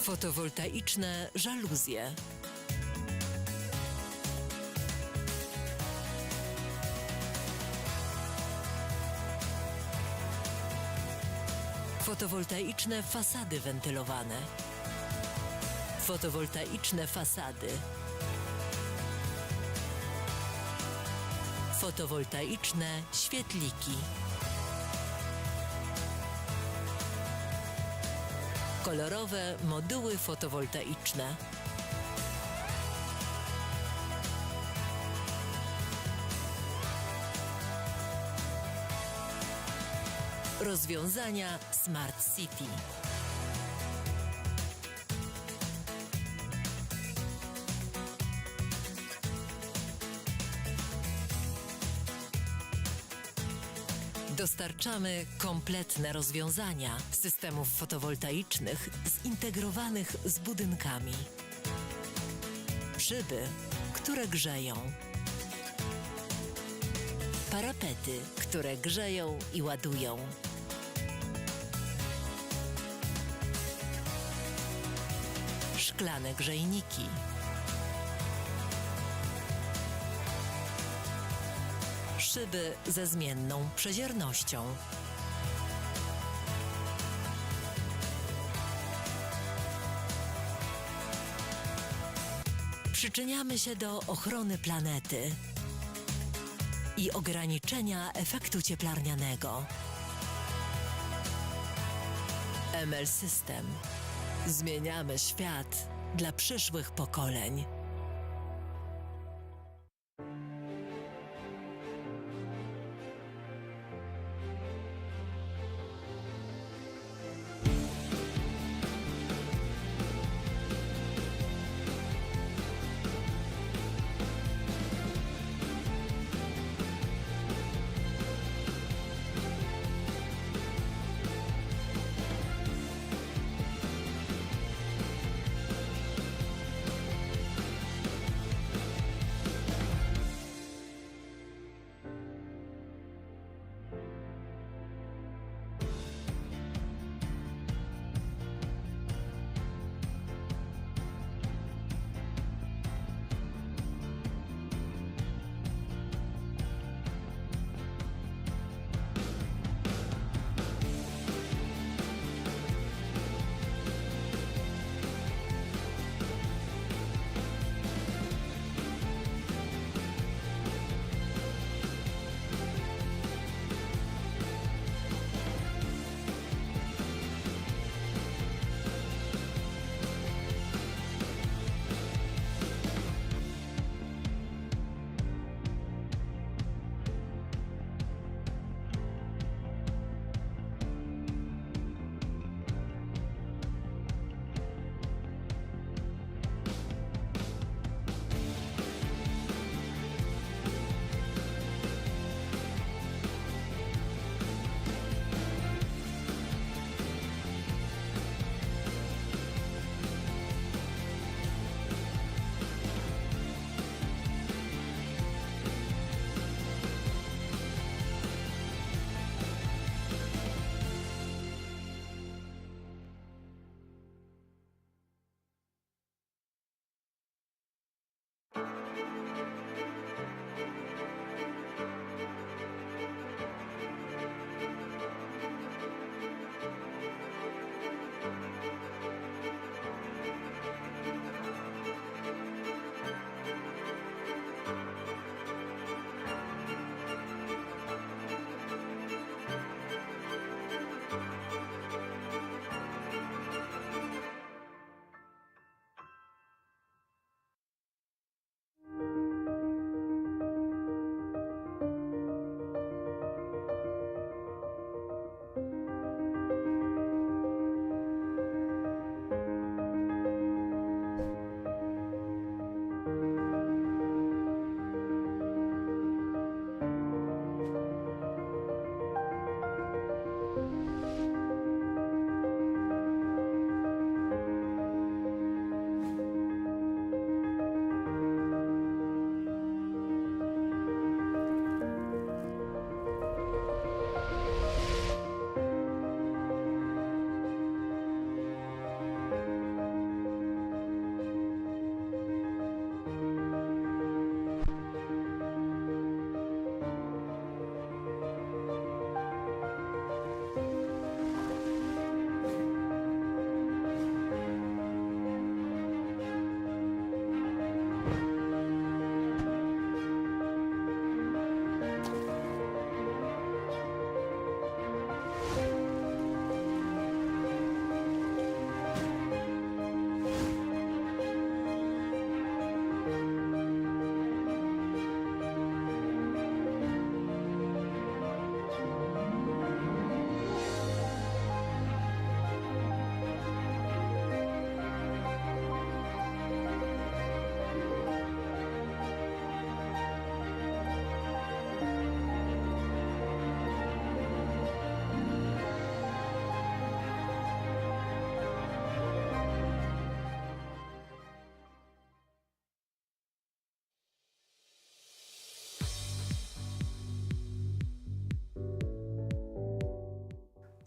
Fotowoltaiczne żaluzje. Fotowoltaiczne fasady wentylowane. Fotowoltaiczne fasady. Fotowoltaiczne świetliki. Kolorowe moduły fotowoltaiczne. Rozwiązania Smart City. Dostarczamy kompletne rozwiązania systemów fotowoltaicznych zintegrowanych z budynkami. Szyby, które grzeją. Parapety, które grzeją i ładują. Szklane grzejniki. Szyby ze zmienną przeziernością. Przyczyniamy się do ochrony planety i ograniczenia efektu cieplarnianego. ML System. Zmieniamy świat dla przyszłych pokoleń.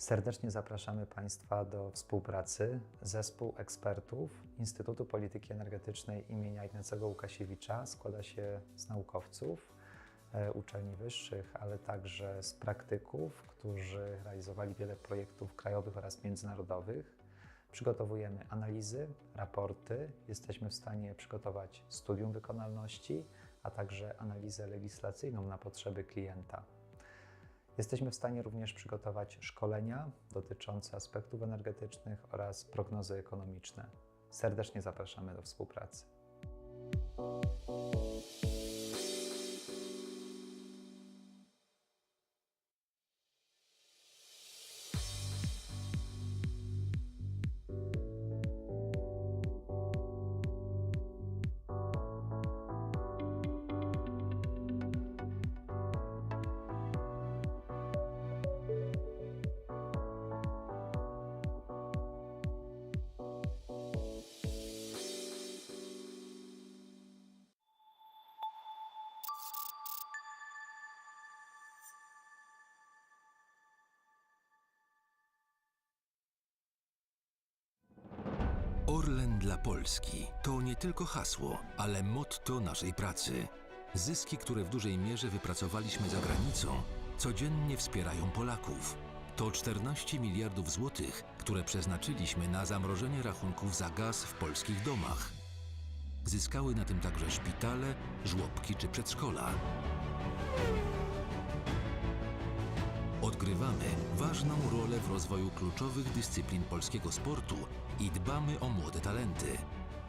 Serdecznie zapraszamy Państwa do współpracy. Zespół ekspertów Instytutu Polityki Energetycznej imienia Ignacego Lukasiewicza składa się z naukowców, uczelni wyższych, ale także z praktyków, którzy realizowali wiele projektów krajowych oraz międzynarodowych. Przygotowujemy analizy, raporty, jesteśmy w stanie przygotować studium wykonalności, a także analizę legislacyjną na potrzeby klienta. Jesteśmy w stanie również przygotować szkolenia dotyczące aspektów energetycznych oraz prognozy ekonomiczne. Serdecznie zapraszamy do współpracy. Orlen dla Polski to nie tylko hasło, ale motto naszej pracy. Zyski, które w dużej mierze wypracowaliśmy za granicą, codziennie wspierają Polaków. To 14 miliardów złotych, które przeznaczyliśmy na zamrożenie rachunków za gaz w polskich domach. Zyskały na tym także szpitale, żłobki czy przedszkola. Odgrywamy ważną rolę w rozwoju kluczowych dyscyplin polskiego sportu i dbamy o młode talenty.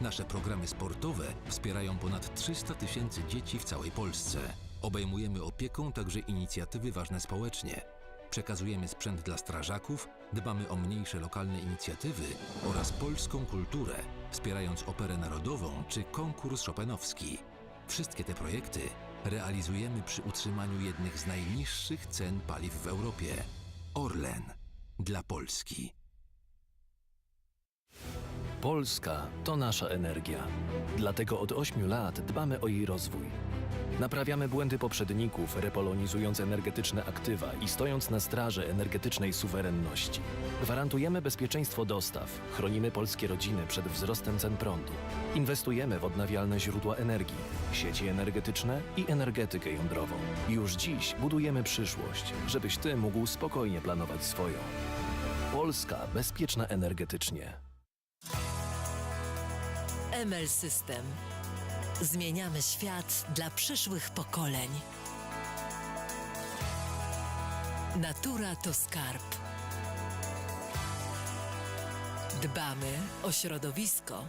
Nasze programy sportowe wspierają ponad 300 tysięcy dzieci w całej Polsce. Obejmujemy opieką także inicjatywy ważne społecznie. Przekazujemy sprzęt dla strażaków, dbamy o mniejsze lokalne inicjatywy oraz polską kulturę, wspierając operę narodową czy konkurs chopinowski. Wszystkie te projekty realizujemy przy utrzymaniu jednych z najniższych cen paliw w Europie. Orlen dla Polski. Polska to nasza energia. Dlatego od 8 lat dbamy o jej rozwój. Naprawiamy błędy poprzedników, repolonizując energetyczne aktywa i stojąc na straży energetycznej suwerenności. Gwarantujemy bezpieczeństwo dostaw, chronimy polskie rodziny przed wzrostem cen prądu. Inwestujemy w odnawialne źródła energii, sieci energetyczne i energetykę jądrową. Już dziś budujemy przyszłość, żebyś Ty mógł spokojnie planować swoją. Polska bezpieczna energetycznie. ML System. Zmieniamy świat dla przyszłych pokoleń. Natura to skarb. Dbamy o środowisko.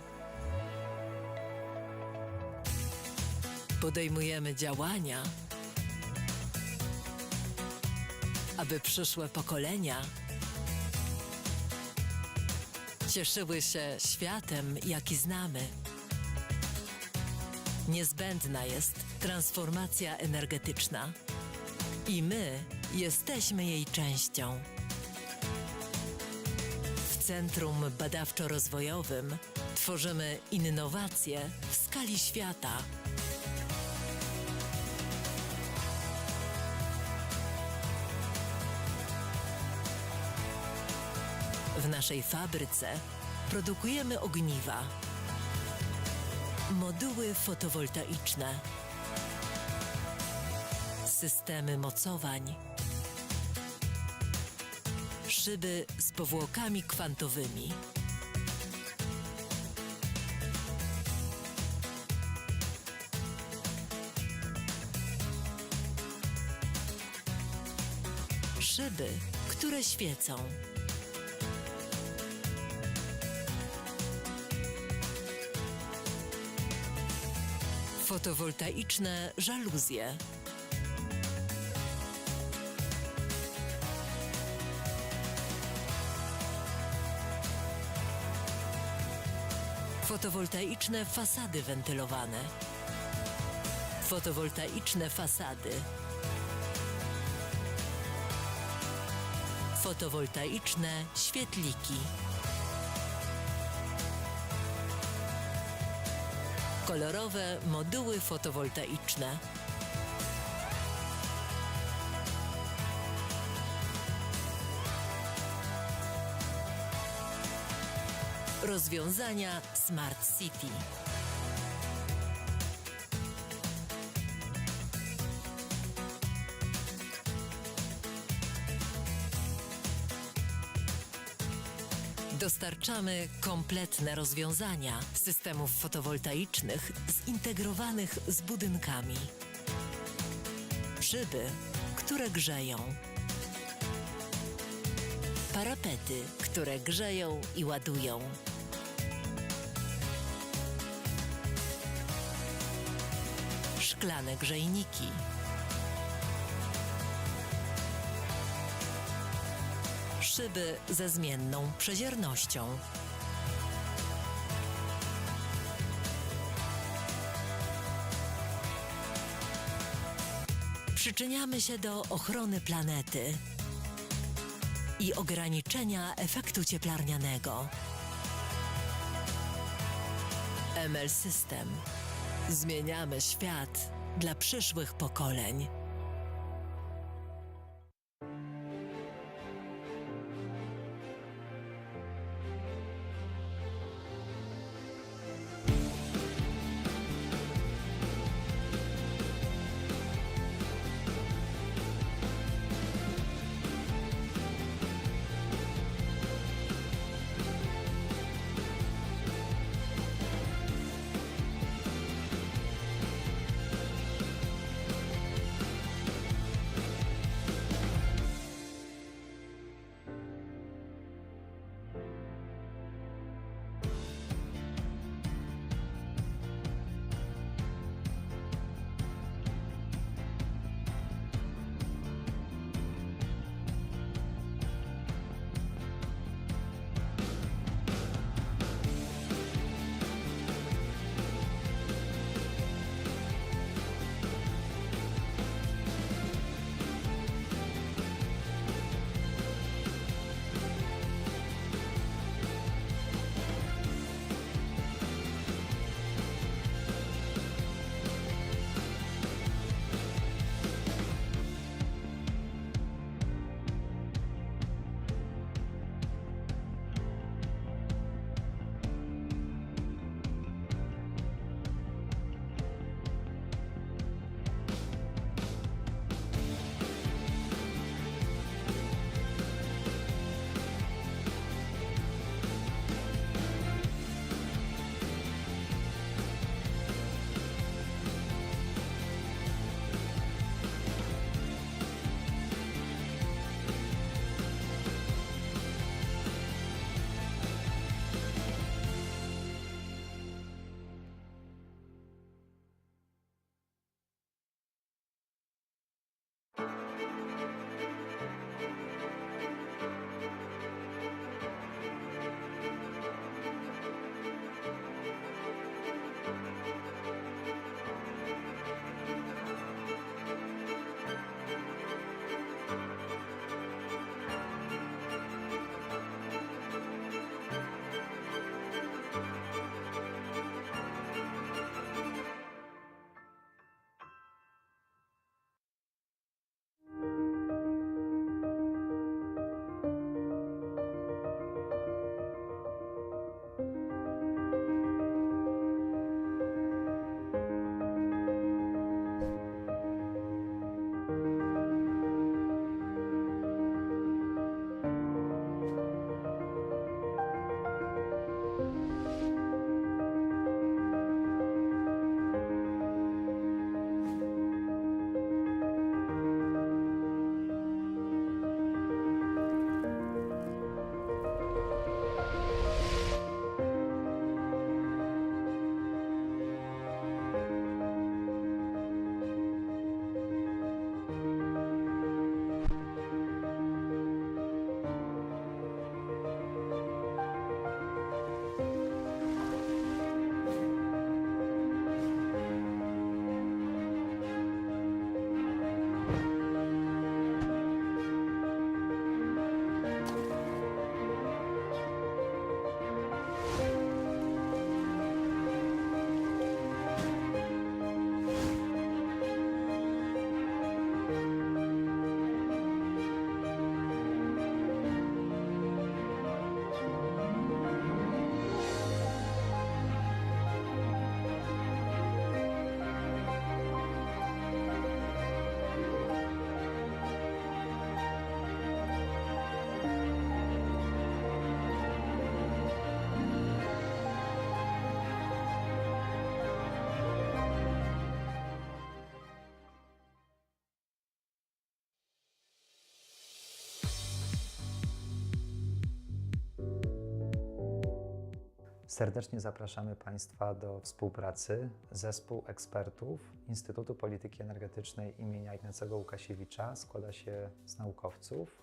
Podejmujemy działania, aby przyszłe pokolenia cieszyły się światem, jaki znamy. Niezbędna jest transformacja energetyczna i my jesteśmy jej częścią. W Centrum Badawczo-Rozwojowym tworzymy innowacje w skali świata. W naszej fabryce produkujemy ogniwa, moduły fotowoltaiczne, systemy mocowań, szyby z powłokami kwantowymi, szyby, które świecą. Fotowoltaiczne żaluzje. Fotowoltaiczne fasady wentylowane. Fotowoltaiczne fasady. Fotowoltaiczne świetliki. Kolorowe moduły fotowoltaiczne. Rozwiązania Smart City. Dostarczamy kompletne rozwiązania systemów fotowoltaicznych zintegrowanych z budynkami. Szyby, które grzeją. Parapety, które grzeją i ładują. Szklane grzejniki. Szyby ze zmienną przeziernością. Przyczyniamy się do ochrony planety i ograniczenia efektu cieplarnianego. ML System. Zmieniamy świat dla przyszłych pokoleń. Serdecznie zapraszamy Państwa do współpracy. Zespół ekspertów Instytutu Polityki Energetycznej imienia Ignacego Lukasiewicza składa się z naukowców,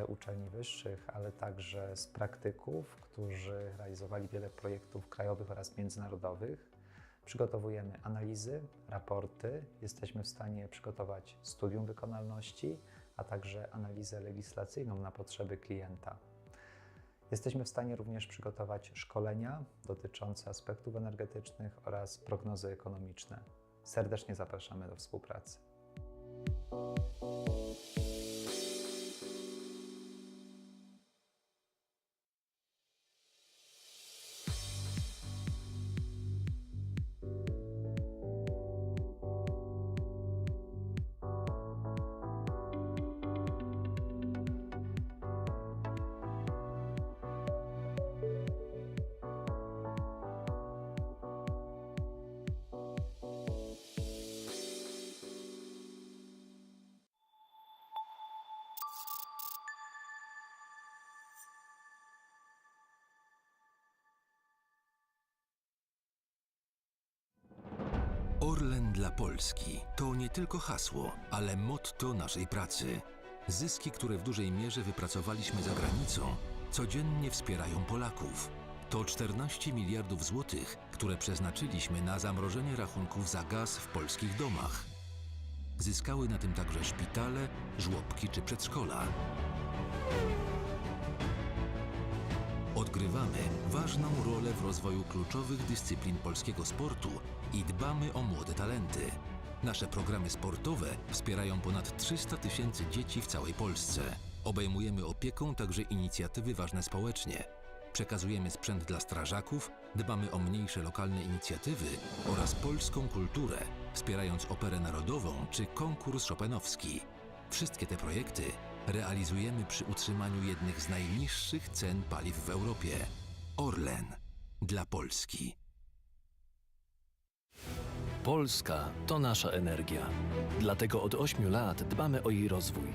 uczelni wyższych, ale także z praktyków, którzy realizowali wiele projektów krajowych oraz międzynarodowych. Przygotowujemy analizy, raporty, jesteśmy w stanie przygotować studium wykonalności, a także analizę legislacyjną na potrzeby klienta. Jesteśmy w stanie również przygotować szkolenia dotyczące aspektów energetycznych oraz prognozy ekonomiczne. Serdecznie zapraszamy do współpracy. Orlen dla Polski to nie tylko hasło, ale motto naszej pracy. Zyski, które w dużej mierze wypracowaliśmy za granicą, codziennie wspierają Polaków. To 14 miliardów złotych, które przeznaczyliśmy na zamrożenie rachunków za gaz w polskich domach. Zyskały na tym także szpitale, żłobki czy przedszkola. Odgrywamy ważną rolę w rozwoju kluczowych dyscyplin polskiego sportu i dbamy o młode talenty. Nasze programy sportowe wspierają ponad 300 000 dzieci w całej Polsce. Obejmujemy opieką także inicjatywy ważne społecznie. Przekazujemy sprzęt dla strażaków, dbamy o mniejsze lokalne inicjatywy oraz polską kulturę, wspierając operę narodową czy konkurs chopinowski. Wszystkie te projekty realizujemy przy utrzymaniu jednych z najniższych cen paliw w Europie. Orlen dla Polski. Polska to nasza energia. Dlatego od 8 lat dbamy o jej rozwój.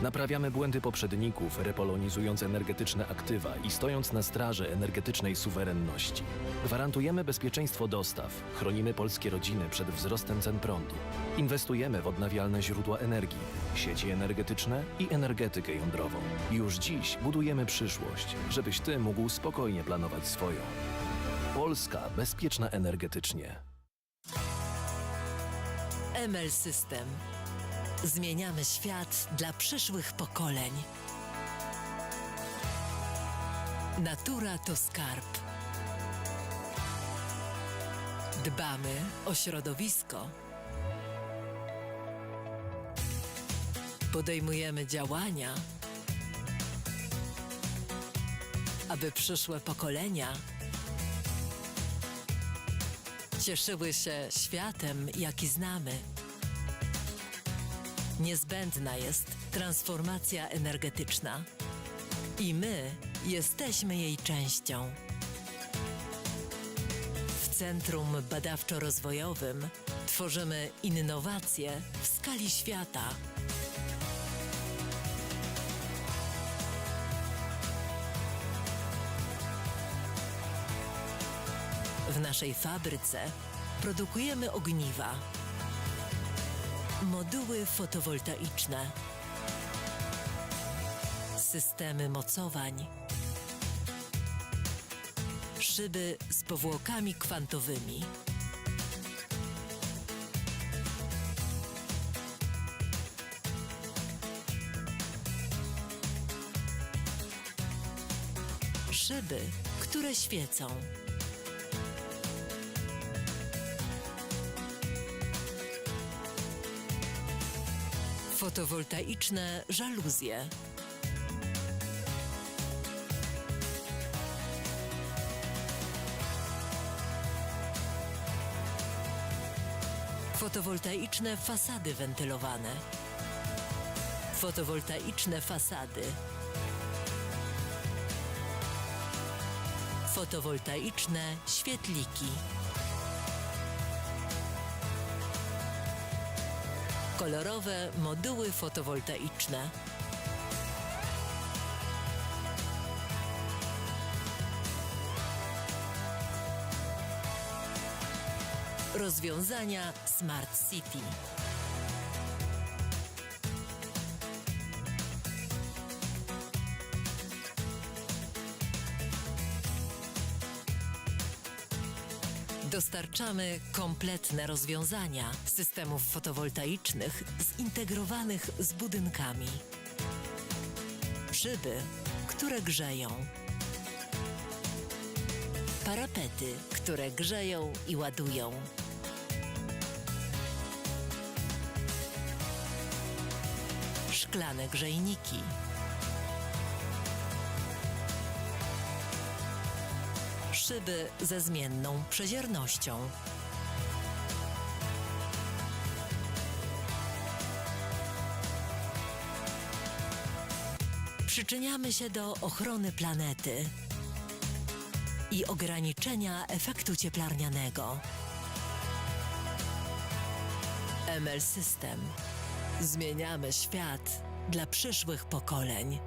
Naprawiamy błędy poprzedników, repolonizując energetyczne aktywa i stojąc na straży energetycznej suwerenności. Gwarantujemy bezpieczeństwo dostaw, chronimy polskie rodziny przed wzrostem cen prądu. Inwestujemy w odnawialne źródła energii, sieci energetyczne i energetykę jądrową. Już dziś budujemy przyszłość, żebyś Ty mógł spokojnie planować swoją. Polska bezpieczna energetycznie. ML System. Zmieniamy świat dla przyszłych pokoleń. Natura to skarb. Dbamy o środowisko. Podejmujemy działania, aby przyszłe pokolenia cieszyły się światem, jaki znamy. Niezbędna jest transformacja energetyczna i my jesteśmy jej częścią. W Centrum Badawczo-Rozwojowym tworzymy innowacje w skali świata. W naszej fabryce produkujemy ogniwa, moduły fotowoltaiczne, systemy mocowań, szyby z powłokami kwantowymi, szyby, które świecą. Fotowoltaiczne żaluzje. Fotowoltaiczne fasady wentylowane. Fotowoltaiczne fasady. Fotowoltaiczne świetliki. Kolorowe moduły fotowoltaiczne. Rozwiązania Smart City. Dostarczamy kompletne rozwiązania systemów fotowoltaicznych zintegrowanych z budynkami. Szyby, które grzeją. Parapety, które grzeją i ładują. Szklane grzejniki. Szyby ze zmienną przeziernością. Przyczyniamy się do ochrony planety i ograniczenia efektu cieplarnianego. ML System. Zmieniamy świat dla przyszłych pokoleń.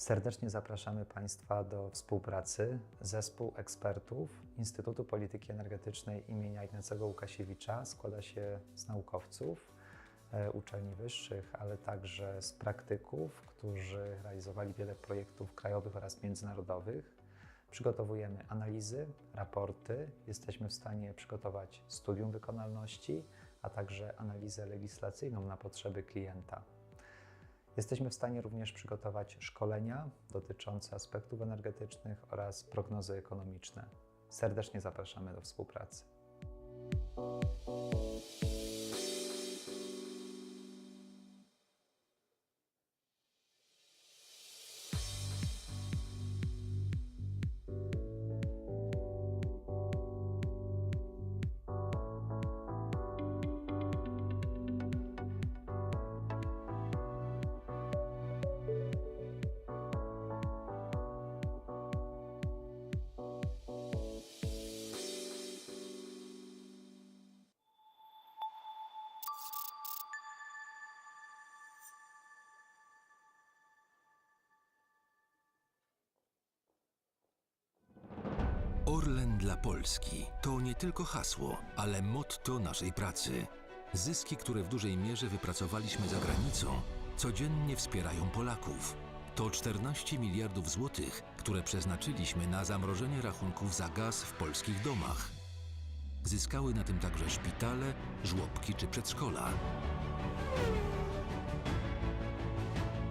Serdecznie zapraszamy Państwa do współpracy. Zespół ekspertów Instytutu Polityki Energetycznej imienia Ignacego Lukasiewicza składa się z naukowców, uczelni wyższych, ale także z praktyków, którzy realizowali wiele projektów krajowych oraz międzynarodowych. Przygotowujemy analizy, raporty, jesteśmy w stanie przygotować studium wykonalności, a także analizę legislacyjną na potrzeby klienta. Jesteśmy w stanie również przygotować szkolenia dotyczące aspektów energetycznych oraz prognozy ekonomiczne. Serdecznie zapraszamy do współpracy. Orlen dla Polski to nie tylko hasło, ale motto naszej pracy. Zyski, które w dużej mierze wypracowaliśmy za granicą, codziennie wspierają Polaków. To 14 miliardów złotych, które przeznaczyliśmy na zamrożenie rachunków za gaz w polskich domach. Zyskały na tym także szpitale, żłobki czy przedszkola.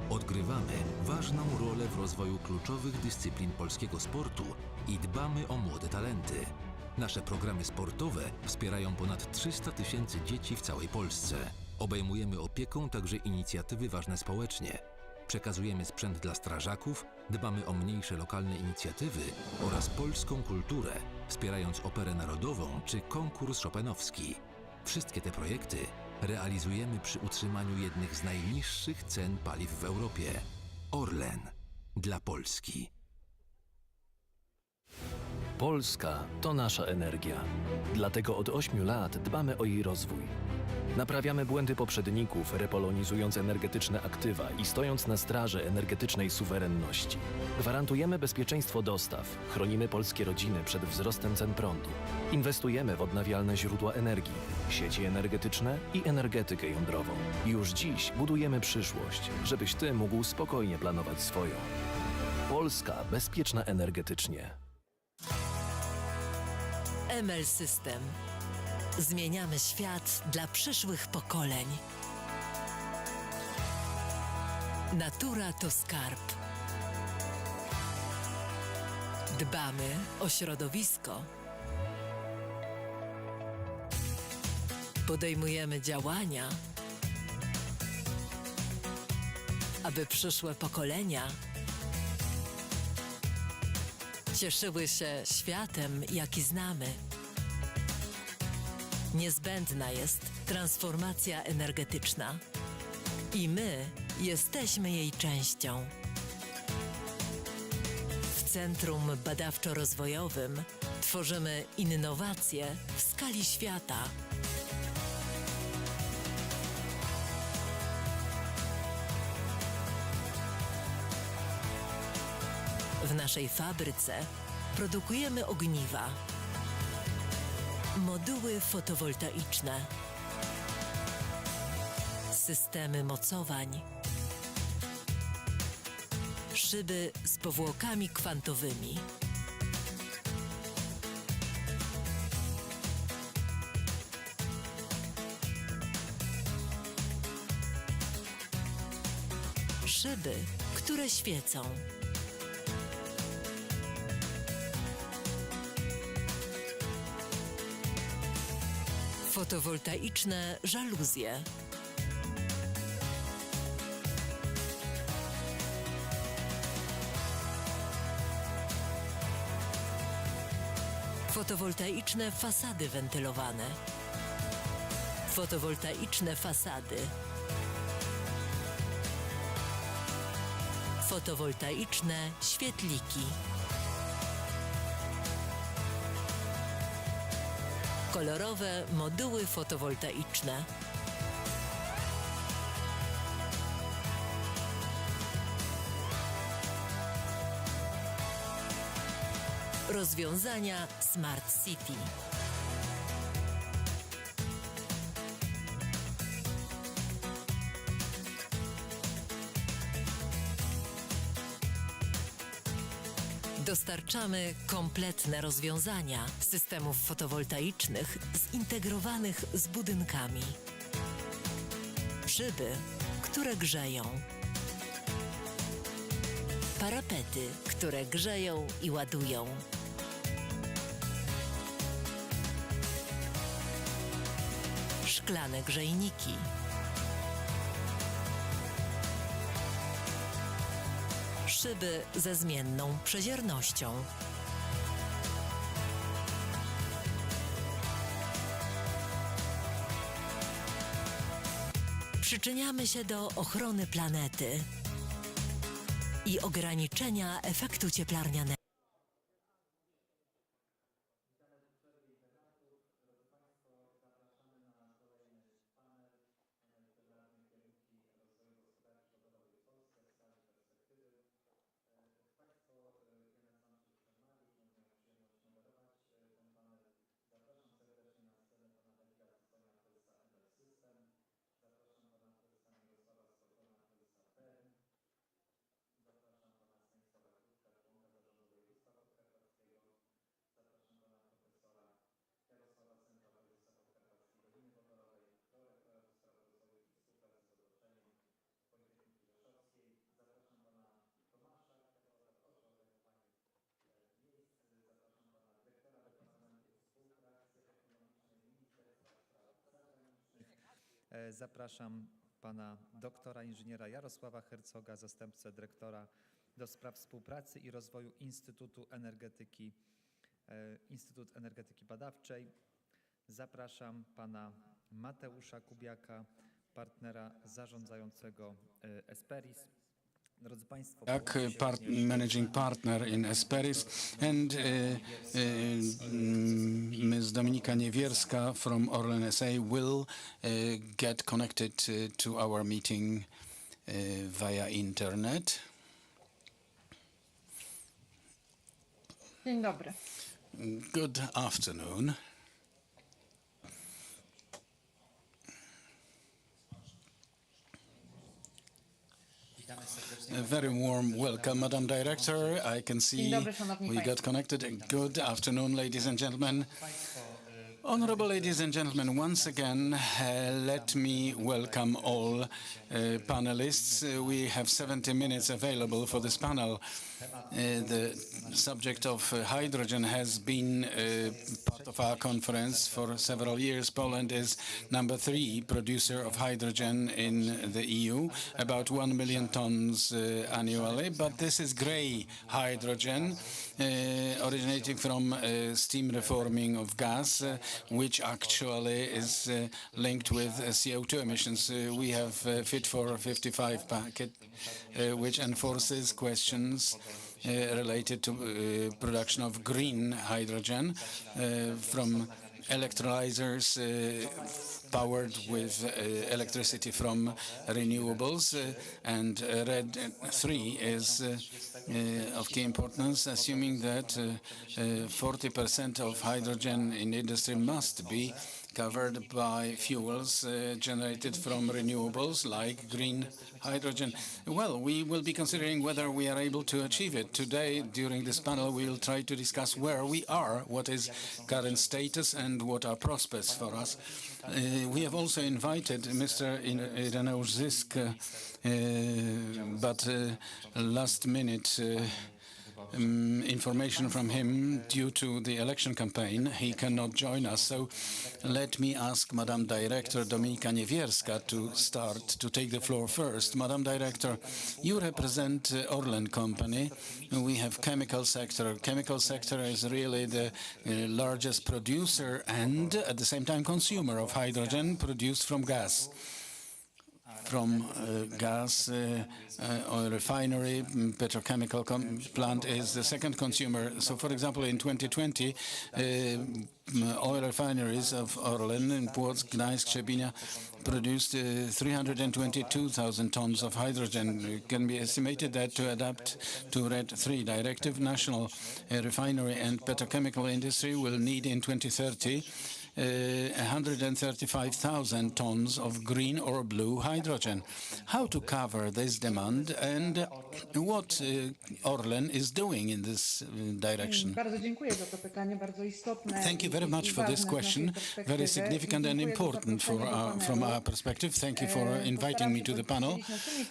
Odgrywamy ważną rolę w rozwoju kluczowych dyscyplin polskiego sportu i dbamy o młode talenty. Nasze programy sportowe wspierają ponad 300 tysięcy dzieci w całej Polsce. Obejmujemy opieką także inicjatywy ważne społecznie. Przekazujemy sprzęt dla strażaków, dbamy o mniejsze lokalne inicjatywy oraz polską kulturę, wspierając operę narodową czy konkurs chopinowski. Wszystkie te projekty realizujemy przy utrzymaniu jednych z najniższych cen paliw w Europie. Orlen dla Polski. Polska to nasza energia. Dlatego od 8 lat dbamy o jej rozwój. Naprawiamy błędy poprzedników, repolonizując energetyczne aktywa i stojąc na straży energetycznej suwerenności. Gwarantujemy bezpieczeństwo dostaw, chronimy polskie rodziny przed wzrostem cen prądu. Inwestujemy w odnawialne źródła energii, sieci energetyczne i energetykę jądrową. Już dziś budujemy przyszłość, żebyś Ty mógł spokojnie planować swoją. Polska bezpieczna energetycznie. ML System. Zmieniamy świat dla przyszłych pokoleń. Natura to skarb. Dbamy o środowisko. Podejmujemy działania, aby przyszłe pokolenia cieszyły się światem, jaki znamy. Niezbędna jest transformacja energetyczna i my jesteśmy jej częścią. W Centrum Badawczo-Rozwojowym tworzymy innowacje w skali świata. W naszej fabryce produkujemy ogniwa, moduły fotowoltaiczne, systemy mocowań, szyby z powłokami kwantowymi. Szyby, które świecą. Fotowoltaiczne żaluzje. Fotowoltaiczne fasady wentylowane. Fotowoltaiczne fasady. Fotowoltaiczne świetliki. Kolorowe moduły fotowoltaiczne. Rozwiązania Smart City. Dostarczamy kompletne rozwiązania systemów fotowoltaicznych zintegrowanych z budynkami. Szyby, które grzeją. Parapety, które grzeją i ładują. Szklane grzejniki. Szyby ze zmienną przeziernością. Przyczyniamy się do ochrony planety i ograniczenia efektu cieplarnianego. Zapraszam pana doktora inżyniera Jarosława Hercoga, zastępcę dyrektora do spraw współpracy i rozwoju Instytut Energetyki Badawczej. Zapraszam pana Mateusza Kubiaka, partnera zarządzającego Esperis. Drodzy Państwo, managing partner in Esperis, and Ms. Dominika Niewierska from Orlen SA will get connected to our meeting via internet. Dzień dobry. Good afternoon. A very warm welcome, Madam Director. I can see we got connected. Good afternoon, ladies and gentlemen. Honorable ladies and gentlemen, once again, let me welcome all panelists. We have 70 minutes available for this panel. The subject of hydrogen has been part of our conference for several years. Poland is number 3 producer of hydrogen in the EU, about 1 million tons annually. But this is grey hydrogen, originating from steam reforming of gas, which actually is linked with CO2 emissions. We have Fit for 55 packet, which enforces questions related to production of green hydrogen from electrolyzers powered with electricity from renewables, and RED 3 is of key importance, assuming that 40% of hydrogen in industry must be covered by fuels generated from renewables like green hydrogen. Well, we will be considering whether we are able to achieve it. Today, during this panel, we will try to discuss where we are, what is current status, and what are prospects for us. We have also invited Mr. Ireneusz Zysk, but last minute information from him due to the election campaign. He cannot join us. So let me ask Madam Director Dominika Niewierska to start, to take the floor first. Madam Director, you represent Orlen company. We have chemical sector. Chemical sector is really the largest producer and at the same time consumer of hydrogen produced from gas. from gas, oil refinery, petrochemical plant is the second consumer. So, for example, in 2020, oil refineries of Orlen in Płock, Gdańsk, Trzebinia produced 322,000 tons of hydrogen. It can be estimated that to adapt to RED III directive, national refinery and petrochemical industry will need in 2030 135,000 tons of green or blue hydrogen. How to cover this demand and what Orlen is doing in this direction? Thank you very much for this question, very significant and important from our perspective. Thank you for inviting me to the panel.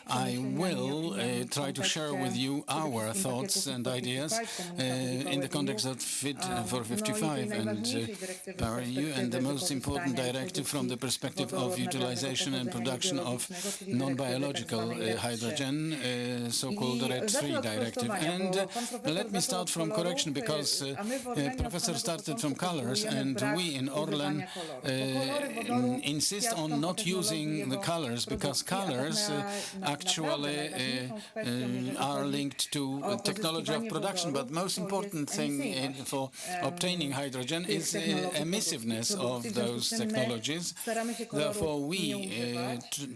I will try to share with you our thoughts and ideas in the context of Fit for 55 and PowerEU, and the most important directive from the perspective of utilization and production of non-biological hydrogen, so-called RED III directive. And let me start from correction, because Professor started from colors, and we in Orlen insist on not using the colors, because colors actually are linked to technology of production. But most important thing for obtaining hydrogen is emissiveness of those technologies. Therefore, we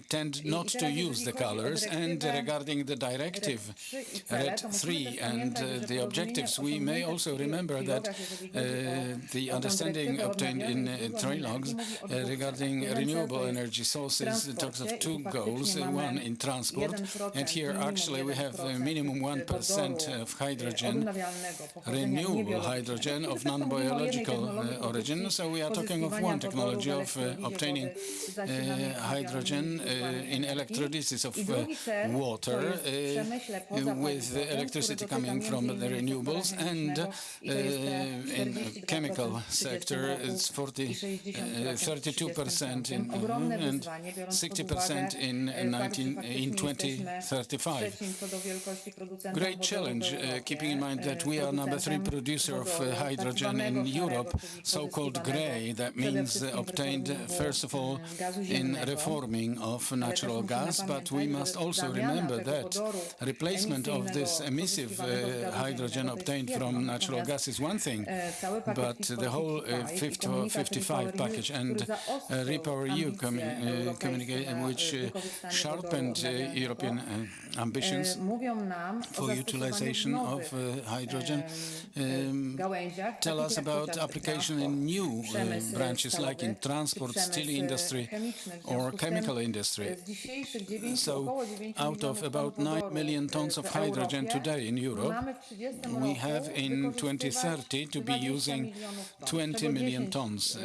tend not to use the colors. And regarding the directive RED III and the objectives, we may also remember that the understanding obtained in trilogues regarding renewable energy sources talks of two goals, one in transport, and here actually we have a minimum 1% of hydrogen, renewable hydrogen of non-biological origin. So we are talking of one technology of obtaining hydrogen in electrolysis of water with electricity coming from the renewables, and in chemical sector it's 32% and 60% in 2035. Great challenge, keeping in mind that we are number 3 producer of hydrogen in Europe, so-called grey. That means obtained first of all in reforming of natural gas, but we must also remember that replacement of this emissive hydrogen obtained from natural gas is one thing, but the whole 55 package and REPowerEU communique, which sharpened European ambitions for utilization of hydrogen, tell us about application in new branches like in transport, steel industry or chemical industry. So out of about 9 million tons of hydrogen today in Europe, we have in 2030 to be using 20 million tons,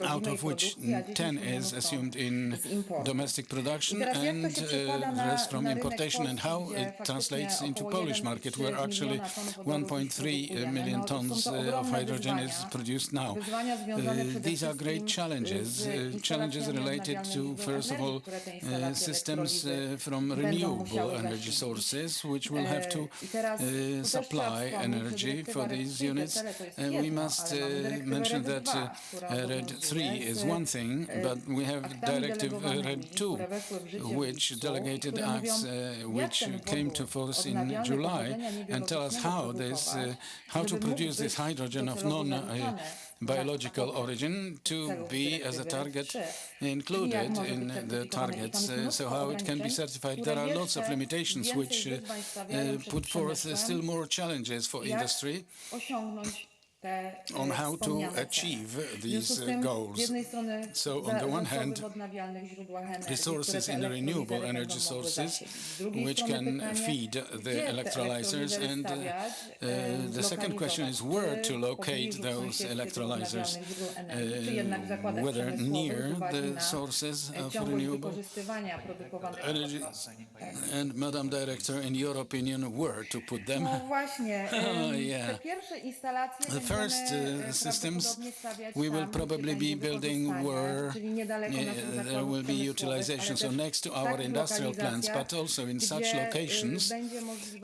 out of which 10 is assumed in domestic production and the rest from importation. And how it translates into Polish market, where actually 1.3 million tons of hydrogen is produced now. These are great challenges, challenges related to, first of all, systems from renewable energy sources, which will have to supply energy for these units. We must mention that RED III is one thing, but we have Directive RED II, which delegated acts which came to force in July, and tell us how to produce this hydrogen of non-biological origin to be as a target included in the targets, so how it can be certified. There are lots of limitations which put forth still more challenges for industry on how to achieve these goals. So on the one hand, resources in renewable energy sources which can feed the electrolyzers, and the second question is where to locate those electrolyzers, whether near the sources of renewable energy. And Madam Director, in your opinion, where to put them? Yeah. The first systems we will probably be building where there will be utilization, so next to our industrial plants, but also in such locations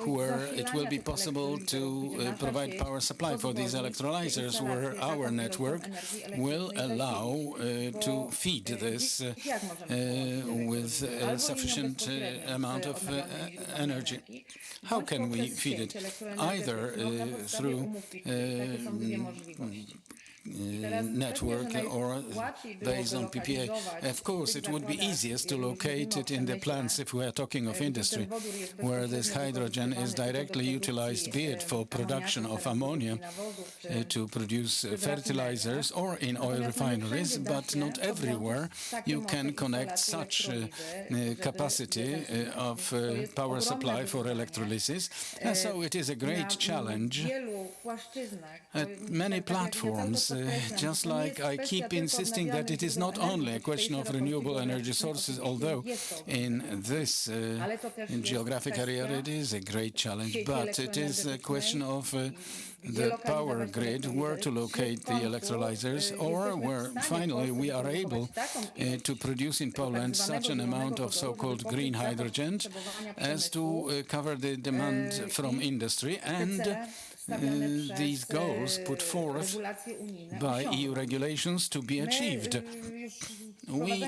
where it will be possible to provide power supply for these electrolyzers, where our network will allow to feed this with a sufficient amount of energy. How can we feed it? Either through network or based on PPA. Of course, it would be easiest to locate it in the plants if we are talking of industry, where this hydrogen is directly utilized, be it for production of ammonia to produce fertilizers or in oil refineries, but not everywhere you can connect such capacity of power supply for electrolysis. And so it is a great challenge at many platforms. Just like I keep insisting that it is not only a question of renewable energy sources, although in this geographic area it is a great challenge, but it is a question of the power grid, where to locate the electrolyzers, or where finally we are able to produce in Poland such an amount of so-called green hydrogen as to cover the demand from industry and these goals put forth by EU regulations to be achieved. We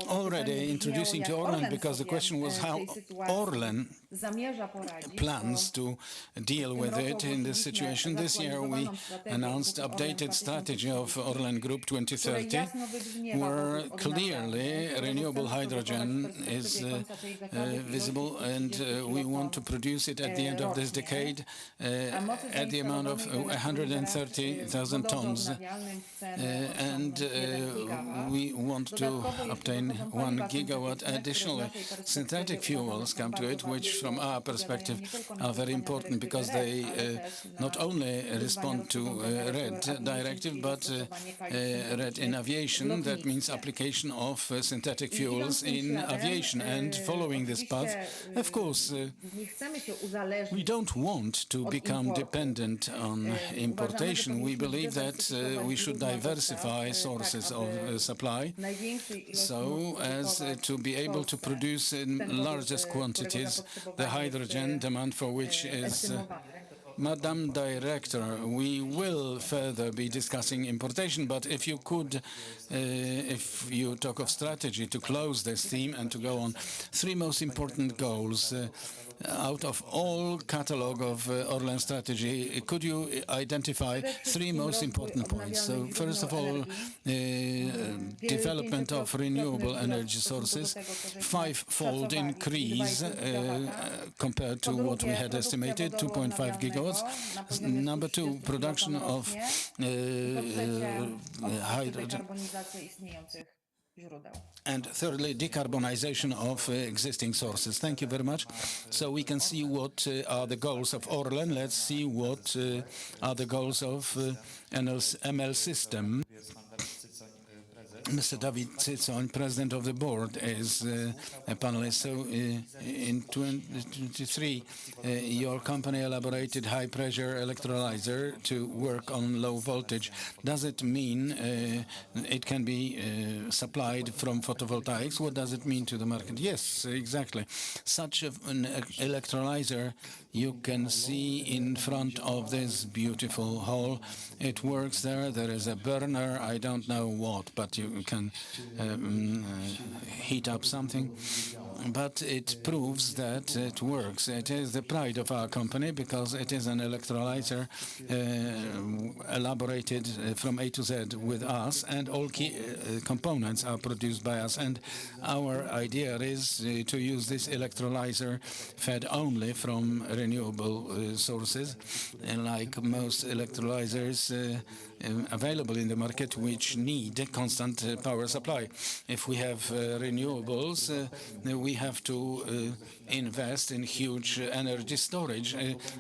already introducing to Orlen, because the question was how Orlen plans to deal with it in this situation. This year we announced updated strategy of Orlen Group 2030, where clearly renewable hydrogen is visible, and we want to produce it at the end of this decade at the amount of 130,000 tons, and we want to obtain 1 gigawatt additionally. Synthetic fuels come to it, which from our perspective are very important, because they not only respond to RED directive, but RED in aviation. That means application of synthetic fuels in aviation. And following this path, of course, we don't want to become dependent on importation. We believe that we should diversify sources of supply so as to be able to produce in largest quantities the hydrogen, demand for which is Madam Director, we will further be discussing importation, but if you could, if you talk of strategy to close this theme and to go on, 3 most important goals out of all catalogue of Orlen strategy, could you identify 3 most important points? So first of all, development of renewable energy sources, 5-fold increase compared to what we had estimated, 2.5 gigawatts. Number 2, production of hydrogen. And thirdly, decarbonization of existing sources. Thank you very much. So we can see what are the goals of Orlen. Let's see what are the goals of ML system. Mr. Dawid Cycoń, President of the Board, is a panelist. So in 2023, your company elaborated high-pressure electrolyzer to work on low voltage. Does it mean it can be supplied from photovoltaics? What does it mean to the market? Yes, exactly. Such an electrolyzer you can see in front of this beautiful hall. It works there. There is a burner. I don't know what, but you can heat up something. But it proves that it works. It is the pride of our company because it is an electrolyzer elaborated from A to Z with us, and all key components are produced by us. And our idea is to use this electrolyzer fed only from renewable sources, like most electrolyzers available in the market, which need constant power supply. If we have renewables, we have to invest in huge energy storage.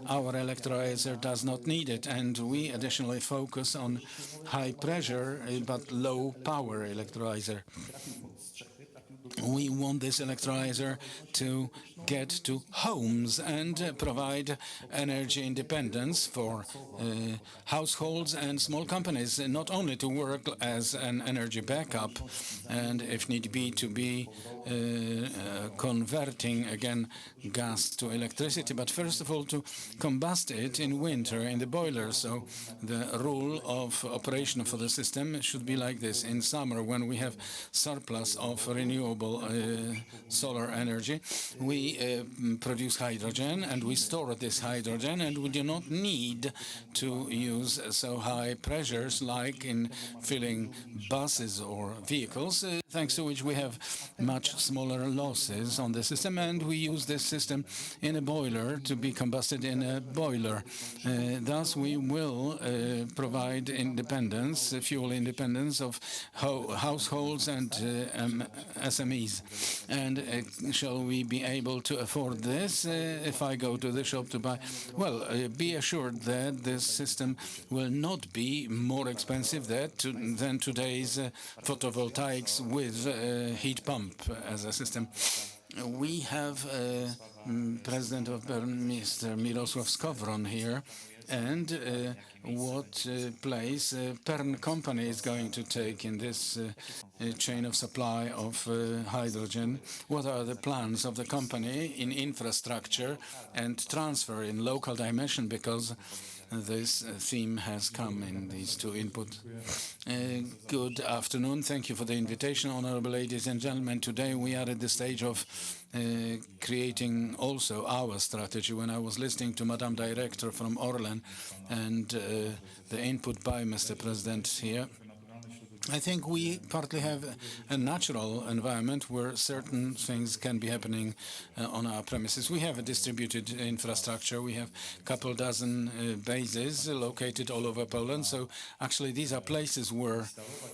Our electrolyzer does not need it, and we additionally focus on high pressure but low power electrolyzer. we want this electrolyzer to get to homes and provide energy independence for households and small companies, not only to work as an energy backup and, if need be, to be converting again gas to electricity, but first of all to combust it in winter in the boiler. So the rule of operation for the system should be like this. In summer, when we have surplus of renewable solar energy, we produce hydrogen and we store this hydrogen, and we do not need to use so high pressures like in filling buses or vehicles, thanks to which we have much smaller losses on the system, and we use this system in a boiler to be combusted in a boiler. Thus we will provide independence, fuel independence of households and SMEs. And shall we be able to afford this if I go to the shop to buy? Well, be assured that this system will not be more expensive than today's photovoltaics with heat pump as a system. We have President of Bern, Mr. Mirosław Skowron here, and what place Pern company is going to take in this chain of supply of hydrogen. What are the plans of the company in infrastructure and transfer in local dimension, because this theme has come in these two inputs. Good afternoon. Thank you for the invitation, honorable ladies and gentlemen. Today we are at the stage of creating also our strategy. When I was listening to Madam Director from Orlen and the input by Mr. President here, I think we partly have a natural environment where certain things can be happening on our premises. We have a distributed infrastructure. We have a couple dozen bases located all over Poland. So actually these are places where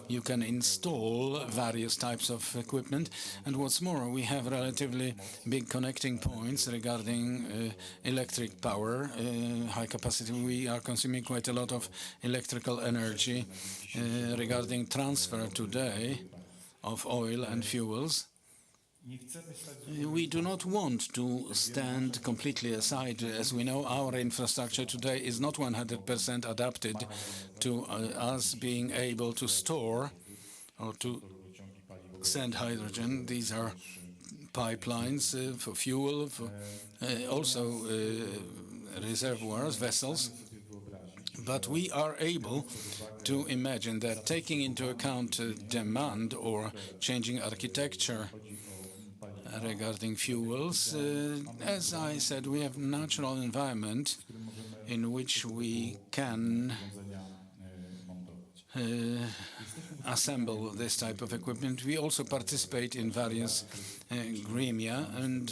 you can install various types of equipment. And what's more, we have relatively big connecting points regarding electric power, high capacity. We are consuming quite a lot of electrical energy regarding transfer today of oil and fuels. We do not want to stand completely aside. As we know, our infrastructure today is not 100% adapted to us being able to store or to send hydrogen. These are pipelines for fuel, for also reservoirs, vessels. But we are able to imagine that, taking into account demand or changing architecture regarding fuels, as I said, we have natural environment in which we can assemble this type of equipment. We also participate in various gremia, and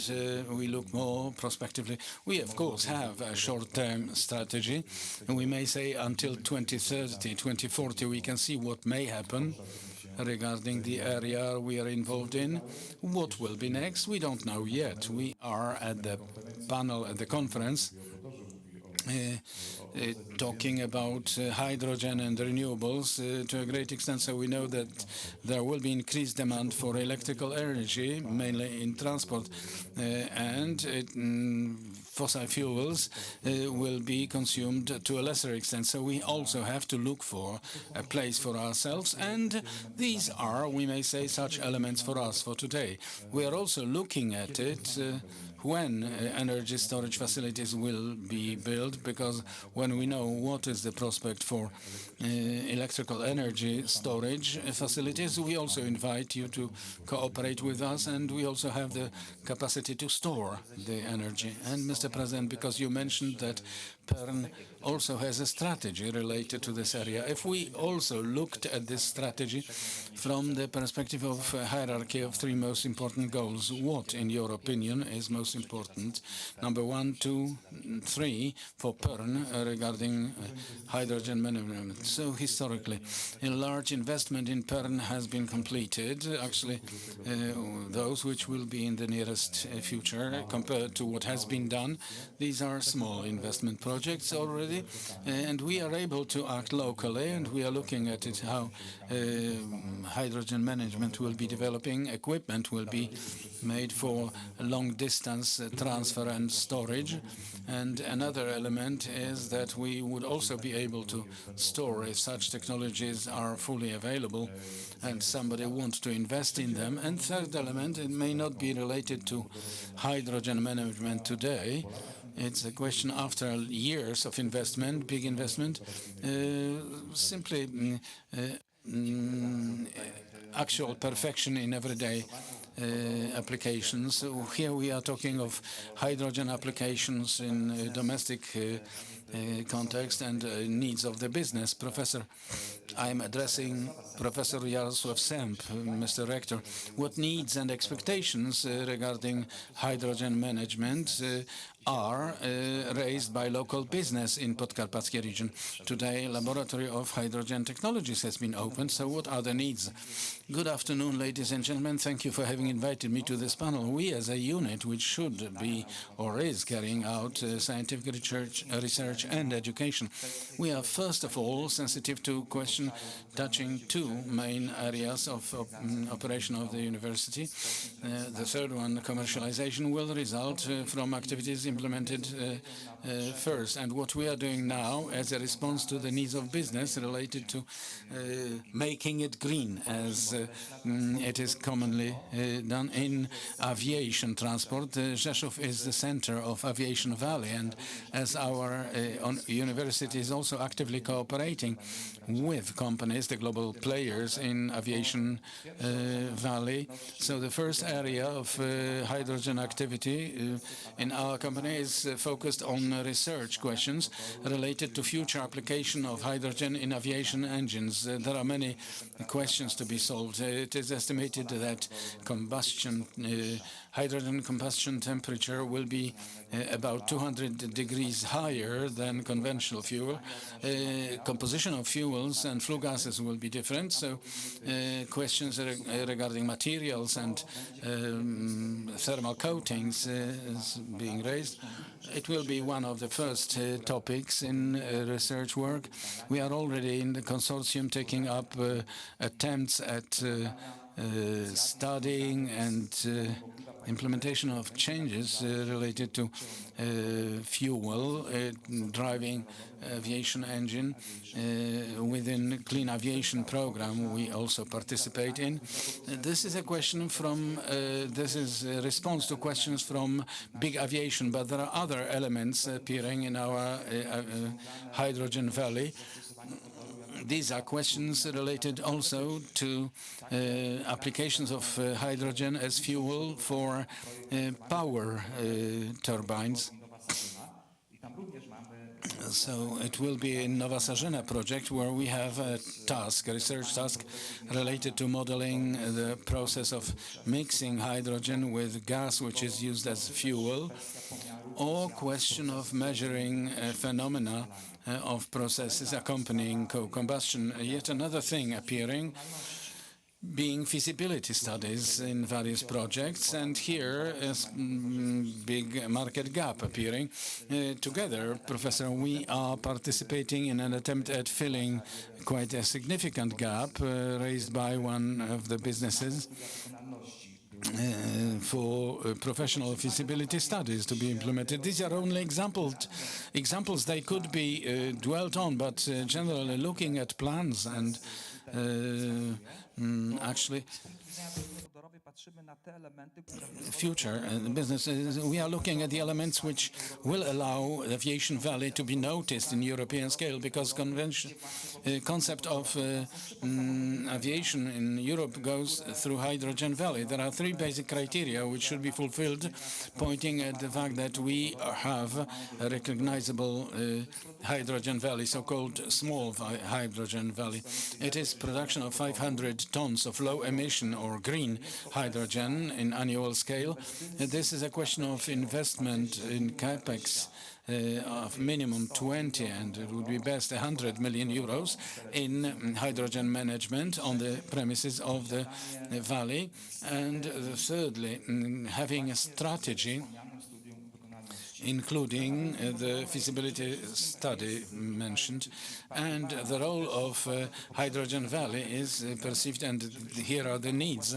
we look more prospectively. We, of course, have a short-term strategy, and we may say until 2030, 2040, we can see what may happen regarding the area we are involved in. What will be next? We don't know yet. We are at the panel, at the conference, talking about hydrogen and renewables to a great extent. So we know that there will be increased demand for electrical energy, mainly in transport, and fossil fuels will be consumed to a lesser extent. So we also have to look for a place for ourselves, and these are, we may say, such elements for us for today. We are also looking at it when energy storage facilities will be built, because when we know what is the prospect for electrical energy storage facilities, we also invite you to cooperate with us, and we also have the capacity to store the energy. And Mr. President, because you mentioned that Pern also has a strategy related to this area. If we also looked at this strategy from the perspective of a hierarchy of three most important goals, what, in your opinion, is most most important. Number 1, 2, 3 for PERN regarding hydrogen management. So historically, a large investment in PERN has been completed. Actually, those which will be in the nearest future compared to what has been done. These are small investment projects already, and we are able to act locally, and we are looking at it how hydrogen management will be developing. Equipment will be made for long-distance transfer and storage. And another element is that we would also be able to store if such technologies are fully available and somebody wants to invest in them. And third element, it may not be related to hydrogen management today. It's a question after years of investment, big investment, simply actual perfection in everyday applications. So here we are talking of hydrogen applications in domestic context and needs of the business. I'm addressing Professor Jarosław Semp, Mr. Rector. What needs and expectations regarding hydrogen management are raised by local business in Podkarpackie region? Today, Laboratory of Hydrogen Technologies has been opened, so what are the needs? Good afternoon, ladies and gentlemen. Thank you for having invited me to this panel. We, as a unit which should be or is carrying out scientific research and education, we are first of all sensitive to question touching two main areas of operation of the university. The third one, commercialization, will result from activities implemented first. And what we are doing now as a response to the needs of business related to making it green, as it is commonly done in aviation transport. Rzeszow is the center of Aviation Valley, and as our university is also actively cooperating with companies, the global players in Aviation Valley. So the first area of hydrogen activity in our company is focused on research questions related to future application of hydrogen in aviation engines. There are many questions to be solved. It is estimated that hydrogen combustion temperature will be about 200 degrees higher than conventional fuel. Composition of fuels and flue gases will be different, so questions regarding materials and thermal coatings is being raised. It will be one of the first topics in research work. We are already in the consortium taking up attempts at studying and implementation of changes related to fuel driving aviation engine within Clean Aviation program we also participate in. This is a question from, this is a response to questions from big aviation, but there are other elements appearing in our Hydrogen Valley. These are questions related also to applications of hydrogen as fuel for power turbines. So it will be in Nowa Sarzyna project where we have a task, a research task related to modeling the process of mixing hydrogen with gas which is used as fuel, or question of measuring phenomena of processes accompanying co-combustion. Yet another thing appearing, being feasibility studies in various projects, and here is big market gap appearing. Together, Professor, we are participating in an attempt at filling quite a significant gap raised by one of the businesses for professional feasibility studies to be implemented. These are only examples. They could be dwelt on, but generally looking at plans and actually future businesses, we are looking at the elements which will allow Aviation Valley to be noticed in European scale, because concept of aviation in Europe goes through Hydrogen Valley. There are three basic criteria which should be fulfilled, pointing at the fact that we have a recognizable Hydrogen Valley, so-called small Hydrogen Valley. It is production of 500 tons of low emission or green hydrogen in annual scale. This is a question of investment in capex of minimum 20, and it would be best 100 million euros in hydrogen management on the premises of the valley. And thirdly, having a strategy including the feasibility study mentioned. And the role of Hydrogen Valley is perceived, and here are the needs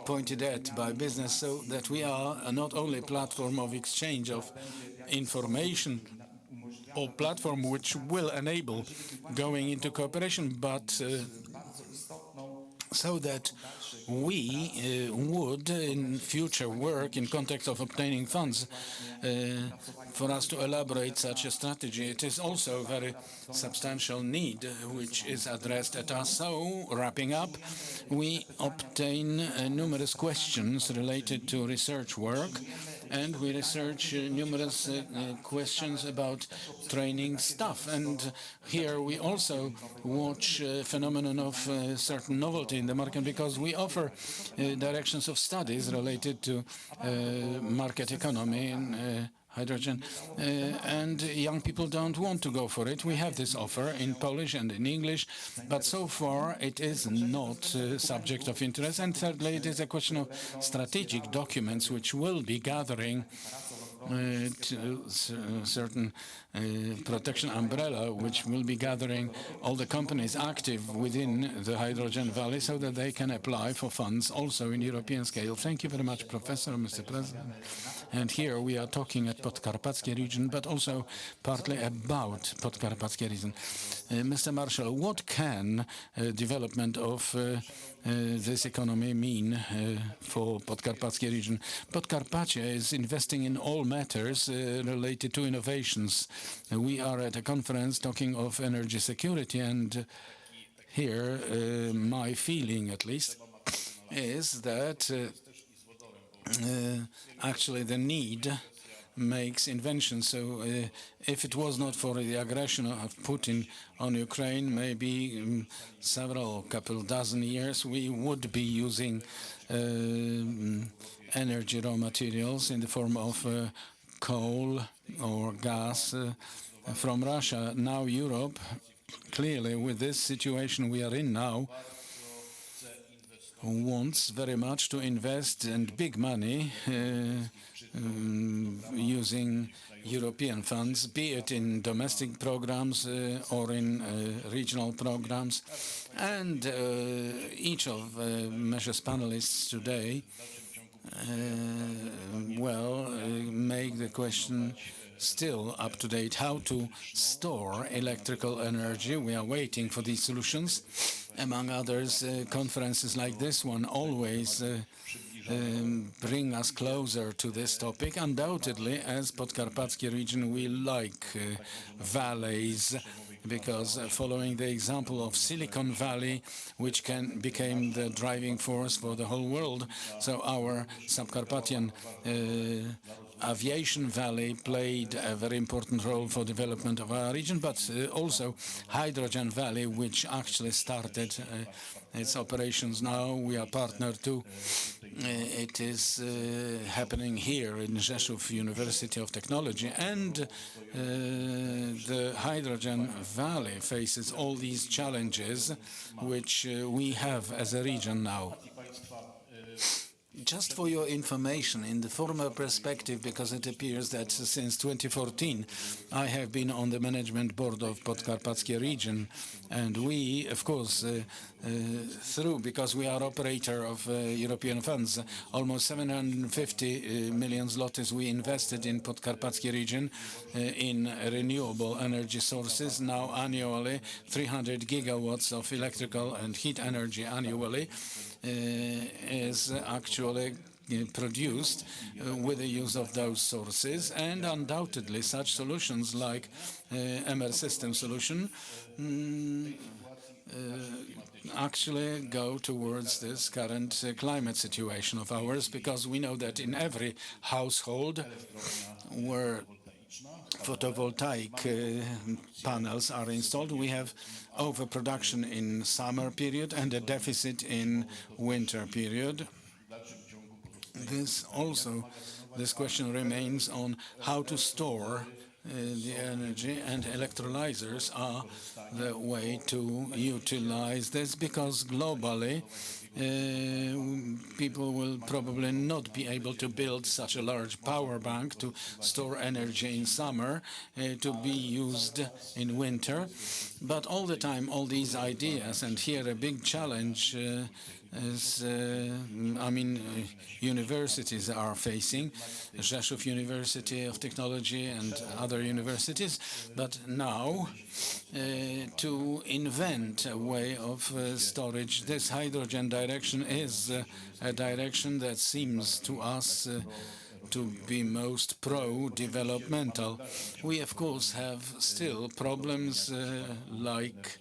pointed at by business, so that we are not only a platform of exchange of information or platform which will enable going into cooperation, but so that we would in future work in context of obtaining funds for us to elaborate such a strategy. It is also a very substantial need which is addressed at us. So, wrapping up, we obtain numerous questions related to research work, and we research numerous questions about training staff. And here we also watch a phenomenon of certain novelty in the market, because we offer directions of studies related to market economy and hydrogen, and young people don't want to go for it. We have this offer in Polish and in English, but so far it is not subject of interest. And thirdly, it is a question of strategic documents which will be gathering to certain protection umbrella, which will be gathering all the companies active within the Hydrogen Valley, so that they can apply for funds also in European scale. Thank you very much, Professor, Mr. President. And here we are talking at Podkarpackie region, but also partly about Podkarpackie region. Mr. Marshall, what can development of this economy mean for Podkarpackie region? Podkarpackie is investing in all matters related to innovations. We are at a conference talking of energy security, and here my feeling, at least, is that actually the need makes invention. So if it was not for the aggression of Putin on Ukraine, maybe couple dozen years, we would be using energy raw materials in the form of coal or gas from Russia. Now Europe, clearly with this situation we are in now, wants very much to invest, and big money, using European funds, be it in domestic programs or in regional programs. And each of Mesz's panelists today make the question still up to date, how to store electrical energy. We are waiting for these solutions. Among others, conferences like this one always bring us closer to this topic. Undoubtedly, as Podkarpackie region, we like valleys, because following the example of Silicon Valley, which became the driving force for the whole world, so our Subcarpathian aviation valley played a very important role for development of our region, but also Hydrogen Valley, which actually started its operations now. We are partner to. It is happening here in Rzeszow University of Technology, and the Hydrogen Valley faces all these challenges which we have as a region now. Just for your information, in the former perspective, because it appears that since 2014 I have been on the management board of Podkarpackie region, and we, of course, because we are operator of European funds, almost 750 million zlotys we invested in Podkarpackie region in renewable energy sources. Now annually 300 gigawatts of electrical and heat energy annually is actually produced with the use of those sources. And undoubtedly such solutions like MR system solution actually go towards this current climate situation of ours, because we know that in every household where photovoltaic panels are installed, we have overproduction in summer period and a deficit in winter period. This question remains on how to store the energy, and electrolyzers are the way to utilize this, because globally people will probably not be able to build such a large power bank to store energy in summer to be used in winter. But all the time, all these ideas, and here a big challenge is, universities are facing, Rzeszow University of Technology and other universities, but now to invent a way of storage. This hydrogen direction is a direction that seems to us to be most pro-developmental. We, of course, have still problems like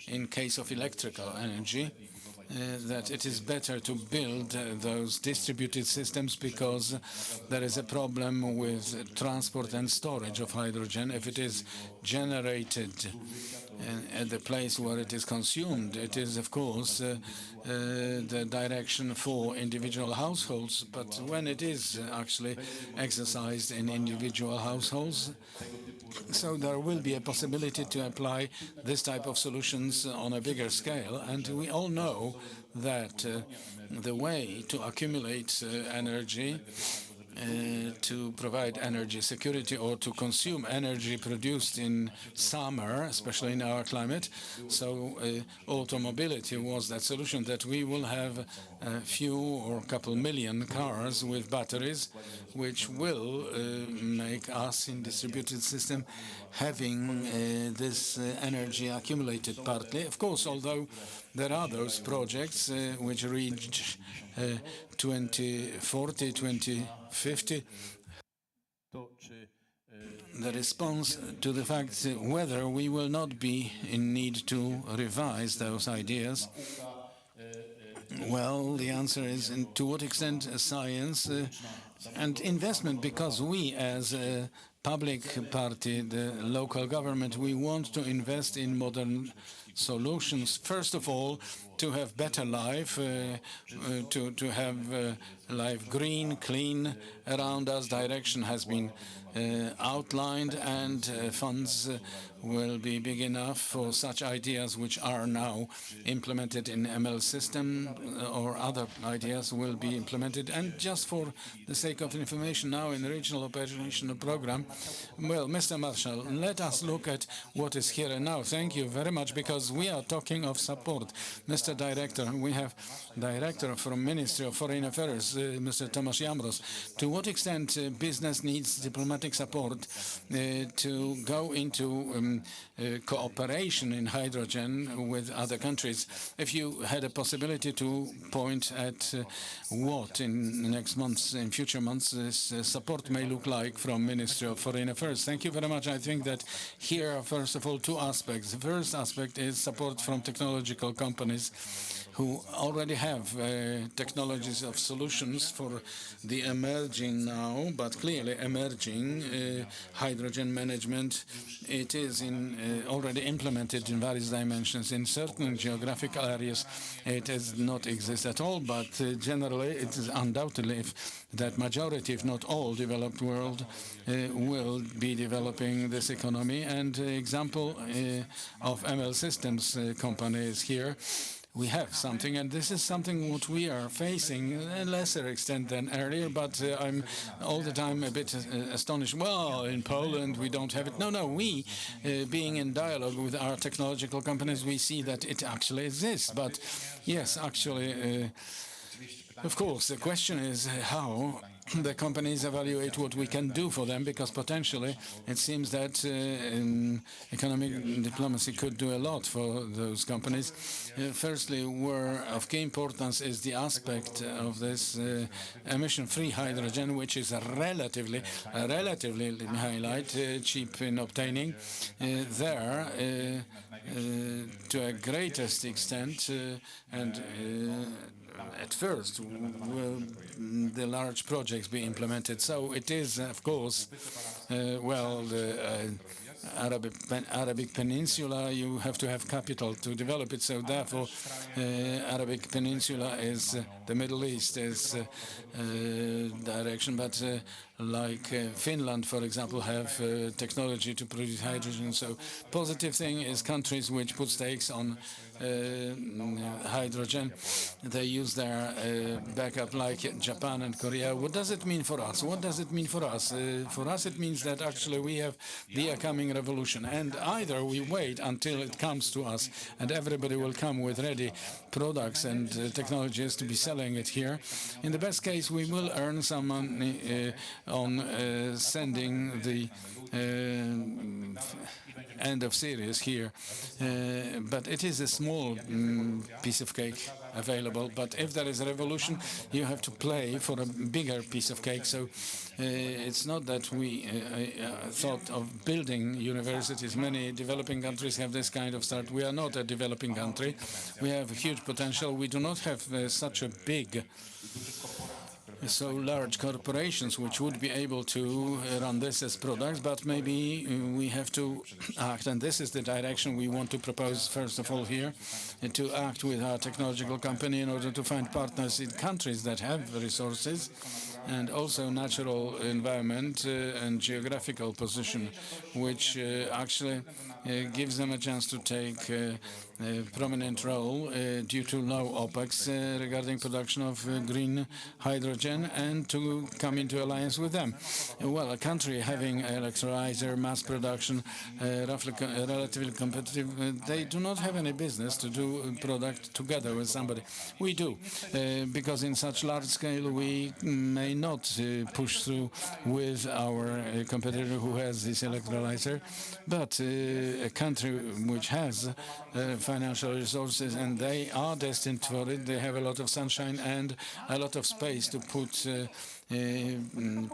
in case of electrical energy, that it is better to build those distributed systems because there is a problem with transport and storage of hydrogen. If it is generated at the place where it is consumed, it is, of course, the direction for individual households. But when it is actually exercised in individual households, so there will be a possibility to apply this type of solutions on a bigger scale. And we all know that the way to accumulate energy, to provide energy security or to consume energy produced in summer, especially in our climate. So automobility was that solution, that we will have a few or a couple million cars with batteries, which will make us in distributed system having this energy accumulated partly. Of course, although there are those projects which reach 2040, 2050, the response to the fact whether we will not be in need to revise those ideas, well, the answer is to what extent science and investment, because we as a public party, the local government, we want to invest in modern solutions. First of all, to have better life, to have life green, clean around us. Direction has been outlined, and funds will be big enough for such ideas which are now implemented in ML system, or other ideas will be implemented. And just for the sake of information, now in the regional operational program, well, Mr. Marshall, let us look at what is here and now. Thank you very much, because we are talking of support. Mr. Director, we have Director from Ministry of Foreign Affairs, Mr. Tomasz Jamros. To what extent business needs diplomatic support to go into cooperation in hydrogen with other countries? If you had a possibility to point at what in the next months, in future months, this support may look like from Ministry of Foreign Affairs. Thank you very much. I think that here are, first of all, two aspects. The first aspect is support from technological companies who already have technologies of solutions for the emerging now, but clearly emerging hydrogen management. It is already implemented in various dimensions. In certain geographical areas, it does not exist at all, but generally it is undoubtedly that majority, if not all, developed world will be developing this economy. And example of ML Systems company is here. We have something, and this is something what we are facing in a lesser extent than earlier, but I'm all the time a bit astonished. Well, in Poland we don't have it. No, we, being in dialogue with our technological companies, we see that it actually exists. But yes, actually, of course, the question is how the companies evaluate what we can do for them, because potentially it seems that economic diplomacy could do a lot for those companies. Firstly, where of key importance is the aspect of this emission-free hydrogen, which is relatively highlight, cheap in obtaining. There, to a greatest extent, and at first will the large projects be implemented. So it is, of course, well, the Arabic Peninsula, you have to have capital to develop it. So therefore, Arabic Peninsula is the Middle East is direction. But like Finland, for example, have technology to produce hydrogen. So positive thing is countries which put stakes on hydrogen. They use their backup like Japan and Korea. What does it mean for us? What does it mean for us? For us, it means that actually we have the coming revolution, and either we wait until it comes to us and everybody will come with ready products and technologies to be selling it here. In the best case, we will earn some money on sending the end of series here, but it is a small piece of cake available. But if there is a revolution, you have to play for a bigger piece of cake. So it's not that we thought of building universities. Many developing countries have this kind of start. We are not a developing country. We have a huge potential. We do not have such a big so large corporations which would be able to run this as products, but maybe we have to act, and this is the direction we want to propose first of all here, to act with our technological company in order to find partners in countries that have resources and also natural environment and geographical position, which actually gives them a chance to take a prominent role due to low OPEX regarding production of green hydrogen and to come into alliance with them. Well, a country having electrolyzer, mass production, relatively competitive, they do not have any business to do a product together with somebody. We do, because in such large scale we may not push through with our competitor who has this electrolyzer, but a country which has financial resources and they are destined for it, they have a lot of sunshine and a lot of space to put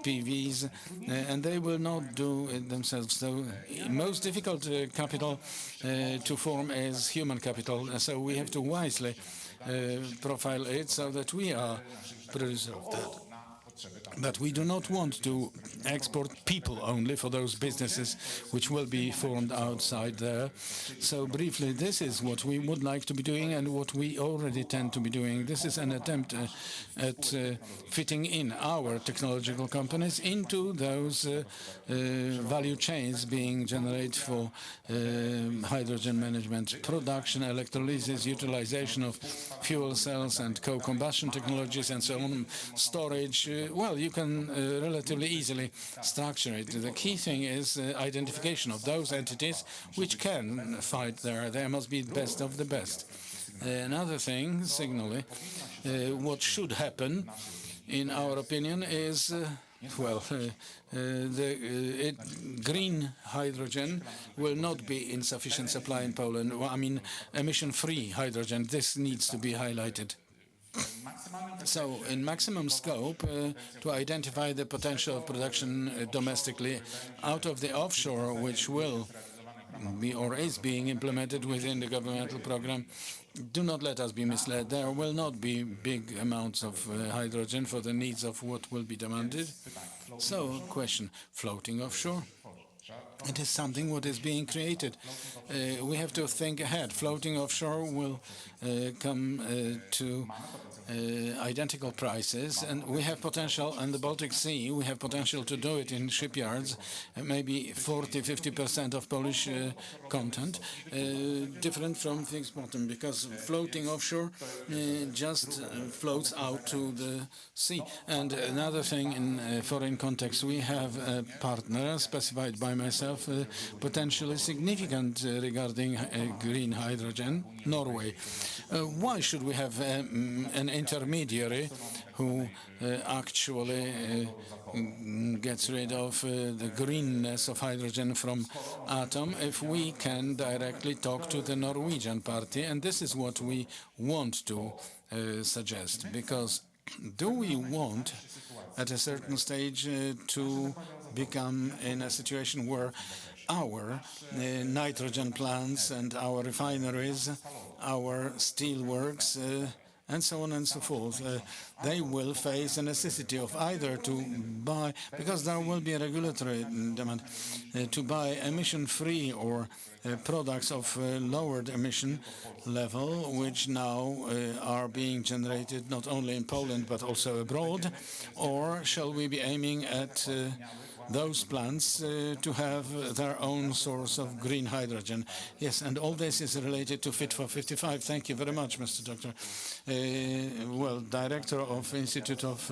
PVs, and they will not do it themselves. So most difficult capital to form is human capital, so we have to wisely profile it so that we are producers of that. But we do not want to export people only for those businesses which will be formed outside there. So briefly, this is what we would like to be doing and what we already tend to be doing. This is an attempt at fitting in our technological companies into those value chains being generated for hydrogen management, production, electrolysis, utilization of fuel cells and co-combustion technologies and so on, storage. Well, you can relatively easily structure it. The key thing is identification of those entities which can fight there. There must be the best of the best. Another thing, signally, what should happen, in our opinion, is green hydrogen will not be in sufficient supply in Poland. I mean, emission-free hydrogen. This needs to be highlighted. So in maximum scope, to identify the potential of production domestically out of the offshore, which will be or is being implemented within the governmental program, do not let us be misled. There will not be big amounts of hydrogen for the needs of what will be demanded. So, question, floating offshore? It is something what is being created. We have to think ahead. Floating offshore will come to identical prices, and we have potential in the Baltic Sea. We have potential to do it in shipyards, maybe 40–50% of Polish content, different from fixed bottom, because floating offshore just floats out to the sea. And another thing, in foreign context, we have a partner specified by myself, potentially significant regarding green hydrogen, Norway. Why should we have an intermediary who actually gets rid of the greenness of hydrogen from atom if we can directly talk to the Norwegian party? And this is what we want to suggest, because do we want at a certain stage to become in a situation where our nitrogen plants and our refineries, our steel works and so on and so forth. They will face a necessity of either to buy, because there will be a regulatory demand, to buy emission-free or products of lowered emission level, which now are being generated not only in Poland but also abroad, or shall we be aiming at those plants to have their own source of green hydrogen? Yes, and all this is related to Fit for 55. Thank you very much, Mr. Doctor. Well, Director of Institute of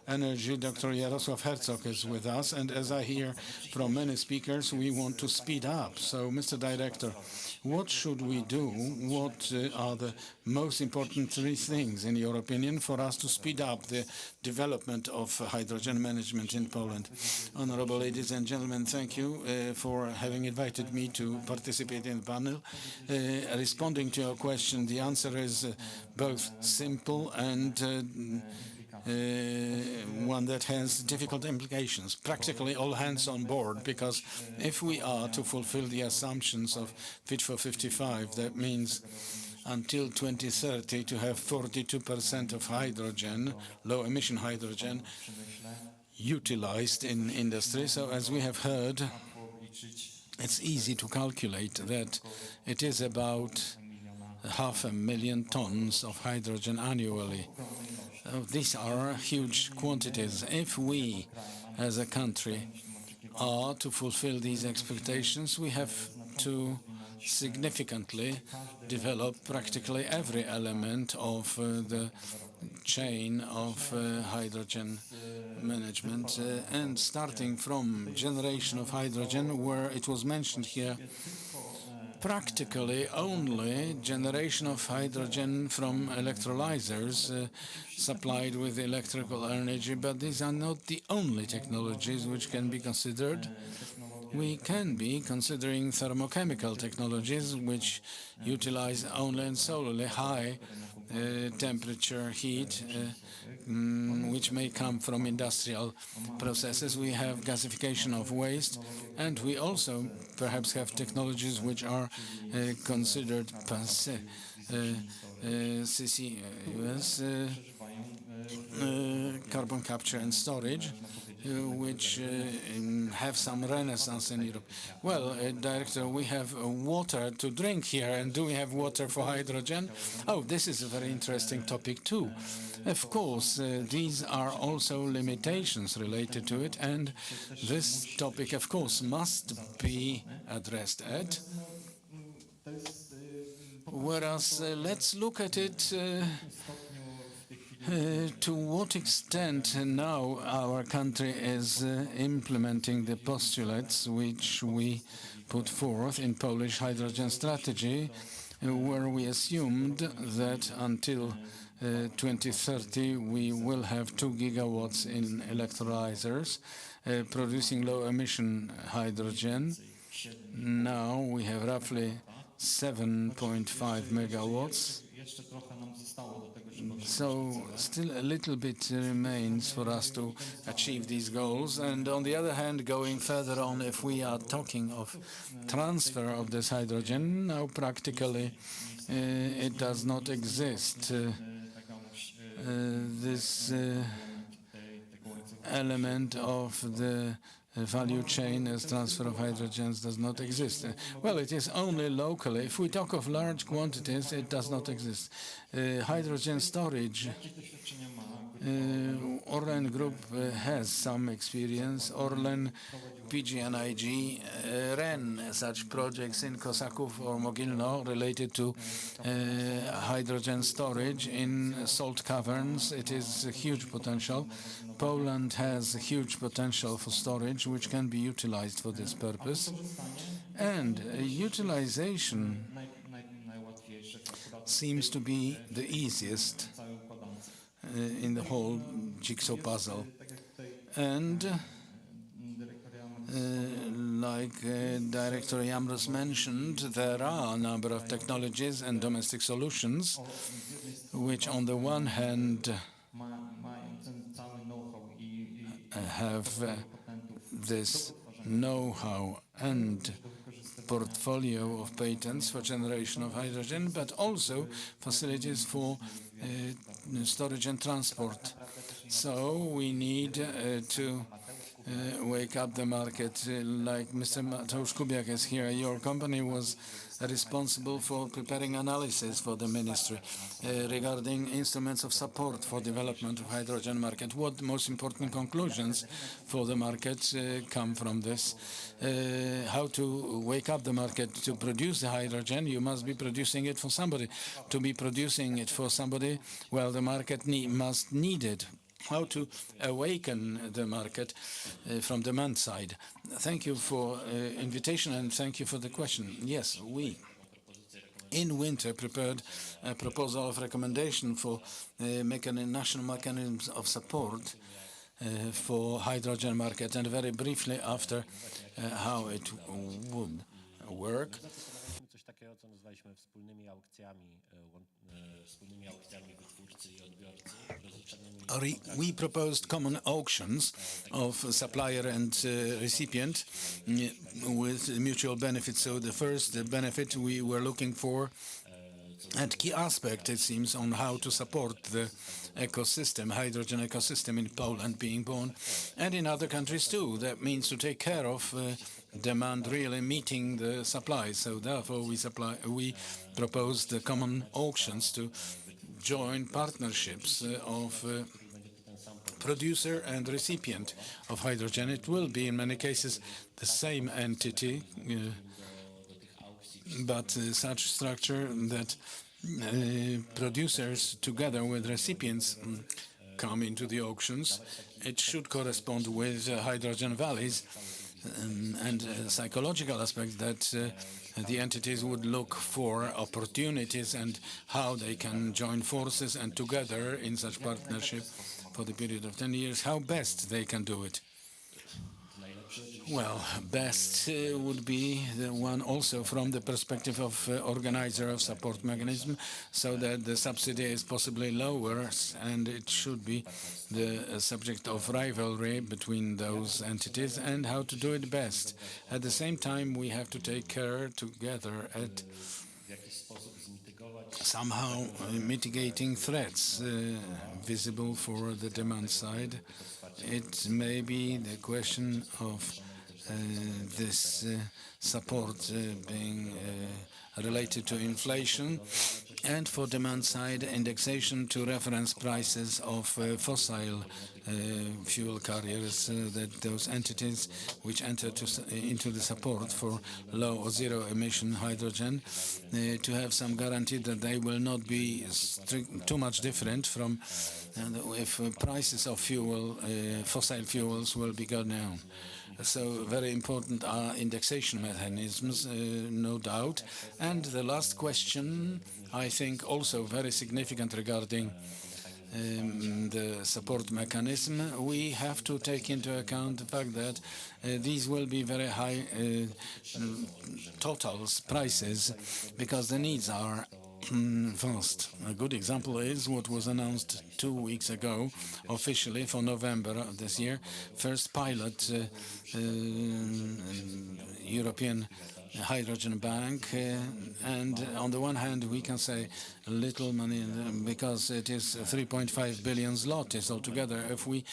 Energy, Dr. Jarosław Herzog is with us, and as I hear from many speakers, we want to speed up. So, Mr. Director, what should we do? What are the most important three things, in your opinion, for us to speed up the development of hydrogen management in Poland? Honorable ladies and gentlemen, thank you for having invited me to participate in the panel. Responding to your question, the answer is both simple and one that has difficult implications. Practically all hands on board, because if we are to fulfill the assumptions of Fit for 55, that means until 2030 to have 42% of hydrogen, low-emission hydrogen, utilized in industry. So as we have heard, it's easy to calculate that it is about 500,000 tons of hydrogen annually. These are huge quantities. If we, as a country, are to fulfill these expectations, we have to significantly develop practically every element of the chain of hydrogen management, and starting from generation of hydrogen, where it was mentioned here, practically only generation of hydrogen from electrolyzers supplied with electrical energy, but these are not the only technologies which can be considered. We can be considering thermochemical technologies which utilize only and solely high temperature heat, which may come from industrial processes. We have gasification of waste, and we also perhaps have technologies which are considered passé, CCUS, carbon capture and storage, which have some renaissance in Europe. Well, Director, we have water to drink here, and do we have water for hydrogen? Oh, this is a very interesting topic too. Of course, these are also limitations related to it, and this topic, of course, must be addressed at. Whereas, let's look at it to what extent now our country is implementing the postulates which we put forth in Polish hydrogen strategy, where we assumed that until 2030 we will have 2 gigawatts in electrolyzers producing low-emission hydrogen. Now we have roughly 7.5 megawatts. So still a little bit remains for us to achieve these goals. And on the other hand, going further on, if we are talking of transfer of this hydrogen, now practically it does not exist. This element of the value chain as transfer of hydrogens does not exist. Well, it is only locally. If we talk of large quantities, it does not exist. Hydrogen storage, Orlen Group has some experience. Orlen, PGNiG ran such projects in Kosaków or Mogilno related to hydrogen storage in salt caverns. It is a huge potential. Poland has a huge potential for storage, which can be utilized for this purpose. And utilization seems to be the easiest in the whole jigsaw puzzle. And like Director Jamros mentioned, there are a number of technologies and domestic solutions which on the one hand have this know-how and portfolio of patents for generation of hydrogen, but also facilities for storage and transport. So we need to wake up the market. Like Mr. Mateusz Kubiak is here, your company was responsible for preparing analysis for the ministry regarding instruments of support for development of hydrogen market. What most important conclusions for the market come from this? How to wake up the market to produce the hydrogen? You must be producing it for somebody. To be producing it for somebody, well, the market must need it. How to awaken the market from demand side. Thank you for invitation and thank you for the question. Yes, we in winter prepared a proposal of recommendation for national mechanisms of support for hydrogen market, and very briefly after how it would work. Coś takiego, co nazwaliśmy wspólnymi aukcjami wytwórcy i odbiorcy. We proposed common auctions of supplier and recipient with mutual benefits. So the first benefit we were looking for, and key aspect, it seems, on how to support the ecosystem, hydrogen ecosystem in Poland being born, and in other countries too. That means to take care of demand really meeting the supply. So therefore we proposed the common auctions to join partnerships of producer and recipient of hydrogen. It will be in many cases the same entity, but such structure that producers together with recipients come into the auctions. It should correspond with hydrogen valleys and psychological aspect that the entities would look for opportunities and how they can join forces and together in such partnership for the period of 10 years, how best they can do it. Well, best would be the one also from the perspective of organizer of support mechanism, so that the subsidy is possibly lower, and it should be the subject of rivalry between those entities, and how to do it best. At the same time, we have to take care together at somehow mitigating threats visible for the demand side. It may be the question of this support being related to inflation, and for demand side indexation to reference prices of fossil fuel carriers, that those entities which enter into the support for low or zero emission hydrogen to have some guarantee that they will not be too much different from if prices of fuel, fossil fuels will be going down. So very important are indexation mechanisms, no doubt. And the last question, I think also very significant regarding the support mechanism. We have to take into account the fact that these will be very high totals, prices, because the needs are vast. A good example is what was announced 2 weeks ago, officially for November of this year. First pilot European Hydrogen Bank, and on the one hand we can say little money because it is 3.5 billion zlotys altogether. If we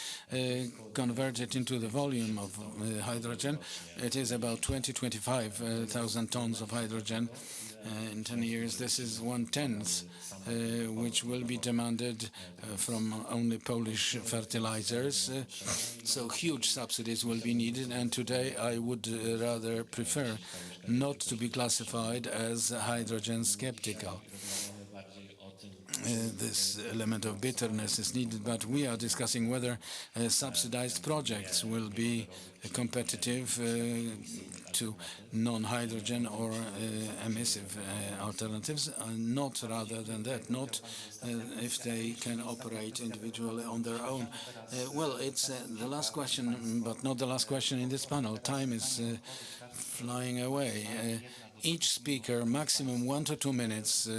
convert it into the volume of hydrogen, it is about 25,000 tons of hydrogen. In 10 years, this is 1/10, which will be demanded from only Polish fertilizers. So huge subsidies will be needed, and today I would rather prefer not to be classified as hydrogen skeptical. This element of bitterness is needed, but we are discussing whether subsidized projects will be competitive to non-hydrogen or emissive alternatives, not rather than that, not if they can operate individually on their own. Well, it's the last question, but not the last question in this panel. Time is flying away. Each speaker, maximum 1 to 2 minutes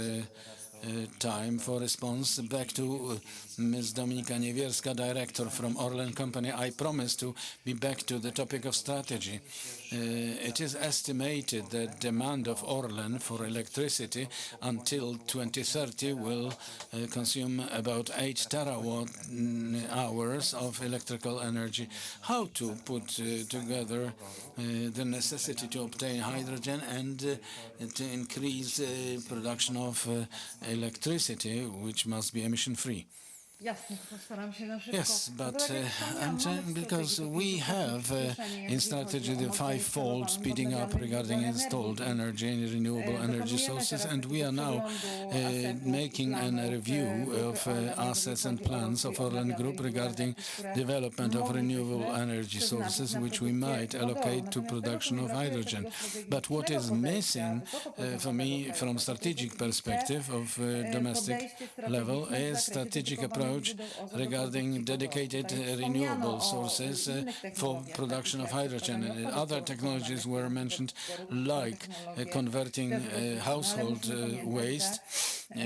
time for response. Back to Ms. Dominika Niewierska, director from Orlen Company. I promise to be back to the topic of strategy. it is estimated that demand of Orlen for electricity until 2030 will consume about 8 terawatt hours of electrical energy. How to put together the necessity to obtain hydrogen and to increase production of electricity, which must be emission-free? Yes, but because we have in strategy the five-fold speeding up regarding installed energy and renewable energy sources, and we are now making a review of assets and plans of Orlen Group regarding development of renewable energy sources, which we might allocate to production of hydrogen. But what is missing for me from strategic perspective of domestic level is strategic approach regarding dedicated renewable sources for production of hydrogen. Other technologies were mentioned, like converting household waste,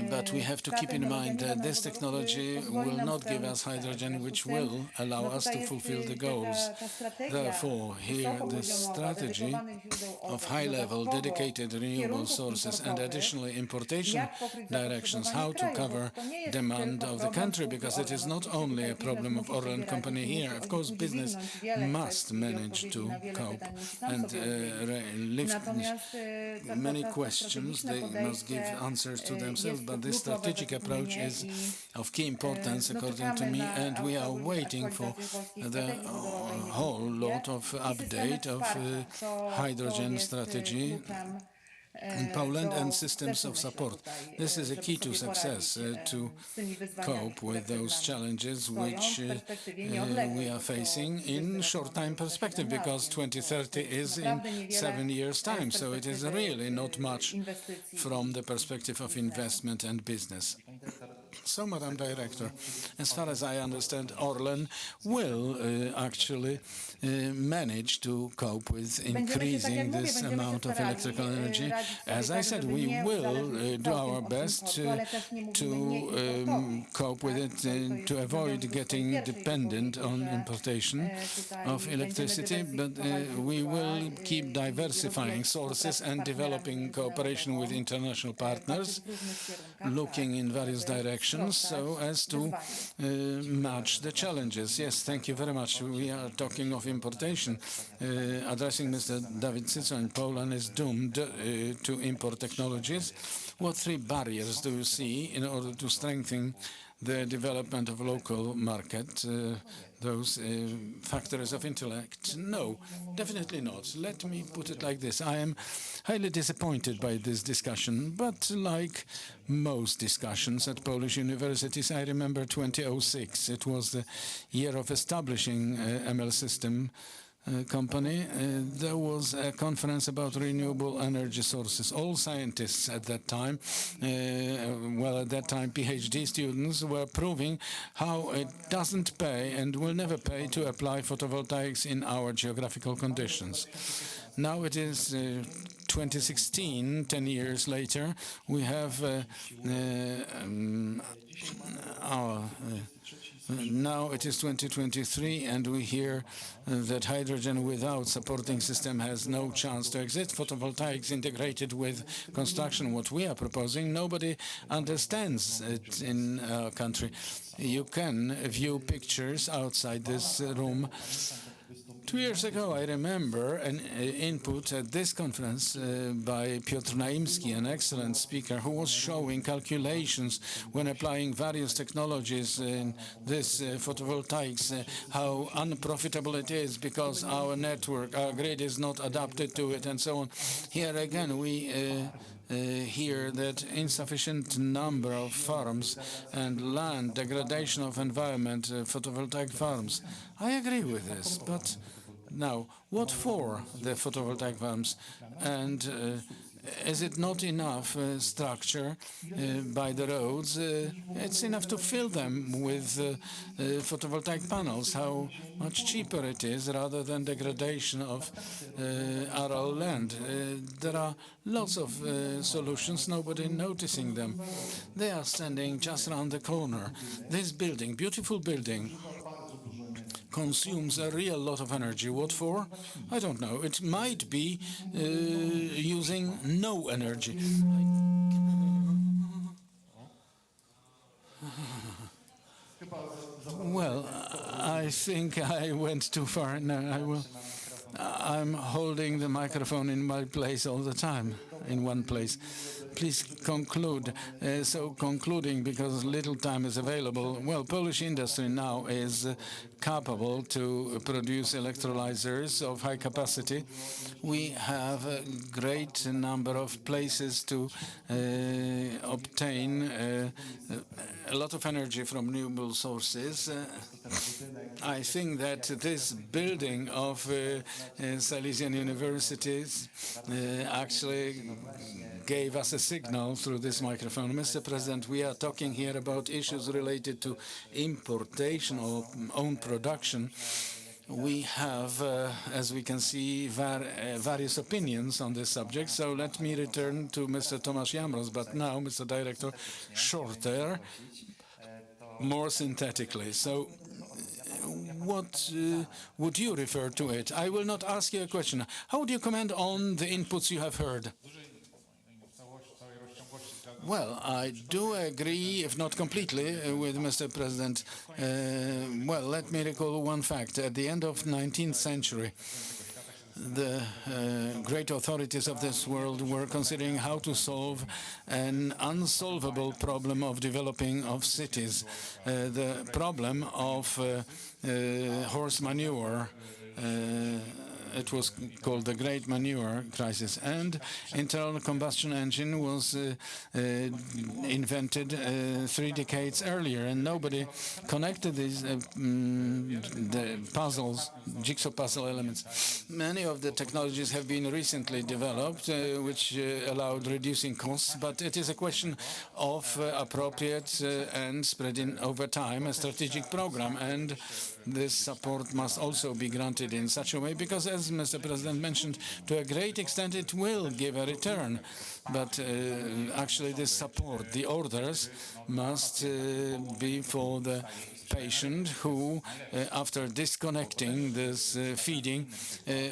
but we have to keep in mind that this technology will not give us hydrogen, which will allow us to fulfill the goals. Therefore, here the strategy of high-level dedicated renewable sources and additionally importation directions, how to cover demand of the country, because it is not only a problem of Orlen company here. Of course, business must manage to cope and lift many questions. They must give answers to themselves, but this strategic approach is of key importance, according to me, and we are waiting for the whole lot of update of hydrogen strategy in Poland and systems of support. This is a key to success to cope with those challenges which we are facing in short time perspective, because 2030 is in 7 years' time, so it is really not much from the perspective of investment and business. So, Madam Director, as far as I understand, Orlen will actually manage to cope with increasing this amount of electrical energy. As I said, we will do our best to cope with it, to avoid getting dependent on importation of electricity, but we will keep diversifying sources and developing cooperation with international partners, looking in various directions so as to match the challenges. Yes, thank you very much. We are talking of importation. Addressing Mr. Dawid Cycoń, Poland is doomed to import technologies. What three barriers do you see in order to strengthen the development of local market, those factors of intellect? No, definitely not. Let me put it like this. I am highly disappointed by this discussion, but like most discussions at Polish universities, I remember 2006. It was the year of establishing ML System company. There was a conference about renewable energy sources. All scientists at that time, at that time PhD students, were proving how it doesn't pay and will never pay to apply photovoltaics in our geographical conditions. Now it is 2016, 10 years later, we have now it is 2023, and we hear that hydrogen without supporting system has no chance to exist. Photovoltaics integrated with construction, what we are proposing, nobody understands it in our country. You can view pictures outside this room. 2 years ago, I remember an input at this conference by Piotr Naimski, an excellent speaker, who was showing calculations when applying various technologies in this photovoltaics, how unprofitable it is because our network, our grid is not adapted to it, and so on. Here again, we hear that insufficient number of farms and land, degradation of environment, photovoltaic farms. I agree with this, but now, what for the photovoltaic farms? And is it not enough structure by the roads? It's enough to fill them with photovoltaic panels. How much cheaper it is rather than degradation of aral land. There are lots of solutions, nobody noticing them. They are standing just around the corner. This building, beautiful building, consumes a real lot of energy. What for? I don't know. It might be using no energy. Well, I think I went too far. No, I will. I'm holding the microphone in my place all the time, in one place. Please conclude. So concluding, because little time is available, well, Polish industry now is capable to produce electrolyzers of high capacity. We have a great number of places to obtain a lot of energy from renewable sources. I think that this building of Silesian universities actually gave us a signal through this microphone. Mr. President, we are talking here about issues related to importation or own production. We have, as we can see, various opinions on this subject. So let me return to Mr. Tomasz Jamros, but now, Mr. Director, shorter, more synthetically. So what would you refer to it? I will not ask you a question. How would you comment on the inputs you have heard? Well, I do agree, if not completely, with Mr. President. Well, let me recall one fact. At the end of the 19th century, the great authorities of this world were considering how to solve an unsolvable problem of developing of cities, the problem of horse manure. It was called the Great Manure Crisis, and internal combustion engine was invented 3 decades earlier, and nobody connected these the puzzles, jigsaw puzzle elements. Many of the technologies have been recently developed, which allowed reducing costs, but it is a question of appropriate and spreading over time a strategic program, and this support must also be granted in such a way, because as Mr. President mentioned, to a great extent it will give a return. But actually this support, the orders, must be for the patient who, after disconnecting this feeding,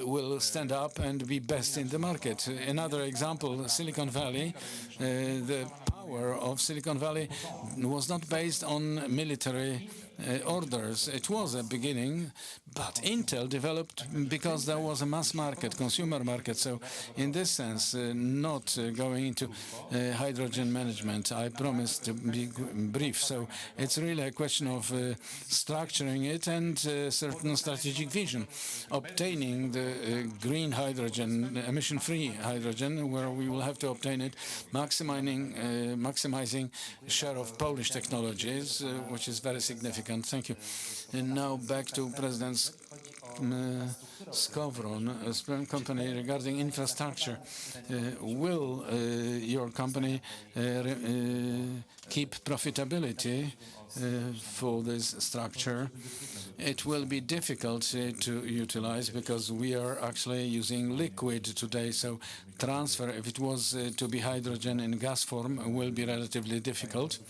will stand up and be best in the market. Another example, Silicon Valley. The power of Silicon Valley was not based on military orders. It was a beginning, but Intel developed because there was a mass market, consumer market. So in this sense, not going into hydrogen management, I promise to be brief. So it's really a question of structuring it and certain strategic vision. Obtaining the green hydrogen, emission-free hydrogen, where we will have to obtain it, maximizing share of Polish technologies, which is very significant. Thank you. And now back to President Skowron, a company regarding infrastructure. Will your company keep profitability for this structure? It will be difficult to utilize because we are actually using liquid today. So transfer, if it was to be hydrogen in gas form, will be relatively difficult.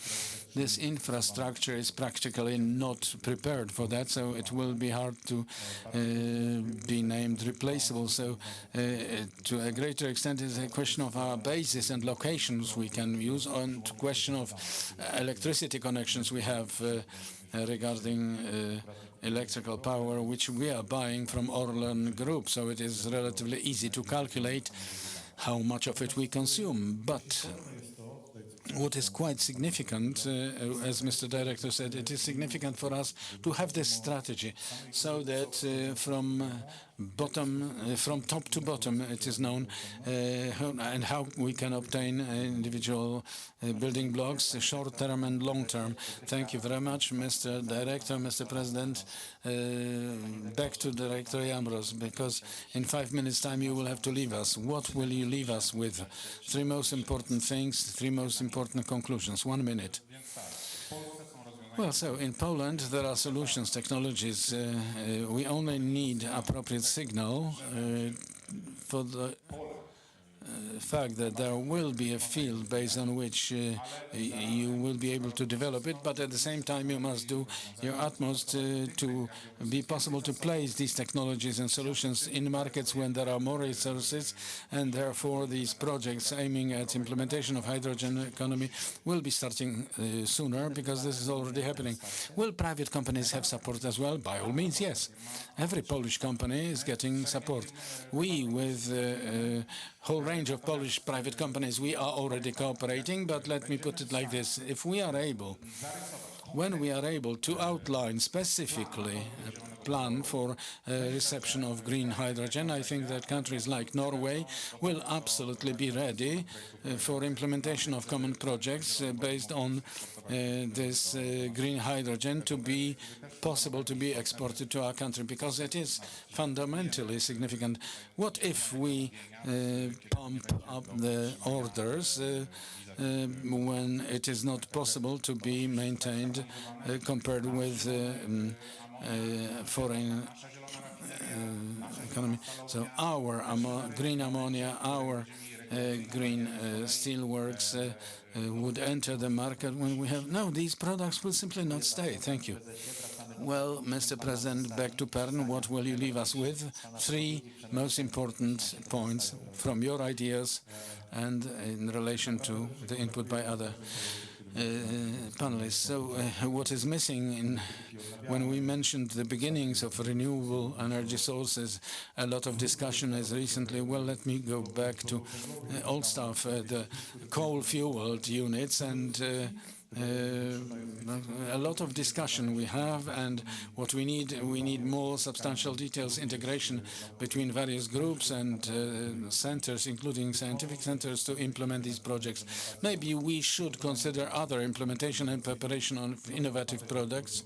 This infrastructure is practically not prepared for that, so it will be hard to be named replaceable. So to a greater extent, it's a question of our bases and locations we can use, and question of electricity connections we have regarding electrical power, which we are buying from Orlen Group. So it is relatively easy to calculate how much of it we consume. But what is quite significant, as Mr. Director said, it is significant for us to have this strategy so that from top to bottom, it is known, and how we can obtain individual building blocks, short-term and long-term. Thank you very much, Mr. Director, Mr. President. Back to Director Jamros, because in 5 minutes' time you will have to leave us. What will you leave us with? 3 most important things, 3 most important conclusions. 1 minute. Well, so in Poland there are solutions, technologies. We only need appropriate signal for the fact that there will be a field based on which you will be able to develop it, but at the same time you must do your utmost to be possible to place these technologies and solutions in markets when there are more resources, and therefore these projects aiming at implementation of hydrogen economy will be starting sooner, because this is already happening. Will private companies have support as well? By all means, yes. Every Polish company is getting support. We, with a whole range of Polish private companies, we are already cooperating, but let me put it like this. If we are able, when we are able to outline specifically a plan for reception of green hydrogen, I think that countries like Norway will absolutely be ready for implementation of common projects based on this green hydrogen to be possible to be exported to our country, because it is fundamentally significant. What if we pump up the orders when it is not possible to be maintained compared with foreign economy? So our green ammonia, our green steelworks would enter the market when we have... No, these products will simply not stay. Thank you. Well, Mr. President, back to Pern, what will you leave us with? 3 most important points from your ideas and in relation to the input by other panelists. So what is missing when we mentioned the beginnings of renewable energy sources, a lot of discussion is recently, well, let me go back to old stuff, the coal-fueled units, and a lot of discussion we have, and what we need more substantial details, integration between various groups and centers, including scientific centers, to implement these projects. Maybe we should consider other implementation and preparation of innovative projects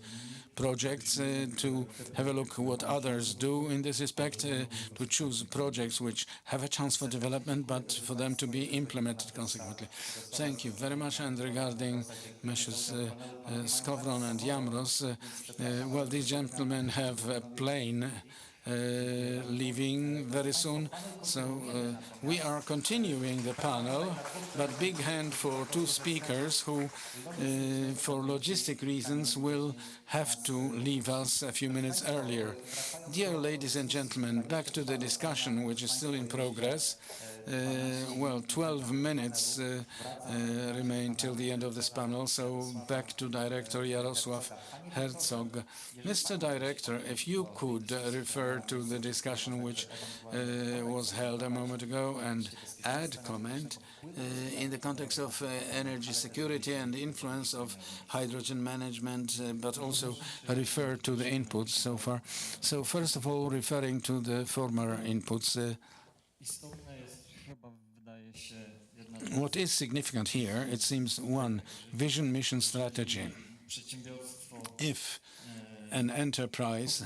to have a look what others do in this respect, to choose projects which have a chance for development, but for them to be implemented consequently. Thank you very much. And regarding Messrs. Skowron and Jamros, well, these gentlemen have a plane leaving very soon, so we are continuing the panel, but big hand for 2 speakers who, for logistic reasons, will have to leave us a few minutes earlier. Dear ladies and gentlemen, back to the discussion, which is still in progress. Well, 12 minutes remain till the end of this panel, so back to Director Jarosław Herzog. Mr. Director, if you could refer to the discussion which was held a moment ago and add comment in the context of energy security and the influence of hydrogen management, but also refer to the inputs so far. So first of all, referring to the former inputs, what is significant here, it seems, 1, vision, mission, strategy. If an enterprise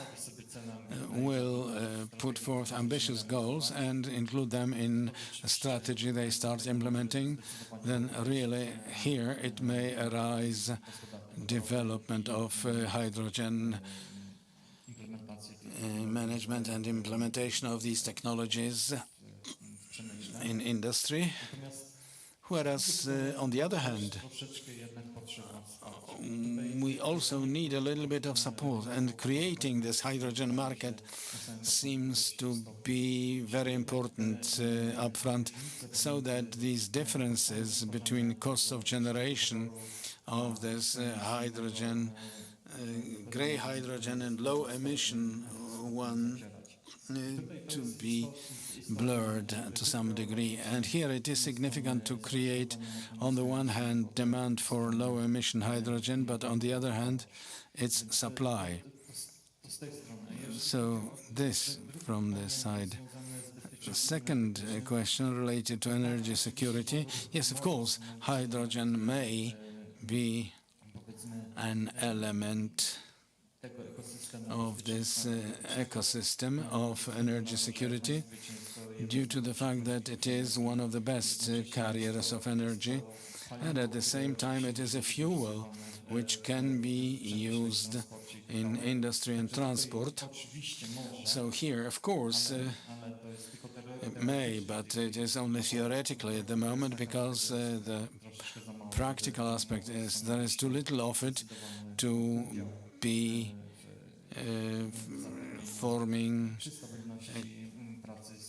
will put forth ambitious goals and include them in a strategy they start implementing, then really here it may arise development of hydrogen management and implementation of these technologies in industry. Whereas, on the other hand, we also need a little bit of support, and creating this hydrogen market seems to be very important upfront, so that these differences between costs of generation of this hydrogen, gray hydrogen and low emission one, to be blurred to some degree. And here it is significant to create, on the one hand, demand for low emission hydrogen, but on the other hand, its supply. So this from this side. The second question related to energy security. Yes, of course, hydrogen may be an element of this ecosystem of energy security, due to the fact that it is one of the best carriers of energy, and at the same time it is a fuel which can be used in industry and transport. So here, of course, It may, but it is only theoretically at the moment because the practical aspect is there is too little of it to be forming a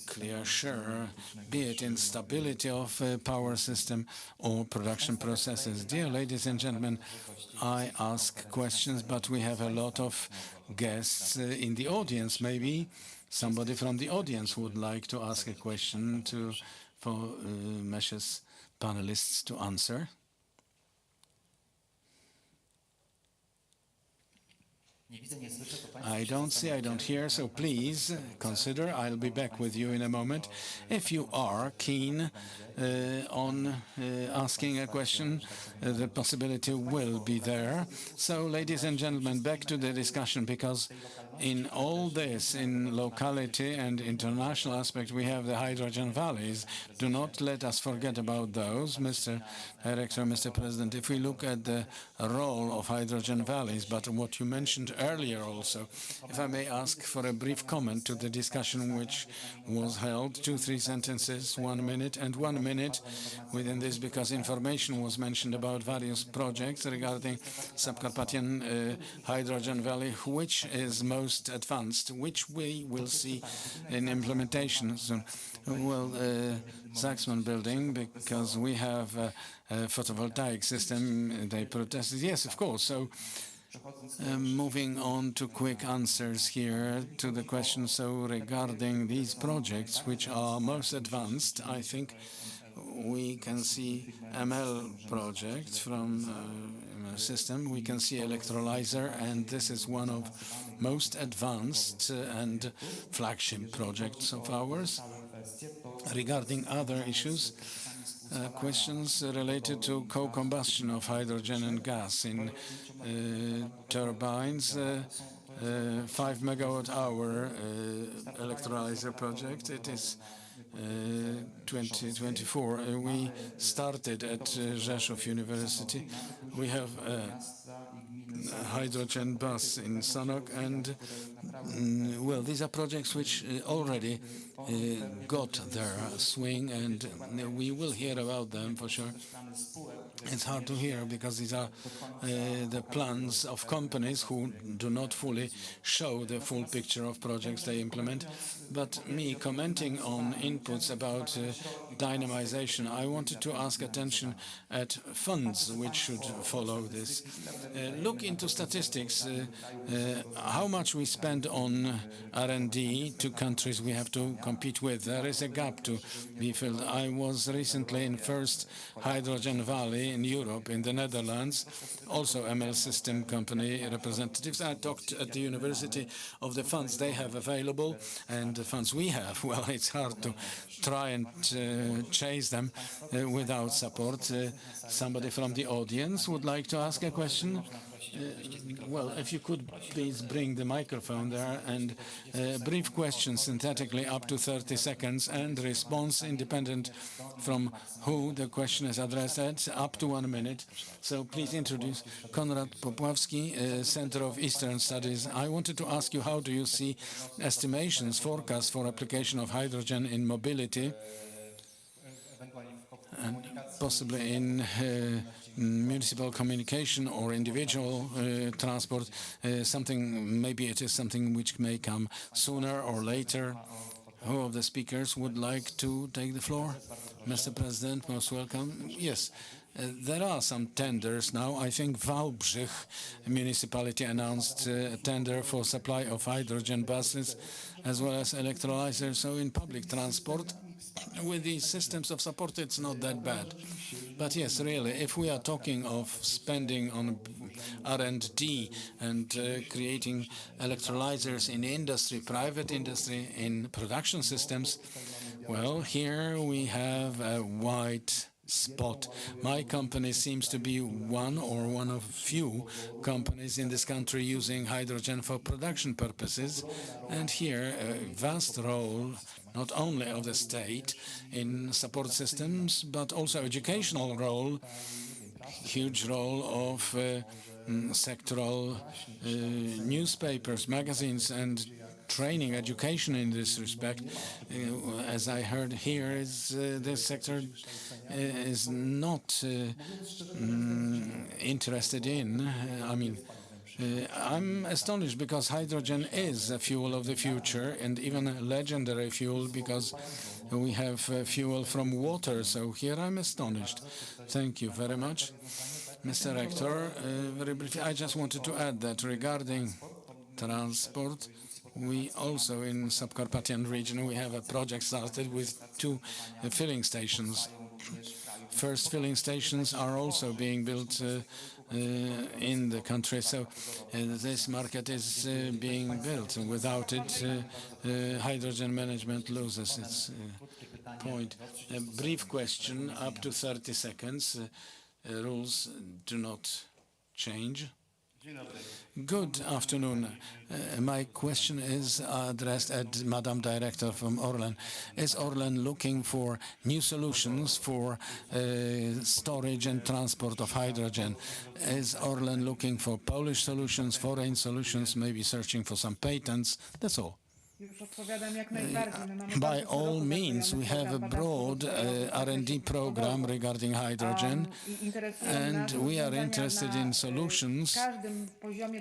clear share, be it in stability of power system or production processes. Dear ladies and gentlemen, I ask questions, but we have a lot of guests in the audience. Maybe somebody from the audience would like to ask a question for Mesz's panelists to answer. I don't see, I don't hear, so please consider. I'll be back with you in a moment. If you are keen on asking a question, the possibility will be there. So, ladies and gentlemen, back to the discussion, because in all this, in locality and international aspect, we have the hydrogen valleys. Do not let us forget about those, Mr. Director, Mr. President. If we look at the role of hydrogen valleys, but what you mentioned earlier also, if I may ask for a brief comment to the discussion which was held, 2-3 sentences, 1 minute, and 1 minute within this, because information was mentioned about various projects regarding Subcarpathian Hydrogen Valley, which is most advanced, which we will see in implementation soon. Well, Saxman building, because we have a photovoltaic system, they protested. Yes, of course. So moving on to quick answers here to the question. So regarding these projects which are most advanced, I think we can see ML project from system. We can see electrolyzer, and this is one of most advanced and flagship projects of ours. Regarding other issues, questions related to co-combustion of hydrogen and gas in turbines, 5 megawatt-hour electrolyzer project. It is 2024. We started at Rzeszow University. We have a hydrogen bus in Sanok, and well, these are projects which already got their swing, and we will hear about them for sure. It's hard to hear because these are the plans of companies who do not fully show the full picture of projects they implement. But me commenting on inputs about dynamization, I wanted to ask attention at funds which should follow this. Look into statistics, how much we spend on R&D to countries we have to compete with. There is a gap to be filled. I was recently in first hydrogen valley in Europe, in the Netherlands, also ML system company representatives. I talked at the university of the funds they have available and the funds we have. Well, it's hard to try and chase them without support. Somebody from the audience would like to ask a question? Well, if you could please bring the microphone there, and brief question synthetically up to 30 seconds, and response independent from who the question is addressed at, up to 1 minute. So please introduce Konrad Popławski, Center of Eastern Studies. I wanted to ask you, how do you see estimations, forecasts for application of hydrogen in mobility and possibly in municipal communication or individual transport, maybe it is something which may come sooner or later. Who of the speakers would like to take the floor? Mr. President, most welcome. Yes, there are some tenders now. I think Wałbrzych municipality announced a tender for supply of hydrogen buses as well as electrolyzers. So in public transport, with these systems of support, it's not that bad. But yes, really, if we are talking of spending on R&D and creating electrolyzers in industry, private industry, in production systems, well, here we have a wide spot. My company seems to be one of few companies in this country using hydrogen for production purposes, and here a vast role not only of the state in support systems, but also educational role, huge role of sectoral newspapers, magazines, and training, education in this respect. As I heard here, this sector is not interested in. I'm astonished because hydrogen is a fuel of the future and even a legendary fuel because we have fuel from water. So here I'm astonished. Thank you very much. Mr. Rector, very briefly, I just wanted to add that regarding transport, we also in Subcarpathian region, we have a project started with 2 filling stations. First filling stations are also being built in the country, so this market is being built, and without it, hydrogen management loses its point. A brief question, up to 30 seconds. Rules do not change. Good afternoon. My question is addressed at Madam Director from Orlen. Is Orlen looking for new solutions for storage and transport of hydrogen? Is Orlen looking for Polish solutions, foreign solutions, maybe searching for some patents? That's all. By all means, we have a broad R&D program regarding hydrogen, and we are interested in solutions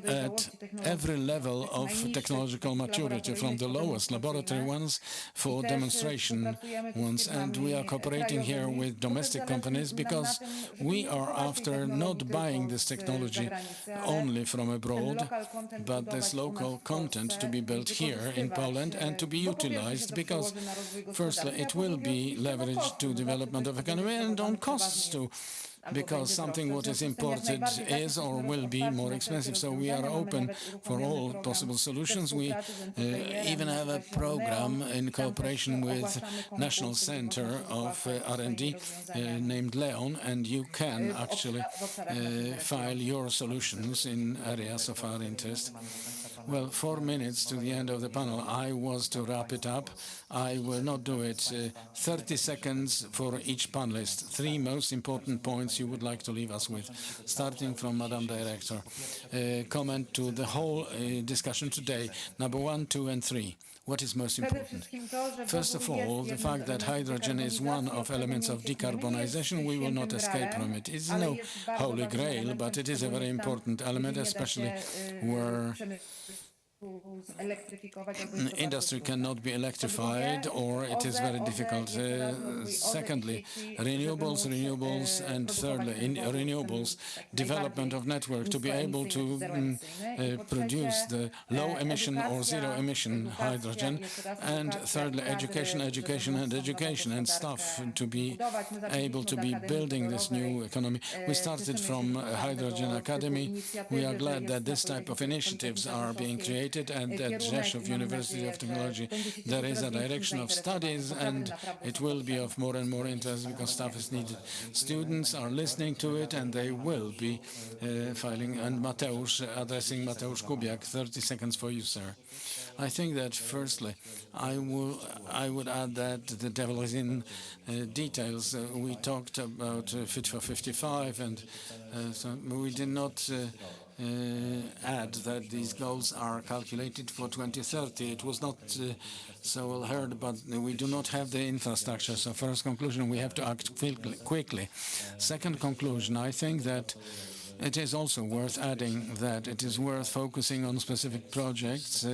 at every level of technological maturity, from the lowest laboratory ones for demonstration ones. And we are cooperating here with domestic companies because we are after not buying this technology only from abroad, but this local content to be built here in Poland and to be utilized, because firstly it will be leveraged to development of economy and on costs too, because something what is imported is or will be more expensive. So we are open for all possible solutions. We even have a program in cooperation with National Center of R&D named Leon, and you can actually file your solutions in areas of our interest. Well, 4 minutes to the end of the panel. I was to wrap it up. I will not do it. 30 seconds for each panelist. 3 most important points you would like to leave us with, starting from Madam Director. Comment to the whole discussion today. Number 1, 2, and 3. What is most important? First of all, the fact that hydrogen is one of elements of decarbonization, we will not escape from it. It's no holy grail, but it is a very important element, especially where industry cannot be electrified or it is very difficult. Secondly, renewables, and thirdly, in renewables, development of network to be able to produce the low emission or zero emission hydrogen, and thirdly, education, and staff to be able to be building this new economy. We started from Hydrogen Academy. We are glad that this type of initiatives are being created, and at Rzeszow University of Technology there is a direction of studies, and it will be of more and more interest because staff is needed. Students are listening to it, and they will be filing. And Mateusz, addressing Mateusz Kubiak, 30 seconds for you, sir. I think that firstly, I would add that the devil is in details. We talked about Fit for 55, and so we did not add that these goals are calculated for 2030. It was not so well heard, but we do not have the infrastructure. So first conclusion, we have to act quickly. Second conclusion, I think that it is also worth adding that it is worth focusing on specific projects,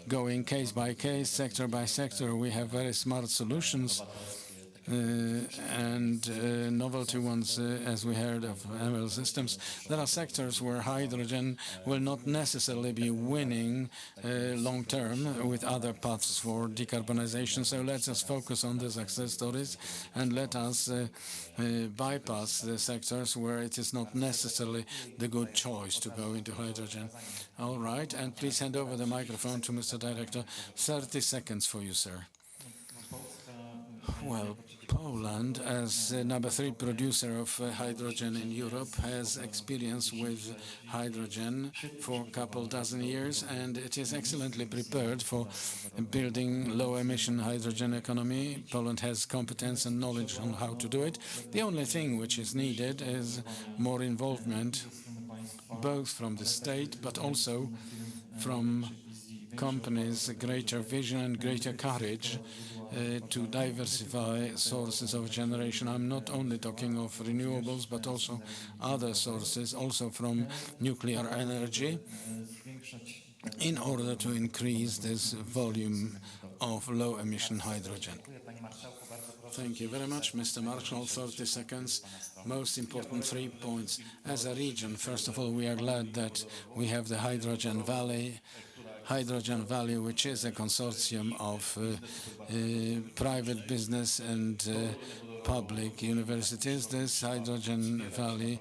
going case by case, sector by sector. We have very smart solutions and novelty ones, as we heard of ML systems. There are sectors where hydrogen will not necessarily be winning long term with other paths for decarbonization. So let us focus on the success stories, and let us bypass the sectors where it is not necessarily the good choice to go into hydrogen. All right, and please hand over the microphone to Mr. Director. 30 seconds for you, sir. Well, Poland, as number 3 producer of hydrogen in Europe, has experience with hydrogen for a couple dozen years, and it is excellently prepared for building low-emission hydrogen economy. Poland has competence and knowledge on how to do it. The only thing which is needed is more involvement, both from the state but also from companies greater vision and greater courage to diversify sources of generation. I'm not only talking of renewables, but also other sources, also from nuclear energy, in order to increase this volume of low-emission hydrogen. Thank you very much, Mr. Marshall. 30 seconds. Most important 3 points. As a region, first of all, we are glad that we have the Hydrogen Valley, which is a consortium of private business and public universities. This Hydrogen Valley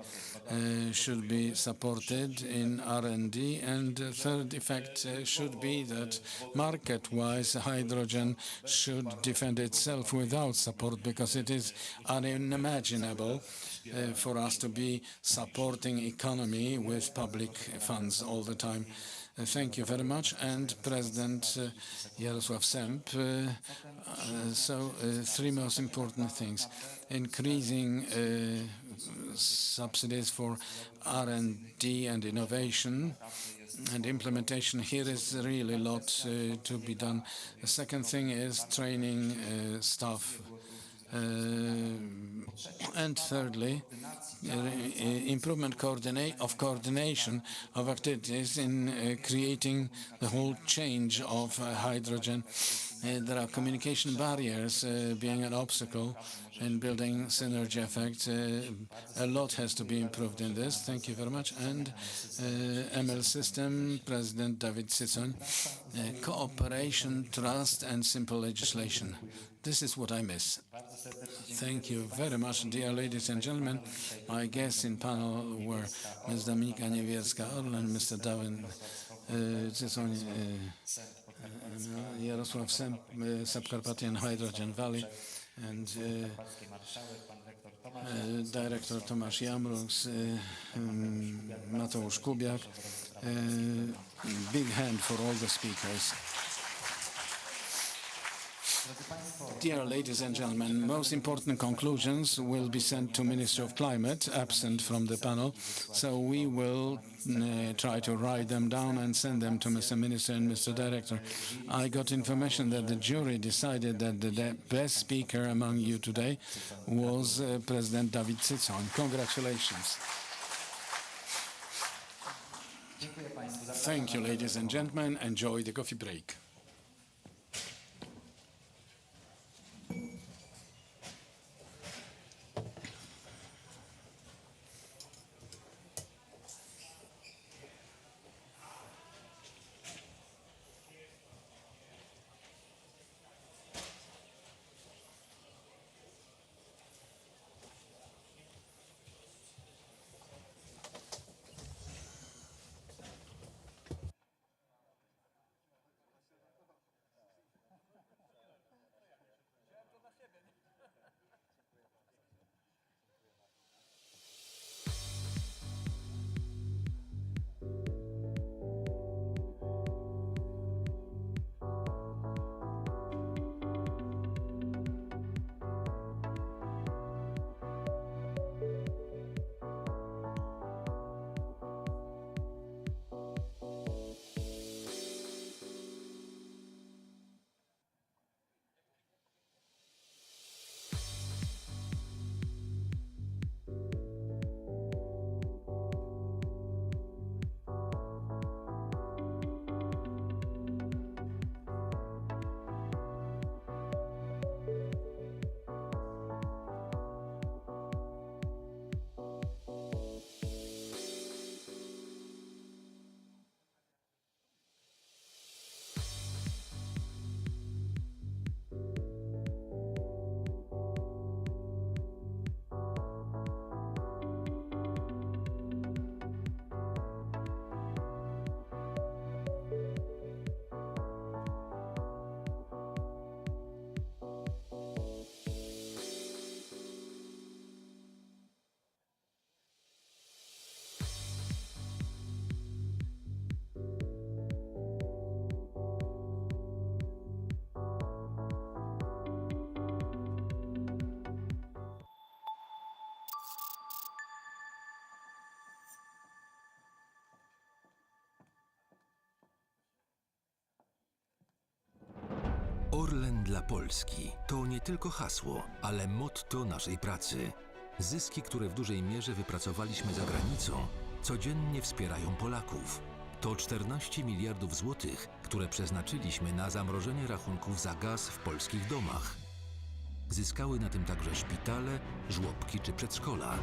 should be supported in R&D, and the third effect should be that market-wise hydrogen should defend itself without support, because it is unimaginable for us to be supporting economy with public funds all the time. Thank you very much. And President Jarosław Semp. Three most important things. Increasing subsidies for R&D and innovation and implementation. Here is really a lot to be done. The second thing is training staff. And thirdly, improvement of coordination of activities in creating the whole change of hydrogen. There are communication barriers being an obstacle in building synergy effect. A lot has to be improved in this. Thank you very much. And ML system, President Dawid Cycoń. Cooperation, trust, and simple legislation. This is what I miss. Thank you very much, dear ladies and gentlemen. My guests in panel were Ms. Dominika Niewierska-Orlen, Mr. Dawid Cycoń, Jarosław Semp, Subcarpathian Hydrogen Valley, and Director Tomasz Jamruks, Mateusz Kubiak. Big hand for all the speakers. Dear ladies and gentlemen, most important conclusions will be sent to Ministry of Climate, absent from the panel, so we will try to write them down and send them to Mr. Minister and Mr. Director. I got information that the jury decided that the best speaker among you today was President Dawid Cycoń. Congratulations. Thank you, ladies and gentlemen. Enjoy the coffee break. Orlen dla Polski to nie tylko hasło, ale motto naszej pracy. Zyski, które w dużej mierze wypracowaliśmy za granicą, codziennie wspierają Polaków. To 14 miliardów złotych, które przeznaczyliśmy na zamrożenie rachunków za gaz w polskich domach. Zyskały na tym także szpitale, żłobki czy przedszkola.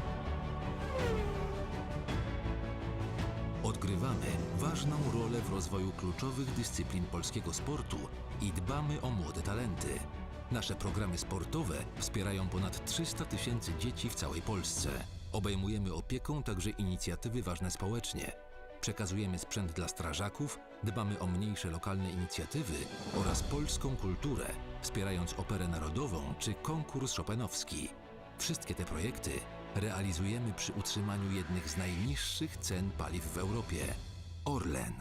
Odgrywamy ważną rolę w rozwoju kluczowych dyscyplin polskiego sportu i dbamy o młode talenty. Nasze programy sportowe wspierają ponad 300 tysięcy dzieci w całej Polsce. Obejmujemy opieką także inicjatywy ważne społecznie. Przekazujemy sprzęt dla strażaków, dbamy o mniejsze lokalne inicjatywy oraz polską kulturę, wspierając operę narodową czy konkurs chopinowski. Wszystkie te projekty realizujemy przy utrzymaniu jednych z najniższych cen paliw w Europie. Orlen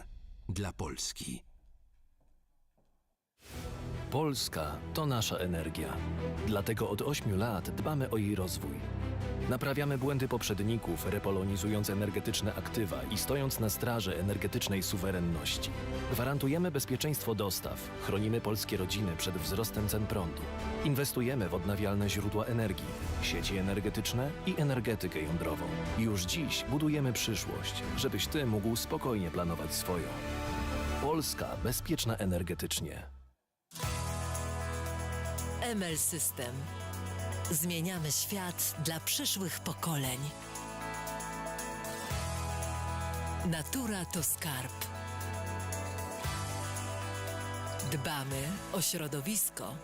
dla Polski. Polska to nasza energia. Dlatego od 8 lat dbamy o jej rozwój. Naprawiamy błędy poprzedników, repolonizując energetyczne aktywa i stojąc na straży energetycznej suwerenności. Gwarantujemy bezpieczeństwo dostaw, chronimy polskie rodziny przed wzrostem cen prądu. Inwestujemy w odnawialne źródła energii, sieci energetyczne i energetykę jądrową. Już dziś budujemy przyszłość, żebyś ty mógł spokojnie planować swoją. Polska bezpieczna energetycznie. ML System. Zmieniamy świat dla przyszłych pokoleń. Natura to skarb. Dbamy o środowisko.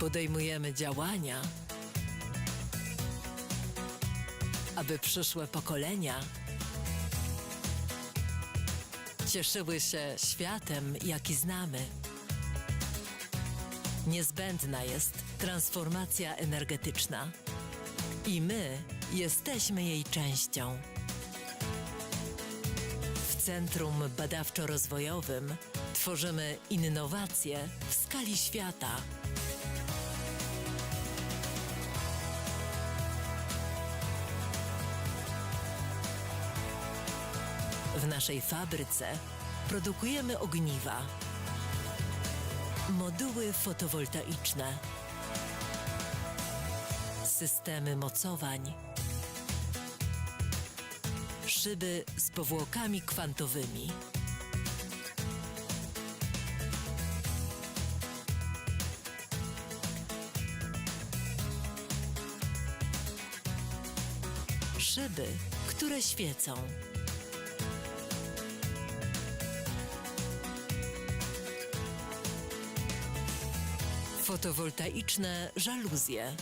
Podejmujemy działania, aby przyszłe pokolenia cieszyły się światem, jaki znamy. Niezbędna jest transformacja energetyczna i my jesteśmy jej częścią. W Centrum Badawczo-Rozwojowym tworzymy innowacje w skali świata. W naszej fabryce produkujemy ogniwa, moduły fotowoltaiczne, systemy mocowań, szyby z powłokami kwantowymi, szyby, które świecą. Fotowoltaiczne żaluzje.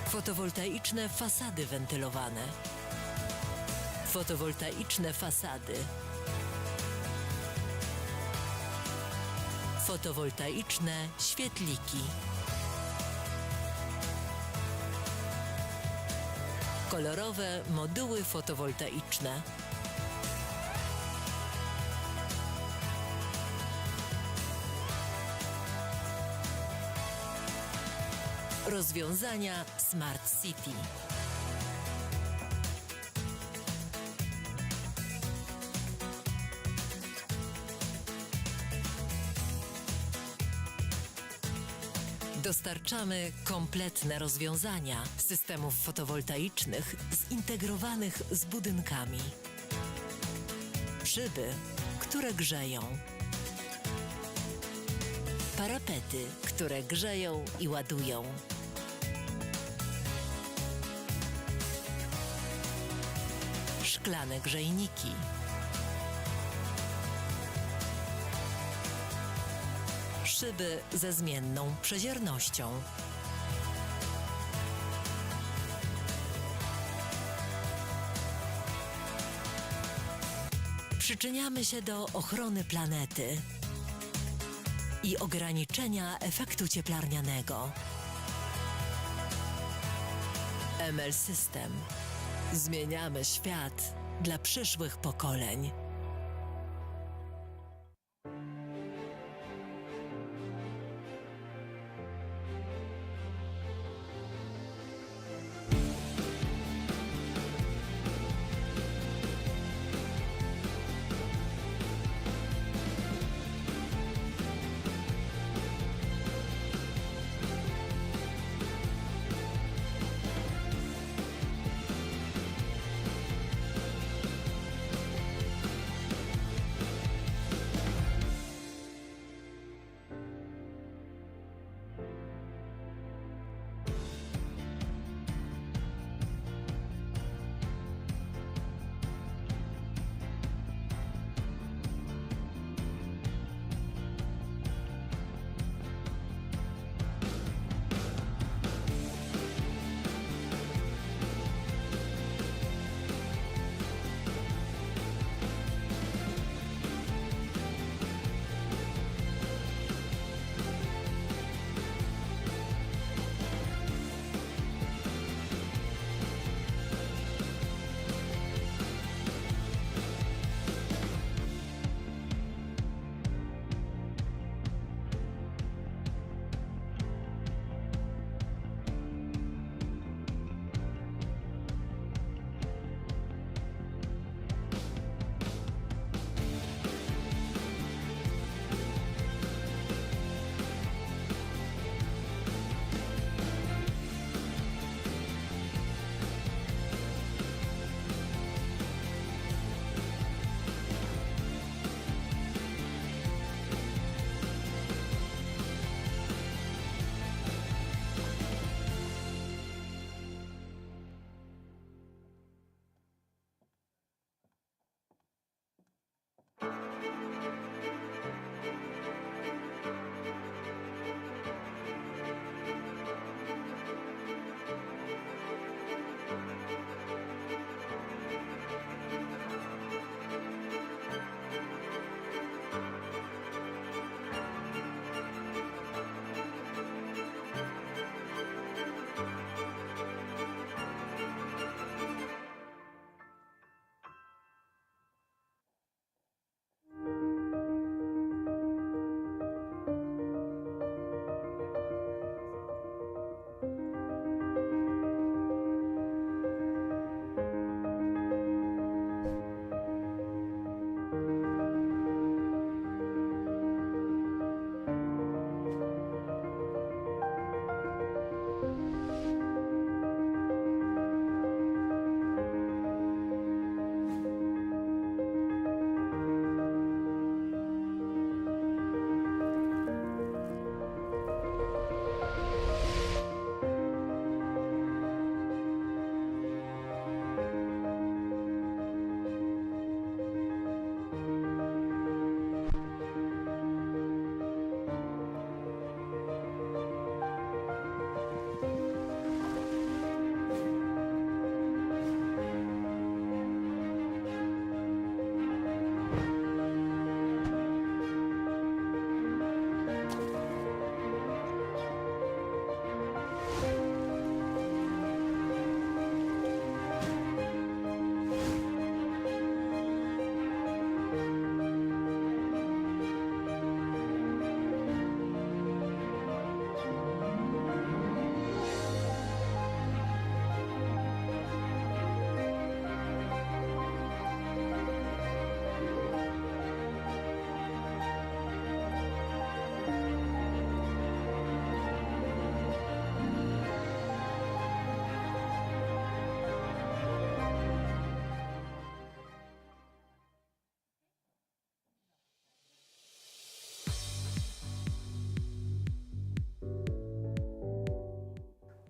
Fotowoltaiczne fasady wentylowane. Fotowoltaiczne fasady. Fotowoltaiczne świetliki. Kolorowe moduły fotowoltaiczne. Rozwiązania Smart City. Dostarczamy kompletne rozwiązania systemów fotowoltaicznych zintegrowanych z budynkami. Szyby, które grzeją. Parapety, które grzeją i ładują. Szklane grzejniki. Szyby ze zmienną przeziernością. Przyczyniamy się do ochrony planety i ograniczenia efektu cieplarnianego. ML System. Zmieniamy świat dla przyszłych pokoleń.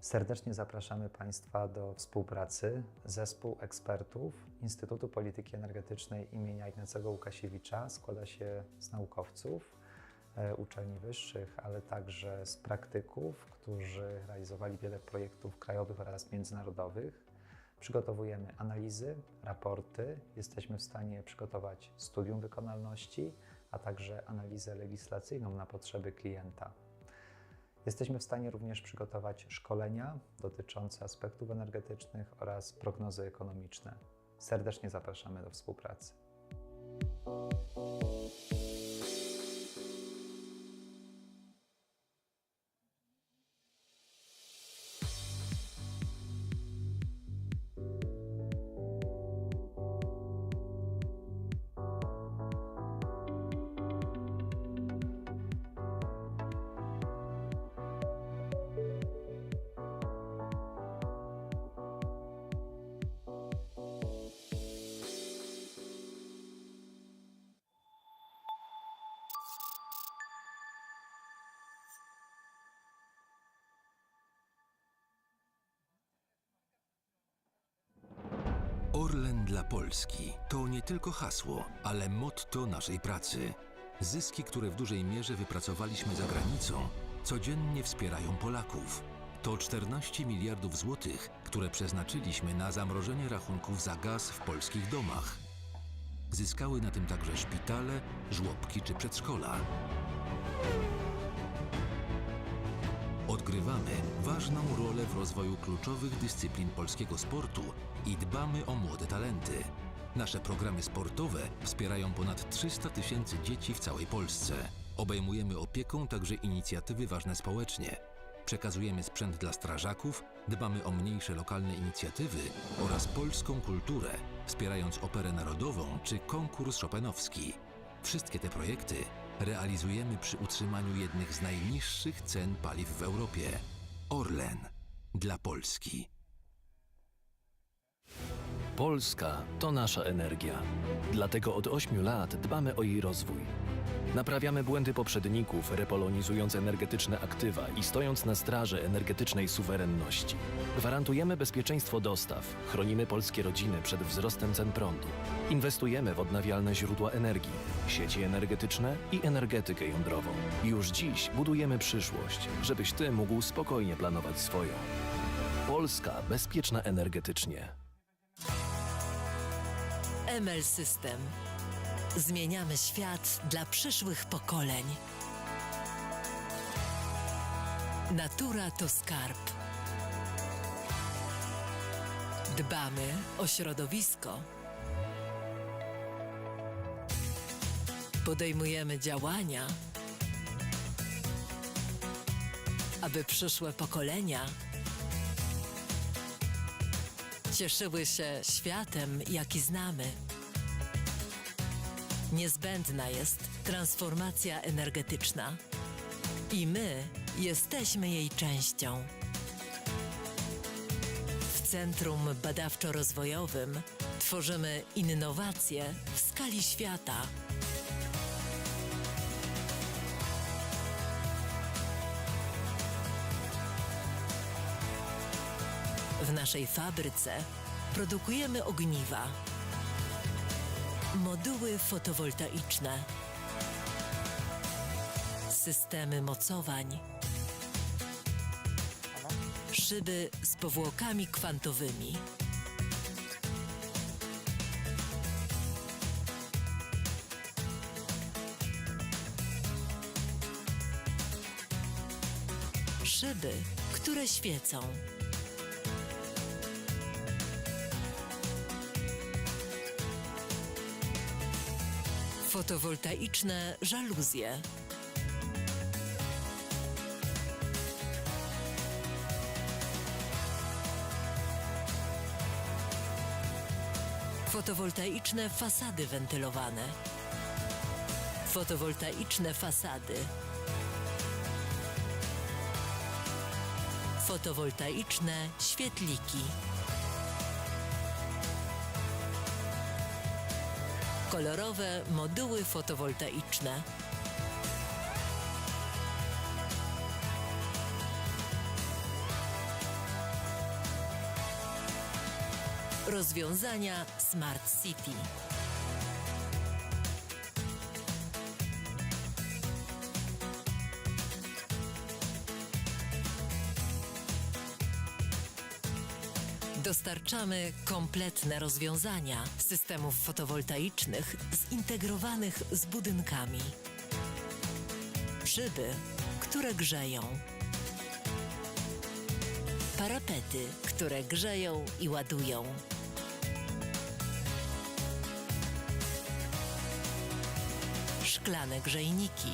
Serdecznie zapraszamy Państwa do współpracy. Zespół ekspertów Instytutu Polityki Energetycznej imienia Ignacego Lukasiewicza składa się z naukowców, uczelni wyższych, ale także z praktyków, którzy realizowali wiele projektów krajowych oraz międzynarodowych. Przygotowujemy analizy, raporty, jesteśmy w stanie przygotować studium wykonalności, a także analizę legislacyjną na potrzeby klienta. Jesteśmy w stanie również przygotować szkolenia dotyczące aspektów energetycznych oraz prognozy ekonomiczne. Serdecznie zapraszamy do współpracy. Orlen dla Polski to nie tylko hasło, ale motto naszej pracy. Zyski, które w dużej mierze wypracowaliśmy za granicą, codziennie wspierają Polaków. To 14 miliardów złotych, które przeznaczyliśmy na zamrożenie rachunków za gaz w polskich domach. Zyskały na tym także szpitale, żłobki czy przedszkola. Odgrywamy ważną rolę w rozwoju kluczowych dyscyplin polskiego sportu i dbamy o młode talenty. Nasze programy sportowe wspierają ponad 300 000 dzieci w całej Polsce. Obejmujemy opieką także inicjatywy ważne społecznie. Przekazujemy sprzęt dla strażaków, dbamy o mniejsze lokalne inicjatywy oraz polską kulturę, wspierając operę narodową czy konkurs chopinowski. Wszystkie te projekty realizujemy przy utrzymaniu jednych z najniższych cen paliw w Europie. Orlen dla Polski. Polska to nasza energia. Dlatego od 8 lat dbamy o jej rozwój. Naprawiamy błędy poprzedników, repolonizując energetyczne aktywa i stojąc na straży energetycznej suwerenności. Gwarantujemy bezpieczeństwo dostaw, chronimy polskie rodziny przed wzrostem cen prądu. Inwestujemy w odnawialne źródła energii, sieci energetyczne i energetykę jądrową. Już dziś budujemy przyszłość, żebyś Ty mógł spokojnie planować swoją. Polska bezpieczna energetycznie. ML System. Zmieniamy świat dla przyszłych pokoleń. Natura to skarb. Dbamy o środowisko. Podejmujemy działania, aby przyszłe pokolenia cieszyły się światem, jaki znamy. Niezbędna jest transformacja energetyczna i my jesteśmy jej częścią. W Centrum Badawczo-Rozwojowym tworzymy innowacje w skali świata. W naszej fabryce produkujemy ogniwa, moduły fotowoltaiczne, systemy mocowań, szyby z powłokami kwantowymi, szyby, które świecą. Fotowoltaiczne żaluzje. Fotowoltaiczne fasady wentylowane. Fotowoltaiczne fasady. Fotowoltaiczne świetliki. Kolorowe moduły fotowoltaiczne. Rozwiązania Smart City. Dostarczamy kompletne rozwiązania systemów fotowoltaicznych zintegrowanych z budynkami. Szyby, które grzeją. Parapety, które grzeją i ładują. Szklane grzejniki.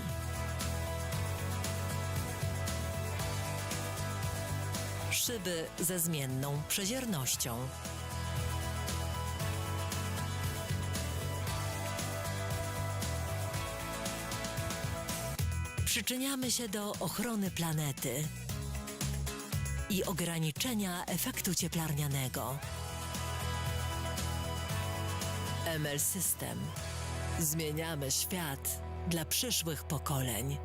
Szyby ze zmienną przeziernością. Przyczyniamy się do ochrony planety i ograniczenia efektu cieplarnianego. ML System. Zmieniamy świat dla przyszłych pokoleń.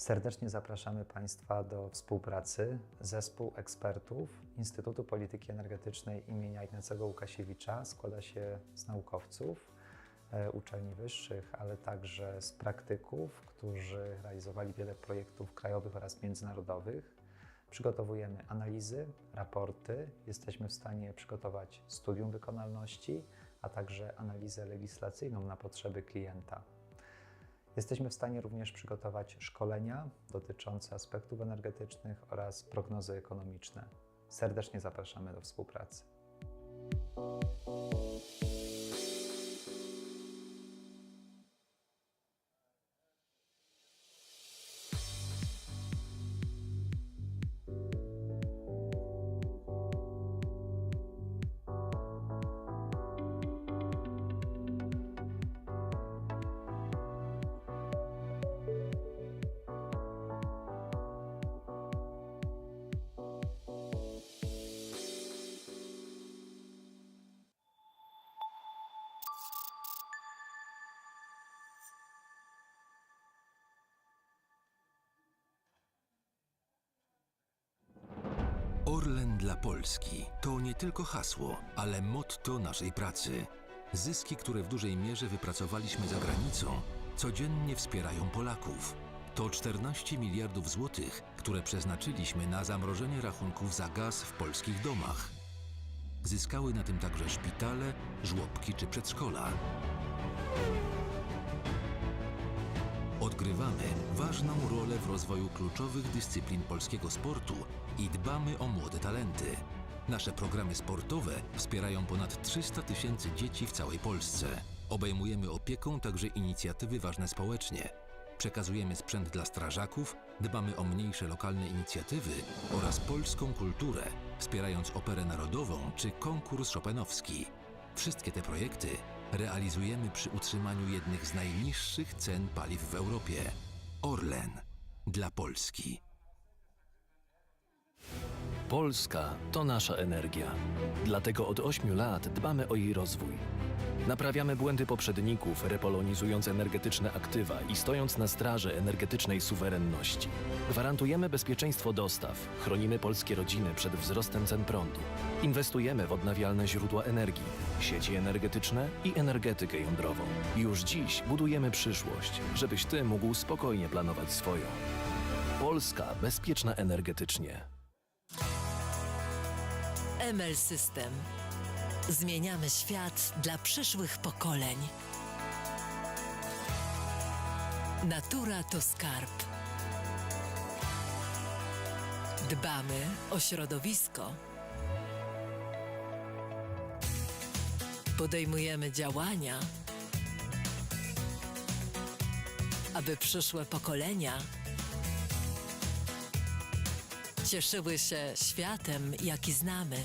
Serdecznie zapraszamy Państwa do współpracy. Zespół ekspertów Instytutu Polityki Energetycznej imienia Ignacego Lukasiewicza składa się z naukowców, uczelni wyższych, ale także z praktyków, którzy realizowali wiele projektów krajowych oraz międzynarodowych. Przygotowujemy analizy, raporty, jesteśmy w stanie przygotować studium wykonalności, a także analizę legislacyjną na potrzeby klienta. Jesteśmy w stanie również przygotować szkolenia dotyczące aspektów energetycznych oraz prognozy ekonomiczne. Serdecznie zapraszamy do współpracy. Orlen dla Polski to nie tylko hasło, ale motto naszej pracy. Zyski, które w dużej mierze wypracowaliśmy za granicą, codziennie wspierają Polaków. To 14 miliardów złotych, które przeznaczyliśmy na zamrożenie rachunków za gaz w polskich domach. Zyskały na tym także szpitale, żłobki czy przedszkola. Odgrywamy ważną rolę w rozwoju kluczowych dyscyplin polskiego sportu i dbamy o młode talenty. Nasze programy sportowe wspierają ponad 300 tysięcy dzieci w całej Polsce. Obejmujemy opieką także inicjatywy ważne społecznie. Przekazujemy sprzęt dla strażaków, dbamy o mniejsze lokalne inicjatywy oraz polską kulturę, wspierając operę narodową czy konkurs chopinowski. Wszystkie te projekty realizujemy przy utrzymaniu jednych z najniższych cen paliw w Europie. Orlen dla Polski. Polska to nasza energia. Dlatego od 8 lat dbamy o jej rozwój. Naprawiamy błędy poprzedników, repolonizując energetyczne aktywa i stojąc na straży energetycznej suwerenności. Gwarantujemy bezpieczeństwo dostaw, chronimy polskie rodziny przed wzrostem cen prądu. Inwestujemy w odnawialne źródła energii, sieci energetyczne i energetykę jądrową. Już dziś budujemy przyszłość, żebyś Ty mógł spokojnie planować swoją. Polska bezpieczna energetycznie. ML System. Zmieniamy świat dla przyszłych pokoleń. Natura to skarb. Dbamy o środowisko. Podejmujemy działania, aby przyszłe pokolenia cieszyły się światem, jaki znamy.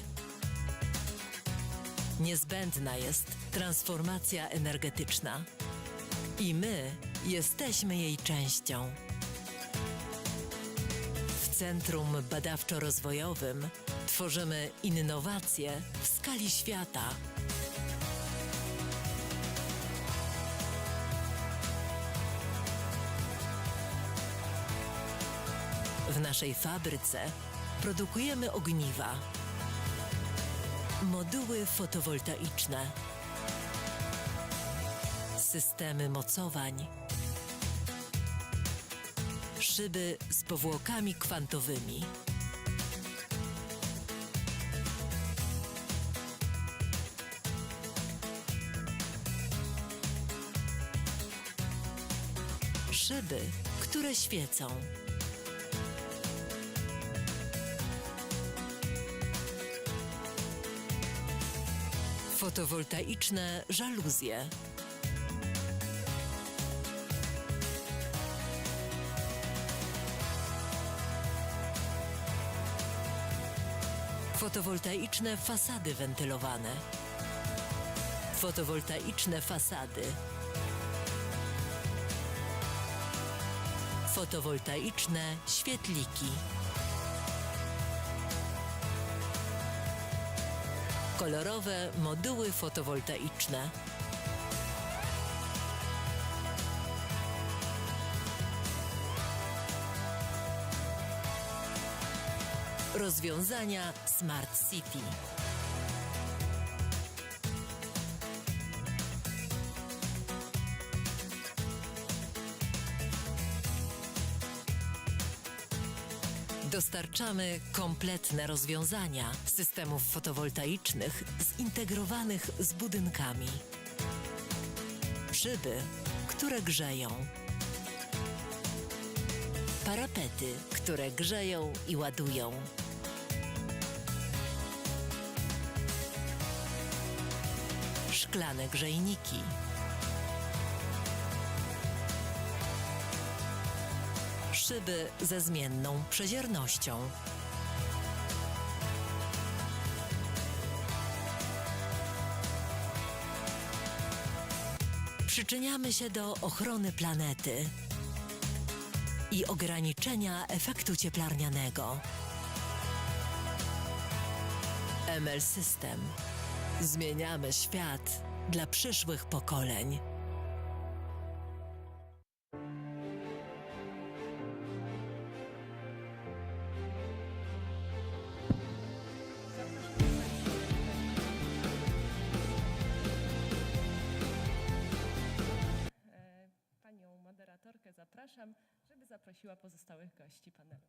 Niezbędna jest transformacja energetyczna i my jesteśmy jej częścią. W Centrum Badawczo-Rozwojowym tworzymy innowacje w skali świata. W naszej fabryce produkujemy ogniwa, moduły fotowoltaiczne, systemy mocowań, szyby z powłokami kwantowymi, szyby, które świecą. Fotowoltaiczne żaluzje. Fotowoltaiczne fasady wentylowane. Fotowoltaiczne fasady. Fotowoltaiczne świetliki. Kolorowe moduły fotowoltaiczne. Rozwiązania Smart City. Dostarczamy kompletne rozwiązania systemów fotowoltaicznych zintegrowanych z budynkami. Szyby, które grzeją. Parapety, które grzeją i ładują. Szklane grzejniki. Szyby ze zmienną przeziernością. Przyczyniamy się do ochrony planety i ograniczenia efektu cieplarnianego. ML System. Zmieniamy świat dla przyszłych pokoleń. Panią moderatorkę zapraszam, żeby zaprosiła pozostałych gości panelu.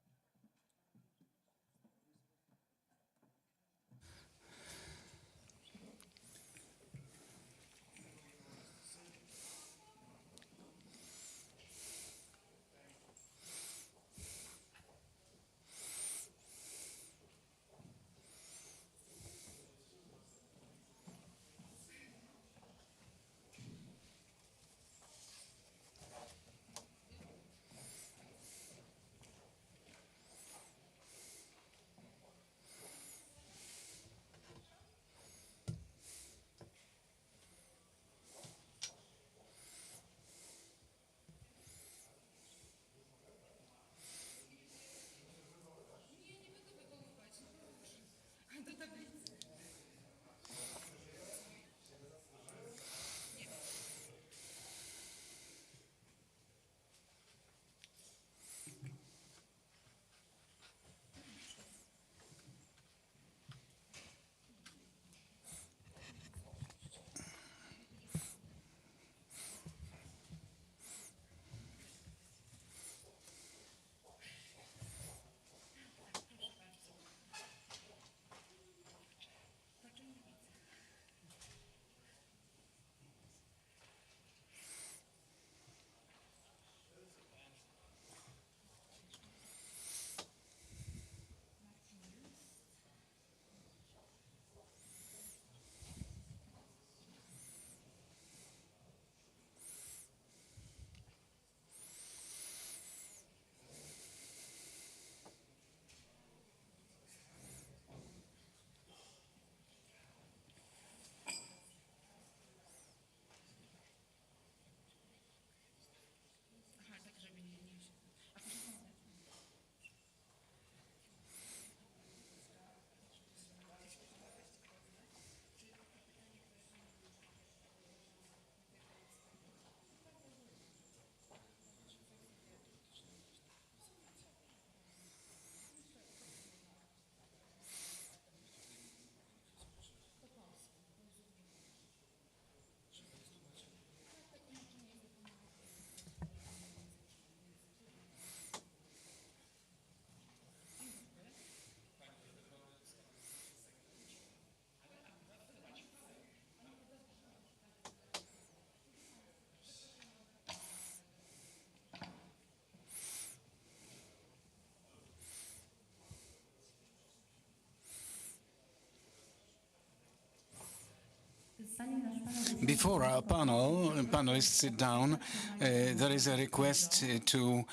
Before our panelists sit down, there is a request to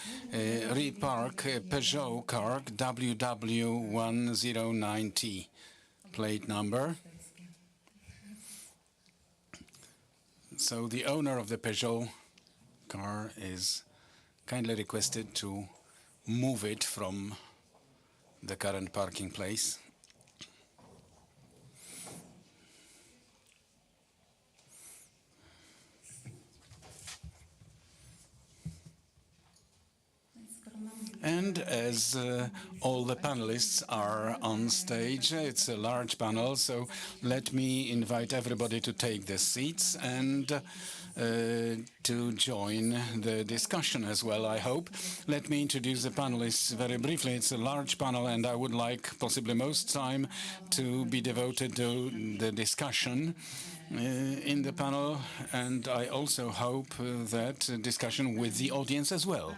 repark a Peugeot car WW109T plate number. So the owner of the Peugeot car is kindly requested to move it from the current parking place. And as all the panelists are on stage, it's a large panel, so let me invite everybody to take their seats and to join the discussion as well, I hope. Let me introduce the panelists very briefly. It's a large panel, and I would like possibly most time to be devoted to the discussion in the panel, and I also hope that discussion with the audience as well.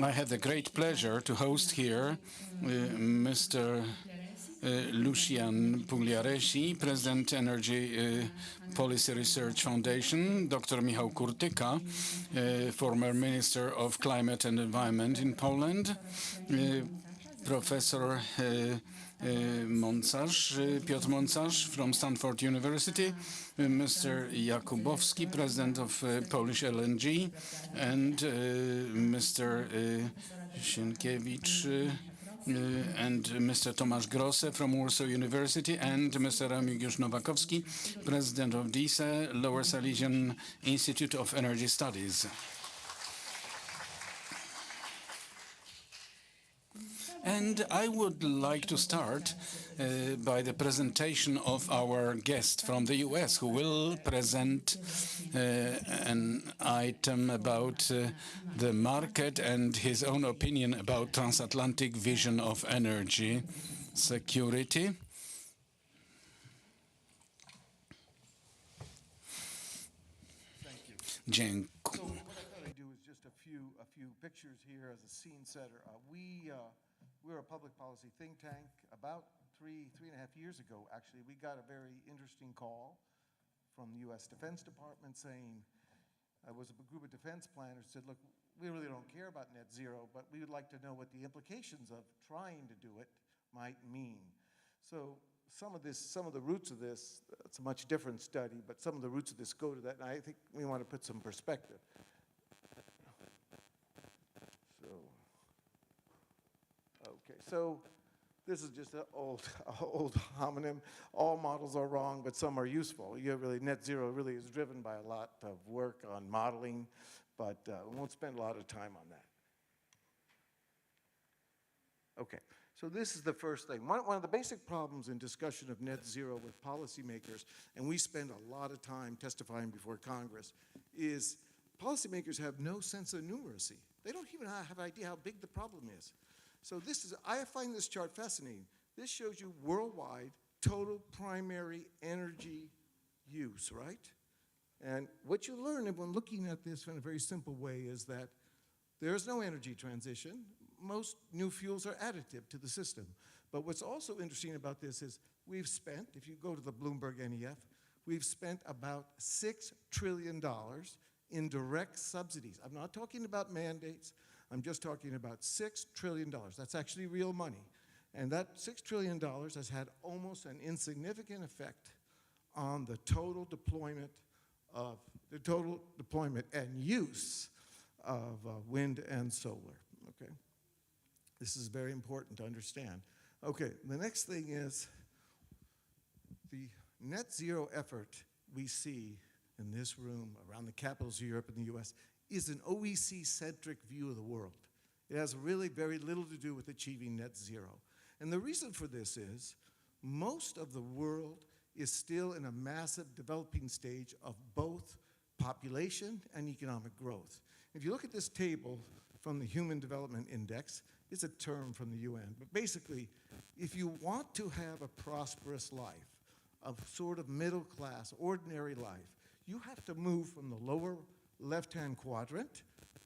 I have the great pleasure to host here Mr. Lucian Pugliaresi, President, Energy Policy Research Foundation, Dr. Michał Kurtyka, former Minister of Climate and Environment in Poland, Professor Piotr Mącarz from Stanford University, Mr. Jakubowski, President of Polish LNG, and Mr. Sienkiewicz and Mr. Tomasz Grosse from Warsaw University, and Mr. Remigiusz Nowakowski, President of DISE, Lower Silesian Institute of Energy Studies. And I would like to start by the presentation of our guest from the US, who will present an item about the market and his own opinion about transatlantic vision of energy security. Dziękuję. So what I thought I'd do is just a few pictures here as a scene setter. We're a public policy think tank. About three and a half years ago, actually, we got a very interesting call from the U.S. Defense Department saying, it was a group of defense planners said, look, we really don't care about net zero, but we would like to know what the implications of trying to do it might mean. So some of the roots of this, it's a much different study, but some of the roots of this go to that, and I think we want to put some perspective. So this is just an old homonym. All models are wrong, but some are useful. Net zero really is driven by a lot of work on modeling, but we won't spend a lot of time on that. Okay, so this is the first thing. One of the basic problems in discussion of net zero with policymakers, and we spend a lot of time testifying before Congress, is policymakers have no sense of numeracy. They don't even have an idea how big the problem is. So I find this chart fascinating. This shows you worldwide total primary energy use, right? And what you learn when looking at this in a very simple way is that there is no energy transition. Most new fuels are additive to the system. But what's also interesting about this is we've spent, if you go to the Bloomberg NEF, we've spent about $6 trillion in direct subsidies. I'm not talking about mandates. I'm just talking about $6 trillion. That's actually real money. And that $6 trillion has had almost an insignificant effect on the total deployment and use of wind and solar, okay? This is very important to understand. Okay, the next thing is the net zero effort we see in this room, around the capitals of Europe and the US, is an OECD-centric view of the world. It has really very little to do with achieving net zero. And the reason for this is most of the world is still in a massive developing stage of both population and economic growth. If you look at this table from the Human Development Index, it's a term from the UN, but basically, if you want to have a prosperous life, a sort of middle class, ordinary life, you have to move from the lower left-hand quadrant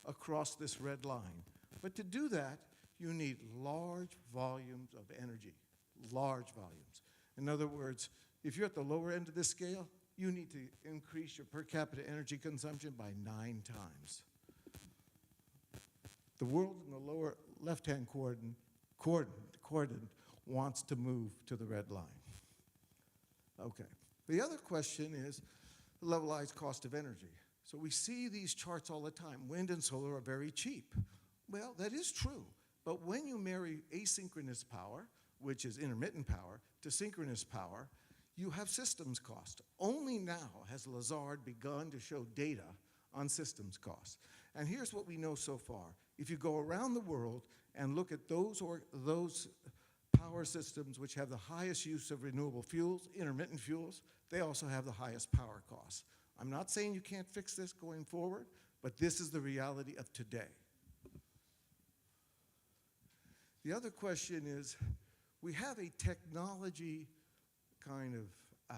across this red line. But to do that, you need large volumes of energy, large volumes. In other words, if you're at the lower end of this scale, you need to increase your per capita energy consumption by 9 times. The world in the lower left-hand quadrant wants to move to the red line. Okay. The other question is the levelized cost of energy. So we see these charts all the time. Wind and solar are very cheap. Well, that is true. But when you marry asynchronous power, which is intermittent power, to synchronous power, you have systems cost. Only now has Lazard begun to show data on systems costs. And here's what we know so far. If you go around the world and look at those power systems which have the highest use of renewable fuels, intermittent fuels, they also have the highest power costs. I'm not saying you can't fix this going forward, but this is the reality of today. The other question is, we have a technology kind of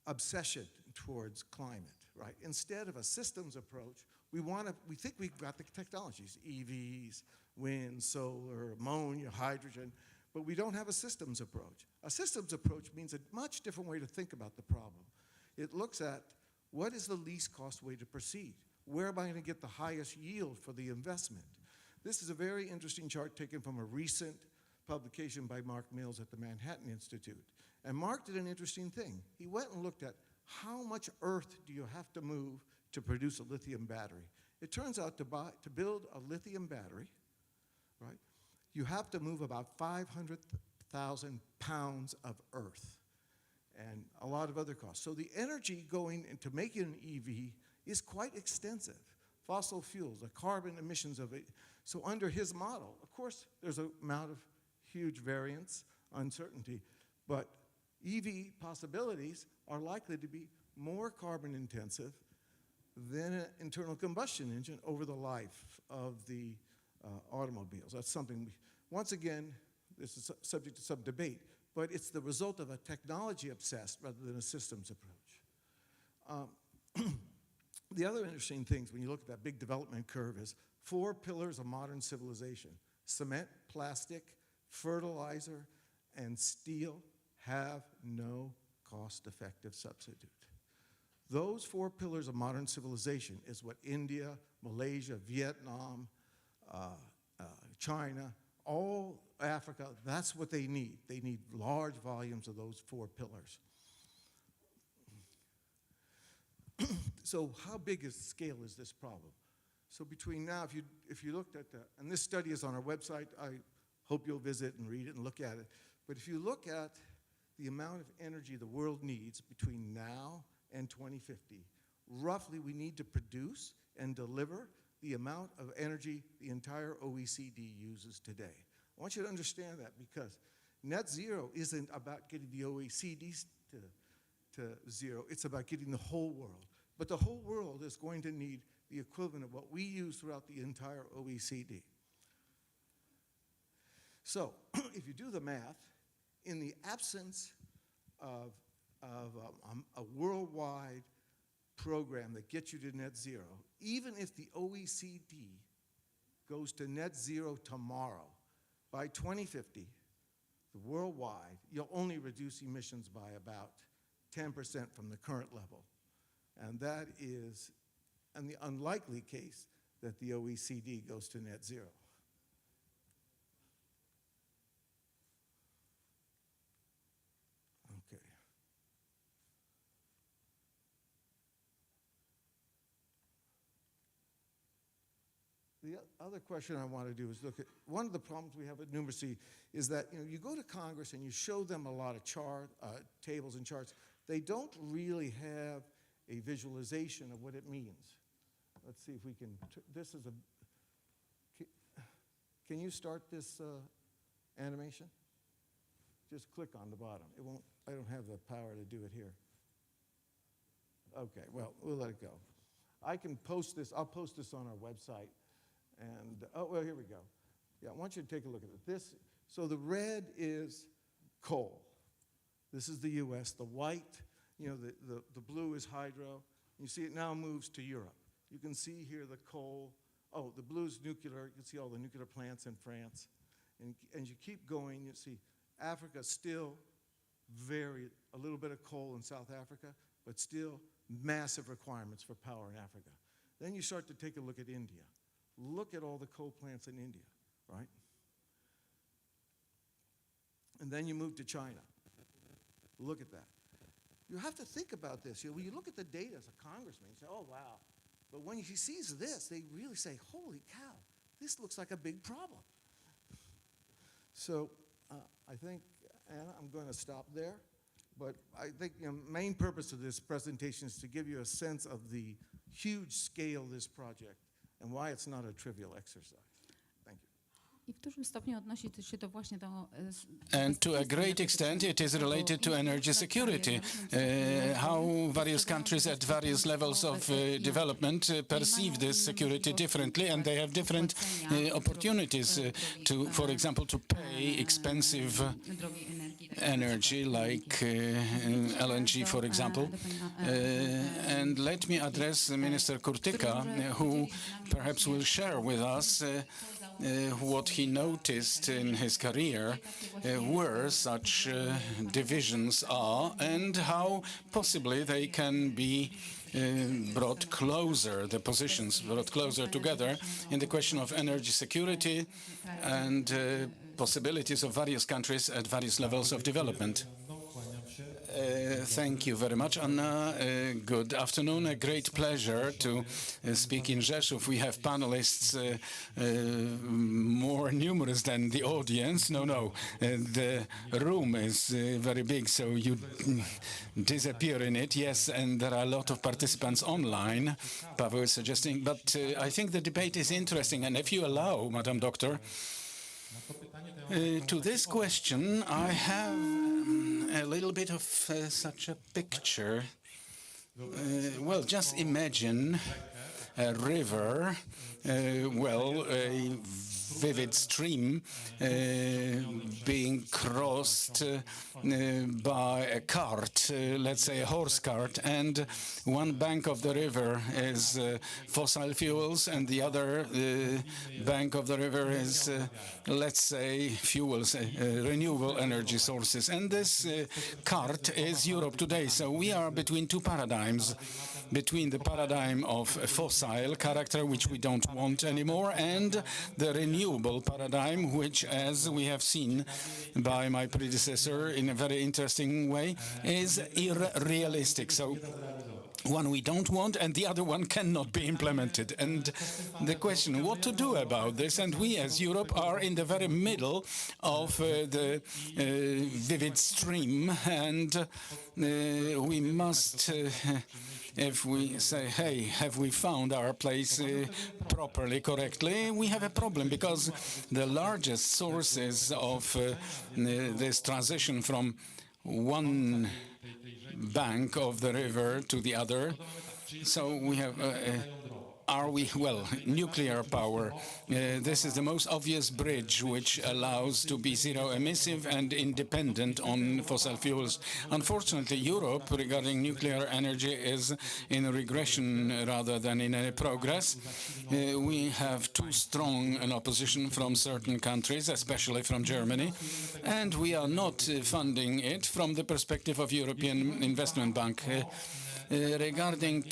obsession towards climate, right? Instead of a systems approach, we think we've got the technologies, EVs, wind, solar, ammonia, hydrogen, but we don't have a systems approach. A systems approach means a much different way to think about the problem. It looks at what is the least cost way to proceed? Where am I going to get the highest yield for the investment? This is a very interesting chart taken from a recent publication by Mark Mills at the Manhattan Institute. And Mark did an interesting thing. He went and looked at how much earth do you have to move to produce a lithium battery. It turns out to build a lithium battery, right, you have to move about 500,000 pounds of earth and a lot of other costs. So the energy going into making an EV is quite extensive. Fossil fuels, the carbon emissions of it. So under his model, of course, there's an amount of huge variance, uncertainty, but EV possibilities are likely to be more carbon intensive than an internal combustion engine over the life of the automobiles. That's something, once again, this is subject to some debate, but it's the result of a technology obsessed rather than a systems approach. The other interesting things when you look at that big development curve is 4 pillars of modern civilization. Cement, plastic, fertilizer, and steel have no cost-effective substitute. Those 4 pillars of modern civilization is what India, Malaysia, Vietnam, China, all Africa, that's what they need. They need large volumes of those 4 pillars. So how big is scale is this problem? So between now, if you looked at and this study is on our website, I hope you'll visit and read it and look at it. But if you look at the amount of energy the world needs between now and 2050, roughly we need to produce and deliver the amount of energy the entire OECD uses today. I want you to understand that because net zero isn't about getting the OECD to zero, it's about getting the whole world. But the whole world is going to need the equivalent of what we use throughout the entire OECD. So if you do the math, in the absence of a worldwide program that gets you to net zero, even if the OECD goes to net zero tomorrow, by 2050, worldwide, you'll only reduce emissions by about 10% from the current level. And that is in the unlikely case that the OECD goes to net zero. Okay. The other question I want to do is look at, one of the problems we have with numeracy is that you go to Congress and you show them a lot of tables and charts. They don't really have a visualization of what it means. Let's see if we can, this is a, can you start this animation? Just click on the bottom. It won't, I don't have the power to do it here. Okay, well, we'll let it go. I can post this, I'll post this on our website. And, oh, well, here we go. Yeah, I want you to take a look at it. This, so the red is coal. This is the US. The white, the blue is hydro. You see it now moves to Europe. You can see here the coal. Oh, the blue is nuclear. You can see all the nuclear plants in France. And you keep going, you see Africa still a little bit of coal in South Africa, but still massive requirements for power in Africa. Then you start to take a look at India. Look at all the coal plants in India, right? And then you move to China. Look at that. You have to think about this. When you look at the data as a congressman, you say, oh, wow. But when he sees this, they really say, holy cow, this looks like a big problem. So I think, Anna, I'm going to stop there. But I think the main purpose of this presentation is to give you a sense of the huge scale this project and why it's not a trivial exercise. Thank you. I w dużym stopniu odnosi się to właśnie do... And to a great extent, it is related to energy security, how various countries at various levels of development perceive this security differently, and they have different opportunities to, for example, to pay expensive energy like LNG, for example. And let me address Minister Kurtyka, who perhaps will share with us what he noticed in his career, where such divisions are and how possibly they can be brought closer, the positions brought closer together in the question of energy security and possibilities of various countries at various levels of development. Thank you very much, Anna. Good afternoon. A great pleasure to speak in Rzeszów. We have panelists more numerous than the audience. No. The room is very big, so you disappear in it. Yes, and there are a lot of participants online, Pavel is suggesting. But I think the debate is interesting. And if you allow, Madam Doctor, to this question, I have a little bit of such a picture. Well, just imagine a river, a vivid stream being crossed by a cart, let's say a horse cart, and one bank of the river is fossil fuels and the other bank of the river is, let's say, fuels, renewable energy sources. And this cart is Europe today. So we are between two paradigms, between the paradigm of fossil character, which we don't want anymore, and the renewable paradigm, which, as we have seen by my predecessor in a very interesting way, is unrealistic. So one we don't want and the other one cannot be implemented. And the question, what to do about this? And we as Europe are in the very middle of the vivid stream, and we must... if we say, hey, have we found our place properly, correctly, we have a problem, because the largest sources of this transition from one bank of the river to the other, so we have nuclear power. This is the most obvious bridge which allows to be zero emissive and independent on fossil fuels. Unfortunately, Europe, regarding nuclear energy, is in regression rather than in any progress. We have too strong an opposition from certain countries, especially from Germany, and we are not funding it from the perspective of European Investment Bank. Regarding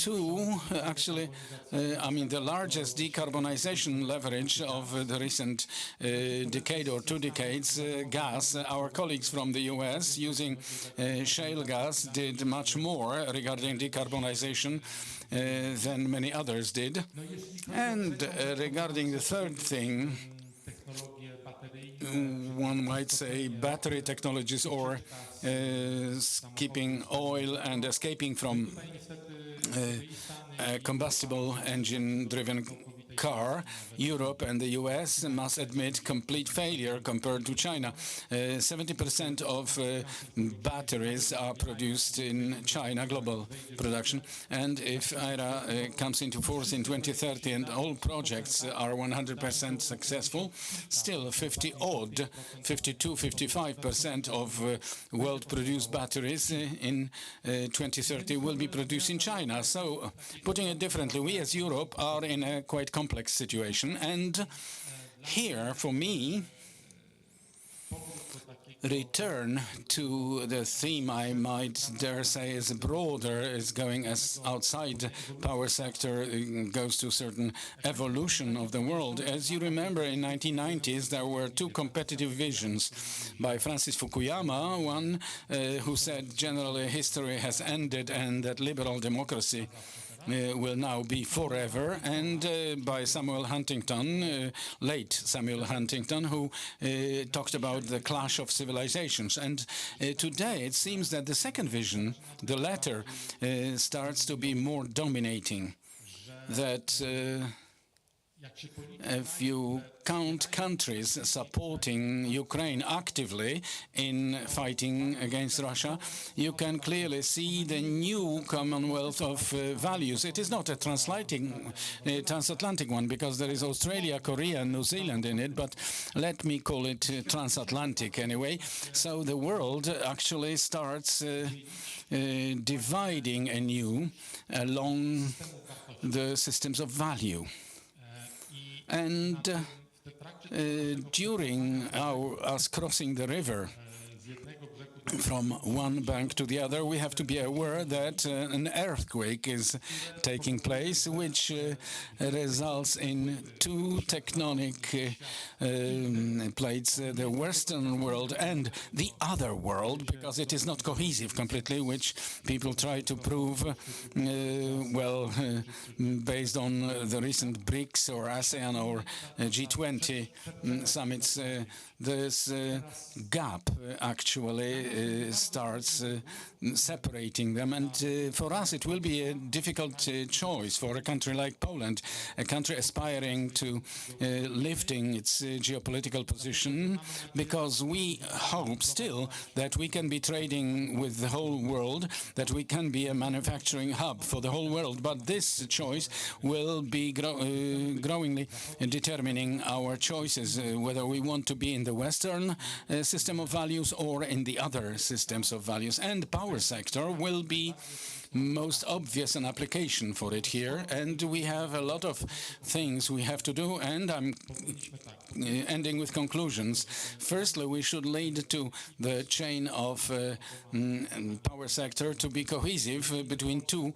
the largest decarbonization leverage of the recent decade or 2 decades, gas. Our colleagues from the US using shale gas did much more regarding decarbonization than many others did. And regarding the third thing, one might say battery technologies, or skipping oil and escaping from a combustible engine-driven car. Europe and the US must admit complete failure compared to China. 70% of batteries are produced in China, global production. And if IRA comes into force in 2030 and all projects are 100% successful, still 52, 55% of world-produced batteries in 2030 will be produced in China. So, putting it differently, we as Europe are in a quite complex situation. And here, for me, return to the theme I might dare say is broader, is going as outside power sector, goes to certain evolution of the world. As you remember, in 1990s, there were two competitive visions by Francis Fukuyama, one who said generally history has ended and that liberal democracy will now be forever, and by Samuel Huntington, late Samuel Huntington, who talked about the clash of civilizations. And today it seems that the second vision, the latter, starts to be more dominating. that if you count countries supporting Ukraine actively in fighting against Russia, you can clearly see the new Commonwealth of values. It is not a transatlantic one, because there is Australia, Korea, and New Zealand in it, but let me call it transatlantic anyway. So the world actually starts dividing anew along the systems of value. And during us crossing the river from one bank to the other, we have to be aware that an earthquake is taking place, which results in two tectonic plates, the Western world and the other world, because it is not cohesive completely, which people try to prove, based on the recent BRICS or ASEAN or G20 summits. This gap actually starts separating them, and for us it will be a difficult choice for a country like Poland, a country aspiring to lifting its geopolitical position, because we hope still that we can be trading with the whole world, that we can be a manufacturing hub for the whole world, but this choice will be growingly determining our choices, whether we want to be in the Western system of values or in the other systems of values. And power sector will be most obvious an application for it here, and we have a lot of things we have to do, and I'm ending with conclusions. Firstly, we should lead to the chain of power sector to be cohesive between two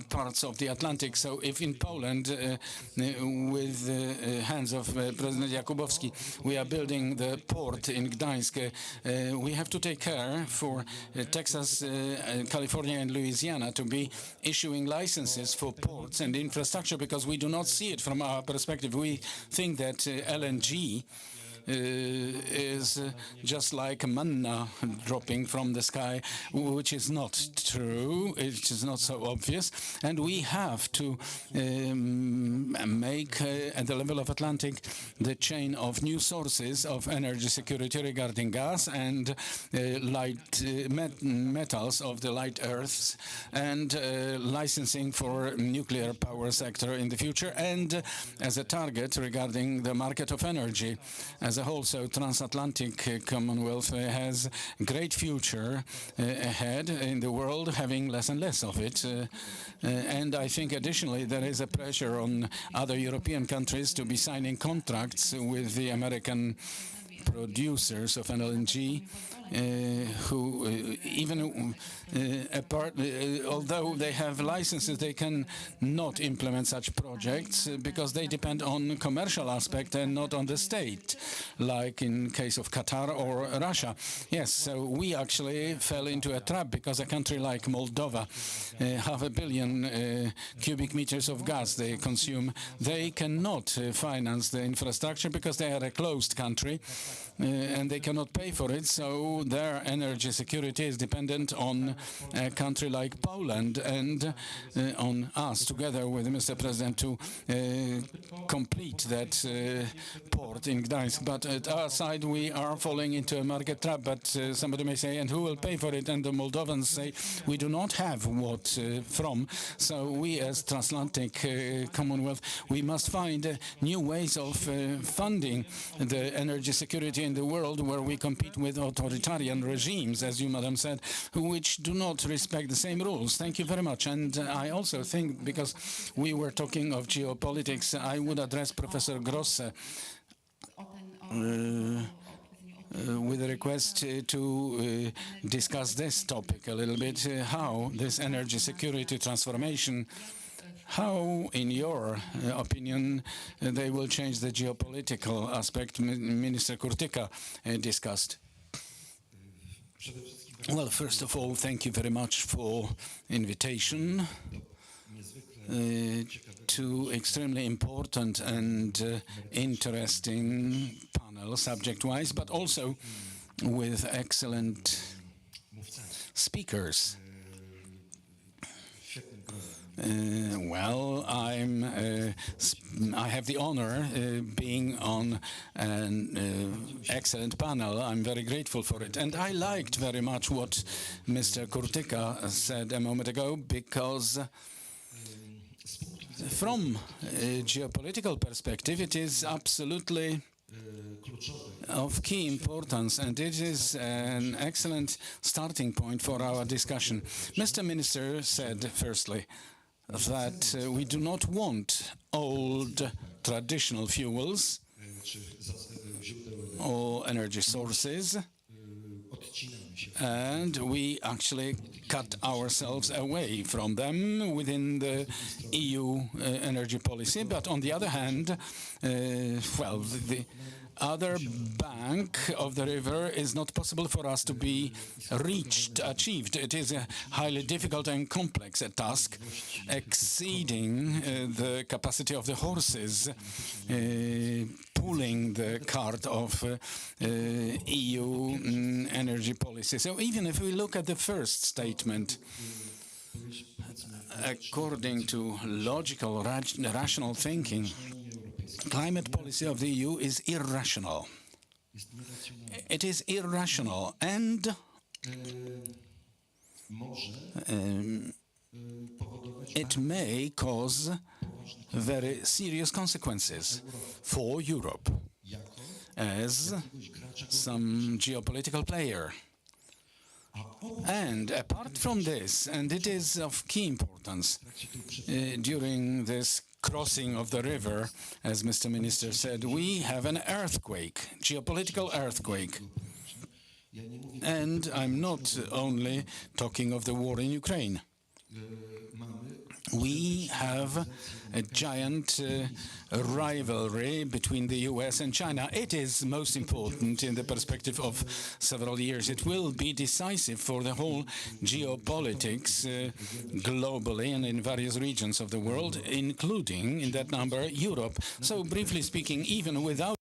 parts of the Atlantic. So if in Poland, with the hands of President Jakubowski, we are building the port in Gdańsk, we have to take care for Texas, California, and Louisiana to be issuing licenses for ports and infrastructure, because we do not see it from our perspective. We think that LNG is just like manna dropping from the sky, which is not true. It is not so obvious. And we have to make, at the level of Atlantic, the chain of new sources of energy security regarding gas and light metals of the light earths, and licensing for nuclear power sector in the future, and as a target regarding the market of energy as a whole. So transatlantic Commonwealth has great future ahead in the world, having less and less of it. And I think additionally there is a pressure on other European countries to be signing contracts with the American producers of LNG, who even although they have licenses, they can not implement such projects because they depend on commercial aspect and not on the state, like in case of Qatar or Russia. Yes, so we actually fell into a trap because a country like Moldova, 500 million cubic meters of gas they consume, they cannot finance the infrastructure because they are a closed country. And they cannot pay for it, so their energy security is dependent on a country like Poland and on us, together with Mr. President, to complete that port in Gdańsk. But at our side, we are falling into a market trap. But somebody may say, and who will pay for it? And the Moldovans say, we do not have what from. So we, as transatlantic Commonwealth, we must find new ways of funding the energy security in the world, where we compete with authoritarian regimes, as you, madam, said, which do not respect the same rules. Thank you very much. And I also think, because we were talking of geopolitics, I would address Professor Grosse with a request to discuss this topic a little bit, how this energy security transformation, how, in your opinion, they will change the geopolitical aspect Minister Kurtyka discussed? Well, first of all, thank you very much for invitation to extremely important and interesting panel, subject-wise, but also with excellent speakers. Well, I have the honor being on an excellent panel. I'm very grateful for it. And I liked very much what Mr. Kurtyka said a moment ago, because from a geopolitical perspective, it is absolutely of key importance, and it is an excellent starting point for our discussion. Mr. Minister said, firstly, that we do not want old traditional fuels or energy sources, and we actually cut ourselves away from them within the EU energy policy. But on the other hand, well, the other bank of the river is not possible for us to be achieved. It is a highly difficult and complex task, exceeding the capacity of the horses, pulling the cart of EU energy policy. So even if we look at the first statement, according to logical, rational thinking, climate policy of the EU is irrational. It is irrational, and it may cause very serious consequences for Europe as some geopolitical player. And apart from this, and it is of key importance, during this crossing of the river, as Mr. Minister said, we have an earthquake, geopolitical earthquake. And I'm not only talking of the war in Ukraine. We have a giant rivalry between the US and China. It is most important in the perspective of several years. It will be decisive for the whole geopolitics globally and in various regions of the world, including, in that number, Europe. So briefly speaking, even without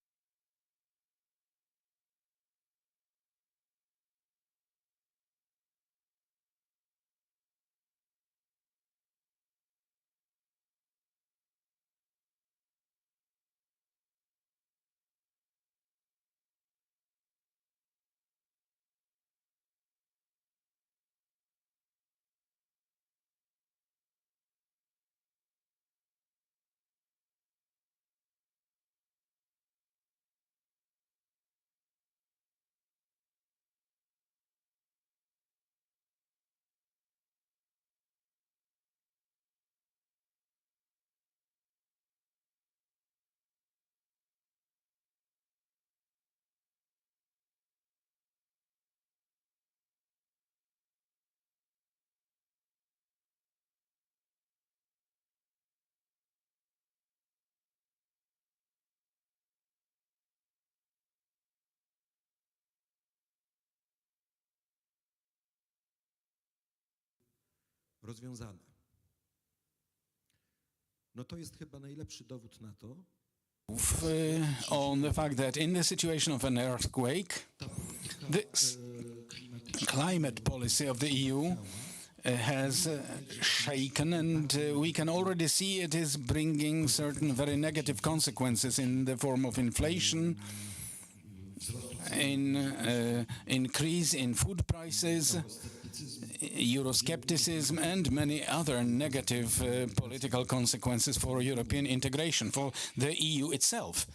rozwiązane. No to jest chyba najlepszy dowód na to, on the fact that in the situation of an earthquake, this climate policy of the EU has shaken, and we can already see it is bringing certain very negative consequences in the form of inflation, in increase in food prices, Euroscepticism, and many other negative political consequences for European integration, for the EU itself.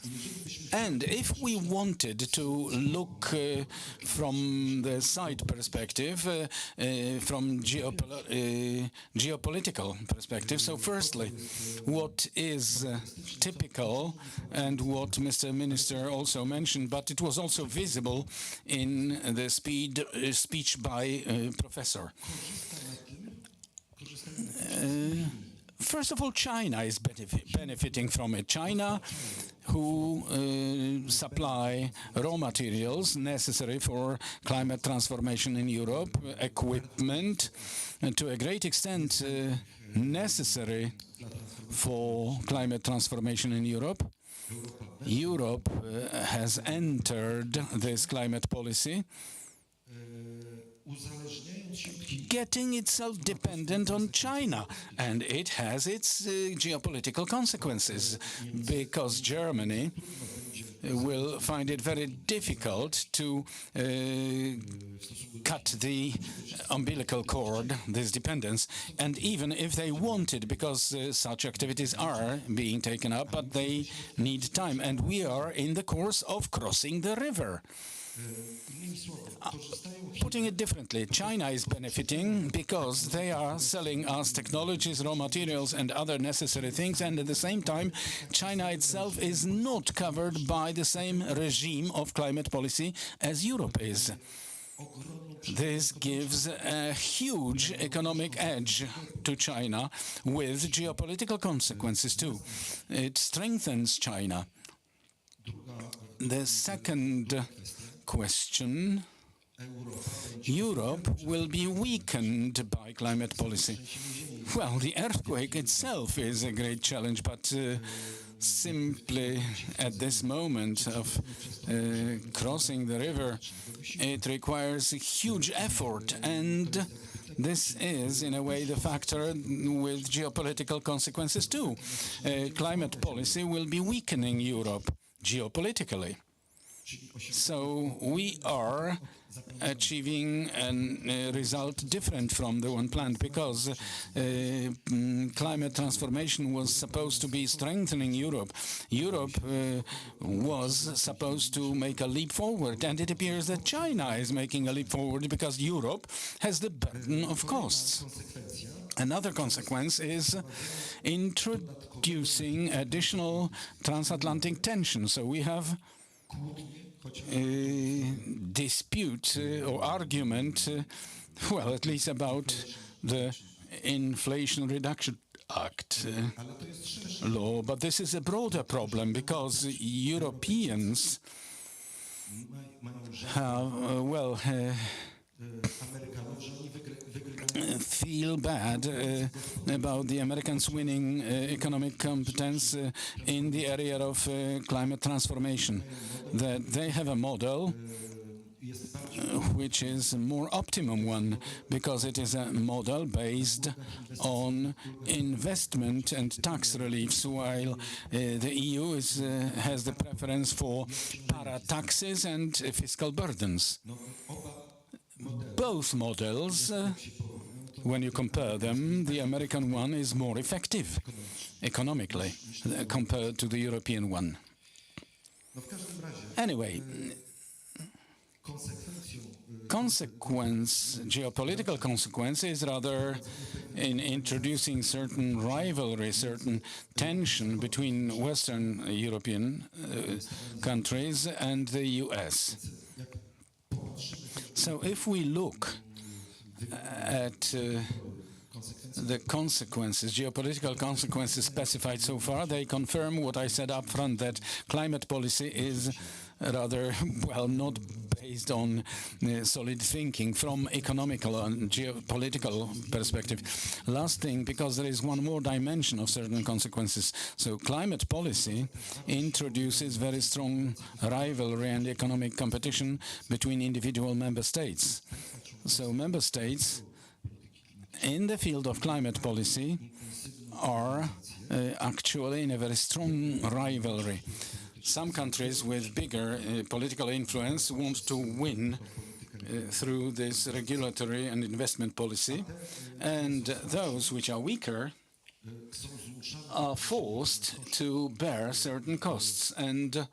And if we wanted to look from the side perspective, from geopolitical perspective, so firstly, what is typical and what Mr. Minister also mentioned, but it was also visible in the speech by Professor. First of all, China is benefiting from it. China, who supply raw materials necessary for climate transformation in Europe, equipment, and to a great extent necessary for climate transformation in Europe. Europe has entered this climate policy getting itself dependent on China, and it has its geopolitical consequences, because Germany will find it very difficult to cut the umbilical cord, this dependence, and even if they wanted, because such activities are being taken up, but they need time, and we are in the course of crossing the river. Putting it differently, China is benefiting because they are selling us technologies, raw materials, and other necessary things, and at the same time, China itself is not covered by the same regime of climate policy as Europe is. This gives a huge economic edge to China with geopolitical consequences too. It strengthens China. The second question, Europe will be weakened by climate policy. Well, the earthquake itself is a great challenge, but simply at this moment of crossing the river, it requires a huge effort, and this is, in a way, the factor with geopolitical consequences too. Climate policy will be weakening Europe geopolitically. So we are achieving a result different from the one planned, because climate transformation was supposed to be strengthening Europe. Europe was supposed to make a leap forward, and it appears that China is making a leap forward because Europe has the burden of costs. Another consequence is introducing additional transatlantic tension. So we have dispute or argument, well, at least about the Inflation Reduction Act law, but this is a broader problem because Europeans have, feel bad about the Americans winning economic competence in the area of climate transformation, that they have a model which is a more optimum one, because it is a model based on investment and tax reliefs, while the EU has the preference for para-taxes and fiscal burdens. Both models, when you compare them, the American one is more effective economically compared to the European one. Anyway, geopolitical consequence is rather in introducing certain rivalry, certain tension between Western European countries and the US. So if we look at the consequences, geopolitical consequences specified so far, they confirm what I said up front, that climate policy is rather, well, not based on solid thinking from economical and geopolitical perspective. Last thing, because there is one more dimension of certain consequences. So climate policy introduces very strong rivalry and economic competition between individual member states. So member states in the field of climate policy are actually in a very strong rivalry. Some countries with bigger political influence want to win through this regulatory and investment policy, and those which are weaker are forced to bear certain costs, and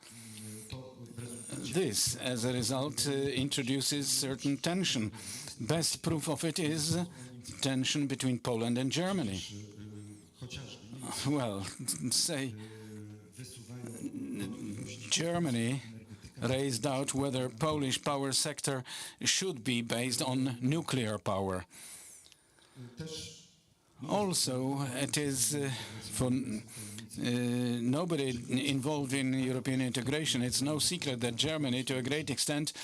this, as a result, introduces certain tension. Best proof of it is tension between Poland and Germany. Well, say Germany raised doubt whether Polish power sector should be based on nuclear power. Also, it is for nobody involved in European integration. It's no secret that Germany, to a great extent,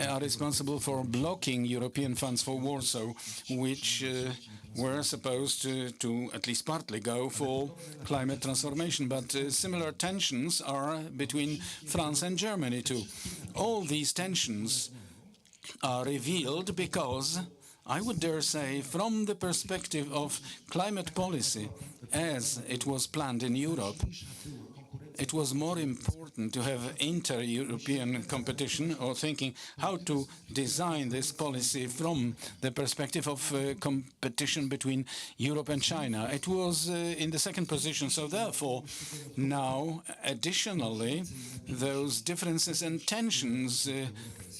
are responsible for blocking European funds for Warsaw, which were supposed to at least partly go for climate transformation. But similar tensions are between France and Germany too. All these tensions are revealed because, I would dare say, from the perspective of climate policy, as it was planned in Europe, it was more important to have inter-European competition, or thinking how to design this policy from the perspective of competition between Europe and China. It was in the second position. So therefore, now, additionally, those differences and tensions,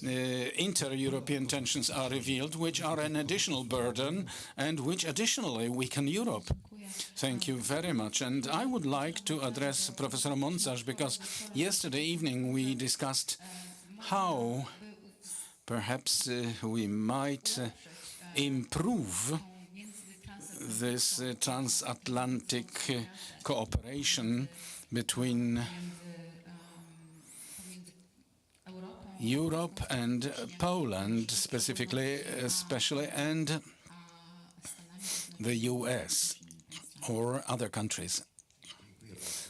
inter-European tensions are revealed, which are an additional burden and which additionally weaken Europe. Thank you very much. And I would like to address Professor Mącarz, because yesterday evening we discussed how perhaps we might improve this transatlantic cooperation between Europe and Poland specifically, especially, and the US or other countries.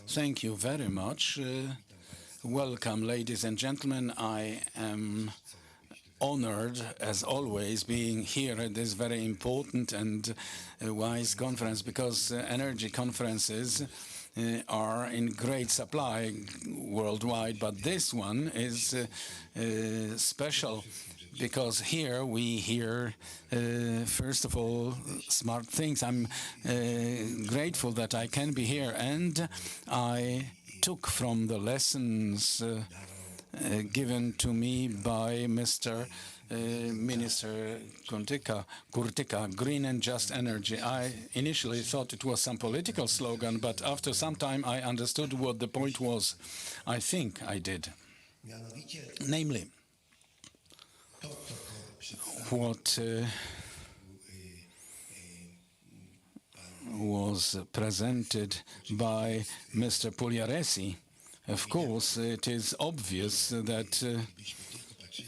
Thank you very much. Welcome, ladies and gentlemen. I am honored, as always, being here at this very important and wise conference, because energy conferences are in great supply worldwide, but this one is special because here we hear, first of all, smart things. I'm grateful that I can be here, and I took from the lessons given to me by Mr. Minister Kurtyka, green and just energy. I initially thought it was some political slogan, but after some time I understood what the point was. I think I did. Namely, what was presented by Mr. Pugliaresi. Of course, it is obvious that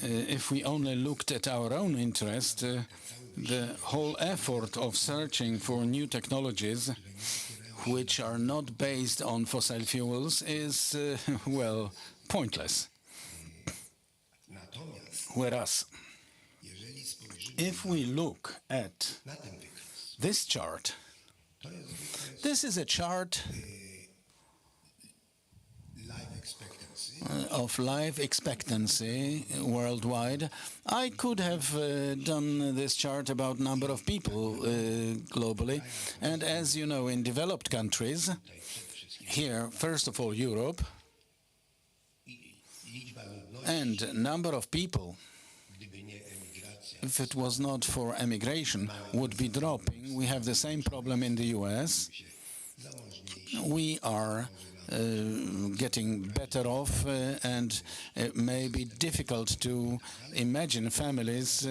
if we only looked at our own interest, the whole effort of searching for new technologies which are not based on fossil fuels is, well, pointless. Whereas, if we look at this chart, this is a chart of life expectancy worldwide. I could have done this chart about number of people globally. And as you know, in developed countries, here, first of all, Europe, and number of people, if it was not for emigration, would be dropping. We have the same problem in the US. We are getting better off, and it may be difficult to imagine families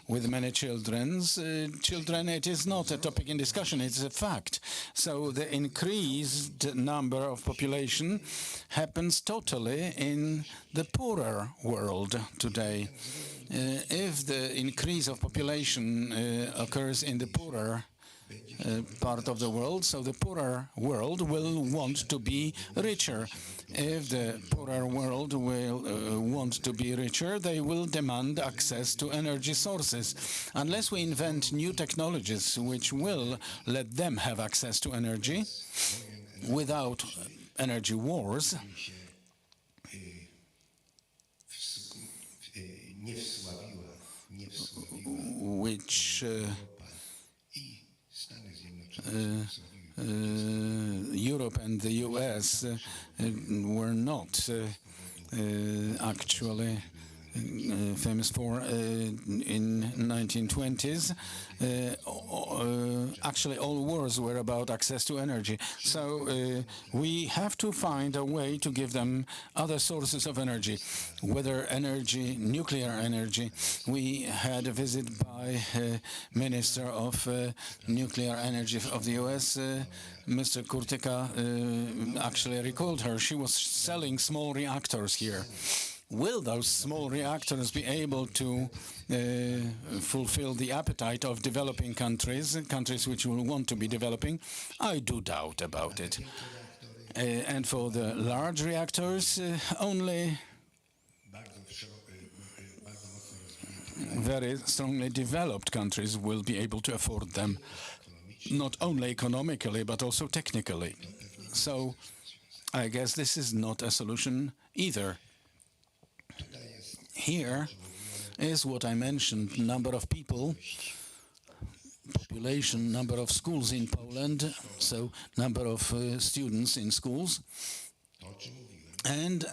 with many children. It is not a topic in discussion, it's a fact. So the increased number of population happens totally in the poorer world today. If the increase of population occurs in the poorer part of the world, so the poorer world will want to be richer. If the poorer world will want to be richer, they will demand access to energy sources. Unless we invent new technologies which will let them have access to energy without energy wars, which Europe and the US were not actually famous for in 1920s. Actually, all wars were about access to energy. So we have to find a way to give them other sources of energy, whether energy, nuclear energy. We had a visit by Minister of Nuclear Energy of the US. Mr. Kurtyka actually recalled her. She was selling small reactors here. Will those small reactors be able to fulfill the appetite of developing countries, countries which will want to be developing? I do doubt about it. And for the large reactors, only very strongly developed countries will be able to afford them, not only economically, but also technically. So I guess this is not a solution either. Here is what I mentioned, number of people, population, number of schools in Poland, so number of students in schools. And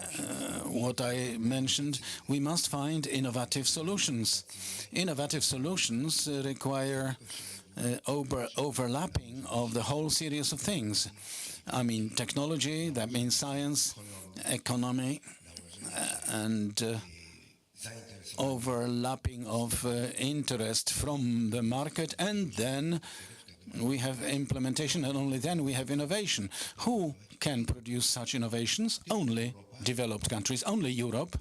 what I mentioned, we must find innovative solutions. Innovative solutions require overlapping of the whole series of things. I mean, technology, that means science, economy, and overlapping of interest from the market, and then we have implementation, and only then we have innovation. Who can produce such innovations? Only developed countries, only Europe,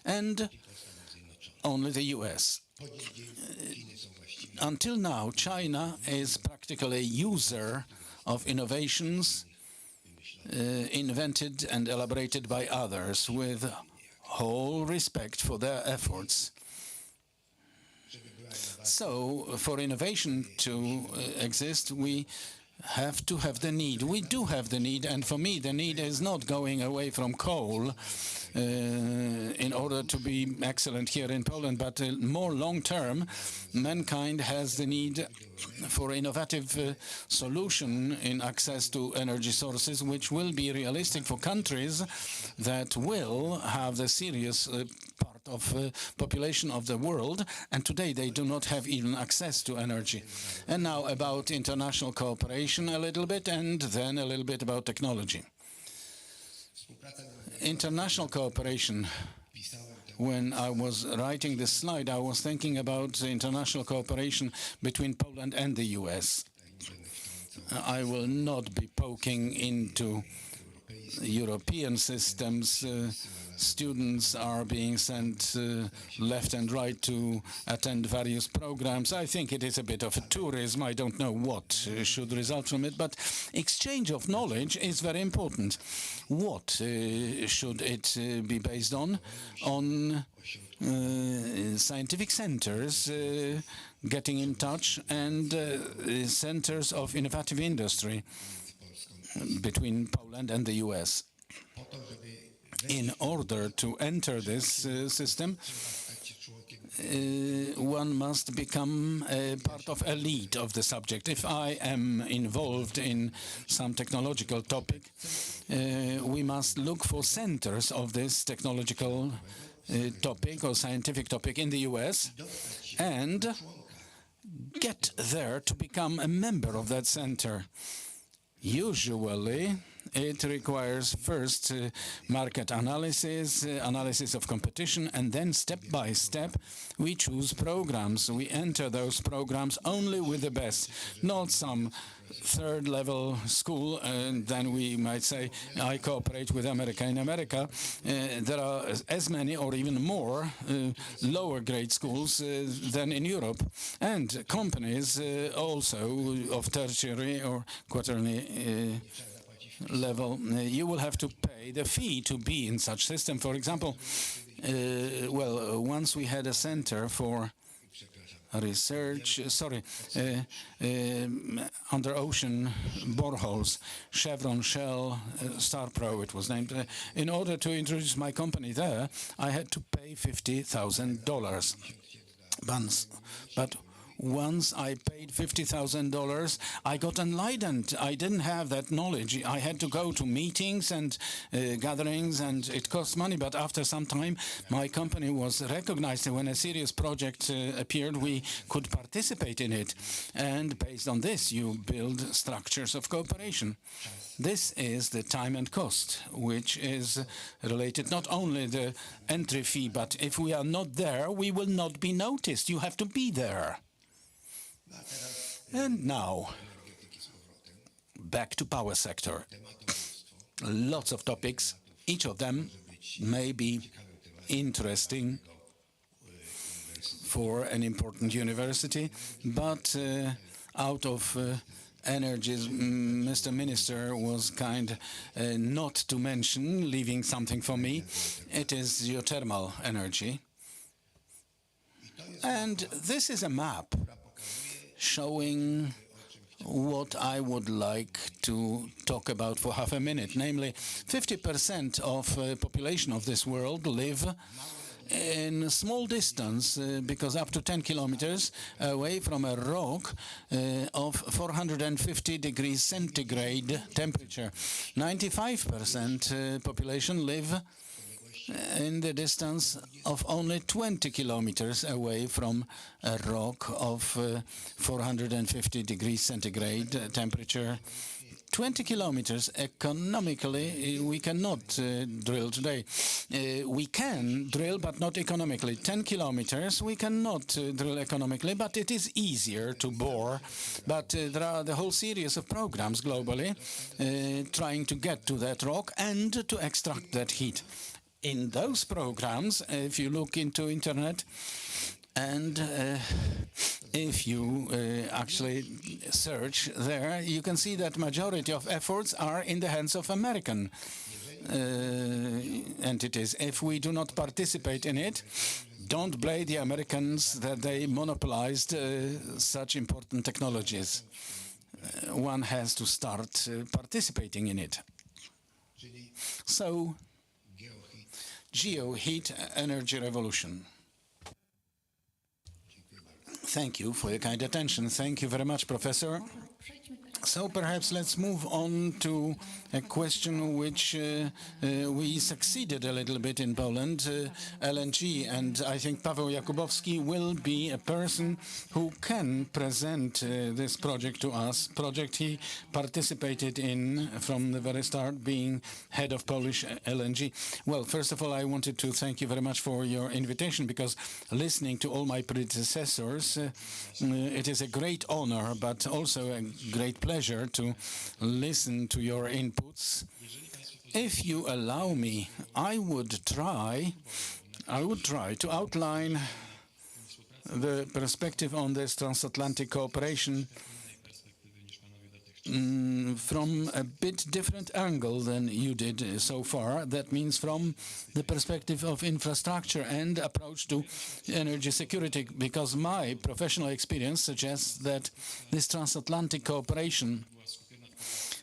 and only the US. Until now, China is practically a user of innovations invented and elaborated by others, with whole respect for their efforts. So, for innovation to exist, we have to have the need. We do have the need, and for me, the need is not going away from coal in order to be excellent here in Poland, but more long-term, mankind has the need for innovative solution in access to energy sources, which will be realistic for countries that will have the serious part of population of the world, and today they do not have even access to energy. And now about international cooperation a little bit, and then a little bit about technology. International cooperation. When I was writing this slide, I was thinking about international cooperation between Poland and the US. I will not be poking into European systems. Students are being sent left and right to attend various programs. I think it is a bit of a tourism. I don't know what should result from it, but exchange of knowledge is very important. What should it be based on? On scientific centers getting in touch, and centers of innovative industry between Poland and the US. In order to enter this system, one must become a part of a lead of the subject. If I am involved in some technological topic, we must look for centers of this technological topic or scientific topic in the US and get there to become a member of that center. Usually, it requires first market analysis, analysis of competition, and then step by step we choose programs. We enter those programs only with the best, not some third-level school, and then we might say, I cooperate with America. In America, there are as many or even more lower-grade schools than in Europe, and companies also of tertiary or quaternary level. You will have to pay the fee to be in such system. For example, once we had a center for research, under ocean boreholes, Chevron, Shell, StarPro it was named. In order to introduce my company there, I had to pay $50,000. But once I paid $50,000, I got enlightened. I didn't have that knowledge. I had to go to meetings and gatherings, and it cost money. But after some time, my company was recognized. When a serious project appeared, we could participate in it. And based on this, you build structures of cooperation. This is the time and cost, which is related not only the entry fee, but if we are not there, we will not be noticed. You have to be there. And now, back to power sector. Lots of topics. Each of them may be interesting for an important university, but out of energies, Mr. Minister was kind not to mention, leaving something for me. It is geothermal energy. And this is a map showing what I would like to talk about for half a minute, namely 50% of population of this world live in a small distance, because up to 10 kilometers away from a rock of 450 degrees centigrade temperature. 95% population live in the distance of only 20 kilometers away from a rock of 450 degrees centigrade temperature. 20 kilometers economically we cannot drill today. We can drill, but not economically. 10 kilometers we cannot drill economically, but it is easier to bore. But there are the whole series of programs globally trying to get to that rock and to extract that heat. In those programs, if you look into internet, and if you actually search there, you can see that majority of efforts are in the hands of American entities. If we do not participate in it, don't blame the Americans that they monopolized such important technologies. One has to start participating in it. So, geo-heat energy revolution. Thank you for your kind attention. Thank you very much, Professor. So perhaps let's move on to a question which we succeeded a little bit in Poland, LNG, and I think Paweł Jakubowski will be a person who can present this project to us, project he participated in from the very start, being head of Polish LNG. Well, first of all, I wanted to thank you very much for your invitation, because listening to all my predecessors, it is a great honor, but also a great pleasure to listen to your inputs. If you allow me, I would try to outline the perspective on this transatlantic cooperation from a bit different angle than you did so far. That means from the perspective of infrastructure and approach to energy security, because my professional experience suggests that this transatlantic cooperation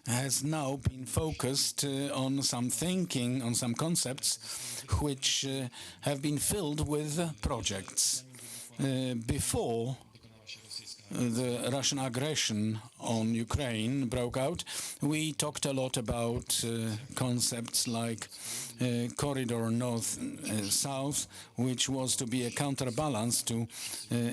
has now been focused on some thinking, on some concepts which have been filled with projects. Before the Russian aggression on Ukraine broke out, we talked a lot about concepts like corridor north-south, which was to be a counterbalance to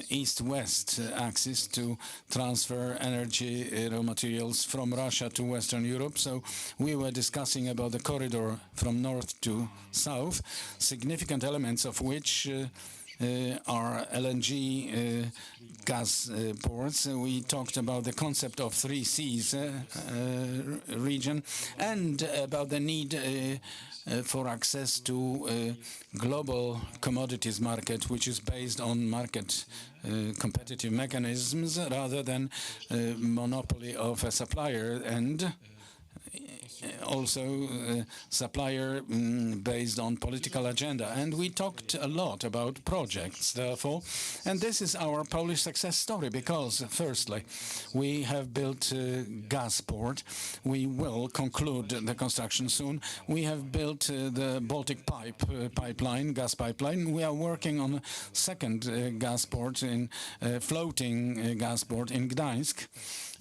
east-west axis to transfer energy, raw materials from Russia to Western Europe. So we were discussing about the corridor from north to south, significant elements of which are LNG gas ports. We talked about the concept of 3 seas region, and about the need for access to global commodities market, which is based on market competitive mechanisms rather than monopoly of a supplier, and also supplier based on political agenda. And we talked a lot about projects, therefore, and this is our Polish success story, because firstly, we have built a gas port. We will conclude the construction soon. We have built the Baltic pipeline, gas pipeline. We are working on a second gas port, in floating gas port in Gdańsk.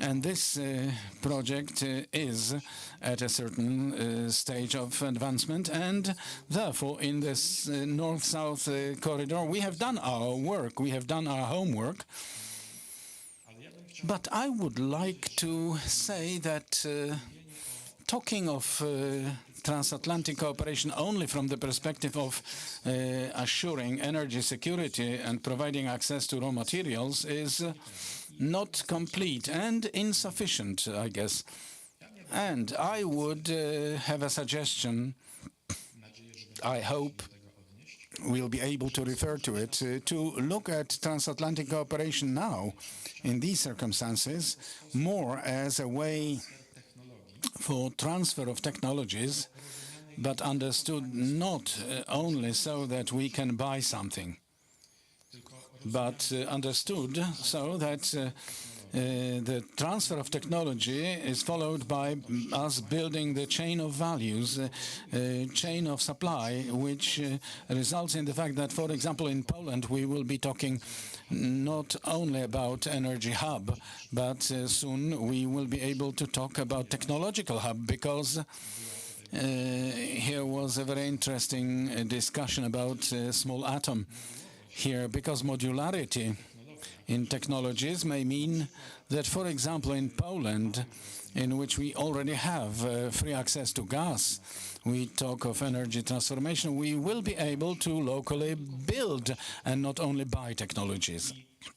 And this project is at a certain stage of advancement, and therefore in this north-south corridor we have done our work, we have done our homework. But I would like to say that talking of transatlantic cooperation only from the perspective of assuring energy security and providing access to raw materials is not complete and insufficient, I guess. And I would have a suggestion. I hope we'll be able to refer to it, to look at transatlantic cooperation now, in these circumstances, more as a way for transfer of technologies, but understood not only so that we can buy something, but understood so that the transfer of technology is followed by us building the chain of values, chain of supply, which results in the fact that, for example, in Poland, we will be talking not only about energy hub, but soon we will be able to talk about technological hub, because here was a very interesting discussion about small atom here, because modularity in technologies may mean that, for example, in Poland, in which we already have free access to gas, we talk of energy transformation, we will be able to locally build and not only buy technologies.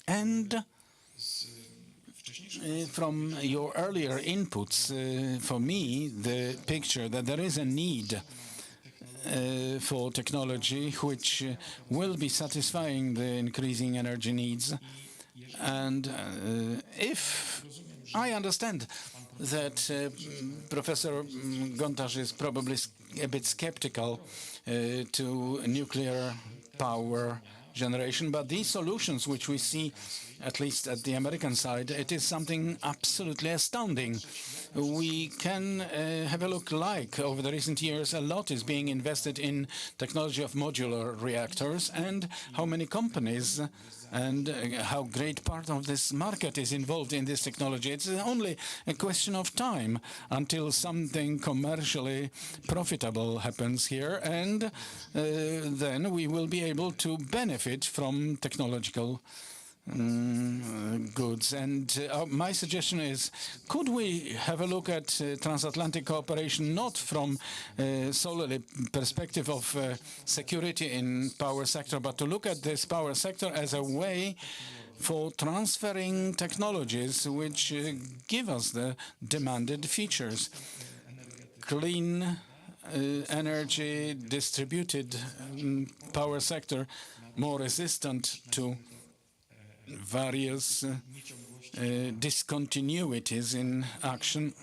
And from your earlier inputs, for me, the picture that there is a need for technology which will be satisfying the increasing energy needs. And if I understand that Professor Gontarz is probably a bit skeptical to nuclear power generation, but these solutions which we see, at least at the American side, it is something absolutely astounding. We can have a look like over the recent years a lot is being invested in technology of modular reactors, and how many companies and how great part of this market is involved in this technology. It's only a question of time until something commercially profitable happens here, and then we will be able to benefit from technological goods. And my suggestion is, could we have a look at transatlantic cooperation not from solely perspective of security in power sector, but to look at this power sector as a way for transferring technologies which give us the demanded features. Clean energy, distributed power sector, more resistant to various discontinuities in action.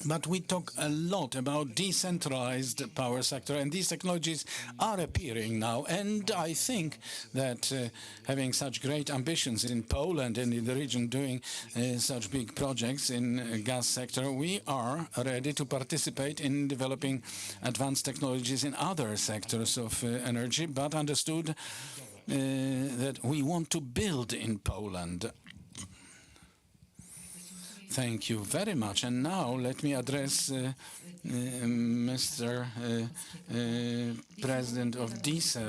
But we talk a lot about decentralized power sector, and these technologies are appearing now. And I think that having such great ambitions in Poland and in the region, doing such big projects in gas sector, we are ready to participate in developing advanced technologies in other sectors of energy, but understood that we want to build in Poland. Thank you very much. And now let me address Mr. President of DISA,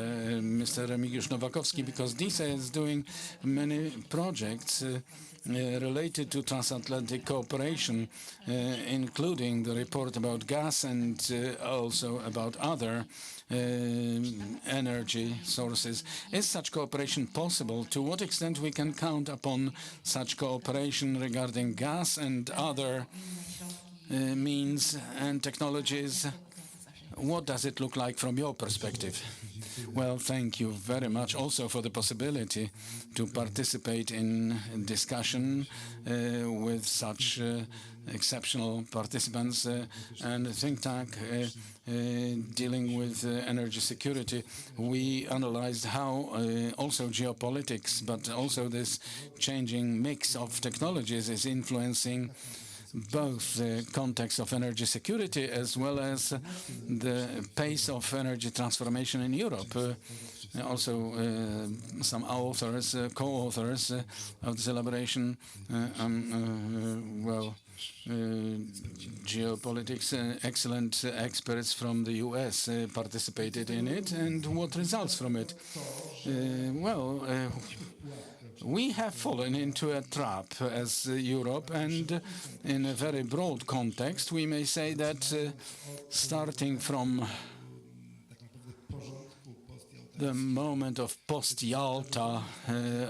Mr. Remigiusz Nowakowski, because DISA is doing many projects related to transatlantic cooperation, including the report about gas and also about other energy sources. Is such cooperation possible? To what extent we can count upon such cooperation regarding gas and other means and technologies? What does it look like from your perspective? Well, thank you very much also for the possibility to participate in discussion with such exceptional participants and a think tank dealing with energy security. We analyzed how also geopolitics, but also this changing mix of technologies is influencing both the context of energy security as well as the pace of energy transformation in Europe. Also, some authors, co-authors of this elaboration, geopolitics, excellent experts from the US participated in it, and what results from it? We have fallen into a trap as Europe, and in a very broad context, we may say that starting from the moment of post-Yalta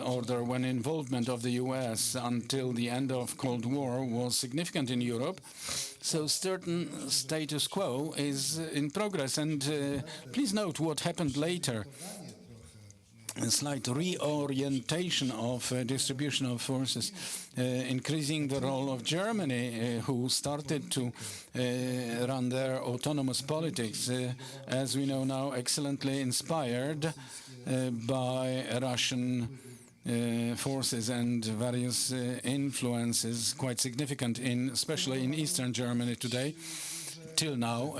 order, when involvement of the US until the end of Cold War was significant in Europe, so certain status quo is in progress. And please note what happened later. A slight reorientation of distribution of forces, increasing the role of Germany, who started to run their autonomous politics, as we know now, excellently inspired by Russian forces and various influences, quite significant, especially in Eastern Germany today, till now,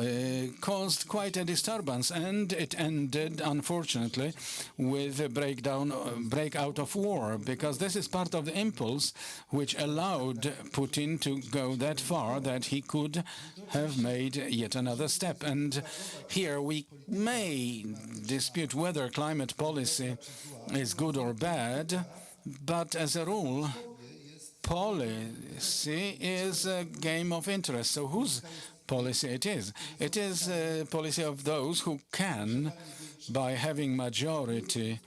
caused quite a disturbance, and it ended, unfortunately, with a breakout of war, because this is part of the impulse which allowed Putin to go that far that he could have made yet another step. And here we may dispute whether climate policy is good or bad, but as a rule, policy is a game of interest. So whose policy it is? It is a policy of those who can, by having majority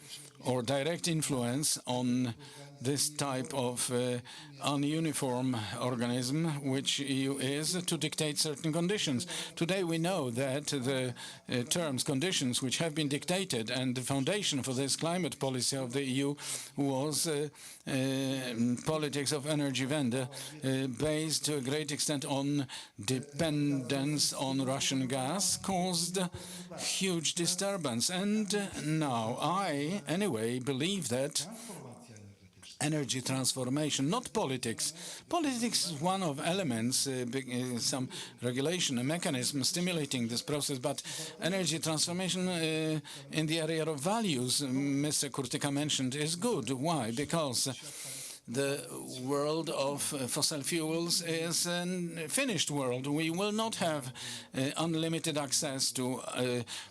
or direct influence on this type of ununiform organism, which EU is, to dictate certain conditions. Today we know that the terms, conditions which have been dictated, and the foundation for this climate policy of the EU was politics of energy vendor, based to a great extent on dependence on Russian gas, caused huge disturbance. And now I, anyway, believe that energy transformation, not politics. Politics is one of elements, some regulation, a mechanism stimulating this process, but energy transformation in the area of values, Mr. Kurtyka mentioned, is good. Why? Because the world of fossil fuels is a finished world. We will not have unlimited access to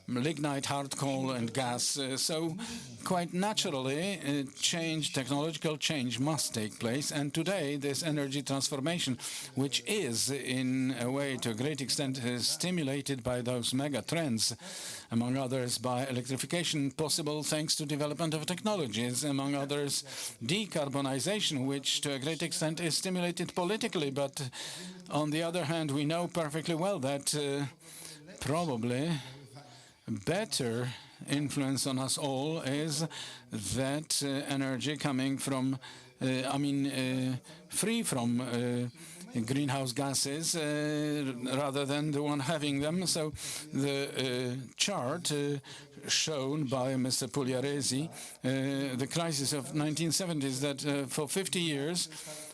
lignite, hard coal and gas. So quite naturally, technological change must take place. And today, this energy transformation, which is in a way to a great extent stimulated by those mega trends, among others by electrification, possible thanks to development of technologies, among others decarbonization, which to a great extent is stimulated politically. But on the other hand, we know perfectly well that probably better influence on us all is that energy coming from, free from greenhouse gases rather than the one having them. So the chart shown by Mr. Pugliaresi, the crisis of 1970s, that for 50 years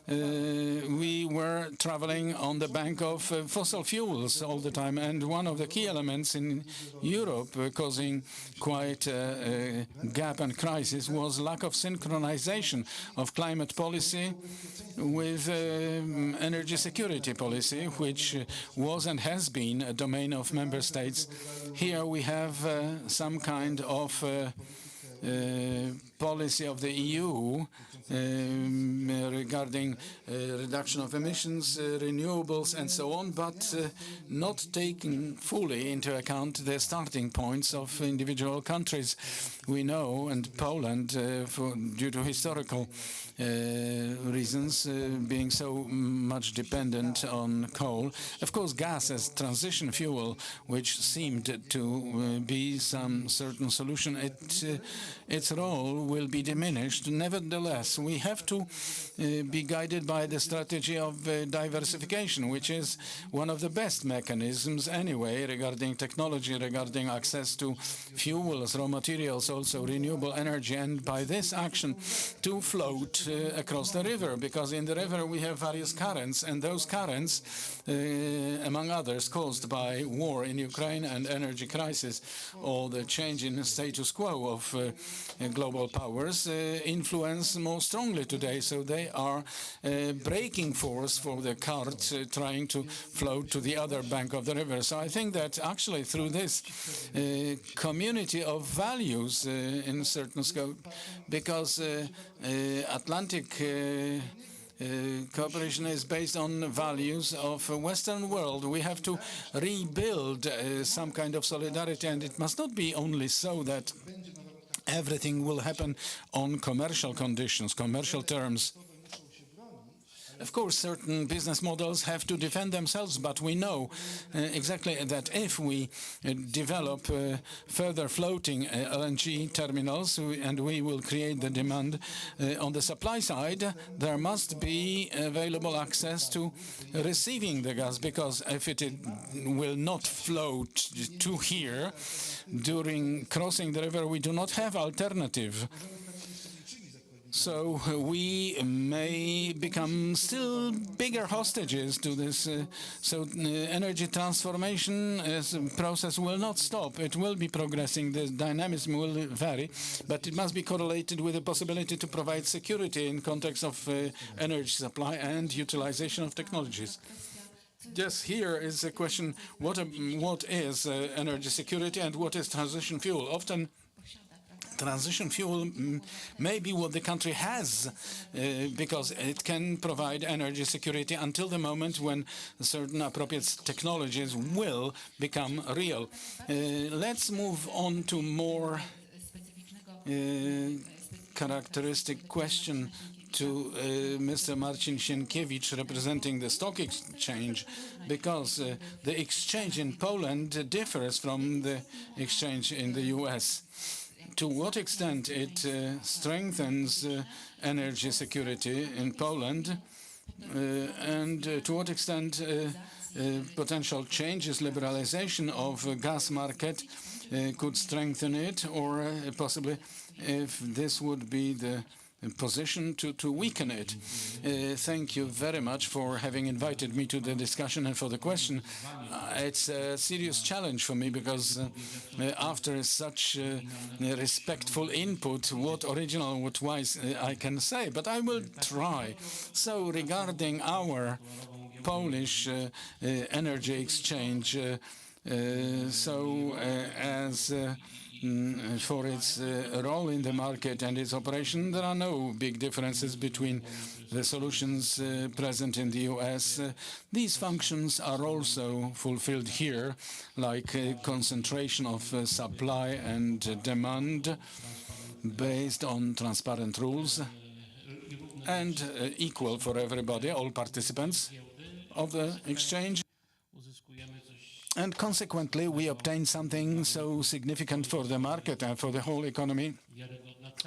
we were traveling on the bank of fossil fuels all the time. And one of the key elements in Europe causing quite a gap and crisis was lack of synchronization of climate policy with energy security policy, which was and has been a domain of member states. Here we have some kind of policy of the EU regarding reduction of emissions, renewables and so on, but not taking fully into account the starting points of individual countries. We know, and Poland, due to historical reasons, being so much dependent on coal. Of course, gas as transition fuel, which seemed to be some certain solution, its role will be diminished. Nevertheless, we have to be guided by the strategy of diversification, which is one of the best mechanisms anyway regarding technology, regarding access to fuels, raw materials, also renewable energy, and by this action to float across the river, because in the river we have various currents, and those currents, among others, caused by war in Ukraine and energy crisis, or the change in status quo of global powers, influence more strongly today. So they are a braking force for the cart trying to float to the other bank of the river. So I think that actually through this community of values in certain scope, because Atlantic cooperation is based on values of a Western world. We have to rebuild some kind of solidarity, and it must not be only so that everything will happen on commercial conditions, commercial terms. Of course, certain business models have to defend themselves, but we know exactly that if we develop further floating LNG terminals, and we will create the demand on the supply side, there must be available access to receiving the gas, because if it will not float to here during crossing the river, we do not have alternative. So we may become still bigger hostages to this. Energy transformation as a process will not stop. It will be progressing. The dynamism will vary, but it must be correlated with the possibility to provide security in context of energy supply and utilization of technologies. Yes, here is a question: what is energy security and what is transition fuel? Often, transition fuel may be what the country has because it can provide energy security until the moment when certain appropriate technologies will become real. Let's move on to more characteristic question to Mr. Marcin Sienkiewicz, representing the stock exchange, because the exchange in Poland differs from the exchange in the US. To what extent it strengthens energy security in Poland, and to what extent potential changes, liberalization of gas market could strengthen it, or possibly if this would be the position to weaken it. Thank you very much for having invited me to the discussion and for the question. It's a serious challenge for me because after such respectful input, what original, what wise I can say, but I will try. So regarding our Polish energy exchange, for its role in the market and its operation, there are no big differences between the solutions present in the US. These functions are also fulfilled here, like concentration of supply and demand based on transparent rules and equal for everybody, all participants of the exchange. And consequently, we obtain something so significant for the market and for the whole economy,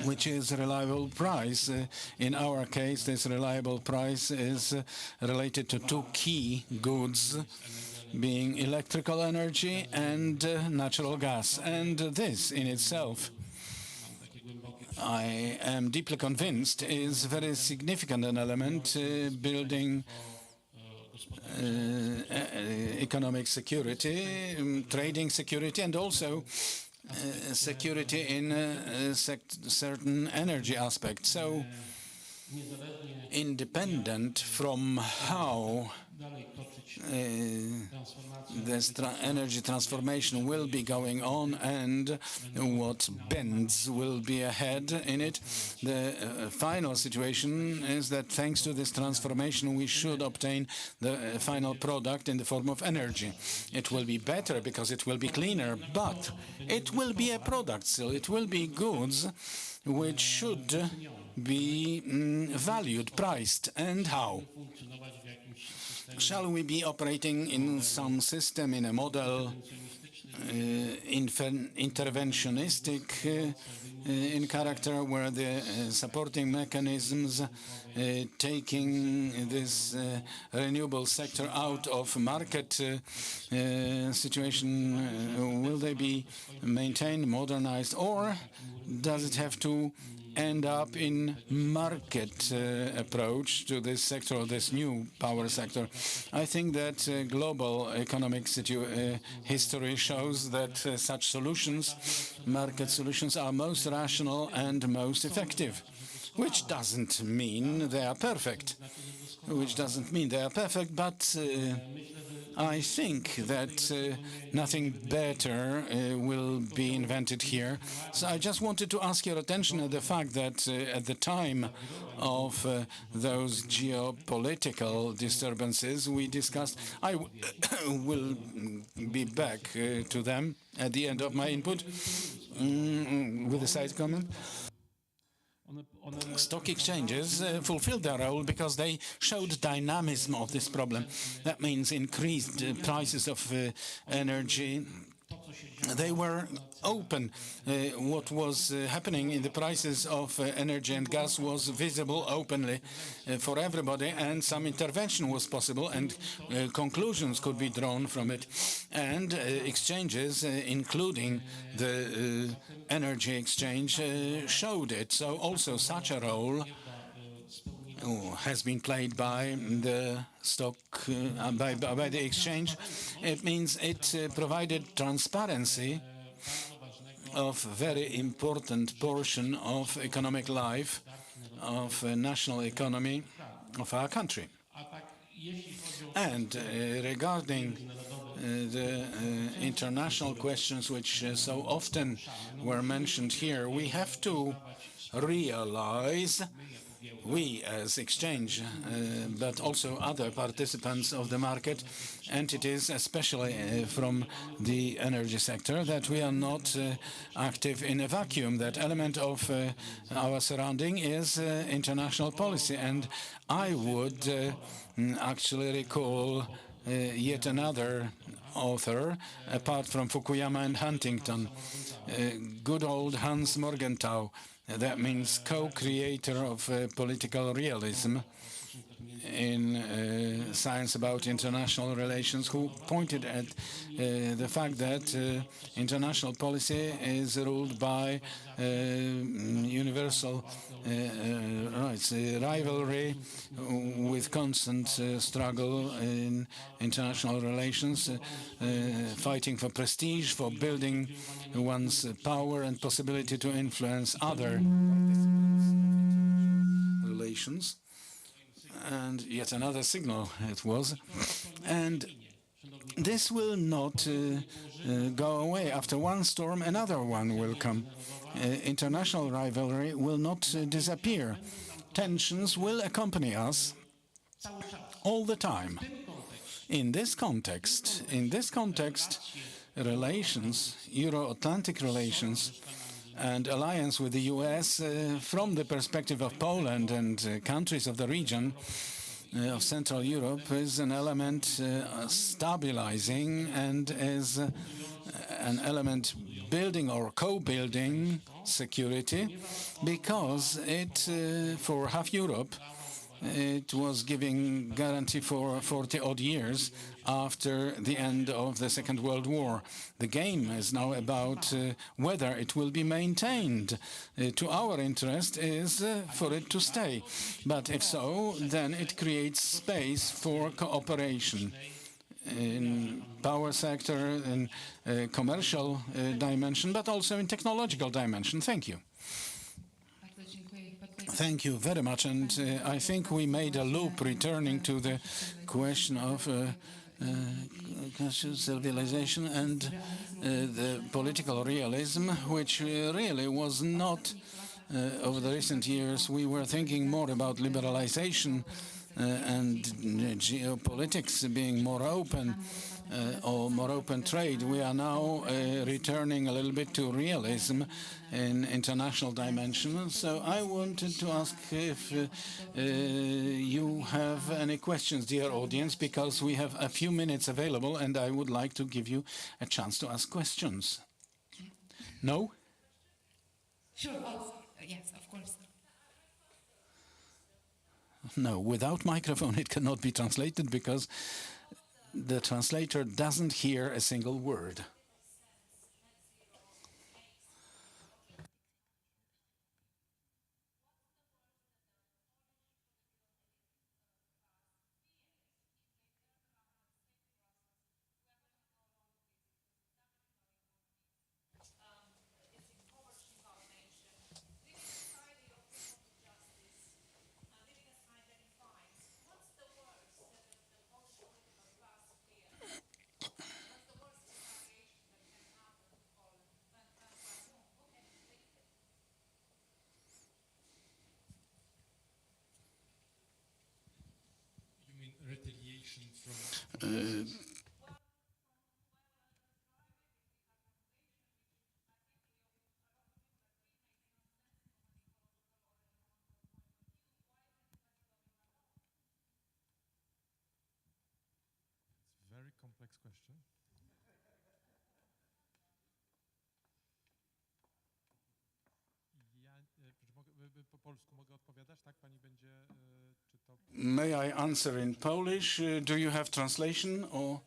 which is a reliable price. In our case, this reliable price is related to two key goods, being electrical energy and natural gas. And this in itself, I am deeply convinced, is very significant an element building economic security, trading security, and also security in certain energy aspects. So, independent from how this energy transformation will be going on and what bends will be ahead in it, the final situation is that thanks to this transformation we should obtain the final product in the form of energy. It will be better because it will be cleaner, but it will be a product still. It will be goods which should be valued, priced. And how? Shall we be operating in some system, in a model, interventionistic in character, where the supporting mechanisms taking this renewable sector out of market situation, will they be maintained, modernized, or does it have to end up in market approach to this sector, or this new power sector? I think that global economic history shows that such solutions, market solutions, are most rational and most effective, which doesn't mean they are perfect. But I think that nothing better will be invented here. So I just wanted to ask your attention at the fact that at the time of those geopolitical disturbances we discussed, I will be back to them at the end of my input with a side comment. Stock exchanges fulfilled their role because they showed dynamism of this problem. That means increased prices of energy they were open. What was happening in the prices of energy and gas was visible openly for everybody, and some intervention was possible, and conclusions could be drawn from it. And exchanges, including the energy exchange, showed it. So also such a role has been played by the stock, by the exchange. It means it provided transparency of very important portion of economic life, of national economy of our country. And regarding the international questions which so often were mentioned here, we have to realize, we as exchange, but also other participants of the market, entities, especially from the energy sector, that we are not active in a vacuum. That element of our surrounding is international policy. And I would actually recall yet another author, apart from Fukuyama and Huntington, good old Hans Morgenthau. That means co-creator of political realism in science about international relations, who pointed at the fact that international policy is ruled by universal rights, rivalry with constant struggle in international relations, fighting for prestige, for building one's power and possibility to influence other relations. And yet another signal it was. And this will not go away. After one storm, another one will come. International rivalry will not disappear. Tensions will accompany us all the time. In this context, relations, Euro-Atlantic relations, and alliance with the US from the perspective of Poland and countries of the region of Central Europe is an element stabilizing and is an element building or co-building security, because it, for half Europe, it was giving guarantee for 40-odd years after the end of the Second World War. The game is now about whether it will be maintained. To our interest is for it to stay. But if so, then it creates space for cooperation in power sector, in commercial dimension, but also in technological dimension. Thank you. Thank you very much. And I think we made a loop returning to the question of civilization and the political realism, which really was not, over the recent years, we were thinking more about liberalization and geopolitics being more open, or more open trade. We are now returning a little bit to realism in international dimension. So I wanted to ask if you have any questions, dear audience, because we have a few minutes available and I would like to give you a chance to ask questions. No? Sure, yes, of course. No, without microphone it cannot be translated because the translator doesn't hear a single word. Very complex question. May I answer in Polish? Do you have translation or?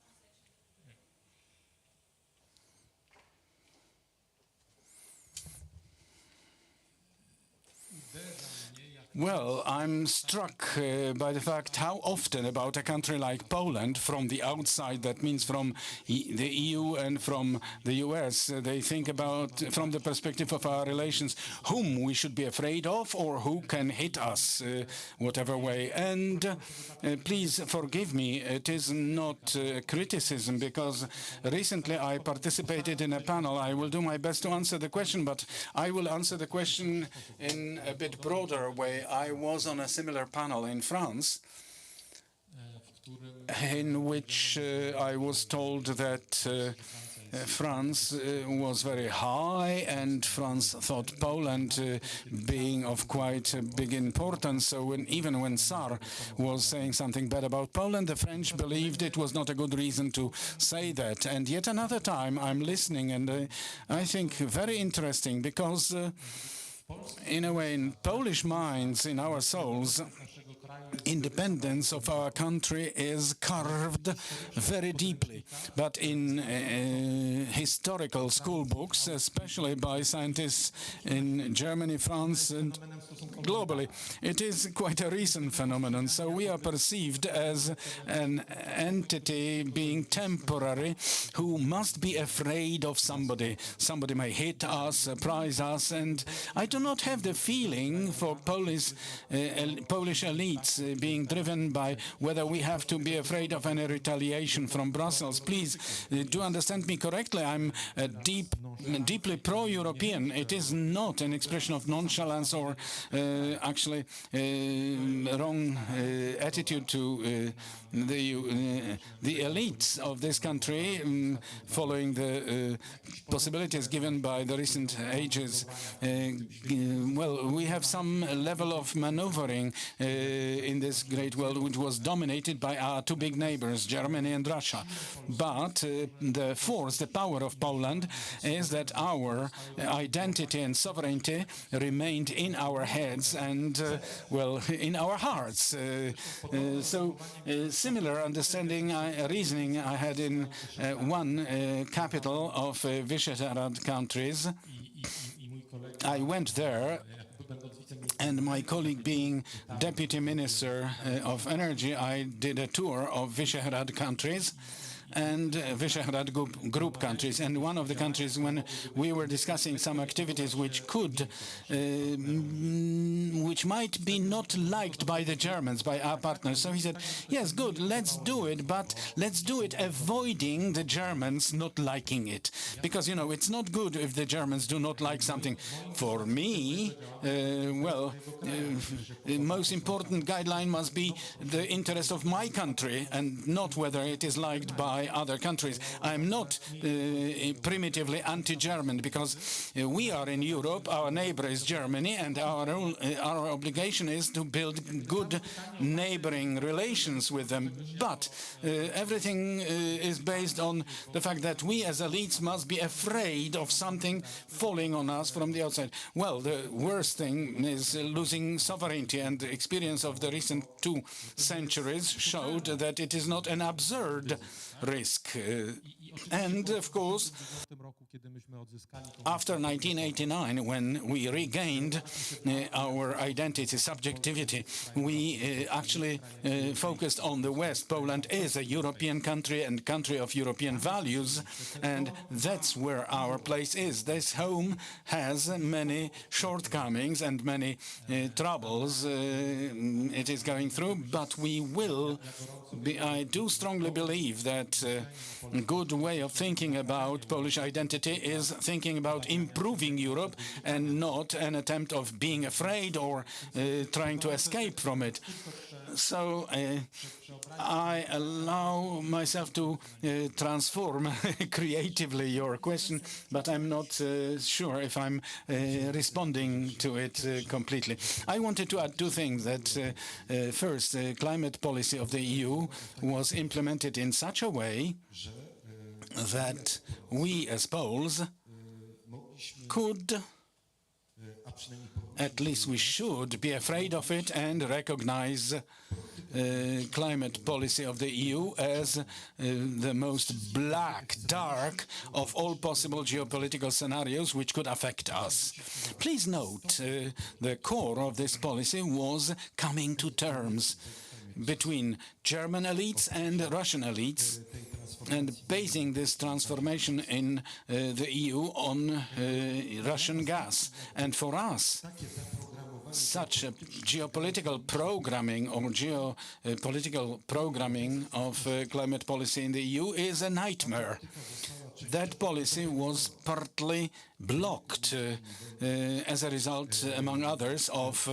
Well, I'm struck by the fact how often about a country like Poland from the outside, that means from the EU and from the US, they think about from the perspective of our relations, whom we should be afraid of or who can hit us, whatever way. And please forgive me, it is not criticism, because recently I participated in a panel. I will do my best to answer the question, but I will answer the question in a bit broader way. I was on a similar panel in France, in which I was told that France was very high, and France thought Poland being of quite big importance. So even when Tsar was saying something bad about Poland, the French believed it was not a good reason to say that. And yet another time I'm listening, and I think very interesting, because in a way, in Polish minds, in our souls, independence of our country is carved very deeply. But in historical school books, especially by scientists in Germany, France, and globally, it is quite a recent phenomenon. So we are perceived as an entity being temporary who must be afraid of somebody. Somebody may hit us, surprise us, and I do not have the feeling for Polish elites being driven by whether we have to be afraid of any retaliation from Brussels. Please do understand me correctly. I'm deeply pro-European. It is not an expression of nonchalance or actually wrong attitude to the elites of this country, following the possibilities given by the recent ages. Well, we have some level of maneuvering in this great world, which was dominated by our two big neighbors, Germany and Russia. But the force, the power of Poland is that our identity and sovereignty remained in our heads and, well, in our hearts. So similar understanding, reasoning I had in one capital of Visegrad countries. I went there, and my colleague being Deputy Minister of Energy, I did a tour of Visegrad countries and Visegrad group countries. And one of the countries, when we were discussing some activities which could, which might be not liked by the Germans, by our partners. So he said, yes, good, let's do it, but let's do it avoiding the Germans not liking it. Because, you know, it's not good if the Germans do not like something. For me, well, the most important guideline must be the interest of my country and not whether it is liked by other countries. I'm not primitively anti-German, because we are in Europe, our neighbor is Germany, and our obligation is to build good neighboring relations with them. But everything is based on the fact that we as elites must be afraid of something falling on us from the outside. Well, the worst thing is losing sovereignty, and the experience of the recent 2 centuries showed that it is not an absurd risk. And of course, after 1989, when we regained our identity, subjectivity, we actually focused on the West. Poland is a European country and country of European values, and that's where our place is. This home has many shortcomings and many troubles it is going through, but we will be, I do strongly believe that a good way of thinking about Polish identity is thinking about improving Europe and not an attempt of being afraid or trying to escape from it. So I allow myself to transform creatively your question, but I'm not sure if I'm responding to it completely. I wanted to add 2 things. That first, the climate policy of the EU was implemented in such a way that we as Poles could At least we should be afraid of it and recognize climate policy of the EU as the most black, dark of all possible geopolitical scenarios which could affect us. Please note, the core of this policy was coming to terms between German elites and Russian elites, and basing this transformation in the EU on Russian gas. And for us, such a geopolitical programming or geopolitical programming of climate policy in the EU is a nightmare. That policy was partly blocked as a result, among others, of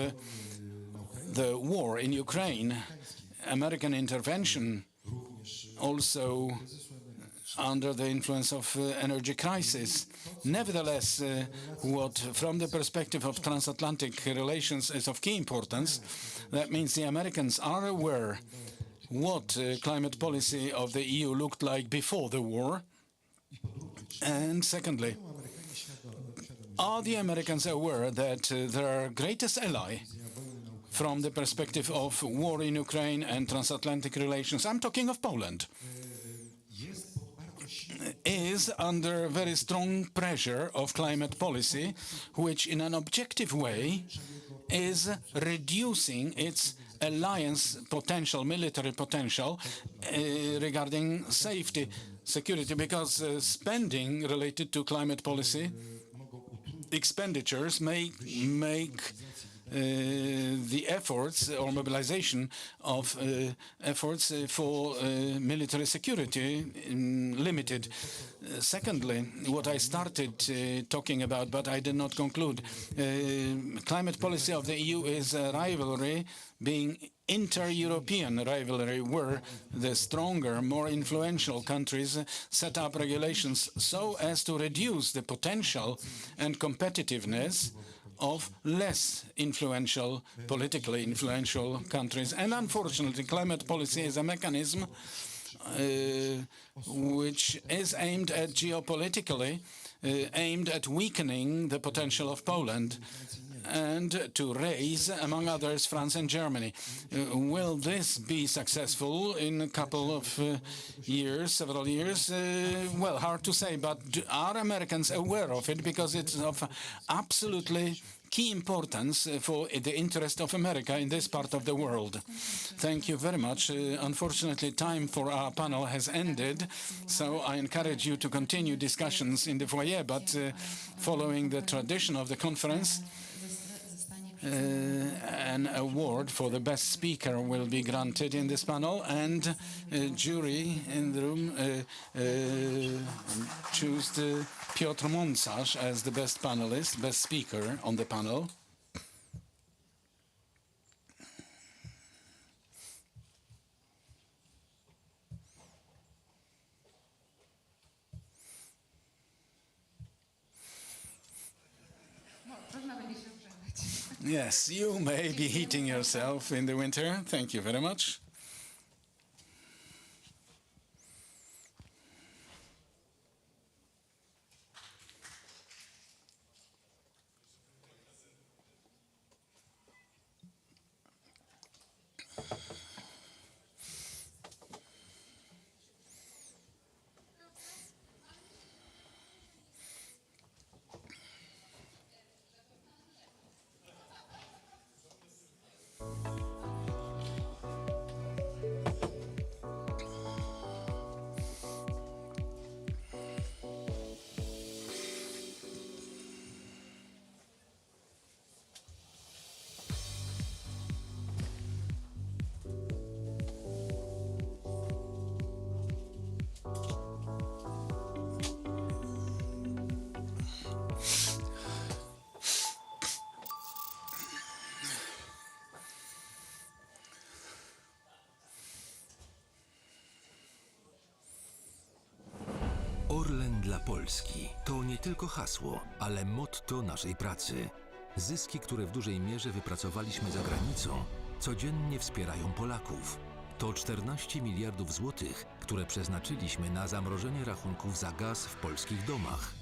the war in Ukraine. American intervention also under the influence of energy crisis. Nevertheless, what from the perspective of transatlantic relations is of key importance, that means the Americans are aware what climate policy of the EU looked like before the war. And secondly, are the Americans aware that their greatest ally from the perspective of war in Ukraine and transatlantic relations, I'm talking of Poland, is under very strong pressure of climate policy, which in an objective way is reducing its alliance potential, military potential, regarding safety, security, because spending related to climate policy, expenditures may make the efforts or mobilization of efforts for military security limited. Secondly, what I started talking about, but I did not conclude, climate policy of the EU is a rivalry, being inter-European rivalry, where the stronger, more influential countries set up regulations so as to reduce the potential and competitiveness of less influential, politically influential countries. And unfortunately, climate policy is a mechanism which is aimed at geopolitically, aimed at weakening the potential of Poland and to raise, among others, France and Germany. Will this be successful in a couple of years, several years? Well, hard to say, but are Americans aware of it? Because it's of absolutely key importance for the interest of America in this part of the world. Thank you very much. Unfortunately, time for our panel has ended, so I encourage you to continue discussions in the foyer, but following the tradition of the conference, an award for the best speaker will be granted in this panel, and jury in the room choose Piotr Mącarz as the best panelist, best speaker on the panel. Yes, you may be heating yourself in the winter. Thank you very much. Orlen dla Polski to nie tylko hasło, ale motto naszej pracy. Zyski, które w dużej mierze wypracowaliśmy za granicą, codziennie wspierają Polaków. To 14 miliardów złotych, które przeznaczyliśmy na zamrożenie rachunków za gaz w polskich domach.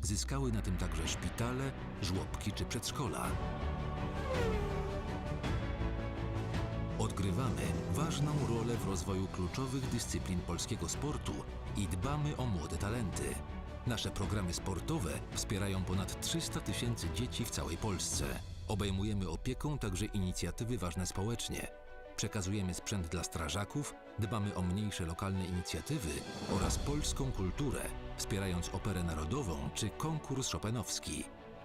Zyskały na tym także szpitale, żłobki czy przedszkola. Odgrywamy ważną rolę w rozwoju kluczowych dyscyplin polskiego sportu i dbamy o młode talenty. Nasze programy sportowe wspierają ponad 300 tysięcy dzieci w całej Polsce. Obejmujemy opieką także inicjatywy ważne społecznie. Przekazujemy sprzęt dla strażaków, dbamy o mniejsze lokalne inicjatywy oraz polską kulturę, wspierając operę narodową czy konkurs chopinowski.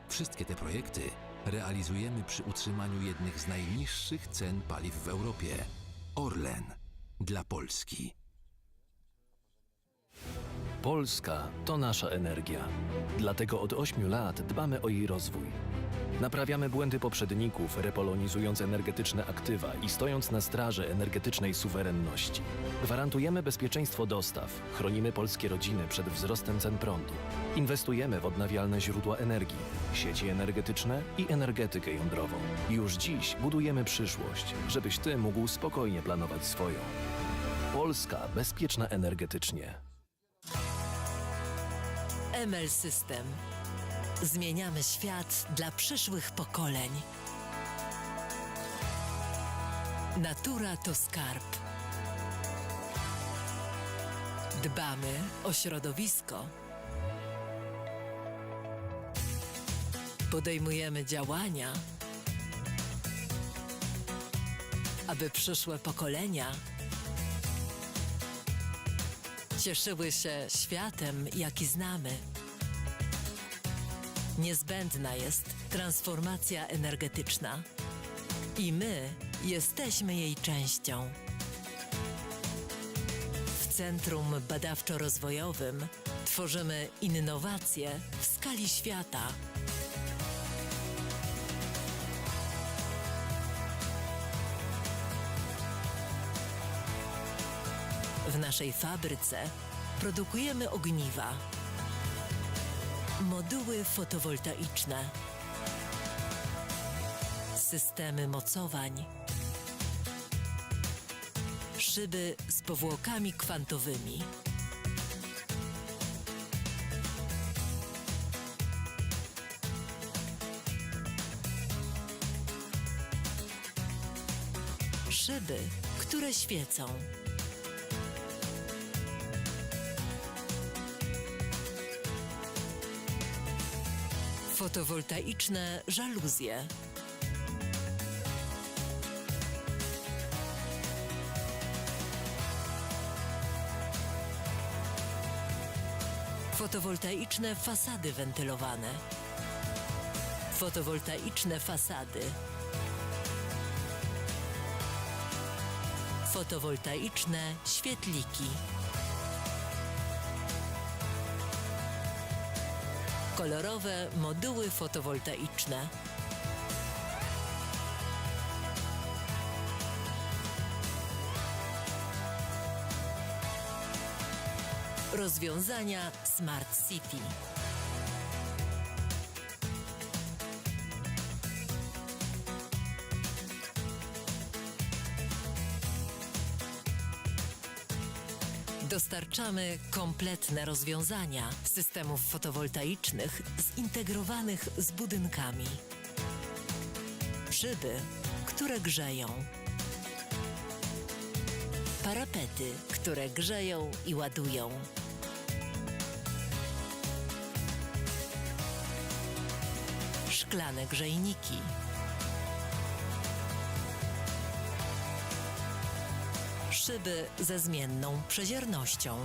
Wszystkie te projekty realizujemy przy utrzymaniu jednych z najniższych cen paliw w Europie. Orlen dla Polski. Polska to nasza energia. Dlatego od 8 lat dbamy o jej rozwój. Naprawiamy błędy poprzedników, repolonizując energetyczne aktywa i stojąc na straży energetycznej suwerenności. Gwarantujemy bezpieczeństwo dostaw, chronimy polskie rodziny przed wzrostem cen prądu. Inwestujemy w odnawialne źródła energii, sieci energetyczne i energetykę jądrową. Już dziś budujemy przyszłość, żebyś ty mógł spokojnie planować swoją. Polska bezpieczna energetycznie. ML System. Zmieniamy świat dla przyszłych pokoleń. Natura to skarb. Dbamy o środowisko. Podejmujemy działania, aby przyszłe pokolenia cieszyły się światem, jaki znamy. Niezbędna jest transformacja energetyczna i my jesteśmy jej częścią. W Centrum Badawczo-Rozwojowym tworzymy innowacje w skali świata. W naszej fabryce produkujemy ogniwa, moduły fotowoltaiczne, systemy mocowań, szyby z powłokami kwantowymi, szyby, które świecą. Fotowoltaiczne żaluzje. Fotowoltaiczne fasady wentylowane. Fotowoltaiczne fasady. Fotowoltaiczne świetliki. Kolorowe moduły fotowoltaiczne. Rozwiązania Smart City. Dostarczamy kompletne rozwiązania systemów fotowoltaicznych zintegrowanych z budynkami. Szyby, które grzeją. Parapety, które grzeją i ładują. Szklane grzejniki. Szyby ze zmienną przeziernością.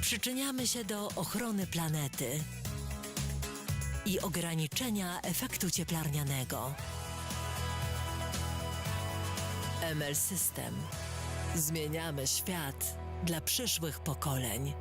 Przyczyniamy się do ochrony planety i ograniczenia efektu cieplarnianego. ML System. Zmieniamy świat dla przyszłych pokoleń.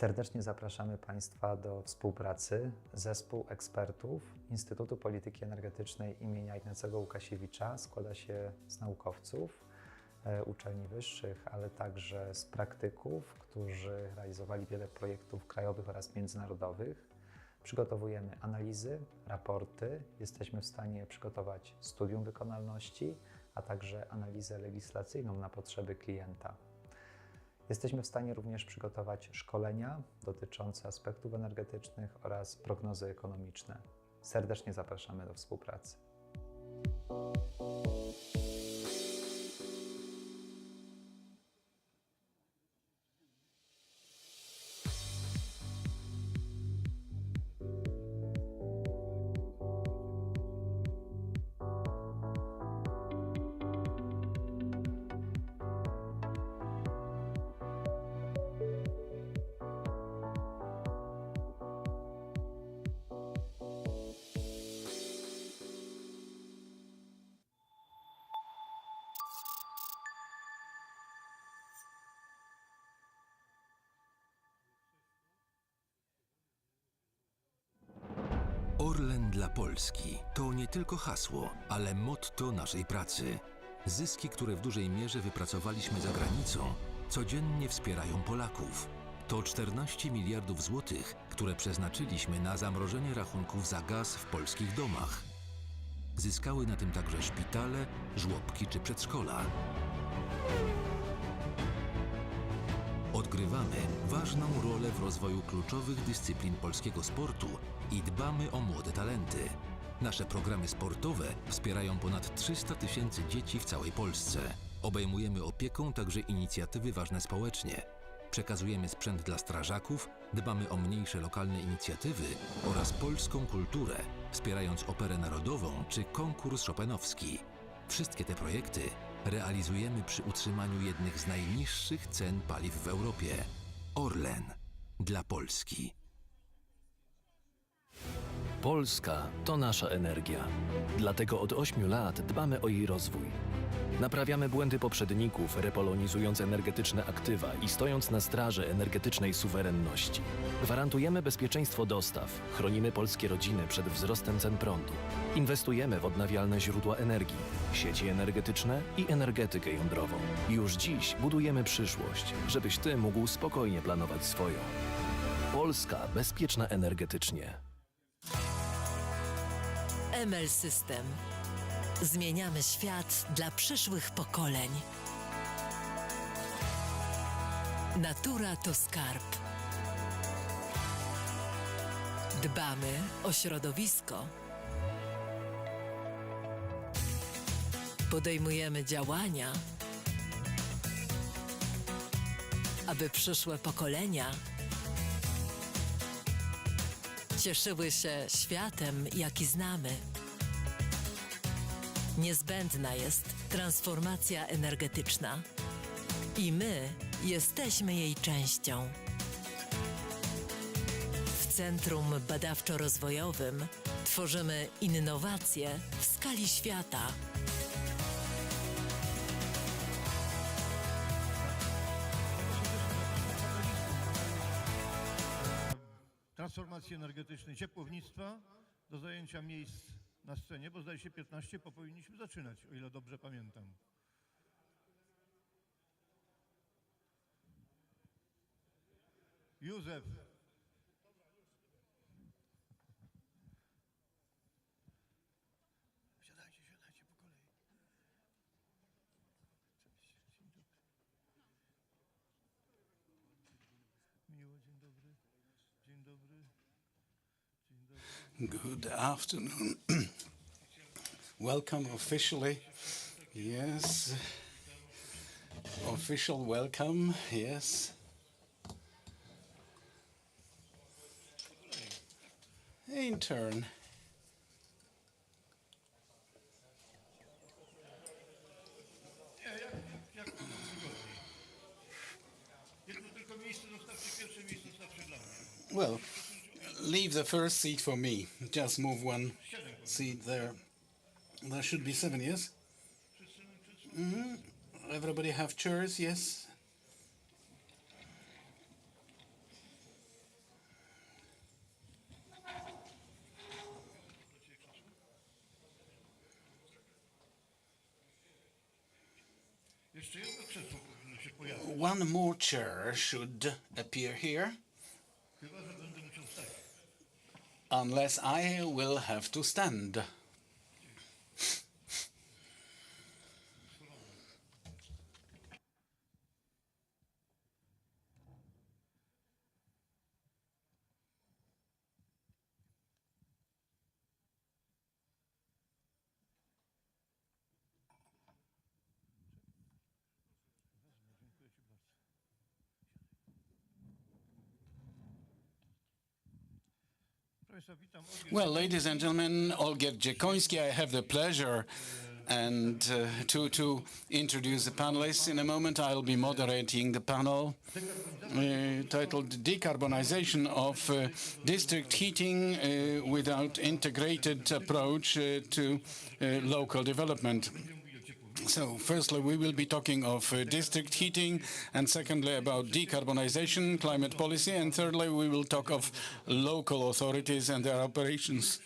Serdecznie zapraszamy Państwa do współpracy. Zespół ekspertów Instytutu Polityki Energetycznej imienia Ignacego Lukasiewicza składa się z naukowców, uczelni wyższych, ale także z praktyków, którzy realizowali wiele projektów krajowych oraz międzynarodowych. Przygotowujemy analizy, raporty, jesteśmy w stanie przygotować studium wykonalności, a także analizę legislacyjną na potrzeby klienta. Jesteśmy w stanie również przygotować szkolenia dotyczące aspektów energetycznych oraz prognozy ekonomiczne. Serdecznie zapraszamy do współpracy. Orlen dla Polski to nie tylko hasło, ale motto naszej pracy. Zyski, które w dużej mierze wypracowaliśmy za granicą, codziennie wspierają Polaków. To 14 miliardów złotych, które przeznaczyliśmy na zamrożenie rachunków za gaz w polskich domach. Zyskały na tym także szpitale, żłobki czy przedszkola. Odgrywamy ważną rolę w rozwoju kluczowych dyscyplin polskiego sportu i dbamy o młode talenty. Nasze programy sportowe wspierają ponad 300 000 dzieci w całej Polsce. Obejmujemy opieką także inicjatywy ważne społecznie. Przekazujemy sprzęt dla strażaków, dbamy o mniejsze lokalne inicjatywy oraz polską kulturę, wspierając operę narodową czy konkurs chopinowski. Wszystkie te projekty realizujemy przy utrzymaniu jednych z najniższych cen paliw w Europie. Orlen dla Polski. Polska to nasza energia. Dlatego od 8 lat dbamy o jej rozwój. Naprawiamy błędy poprzedników, repolonizując energetyczne aktywa i stojąc na straży energetycznej suwerenności. Gwarantujemy bezpieczeństwo dostaw, chronimy polskie rodziny przed wzrostem cen prądu. Inwestujemy w odnawialne źródła energii, sieci energetyczne i energetykę jądrową. Już dziś budujemy przyszłość, żebyś Ty mógł spokojnie planować swoją. Polska bezpieczna energetycznie. ML System. Zmieniamy świat dla przyszłych pokoleń. Natura to skarb. Dbamy o środowisko. Podejmujemy działania, aby przyszłe pokolenia cieszyły się światem, jaki znamy. Niezbędna jest transformacja energetyczna i my jesteśmy jej częścią. W Centrum Badawczo-Rozwojowym tworzymy innowacje w skali świata. Transformacji energetycznej, ciepłownictwa do zajęcia miejsc na scenie, bo zdaje się 15 powinniśmy zaczynać, o ile dobrze pamiętam. Józef. Siadajcie po kolei. Miło, dzień dobry. Dzień dobry. Good afternoon. Welcome officially. Yes. Official welcome. Yes. In turn. Well, leave the first seat for me. Just move one seat there. There should be 7, yes? Everybody have chairs, yes? Jeszcze jedno krzesło powinno się pojawić. One more chair should appear here, Chyba, że będę musiał stać. unless I will have to stand. Well, ladies and gentlemen, Olgierd Dziekoński, I have the pleasure to introduce the panelists. In a moment, I'll be moderating the panel titled Decarbonization of District Heating without Integrated Approach to Local Development. So, firstly, we will be talking of district heating, and secondly, about decarbonization, climate policy, and thirdly, we will talk of local authorities and their operations.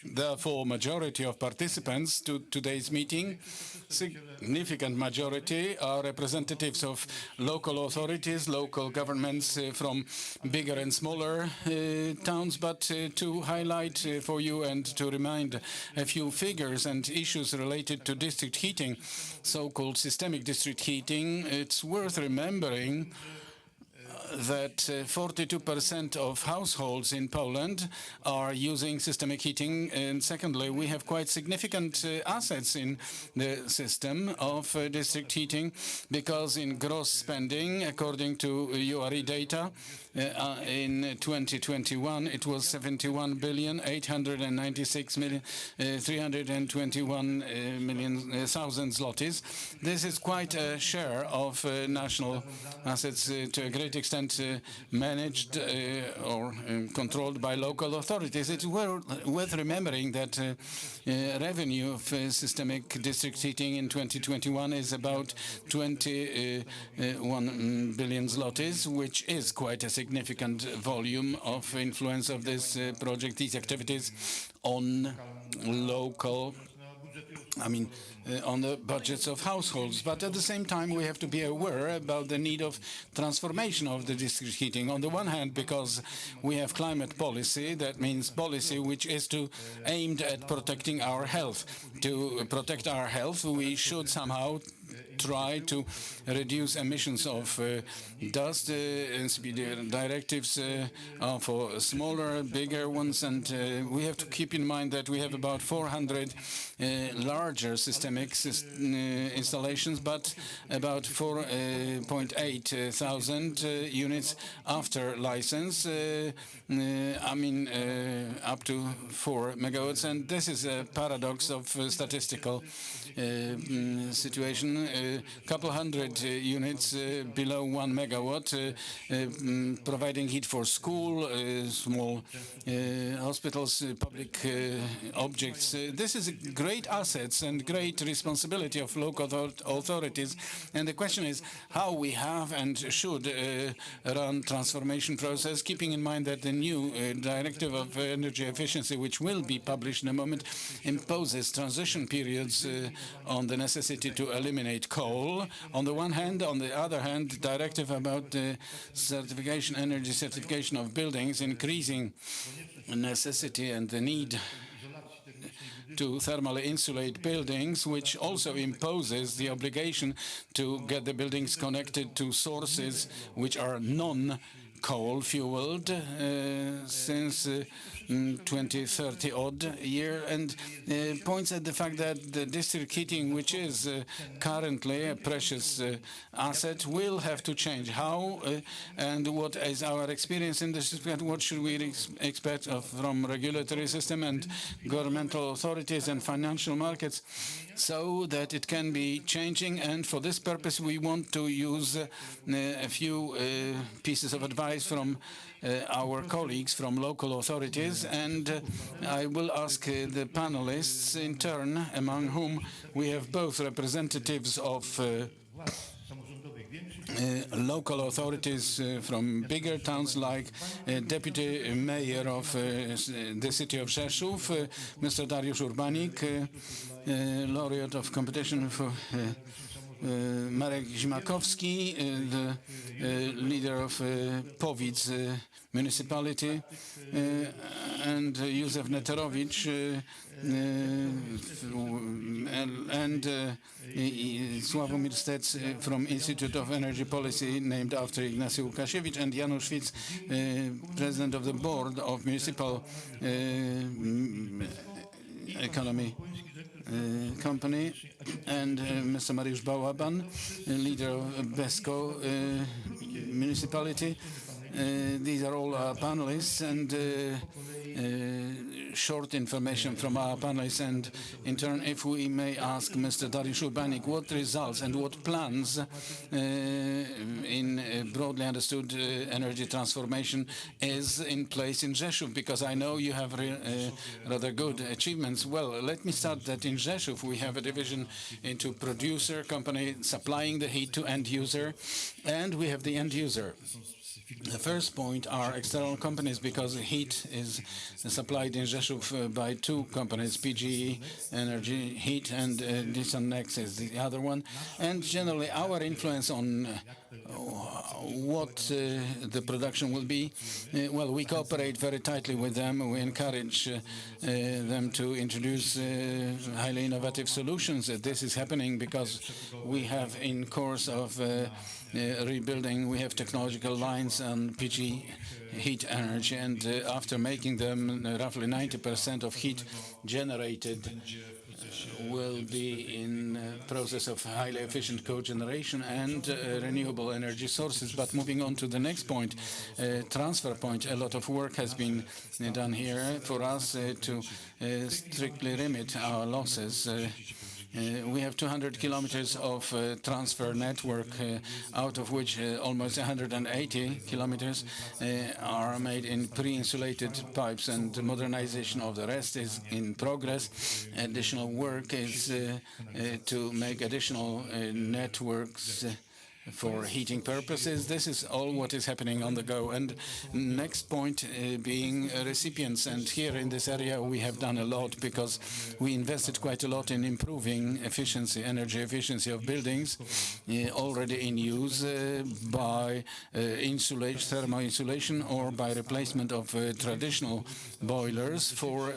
Therefore, majority of participants to today's meeting, significant majority, are representatives of local authorities, local governments from bigger and smaller towns. But to highlight for you and to remind a few figures and issues related to district heating, so-called systemic district heating, it's worth remembering that 42% of households in Poland are using systemic heating. And secondly, we have quite significant assets in the system of district heating, because in gross spending, according to URI data, in 2021, it was 71,896,321,000 zlotys. This is quite a share of national assets, to a great extent managed or controlled by local authorities. It's worth remembering that revenue of systemic district heating in 2021 is about 21 billion zlotys, which is quite a significant volume of influence of this project, these activities on local, on the budgets of households. But at the same time, we have to be aware about the need of transformation of the district heating. On the one hand, because we have climate policy, that means policy which is aimed at protecting our health. To protect our health, we should somehow try to reduce emissions of dust. Directives are for smaller, bigger ones, and we have to keep in mind that we have about 400 larger systemic installations, but about 4.8 thousand units after license, up to 4 megawatts, and this is a paradox of statistical situation. A couple hundred units below 1 megawatt, providing heat for school, small hospitals, public objects. This is great assets and great responsibility of local authorities. And the question is how we have and should run transformation process, keeping in mind that the new directive of energy efficiency, which will be published in a moment, imposes transition periods on the necessity to eliminate coal on the one hand. On the other hand, directive about certification, energy certification of buildings, increasing necessity and the need to thermally insulate buildings, which also imposes the obligation to get the buildings connected to sources which are non-coal fueled since 2030 odd year, and points at the fact that the district heating, which is currently a precious asset, will have to change. How and what is our experience in this respect? What should we expect from regulatory system and governmental authorities and financial markets, so that it can be changing? And for this purpose, we want to use a few pieces of advice from our colleagues from local authorities, and I will ask the panelists in turn, among whom we have both representatives of local authorities from bigger towns, like Deputy Mayor of the city of Rzeszów, Mr. Dariusz Urbanik, laureate of competition for Marek Zimakowski, the leader of Powic municipality, and Józef Neterowicz, and Sławomir Stec from Institute of Energy Policy, named after Ignacy Lukasiewicz, and Janusz Fitz, president of the board of Municipal Economy Company, and Mr. Mariusz Bałaban, leader of Besko municipality. These are all our panelists, and short information from our panelists. And in turn, if we may ask Mr. Dariusz Urbanik, what results and what plans in broadly understood energy transformation is in place in Rzeszów, because I know you have rather good achievements. Well, let me start that in Rzeszów we have a division into producer company supplying the heat to end user, and we have the end user. The first point are external companies, because heat is supplied in Rzeszów by two companies, PGE Energy Heat and Next is the other one. And generally our influence on what the production will be, well, we cooperate very tightly with them. We encourage them to introduce highly innovative solutions. This is happening because we have, in course of rebuilding, we have technological lines on PG heat energy, and after making them, roughly 90% of heat generated will be in process of highly efficient cogeneration and renewable energy sources. But moving on to the next point, transfer point, a lot of work has been done here for us to strictly limit our losses. We have 200 kilometers of transfer network, out of which almost 180 kilometers are made in pre-insulated pipes, and the modernization of the rest is in progress. Additional work is to make additional networks for heating purposes. This is all what is happening on the go. And next point being recipients. And here in this area we have done a lot, because we invested quite a lot in improving efficiency, energy efficiency of buildings already in use by thermal insulation or by replacement of traditional boilers for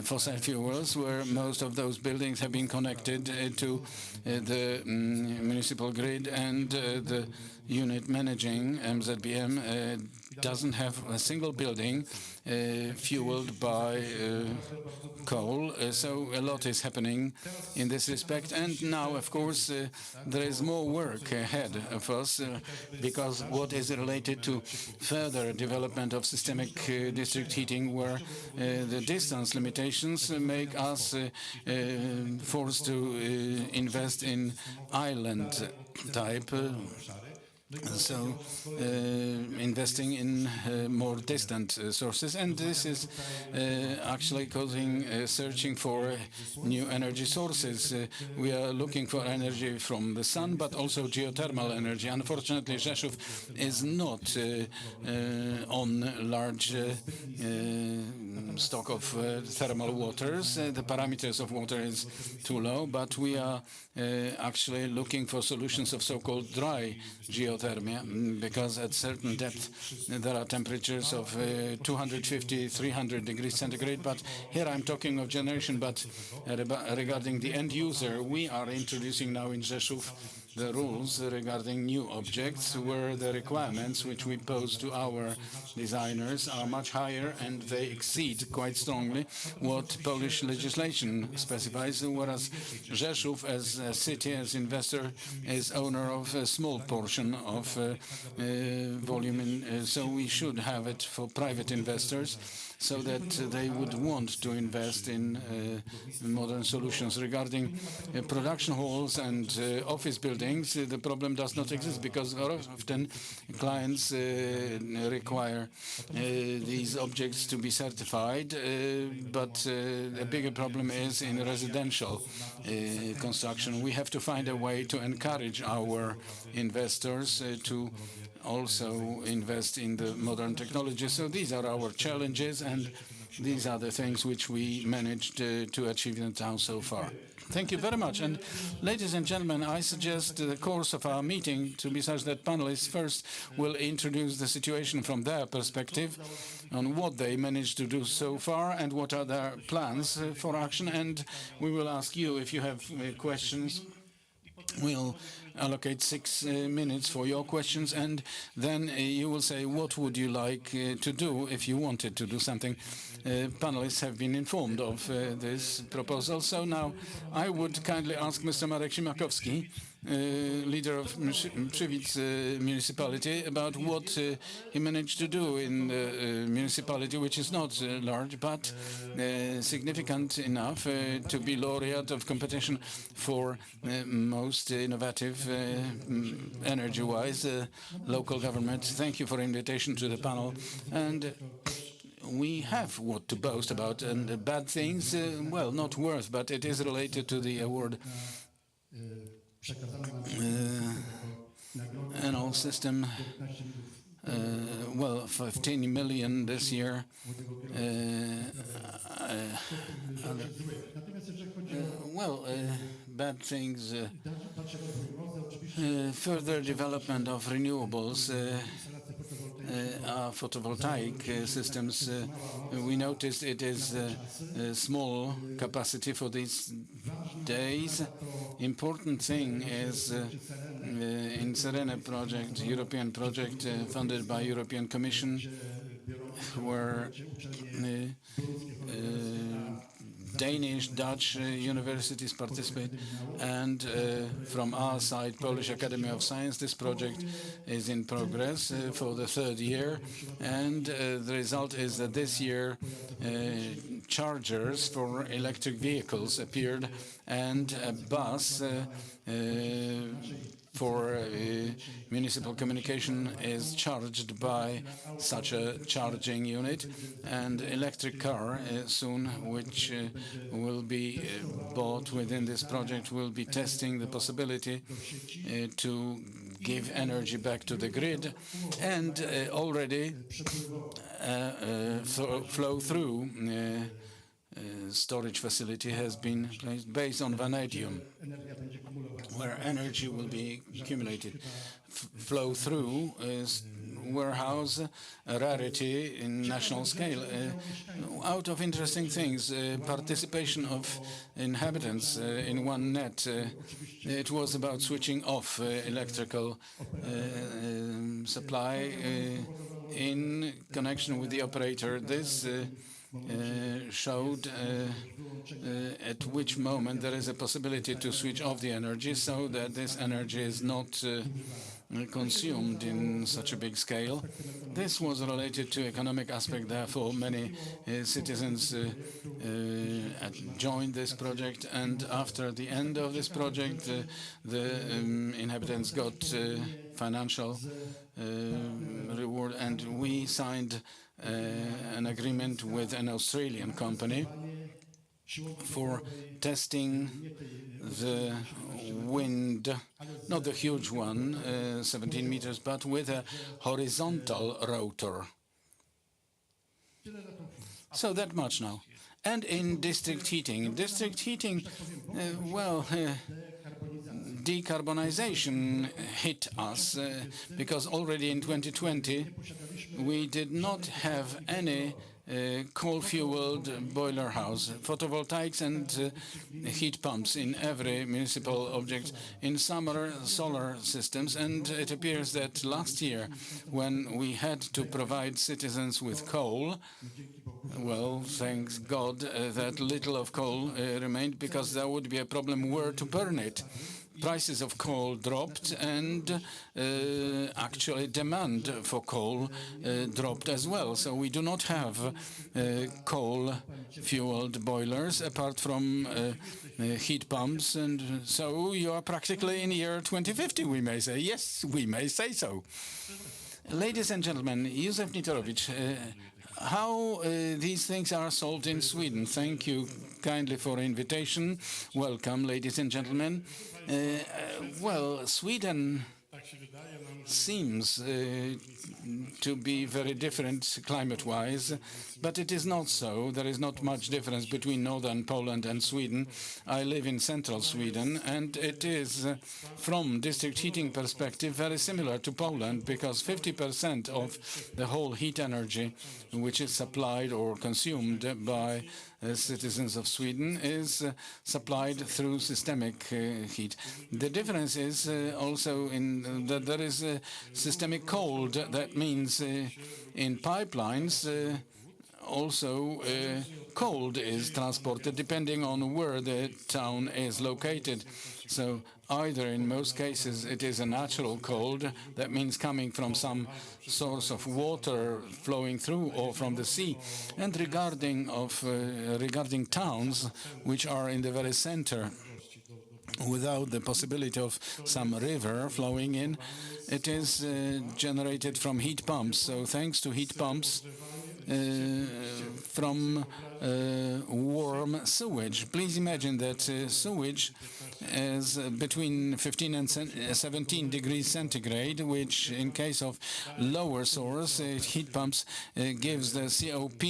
fossil fuels, where most of those buildings have been connected to the municipal grid, and the unit managing MZBM doesn't have a single building fueled by coal. So a lot is happening in this respect. And now, of course, there is more work ahead of us, because what is related to further development of systemic district heating, where the distance limitations make us forced to invest in island type. So investing in more distant sources, and this is actually causing searching for new energy sources. We are looking for energy from the sun, but also geothermal energy. Unfortunately, Rzeszów is not on large stock of thermal waters. The parameters of water is too low, but we are actually looking for solutions of so-called dry geothermia, because at certain depth there are temperatures of 250, 300 degrees centigrade. But here I'm talking of generation, but regarding the end user, we are introducing now in Rzeszów the rules regarding new objects, where the requirements which we pose to our designers are much higher, and they exceed quite strongly what Polish legislation specifies, whereas Rzeszów, as a city, as investor, is owner of a small portion of volume, so we should have it for private investors, so that they would want to invest in modern solutions. Regarding production halls and office buildings, the problem does not exist, because often clients require these objects to be certified, but a bigger problem is in residential construction. We have to find a way to encourage our investors to also invest in the modern technology. So these are our challenges, and these are the things which we managed to achieve in town so far. Thank you very much. And ladies and gentlemen, I suggest the course of our meeting to be such that panelists first will introduce the situation from their perspective on what they managed to do so far and what are their plans for action. And we will ask you if you have questions. We'll allocate 6 minutes for your questions, and then you will say what would you like to do if you wanted to do something. Panelists have been informed of this proposal. So now I would kindly ask Mr. Marek Wróblewski, leader of Przywidz municipality, about what he managed to do in the municipality, which is not large, but significant enough to be laureate of competition for most innovative energy-wise local government. Thank you for invitation to the panel. And we have what to boast about, and the bad things, well, not worth, but it is related to the award annual system. Well, 15 million this year. Bad things. Further development of renewables. Photovoltaic systems, we noticed it is a small capacity for these days. Important thing is in Serena project, European project funded by European Commission, where Danish, Dutch universities participate, and from our side, Polish Academy of Science, this project is in progress for the 3rd year, and the result is that this year chargers for electric vehicles appeared, and a bus for municipal communication is charged by such a charging unit, and electric car soon, which will be bought within this project, will be testing the possibility to give energy back to the grid, and already flow-through storage facility has been placed based on vanadium, where energy will be accumulated. Flow-through warehouse, a rarity in national scale. Out of interesting things, participation of inhabitants in one net. It was about switching off electrical supply in connection with the operator. This showed at which moment there is a possibility to switch off the energy so that this energy is not consumed in such a big scale. This was related to economic aspect, therefore many citizens joined this project, and after the end of this project the inhabitants got financial reward, and we signed an agreement with an Australian company for testing the wind, not the huge one, 17 meters, but with a horizontal rotor. So that much now. And in district heating. Decarbonization hit us because already in 2020 we did not have any coal-fueled boiler house, photovoltaics and heat pumps in every municipal object, in summer solar systems, and it appears that last year when we had to provide citizens with coal, well, thanks God that little of coal remained, because there would be a problem where to burn it. Prices of coal dropped, and actually demand for coal dropped as well. So we do not have coal-fueled boilers apart from heat pumps, and so you are practically in year 2050, we may say. Yes, we may say so. Ladies and gentlemen, Józef Nitorowicz, how these things are solved in Sweden. Thank you kindly for invitation. Welcome, ladies and gentlemen. Well, Sweden seems to be very different climate-wise, but it is not so. There is not much difference between northern Poland and Sweden. I live in central Sweden, and it is, from district heating perspective, very similar to Poland, because 50% of the whole heat energy which is supplied or consumed by citizens of Sweden is supplied through systemic heat. The difference is also in that there is systemic cold. That means in pipelines also cold is transported depending on where the town is located. So either in most cases it is a natural cold, that means coming from some source of water flowing through or from the sea. And regarding towns which are in the very center without the possibility of some river flowing in, it is generated from heat pumps. So thanks to heat pumps from warm sewage. Please imagine that sewage is between 15 and 17 degrees centigrade, which in case of lower source, heat pumps gives the COP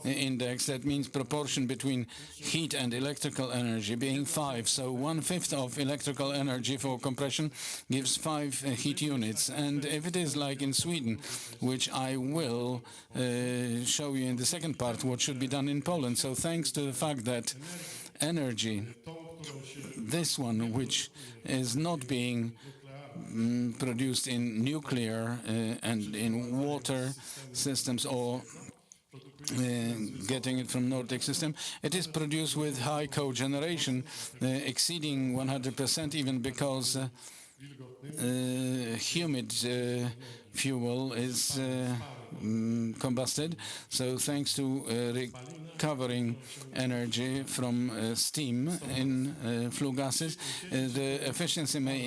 index, that means proportion between heat and electrical energy, being 5. So 1/5 of electrical energy for compression gives 5 heat units. And if it is like in Sweden, which I will show you in the second part what should be done in Poland. So thanks to the fact that energy, this one which is not being produced in nuclear and in water systems or getting it from Nordic system, it is produced with high cogeneration, exceeding 100%, even because humid fuel is combusted. So thanks to recovering energy from steam in flue gases, the efficiency may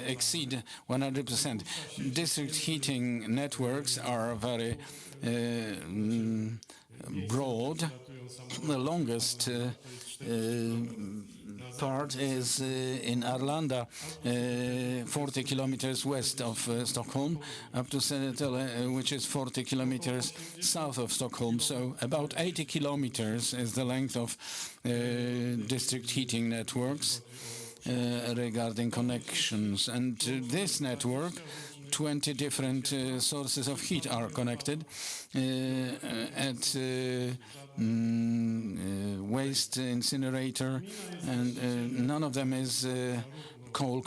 exceed 100%. District heating networks are very broad. The longest part is in Arlanda, 40 kilometers west of Stockholm, up to Södertälje, which is 40 kilometers south of Stockholm. So about 80 kilometers is the length of district heating networks regarding connections. And this network, 20 different sources of heat are connected at waste incinerator, and none of them is coal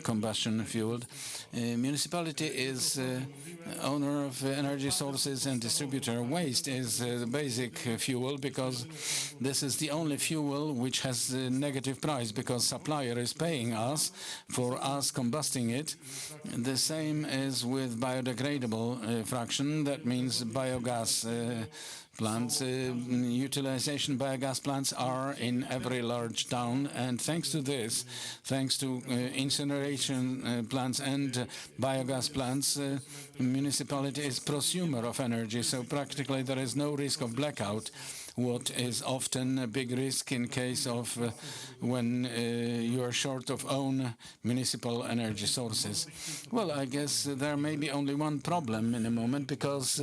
combustion fueled. Municipality is owner of energy sources and distributor. Waste is the basic fuel, because this is the only fuel which has a negative price, because supplier is paying us for us combusting it. The same is with biodegradable fraction, that means biogas plants. Utilization biogas plants are in every large town, and thanks to this, thanks to incineration plants and biogas plants, municipality is prosumer of energy, so practically there is no risk of blackout, what is often a big risk in case of when you are short of own municipal energy sources. Well, I guess there may be only one problem in a moment, because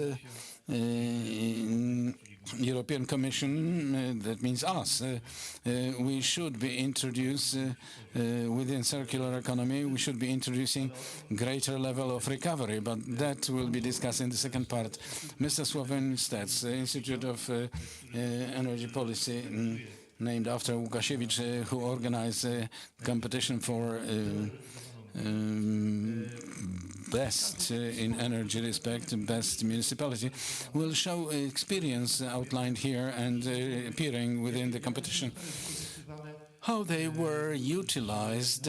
European Commission, that means us, we should be introduced within circular economy, we should be introducing greater level of recovery, but that will be discussed in the second part. Mr. Sławomir Stec, Institute of Energy Policy, named after Lukasiewicz, who organized a competition for best in energy respect, best municipality, will show experience outlined here and appearing within the competition, how they were utilized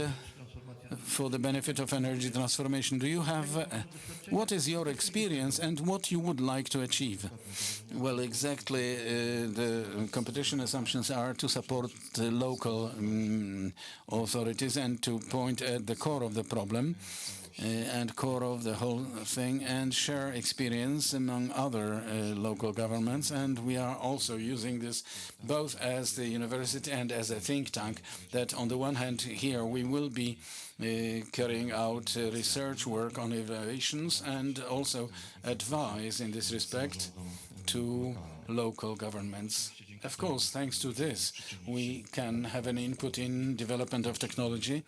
for the benefit of energy transformation. Do you have, what is your experience and what you would like to achieve? Well, exactly, the competition assumptions are to support the local authorities and to point at the core of the problem and core of the whole thing, and share experience among other local governments. And we are also using this both as the university and as a think tank, that on the one hand here we will be carrying out research work on innovations and also advise in this respect to local governments. Of course, thanks to this, we can have an input in development of technology.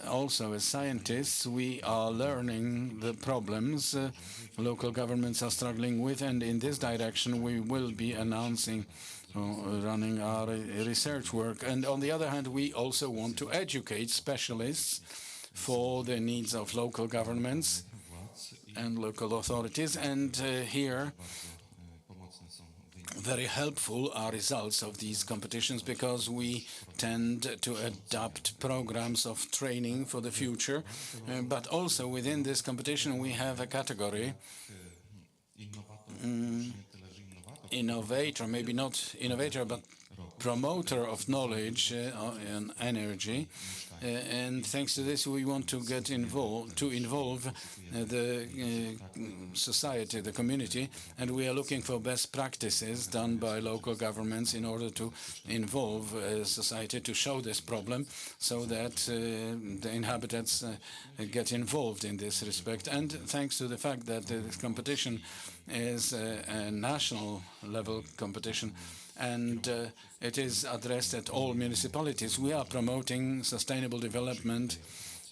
Also, as scientists, we are learning the problems local governments are struggling with, and in this direction, we will be announcing running our research work. And on the other hand, we also want to educate specialists for the needs of local governments and local authorities. And here, very helpful are results of these competitions because we tend to adapt programs of training for the future. But also within this competition, we have a category innovator, maybe not innovator, but promoter of knowledge and energy. And thanks to this, we want to get involve the society, the community, and we are looking for best practices done by local governments in order to involve society to show this problem so that the inhabitants get involved in this respect. And thanks to the fact that this competition is a national level competition, and it is addressed at all municipalities. We are promoting sustainable development.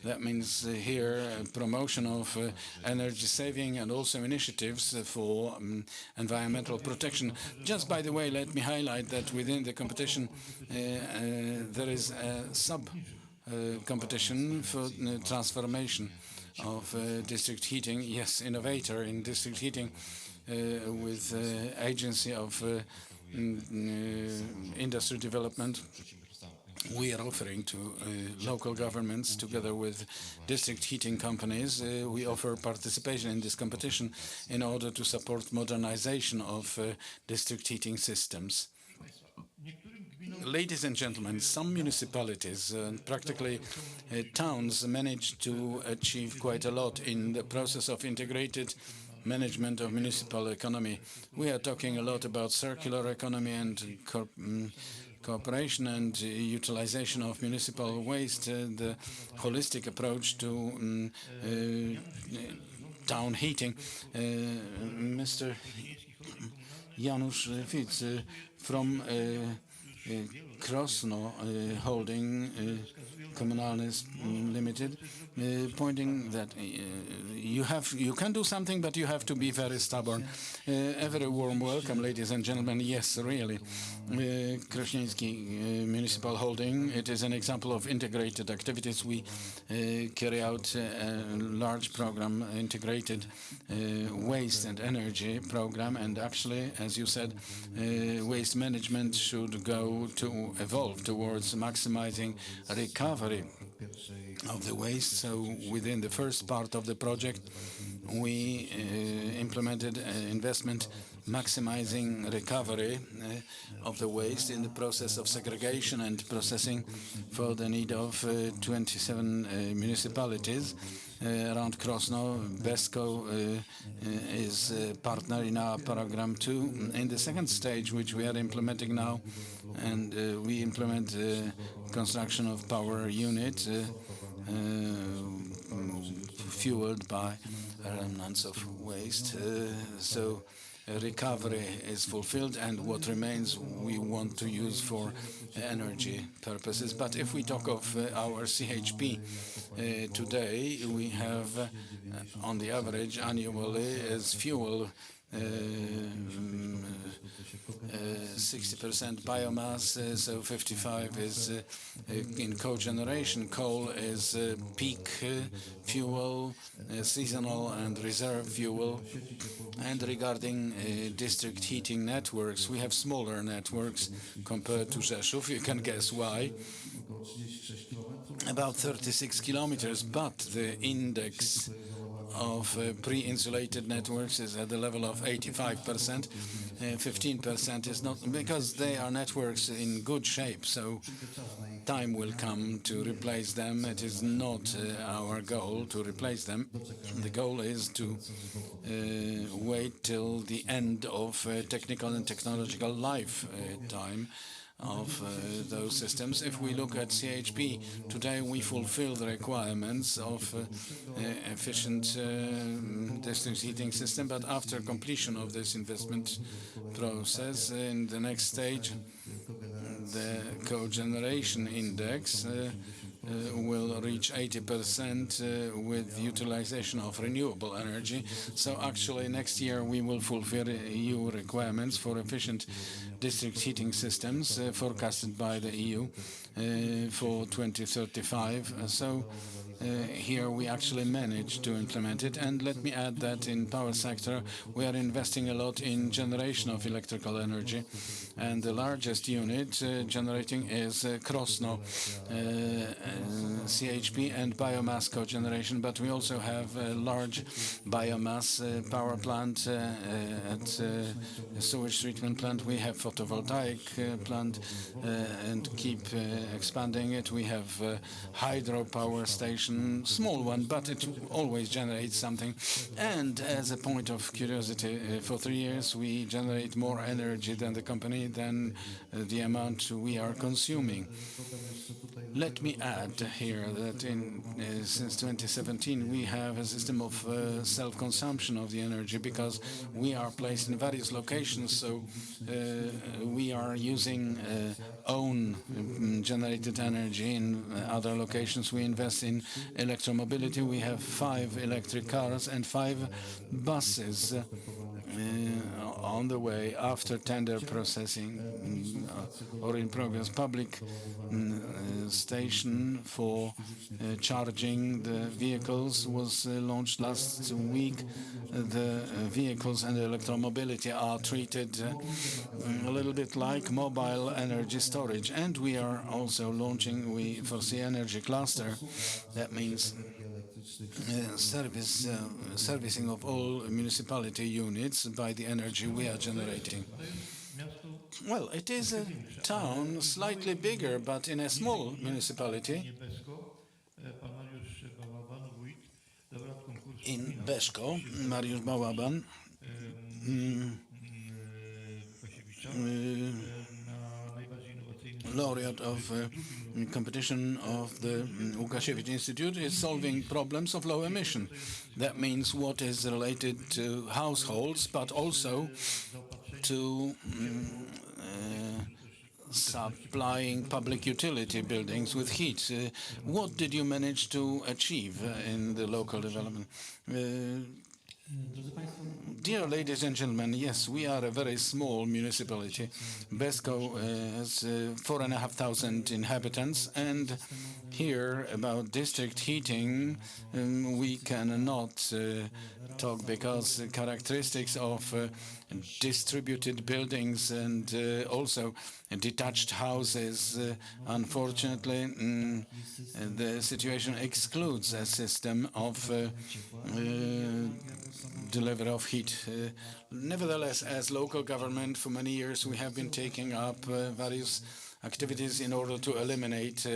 That means here promotion of energy saving and also initiatives for environmental protection. Just by the way, let me highlight that within the competition there is a sub-competition for transformation of district heating. Yes, innovator in district heating with agency of industry development. We are offering to local governments together with district heating companies. We offer participation in this competition in order to support modernization of district heating systems. Ladies and gentlemen, some municipalities, practically towns, managed to achieve quite a lot in the process of integrated management of municipal economy. We are talking a lot about circular economy and cooperation and utilization of municipal waste, the holistic approach to town heating. Mr. Janusz Fitz from Krosno Holding Kommunalny Limited, pointing that you can do something, but you have to be very stubborn. A very warm welcome, ladies and gentlemen. Yes, really. Krośnieński Municipal Holding, it is an example of integrated activities. We carry out a large program, integrated waste and energy program, and actually, as you said, waste management should go to evolve towards maximizing recovery of the waste. So within the first part of the project, we implemented investment maximizing recovery of the waste in the process of segregation and processing for the need of 27 municipalities around Krosno. Besco is a partner in our program too. In the second stage, which we are implementing now, and we implement construction of power unit fueled by remnants of waste. So recovery is fulfilled, and what remains we want to use for energy purposes. But if we talk of our CHP today, we have on the average annually as fuel 60% biomass, so 55 is in cogeneration. Coal is peak fuel, seasonal and reserve fuel. And regarding district heating networks, we have smaller networks compared to Rzeszów. You can guess why. About 36 kilometers, but the index of pre-insulated networks is at the level of 85%. 15% is not, because they are networks in good shape, so time will come to replace them. It is not our goal to replace them. The goal is to wait till the end of technical and technological lifetime of those systems. If we look at CHP, today we fulfill the requirements of efficient district heating system, but after completion of this investment process, in the next stage, the cogeneration index will reach 80% with utilization of renewable energy. So actually next year we will fulfill EU requirements for efficient district heating systems forecasted by the EU for 2035. So here we actually managed to implement it. And let me add that in power sector we are investing a lot in generation of electrical energy, and the largest unit generating is Krosno CHP and biomass cogeneration, but we also have a large biomass power plant at a sewage treatment plant. We have photovoltaic plant and keep expanding it. We have hydropower station, small one, but it always generates something. And as a point of curiosity, for 3 years we generate more energy than the company, than the amount we are consuming. Let me add here that since 2017 we have a system of self-consumption of the energy, because we are placed in various locations, so we are using own generated energy. In other locations we invest in electromobility. We have 5 electric cars and 5 buses on the way after tender processing or in progress. Public station for charging the vehicles was launched last week. The vehicles and electromobility are treated a little bit like mobile energy storage, and we are also launching, we foresee energy cluster. That means servicing of all municipality units by the energy we are generating. Well, it is a town slightly bigger, but in a small municipality. In Beszko, Mariusz Bałaban laureate of competition of the Lukasiewicz Institute, is solving problems of low emission. That means what is related to households, but also to supplying public utility buildings with heat. What did you manage to achieve in the local development? Dear ladies and gentlemen, yes, we are a very small municipality. Beszko has 4,500 inhabitants, and here about district heating we cannot talk, because the characteristics of distributed buildings and also detached houses, unfortunately the situation excludes a system of delivery of heat. Nevertheless, as local government, for many years we have been taking up various activities in order to eliminate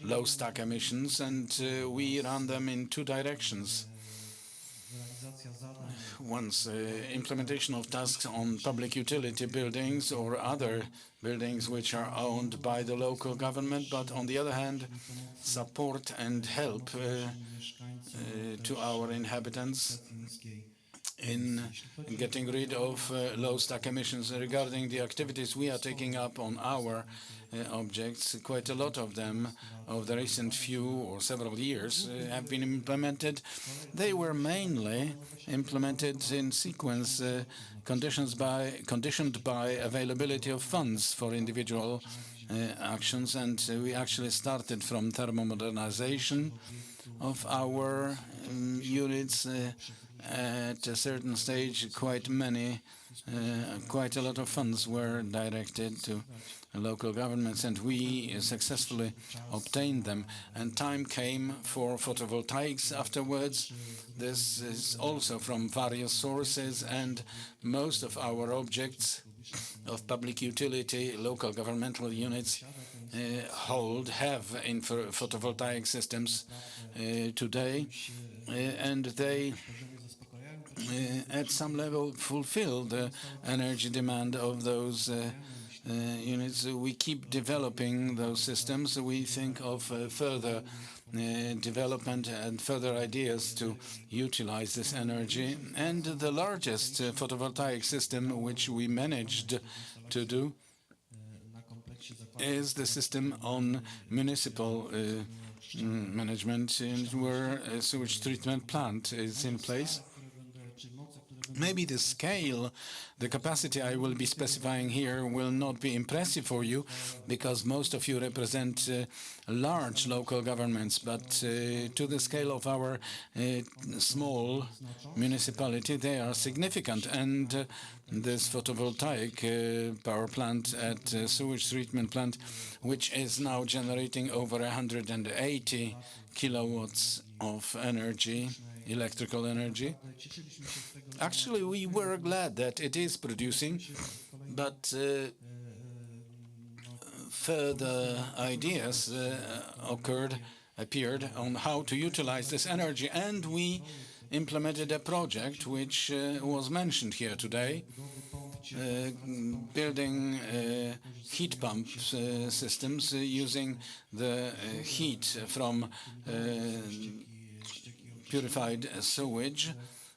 low stack emissions, and we run them in 2 directions. Once implementation of tasks on public utility buildings or other buildings which are owned by the local government, but on the other hand support and help to our inhabitants in getting rid of low stack emissions. Regarding the activities we are taking up on our objects, quite a lot of them, of the recent few or several years, have been implemented. They were mainly implemented in sequence, conditioned by availability of funds for individual actions, and we actually started from thermomodernization of our units. At a certain stage, quite a lot of funds were directed to local governments, and we successfully obtained them. And time came for photovoltaics afterwards. This is also from various sources, and most of our objects of public utility, local governmental units have in photovoltaic systems today, and they at some level fulfill the energy demand of those units. We keep developing those systems. We think of further development and further ideas to utilize this energy. And the largest photovoltaic system which we managed to do is the system on municipal management, where a sewage treatment plant is in place. Maybe the scale, the capacity I will be specifying here will not be impressive for you, because most of you represent large local governments, but to the scale of our small municipality, they are significant. And this photovoltaic power plant at sewage treatment plant, which is now generating over 180 kilowatts of energy, electrical energy. Actually, we were glad that it is producing, but further ideas appeared on how to utilize this energy, and we implemented a project which was mentioned here today, building heat pump systems using the heat from purified sewage,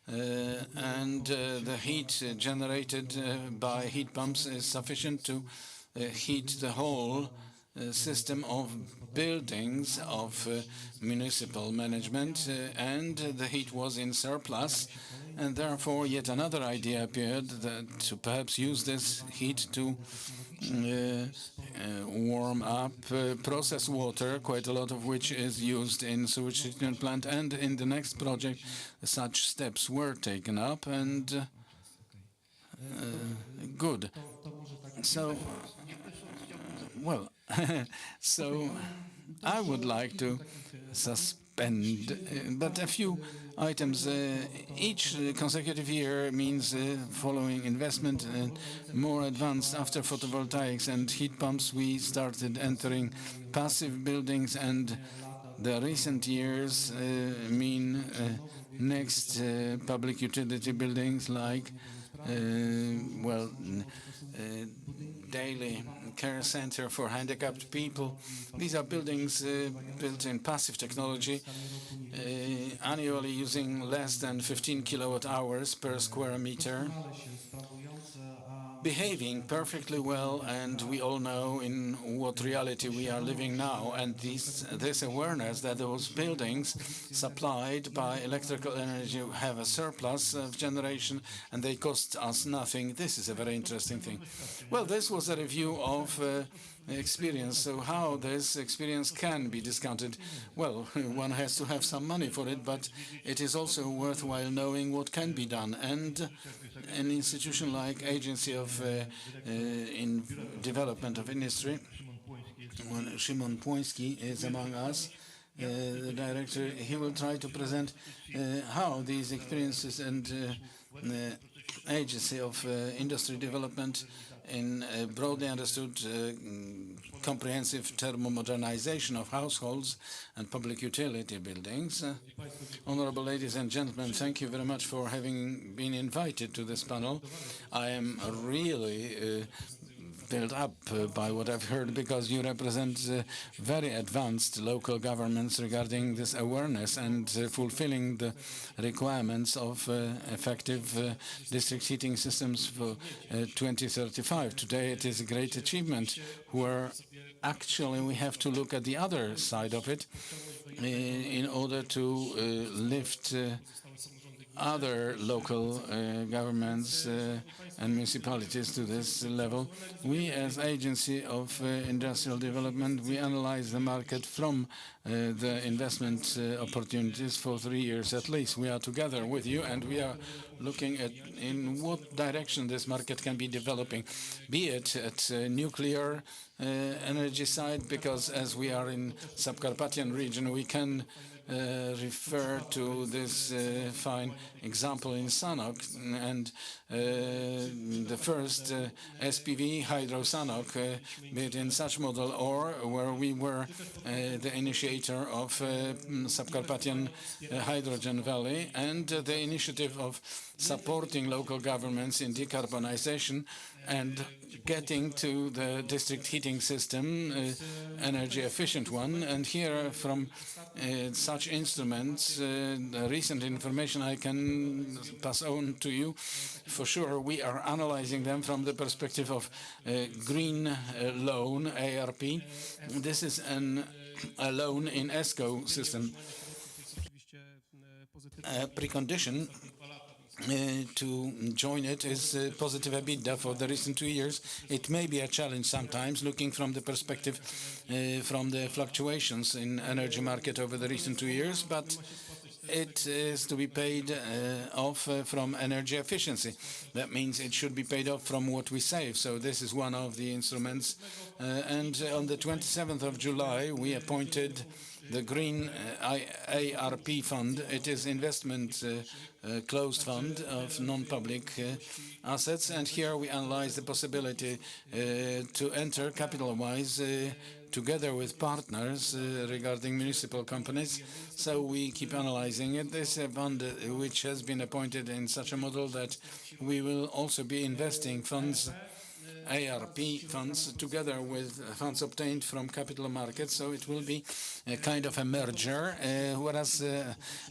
and the heat generated by heat pumps is sufficient to heat the whole system of buildings of municipal management, and the heat was in surplus, and therefore yet another idea appeared that to perhaps use this heat to warm up processed water, quite a lot of which is used in sewage treatment plant. And in the next project, such steps were taken up, and good. So, well, so I would like to suspend, but a few items. Each consecutive year means following investment more advanced. After photovoltaics and heat pumps, we started entering passive buildings, and the recent years mean next public utility buildings like daily care center for handicapped people. These are buildings built in passive technology, annually using less than 15 kilowatt hours per square meter, behaving perfectly well, and we all know in what reality we are living now. And this awareness that those buildings supplied by electrical energy have a surplus of generation and they cost us nothing, this is a very interesting thing. Well, this was a review of experience. So how this experience can be discounted? Well, one has to have some money for it, but it is also worthwhile knowing what can be done. And an institution like Agency of in Development of Industry, when Szymon Płoński is among us, the director, he will try to present how these experiences and Agency of Industry Development in broadly understood comprehensive thermomodernization of households and public utility buildings. Honorable ladies and gentlemen, thank you very much for having been invited to this panel. I am really built up by what I've heard, because you represent very advanced local governments regarding this awareness and fulfilling the requirements of effective district heating systems for 2035. Today it is a great achievement, where actually we have to look at the other side of it in order to lift other local governments and municipalities to this level. We, as Agency of Industrial Development, we analyze the market from the investment opportunities for 3 years at least. We are together with you, and we are looking at in what direction this market can be developing, be it at nuclear energy side, because as we are in Subcarpathian region, we can refer to this fine example in Sanok, and the first SPV Hydro Sanok, be it in such model, or where we were the initiator of Subcarpathian Hydrogen Valley, and the initiative of supporting local governments in decarbonization and getting to the district heating system, energy efficient one. And here from such instruments, the recent information I can pass on to you. For sure, we are analyzing them from the perspective of green loan, ARP. This is a loan in ESCO system. A precondition to join it is positive EBITDA for the recent 2 years. It may be a challenge sometimes, looking from the perspective from the fluctuations in energy market over the recent 2 years, but it is to be paid off from energy efficiency. That means it should be paid off from what we save. So this is one of the instruments. And on the 27th of July, we appointed the Green ARP Fund. It is investment closed fund of non-public assets. And here we analyze the possibility to enter capital-wise together with partners regarding municipal companies. So we keep analyzing it. This is a fund which has been appointed in such a model that we will also be investing funds, ARP funds, together with funds obtained from capital markets. So it will be a kind of a merger, whereas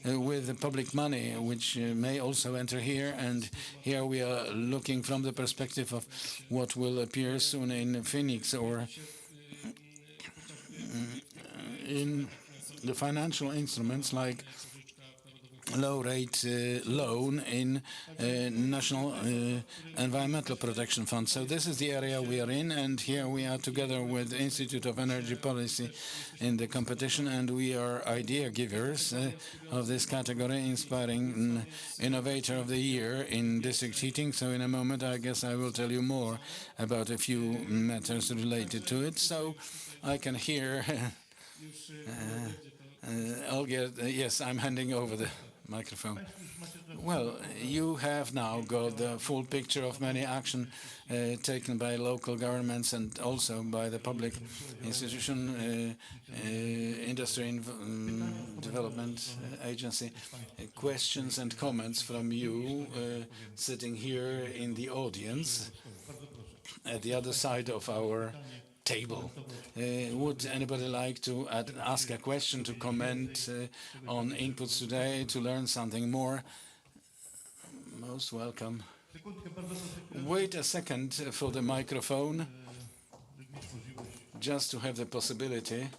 with the public money, which may also enter here. And here we are looking from the perspective of what will appear soon in Phoenix or in the financial instruments like low-rate loan in National Environmental Protection Fund. So this is the area we are in, and here we are together with the Institute of Energy Policy in the competition, and we are idea givers of this category, inspiring Innovator of the Year in district heating. So in a moment, I guess I will tell you more about a few matters related to it. So I can hear yes, I'm handing over the microphone. Well, you have now got the full picture of many action taken by local governments and also by the public institution, industry development agency. Questions and comments from you sitting here in the audience at the other side of our table. Would anybody like to ask a question, to comment on inputs today, to learn something more? Most welcome. Wait a second for the microphone, just to have the possibility.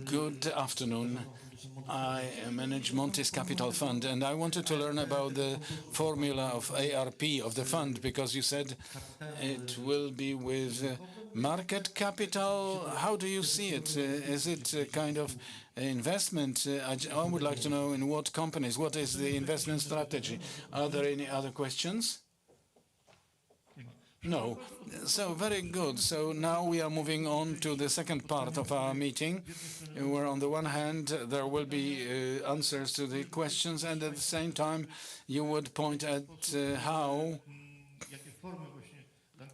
Good afternoon. I manage Montes Capital Fund, and I wanted to learn about the formula of ARP of the fund, because you said it will be with market capital. How do you see it? Is it a kind of investment? I would like to know in what companies, what is the investment strategy? Are there any other questions? No. So very good. So now we are moving on to the second part of our meeting, where on the one hand there will be answers to the questions, and at the same time you would point at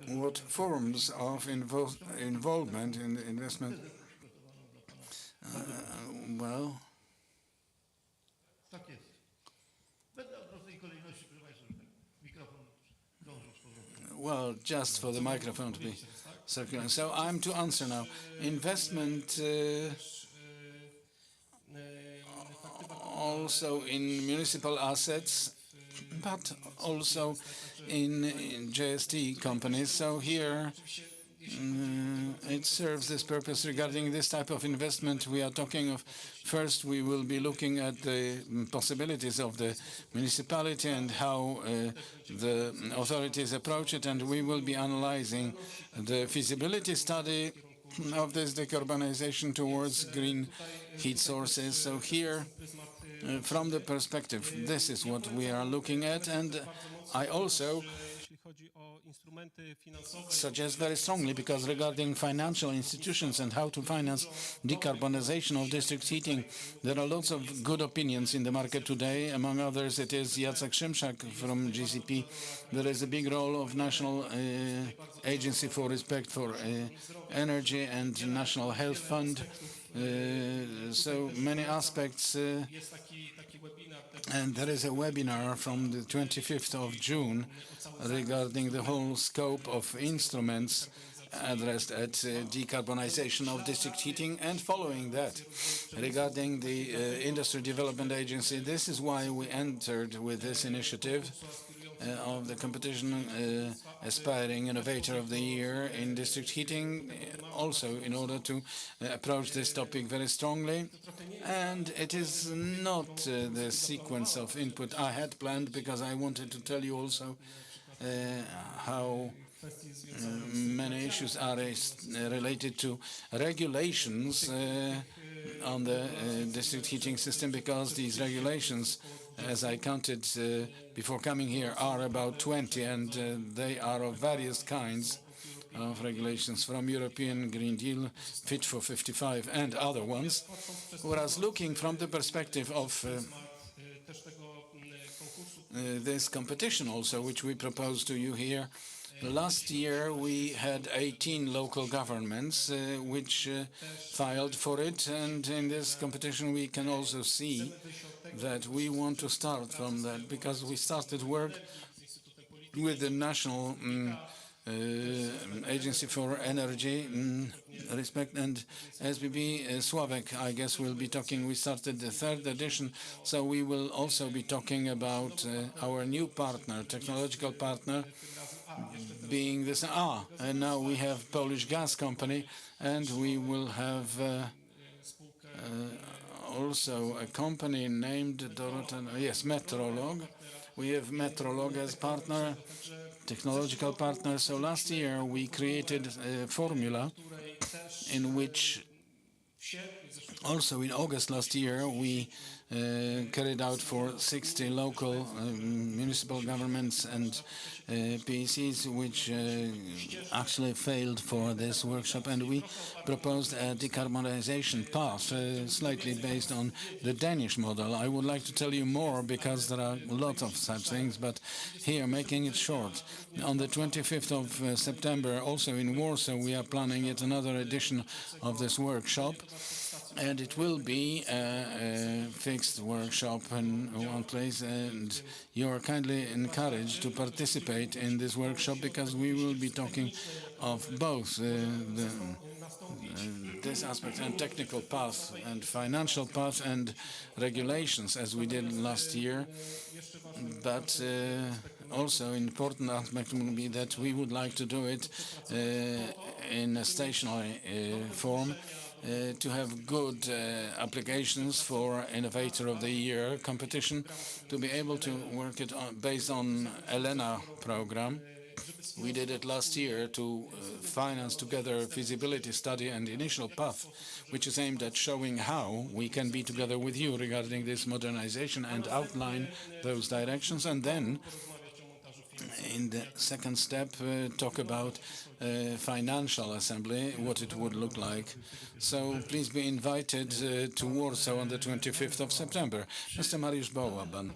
what forms of involvement in the investment. Well, well, just for the microphone to be circular. So I'm to answer now. Investment also in municipal assets, but also in JST companies. So here it serves this purpose. Regarding this type of investment we are talking of, first we will be looking at the possibilities of the municipality and how the authorities approach it, and we will be analyzing the feasibility study of this decarbonization towards green heat sources. So here, from the perspective, this is what we are looking at, and I also suggest very strongly, because regarding financial institutions and how to finance decarbonization of district heating, there are lots of good opinions in the market today. Among others, it is Jacek Szymczak from GCP. There is a big role of National Agency for Respect for Energy and National Health Fund. So many aspects And there is a webinar from the 25th of June regarding the whole scope of instruments addressed at decarbonization of district heating, and following that, regarding the Industry Development Agency. This is why we entered with this initiative of the competition aspiring innovator of the year in district heating, also in order to approach this topic very strongly. And it is not the sequence of input I had planned, because I wanted to tell you also how many issues are related to regulations on the district heating system, because these regulations, as I counted before coming here, are about 20, and they are of various kinds of regulations, from European Green Deal, Fit for 55, and other ones. Whereas looking from the perspective of this competition also, which we propose to you here, last year we had 18 local governments which filed for it, and in this competition we can also see that we want to start from that, because we started work with the National Agency for Energy, Respect, and SBB Sławek, I guess, will be talking. We started the 3rd edition, so we will also be talking about our new partner, technological partner, being this. And now we have Polish gas company, and we will have also a company named Metrolog. We have Metrolog as partner, technological partner. So last year we created a formula in which, also in August last year, we carried out for 60 local municipal governments and PECs, which actually failed for this workshop, and we proposed a decarbonization path slightly based on the Danish model. I would like to tell you more, because there are lots of such things, but here, making it short, on the 25th of September, also in Warsaw, we are planning yet another edition of this workshop. And it will be a fixed workshop in one place, and you are kindly encouraged to participate in this workshop, because we will be talking of both this aspect and technical path and financial path and regulations, as we did last year. But also important aspect will be that we would like to do it in a stationary form, to have good applications for Innovator of the Year competition, to be able to work it on, based on ELENA program. We did it last year to finance together feasibility study and initial path, which is aimed at showing how we can be together with you regarding this modernization and outline those directions. And then, in the second step, talk about financial assembly, what it would look like. So please be invited to Warsaw on the 25th of September. Mr. Mariusz Bałaban,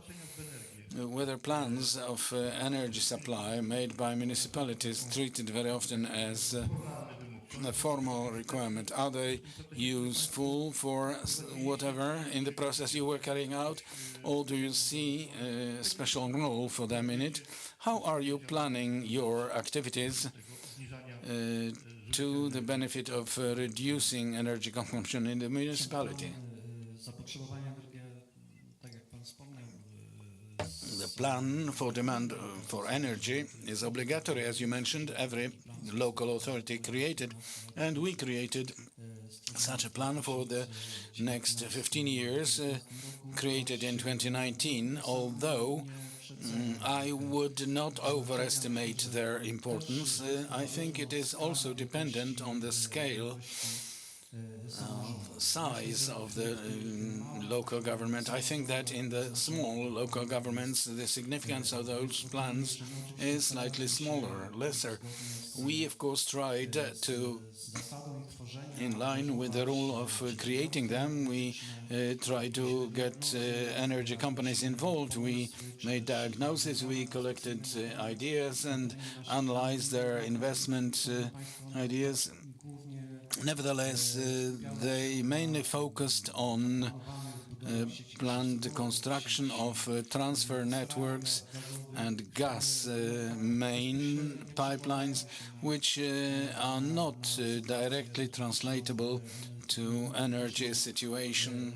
whether plans of energy supply made by municipalities treated very often as a formal requirement, are they useful for whatever in the process you were carrying out, or do you see a special role for them in it? How are you planning your activities to the benefit of reducing energy consumption in the municipality? The plan for demand for energy is obligatory, as you mentioned. Every local authority created, and we created such a plan for the next 15 years, created in 2019, although I would not overestimate their importance. I think it is also dependent on the scale, size of the local government. I think that in the small local governments, the significance of those plans is slightly smaller, lesser. We, of course, tried to, in line with the rule of creating them, we tried to get energy companies involved. We made diagnosis, we collected ideas and analyzed their investment ideas. Nevertheless, they mainly focused on planned the construction of transfer networks and gas main pipelines, which are not directly translatable to energy situation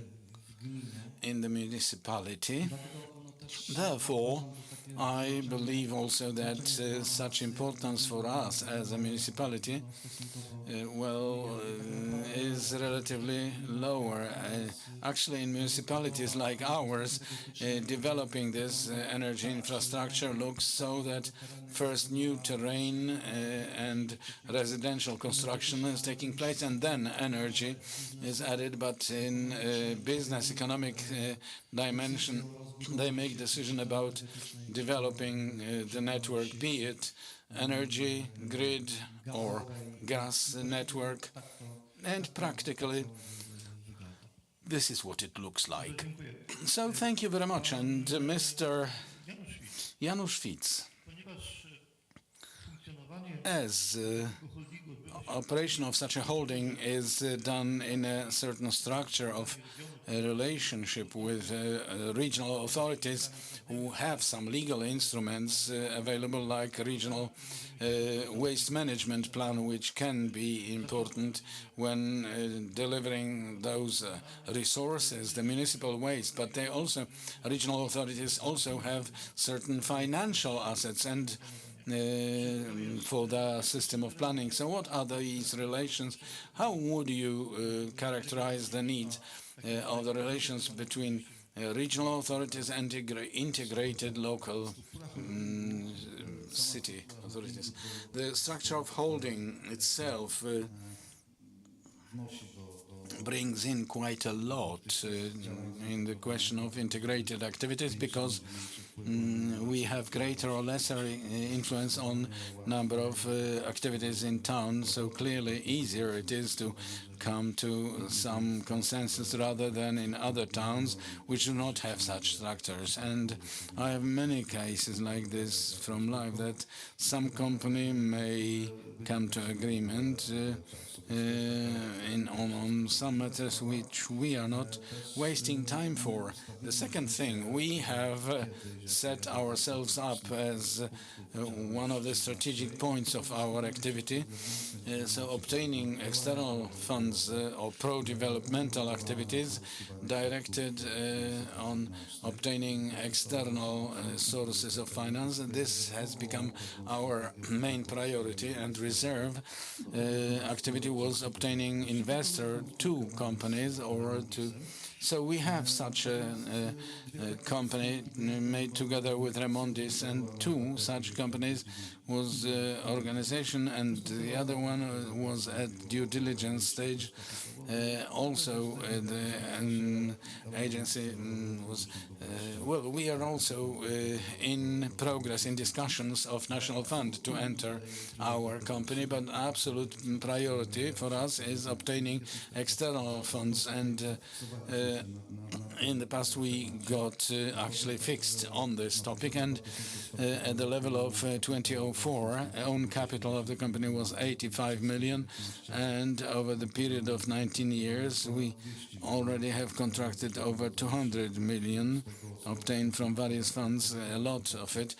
in the municipality. Therefore, I believe also that such importance for us as a municipality is relatively lower. Actually, in municipalities like ours, developing this energy infrastructure looks so that first new terrain and residential construction is taking place, and then energy is added. But in business economic dimension, they make decision about developing the network, be it energy, grid, or gas network, and practically this is what it looks like. So thank you very much. And Mr. Janusz Fitz, as operation of such a holding is done in a certain structure of a relationship with regional authorities who have some legal instruments available, like regional waste management plan, which can be important when delivering those resources, the municipal waste. But they also, regional authorities also have certain financial assets and for the system of planning. So what are these relations? How would you characterize the need of the relations between regional authorities and integrated local city authorities? The structure of holding itself brings in quite a lot in the question of integrated activities, because we have greater or lesser influence on number of activities in town, so clearly easier it is to come to some consensus rather than in other towns which do not have such structures. And I have many cases like this from life, that some company may come to agreement on some matters which we are not wasting time for. The second thing, we have set ourselves up as one of the strategic points of our activity. So obtaining external funds or pro-developmental activities directed on obtaining external sources of finance. This has become our main priority, and reserve activity was obtaining investor to companies or to. So we have such a company made together with Remondis, and two such companies was organization, and the other one was at due diligence stage. Also, the agency was, well, we are also in progress in discussions of National Fund to enter our company, but absolute priority for us is obtaining external funds. And in the past we got actually fixed on this topic, and at the level of 2004, own capital of the company was 85 million, and over the period of 19 years we already have contracted over 200 million obtained from various funds, a lot of it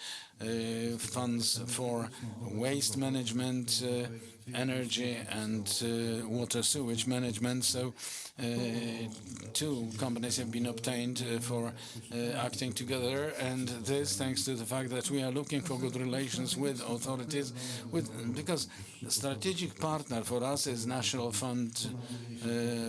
funds for waste management, energy and water sewage management. So two companies have been obtained for acting together, and this thanks to the fact that we are looking for good relations with authorities, because the strategic partner for us is National Fund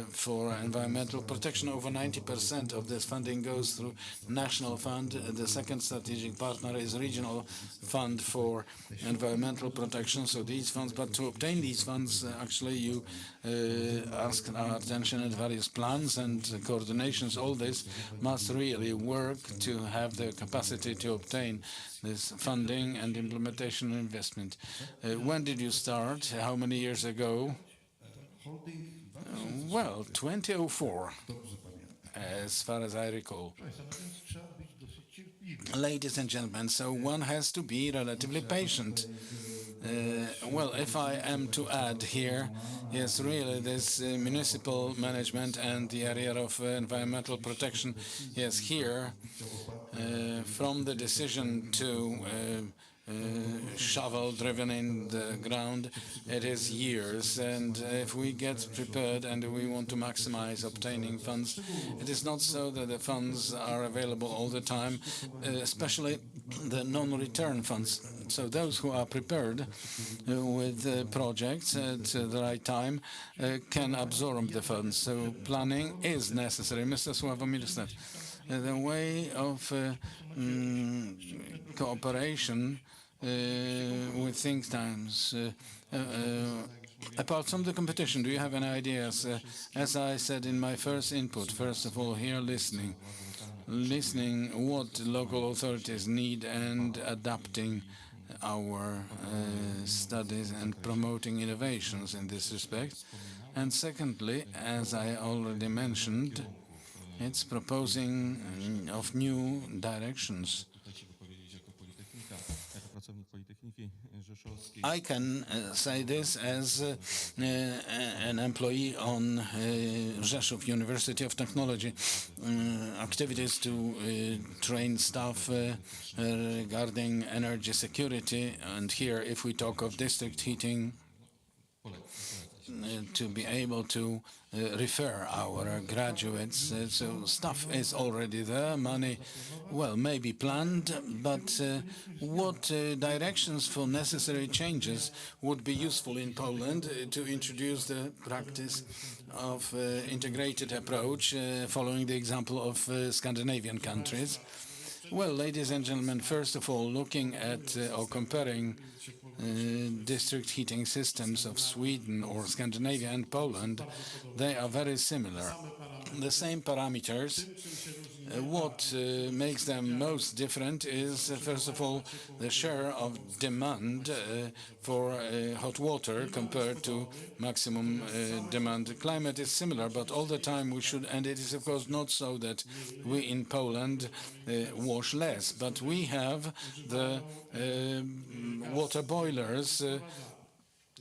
for Environmental Protection. Over 90% of this funding goes through National Fund. The second strategic partner is Regional Fund for Environmental Protection. So these funds, but to obtain these funds, actually you ask our attention at various plans and coordinations. All this must really work to have the capacity to obtain this funding and implementation and investment. When did you start? How many years ago? Well, 2004, as far as I recall. Ladies and gentlemen, so one has to be relatively patient. Well, if I am to add here, yes, really, this municipal management and the area of environmental protection, yes, here, from the decision to shovel driven in the ground, it is years. And if we get prepared and we want to maximize obtaining funds, it is not so that the funds are available all the time, especially the non-return funds. So those who are prepared with projects at the right time can absorb the funds. So planning is necessary. Mr. Sławomir said, the way of cooperation with think tanks, apart from the competition, do you have any ideas? As I said in my first input, first of all, here listening what local authorities need and adapting our studies and promoting innovations in this respect. And secondly, as I already mentioned, it's proposing of new directions. I can say this as an employee on Rzeszow University of Technology, activities to train staff regarding energy security. And here, if we talk of district heating, to be able to refer our graduates. So stuff is already there, money, well, may be planned, but what directions for necessary changes would be useful in Poland to introduce the practice of integrated approach, following the example of Scandinavian countries? Well, ladies and gentlemen, first of all, looking at or comparing district heating systems of Sweden or Scandinavia and Poland, they are very similar. The same parameters. What makes them most different is, first of all, the share of demand for hot water compared to maximum demand. The climate is similar, but all the time we should, and it is of course not so that we in Poland wash less, but we have the water boilers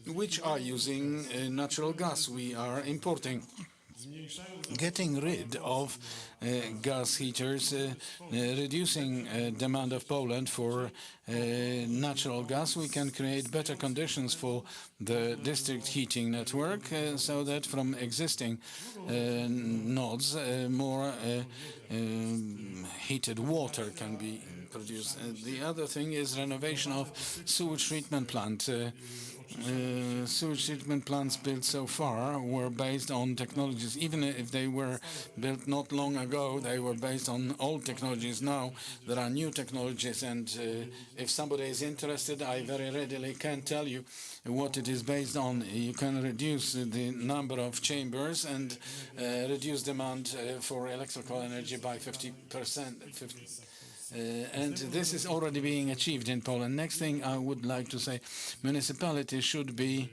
which are using natural gas we are importing. Getting rid of gas heaters, reducing demand of Poland for natural gas, we can create better conditions for the district heating network so that from existing nodes more heated water can be produced. The other thing is renovation of sewage treatment plant. Sewage treatment plants built so far were based on technologies, even if they were built not long ago, they were based on old technologies. Now there are new technologies, and if somebody is interested, I very readily can tell you what it is based on. You can reduce the number of chambers and reduce demand for electrical energy by 50%. And this is already being achieved in Poland. Next thing I would like to say, municipalities should be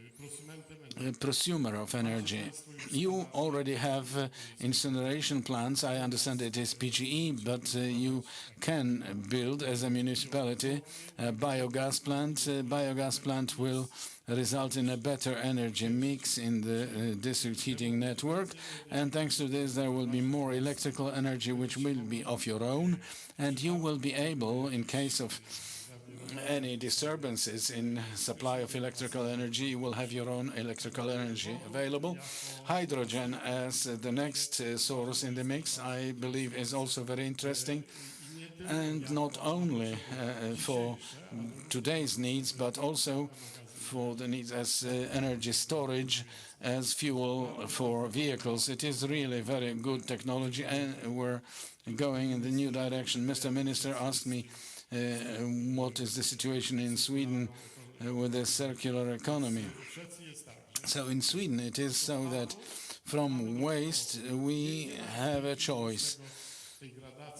a prosumer of energy. You already have incineration plants. I understand it is PGE, but you can build as a municipality a biogas plant. Biogas plant will result in a better energy mix in the district heating network, and thanks to this there will be more electrical energy which will be of your own, and you will be able, in case of any disturbances in supply of electrical energy, you will have your own electrical energy available. Hydrogen as the next source in the mix, I believe, is also very interesting, and not only for today's needs, but also for the needs as energy storage, as fuel for vehicles. It is really very good technology, and we're going in the new direction. Mr. Minister asked me what is the situation in Sweden with the circular economy. So in Sweden it is so that from waste we have a choice.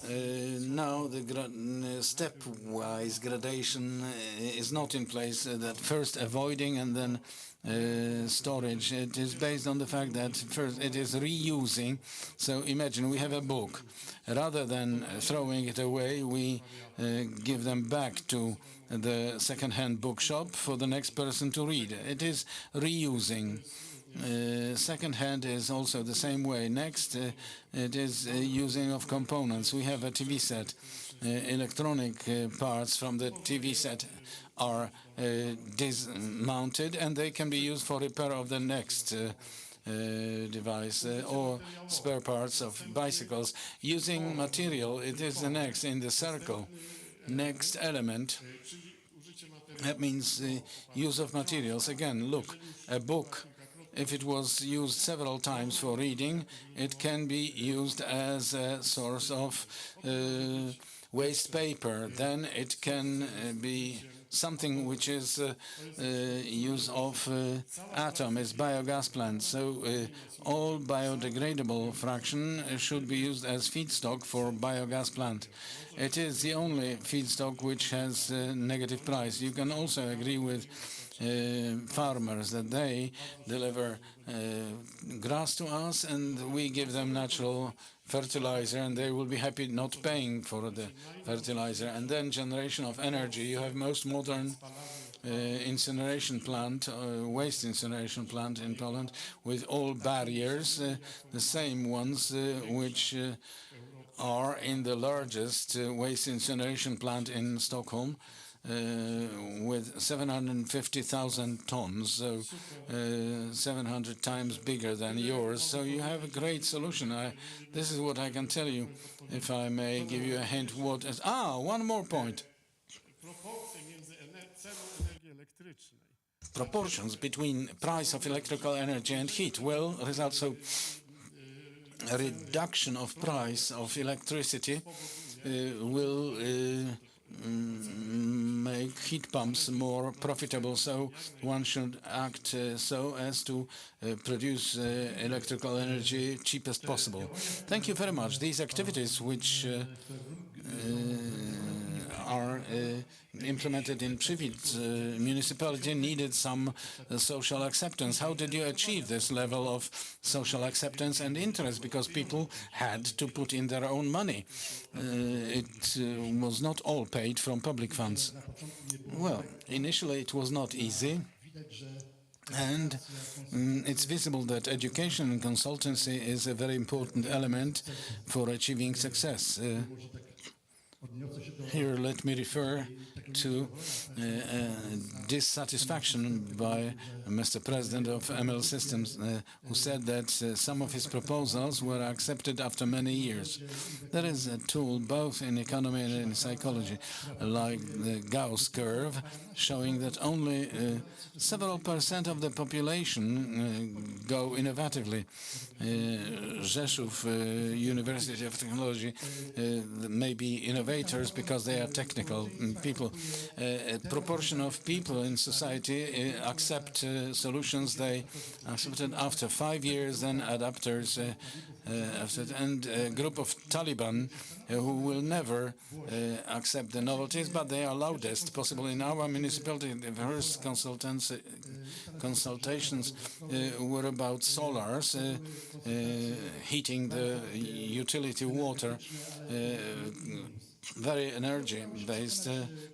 Now the stepwise gradation is not in place, that first avoiding and then storage. It is based on the fact that first it is reusing. So imagine we have a book. Rather than throwing it away, we give them back to the second-hand bookshop for the next person to read. It is reusing. Second-hand is also the same way. Next, it is using of components. We have a TV set. Electronic parts from the TV set are dismounted, and they can be used for repair of the next device or spare parts of bicycles. Using material, it is the next in the circle. Next element, that means use of materials. Again, look, a book, if it was used several times for reading, it can be used as a source of waste paper. Then it can be something which is use of atom, is biogas plant. So all biodegradable fraction should be used as feedstock for biogas plant. It is the only feedstock which has negative price. You can also agree with farmers that they deliver grass to us and we give them natural fertilizer, and they will be happy not paying for the fertilizer. And then generation of energy. You have most modern incineration plant, waste incineration plant in Poland with all barriers, the same ones which are in the largest waste incineration plant in Stockholm, with 750,000 tons, so 700 times bigger than yours. So you have a great solution. This is what I can tell you, if I may give you a hint. What is one more point. Proportions between price of electrical energy and heat will result. So a reduction of price of electricity will make heat pumps more profitable, so one should act so as to produce electrical energy cheapest possible. Thank you very much. These activities which are implemented in Przywidz municipality needed some social acceptance. How did you achieve this level of social acceptance and interest? Because people had to put in their own money. It was not all paid from public funds. Well, initially it was not easy. And it's visible that education and consultancy is a very important element for achieving success. Here, let me refer to dissatisfaction by Mr. President of ML Systems, who said that some of his proposals were accepted after many years. There is a tool both in economy and in psychology, like the Gauss curve, showing that only several percent of the population go innovatively. Rzeszow University of Technology may be innovators because they are technical people. A proportion of people in society accept solutions they accepted after 5 years, then adapters and a group of Taliban who will never accept the novelties, but they are loudest possible. In our municipality, the first consultations were about solars, heating the utility water, very energy-based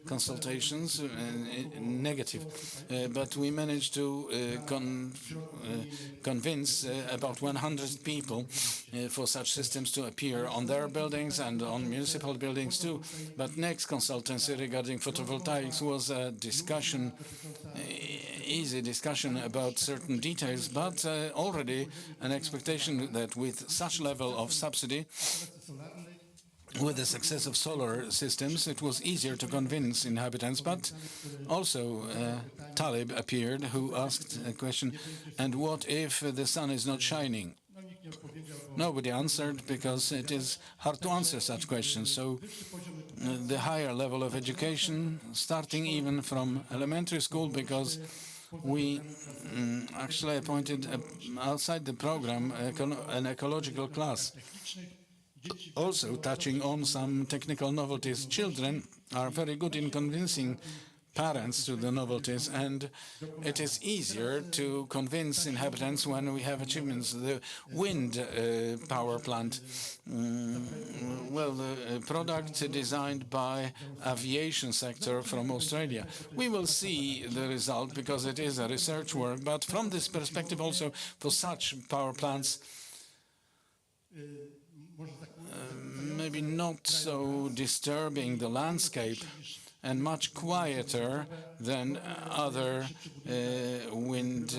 consultations, negative. But we managed to convince about 100 people for such systems to appear on their buildings and on municipal buildings too. But next consultancy regarding photovoltaics was a discussion, easy discussion about certain details, but already an expectation that with such level of subsidy, with the success of solar systems, it was easier to convince inhabitants. But also Talib appeared, who asked a question, and what if the sun is not shining? Nobody answered, because it is hard to answer such questions. So the higher level of education, starting even from elementary school, because we actually appointed outside the program an ecological class, also touching on some technical novelties. Children are very good in convincing parents to the novelties, and it is easier to convince inhabitants when we have achievements. The wind power plant, the product designed by aviation sector from Australia. We will see the result because it is a research work, but from this perspective also for such power plants, maybe not so disturbing the landscape and much quieter than other wind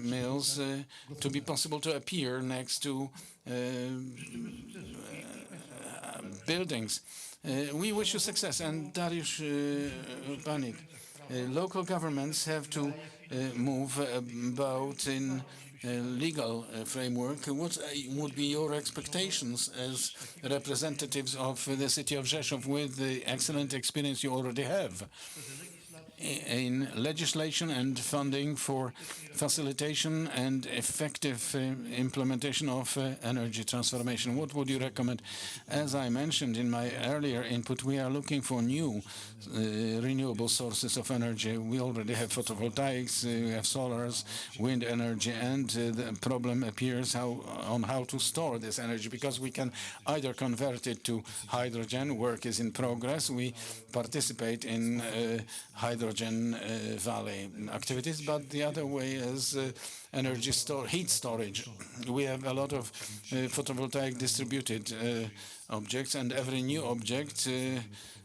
mills to be possible to appear next to buildings. We wish you success. And Dariusz Panik, local governments have to move about in legal framework. What would be your expectations as representatives of the city of Rzeszow with the excellent experience you already have in legislation and funding for facilitation and effective implementation of energy transformation? What would you recommend? As I mentioned in my earlier input, we are looking for new renewable sources of energy. We already have photovoltaics, we have solars, wind energy, and the problem appears on how to store this energy, because we can either convert it to hydrogen. Work is in progress. We participate in hydrogen valley activities, but the other way is energy heat storage. We have a lot of photovoltaic distributed objects, and every new object,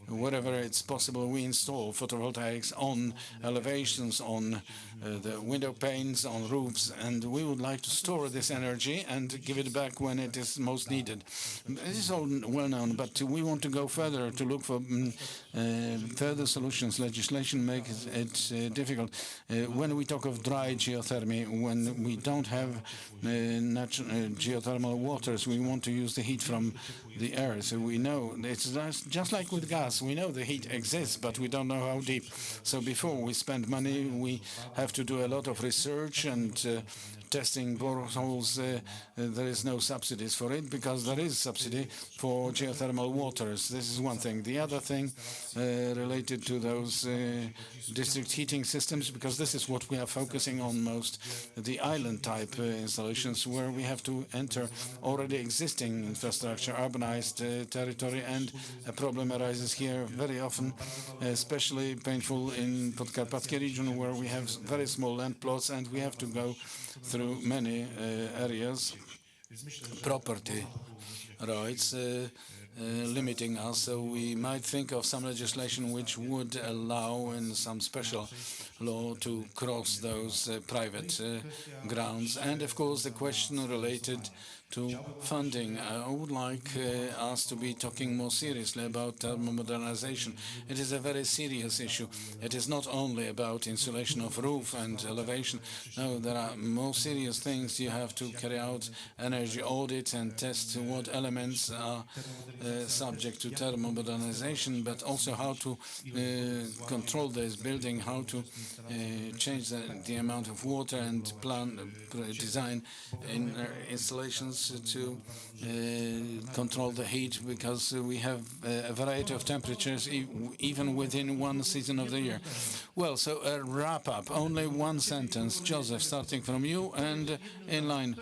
wherever it's possible, we install photovoltaics on elevations, on the window panes, on roofs, and we would like to store this energy and give it back when it is most needed. This is all well known, but we want to go further, to look for further solutions. Legislation makes it difficult. When we talk of dry geothermy, when we don't have geothermal waters, we want to use the heat from the air. So we know it's just like with gas. We know the heat exists, but we don't know how deep. So before we spend money, we have to do a lot of research and testing boreholes. There is no subsidies for it, because there is subsidy for geothermal waters. This is one thing. The other thing related to those district heating systems, because this is what we are focusing on most, the island type installations, where we have to enter already existing infrastructure, urbanized territory, and a problem arises here very often, especially painful in Podkarpackie region, where we have very small land plots and we have to go through many areas, property rights limiting us. So we might think of some legislation which would allow in some special law to cross those private grounds. And of course the question related to funding. I would like us to be talking more seriously about modernization. It is a very serious issue. It is not only about insulation of roof and elevation. No, there are more serious things. You have to carry out energy audits and test what elements are subject to thermomodernization, but also how to control this building, how to change the amount of water and design in installations to control the heat, because we have a variety of temperatures even within one season of the year. Well, so a wrap-up, only one sentence. Joseph, starting from you and in line.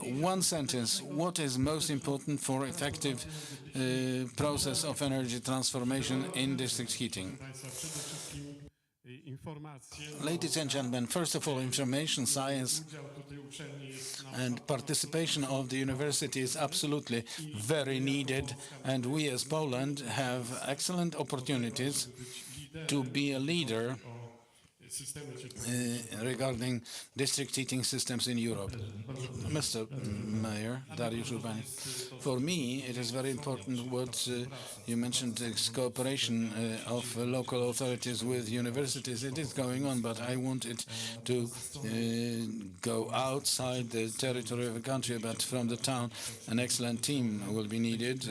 One sentence. What is most important for effective process of energy transformation in district heating? Ladies and gentlemen, first of all, information, science, and participation of the university is absolutely very needed, and we as Poland have excellent opportunities to be a leader regarding district heating systems in Europe. Mr. Mayor, Dariusz Urbani, for me it is very important what you mentioned, this cooperation of local authorities with universities. It is going on, but I want it to go outside the territory of the country, but from the town. An excellent team will be needed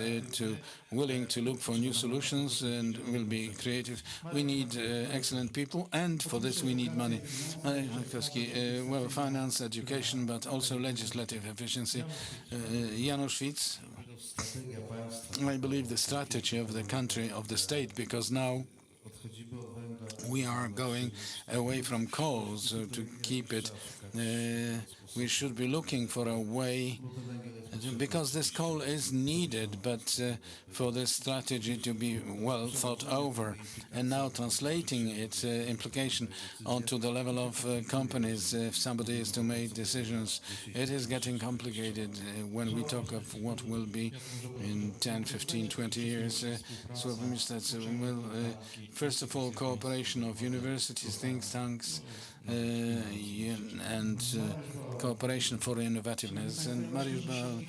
willing to look for new solutions and will be creative. We need excellent people, and for this we need money. Marek Wróblewski, well, finance, education, but also legislative efficiency. Janusz Fitz, I believe the strategy of the country, of the state, because now we are going away from coal, so to keep it, we should be looking for a way, because this coal is needed, but for this strategy to be well thought over, and now translating its implication onto the level of companies, if somebody is to make decisions, it is getting complicated when we talk of what will be in 10, 15, 20 years. So it means that, first of all, cooperation of universities, think tanks, and cooperation for innovativeness. And Mariusz,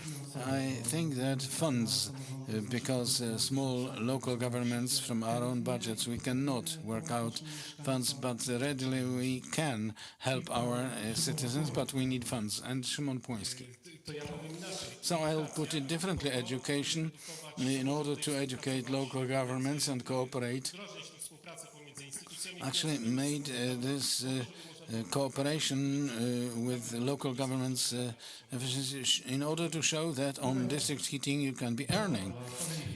I think that funds, because small local governments from our own budgets, we cannot work out funds, but readily we can help our citizens, but we need funds. And Szymon Płoński. So I'll put it differently. Education, in order to educate local governments and cooperate, actually made this cooperation with local governments in order to show that on district heating you can be earning.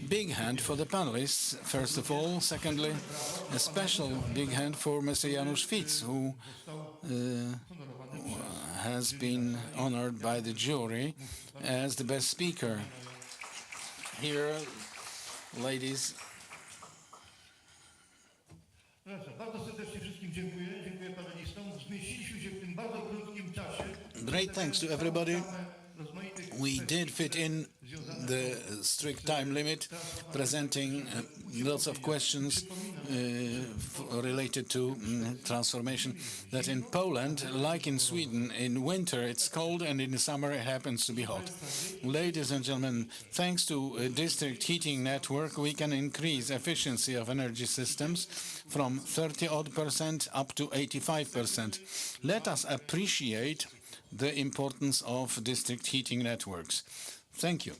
Big hand for the panelists, first of all. Secondly, a special big hand for Mr. Janusz Fitz, who has been honored by the jury as the best speaker. Here, ladies. Bardzo serdecznie wszystkim dziękuję. Dziękuję panelistom. Zmieściliśmy się w tym bardzo krótkim czasie. Great thanks to everybody. We did fit in the strict time limit, presenting lots of questions related to transformation. That in Poland, like in Sweden, in winter it's cold and in the summer it happens to be hot. Ladies and gentlemen, thanks to a district heating network, we can increase efficiency of energy systems from 30% up to 85%. Let us appreciate the importance of district heating networks. Thank you.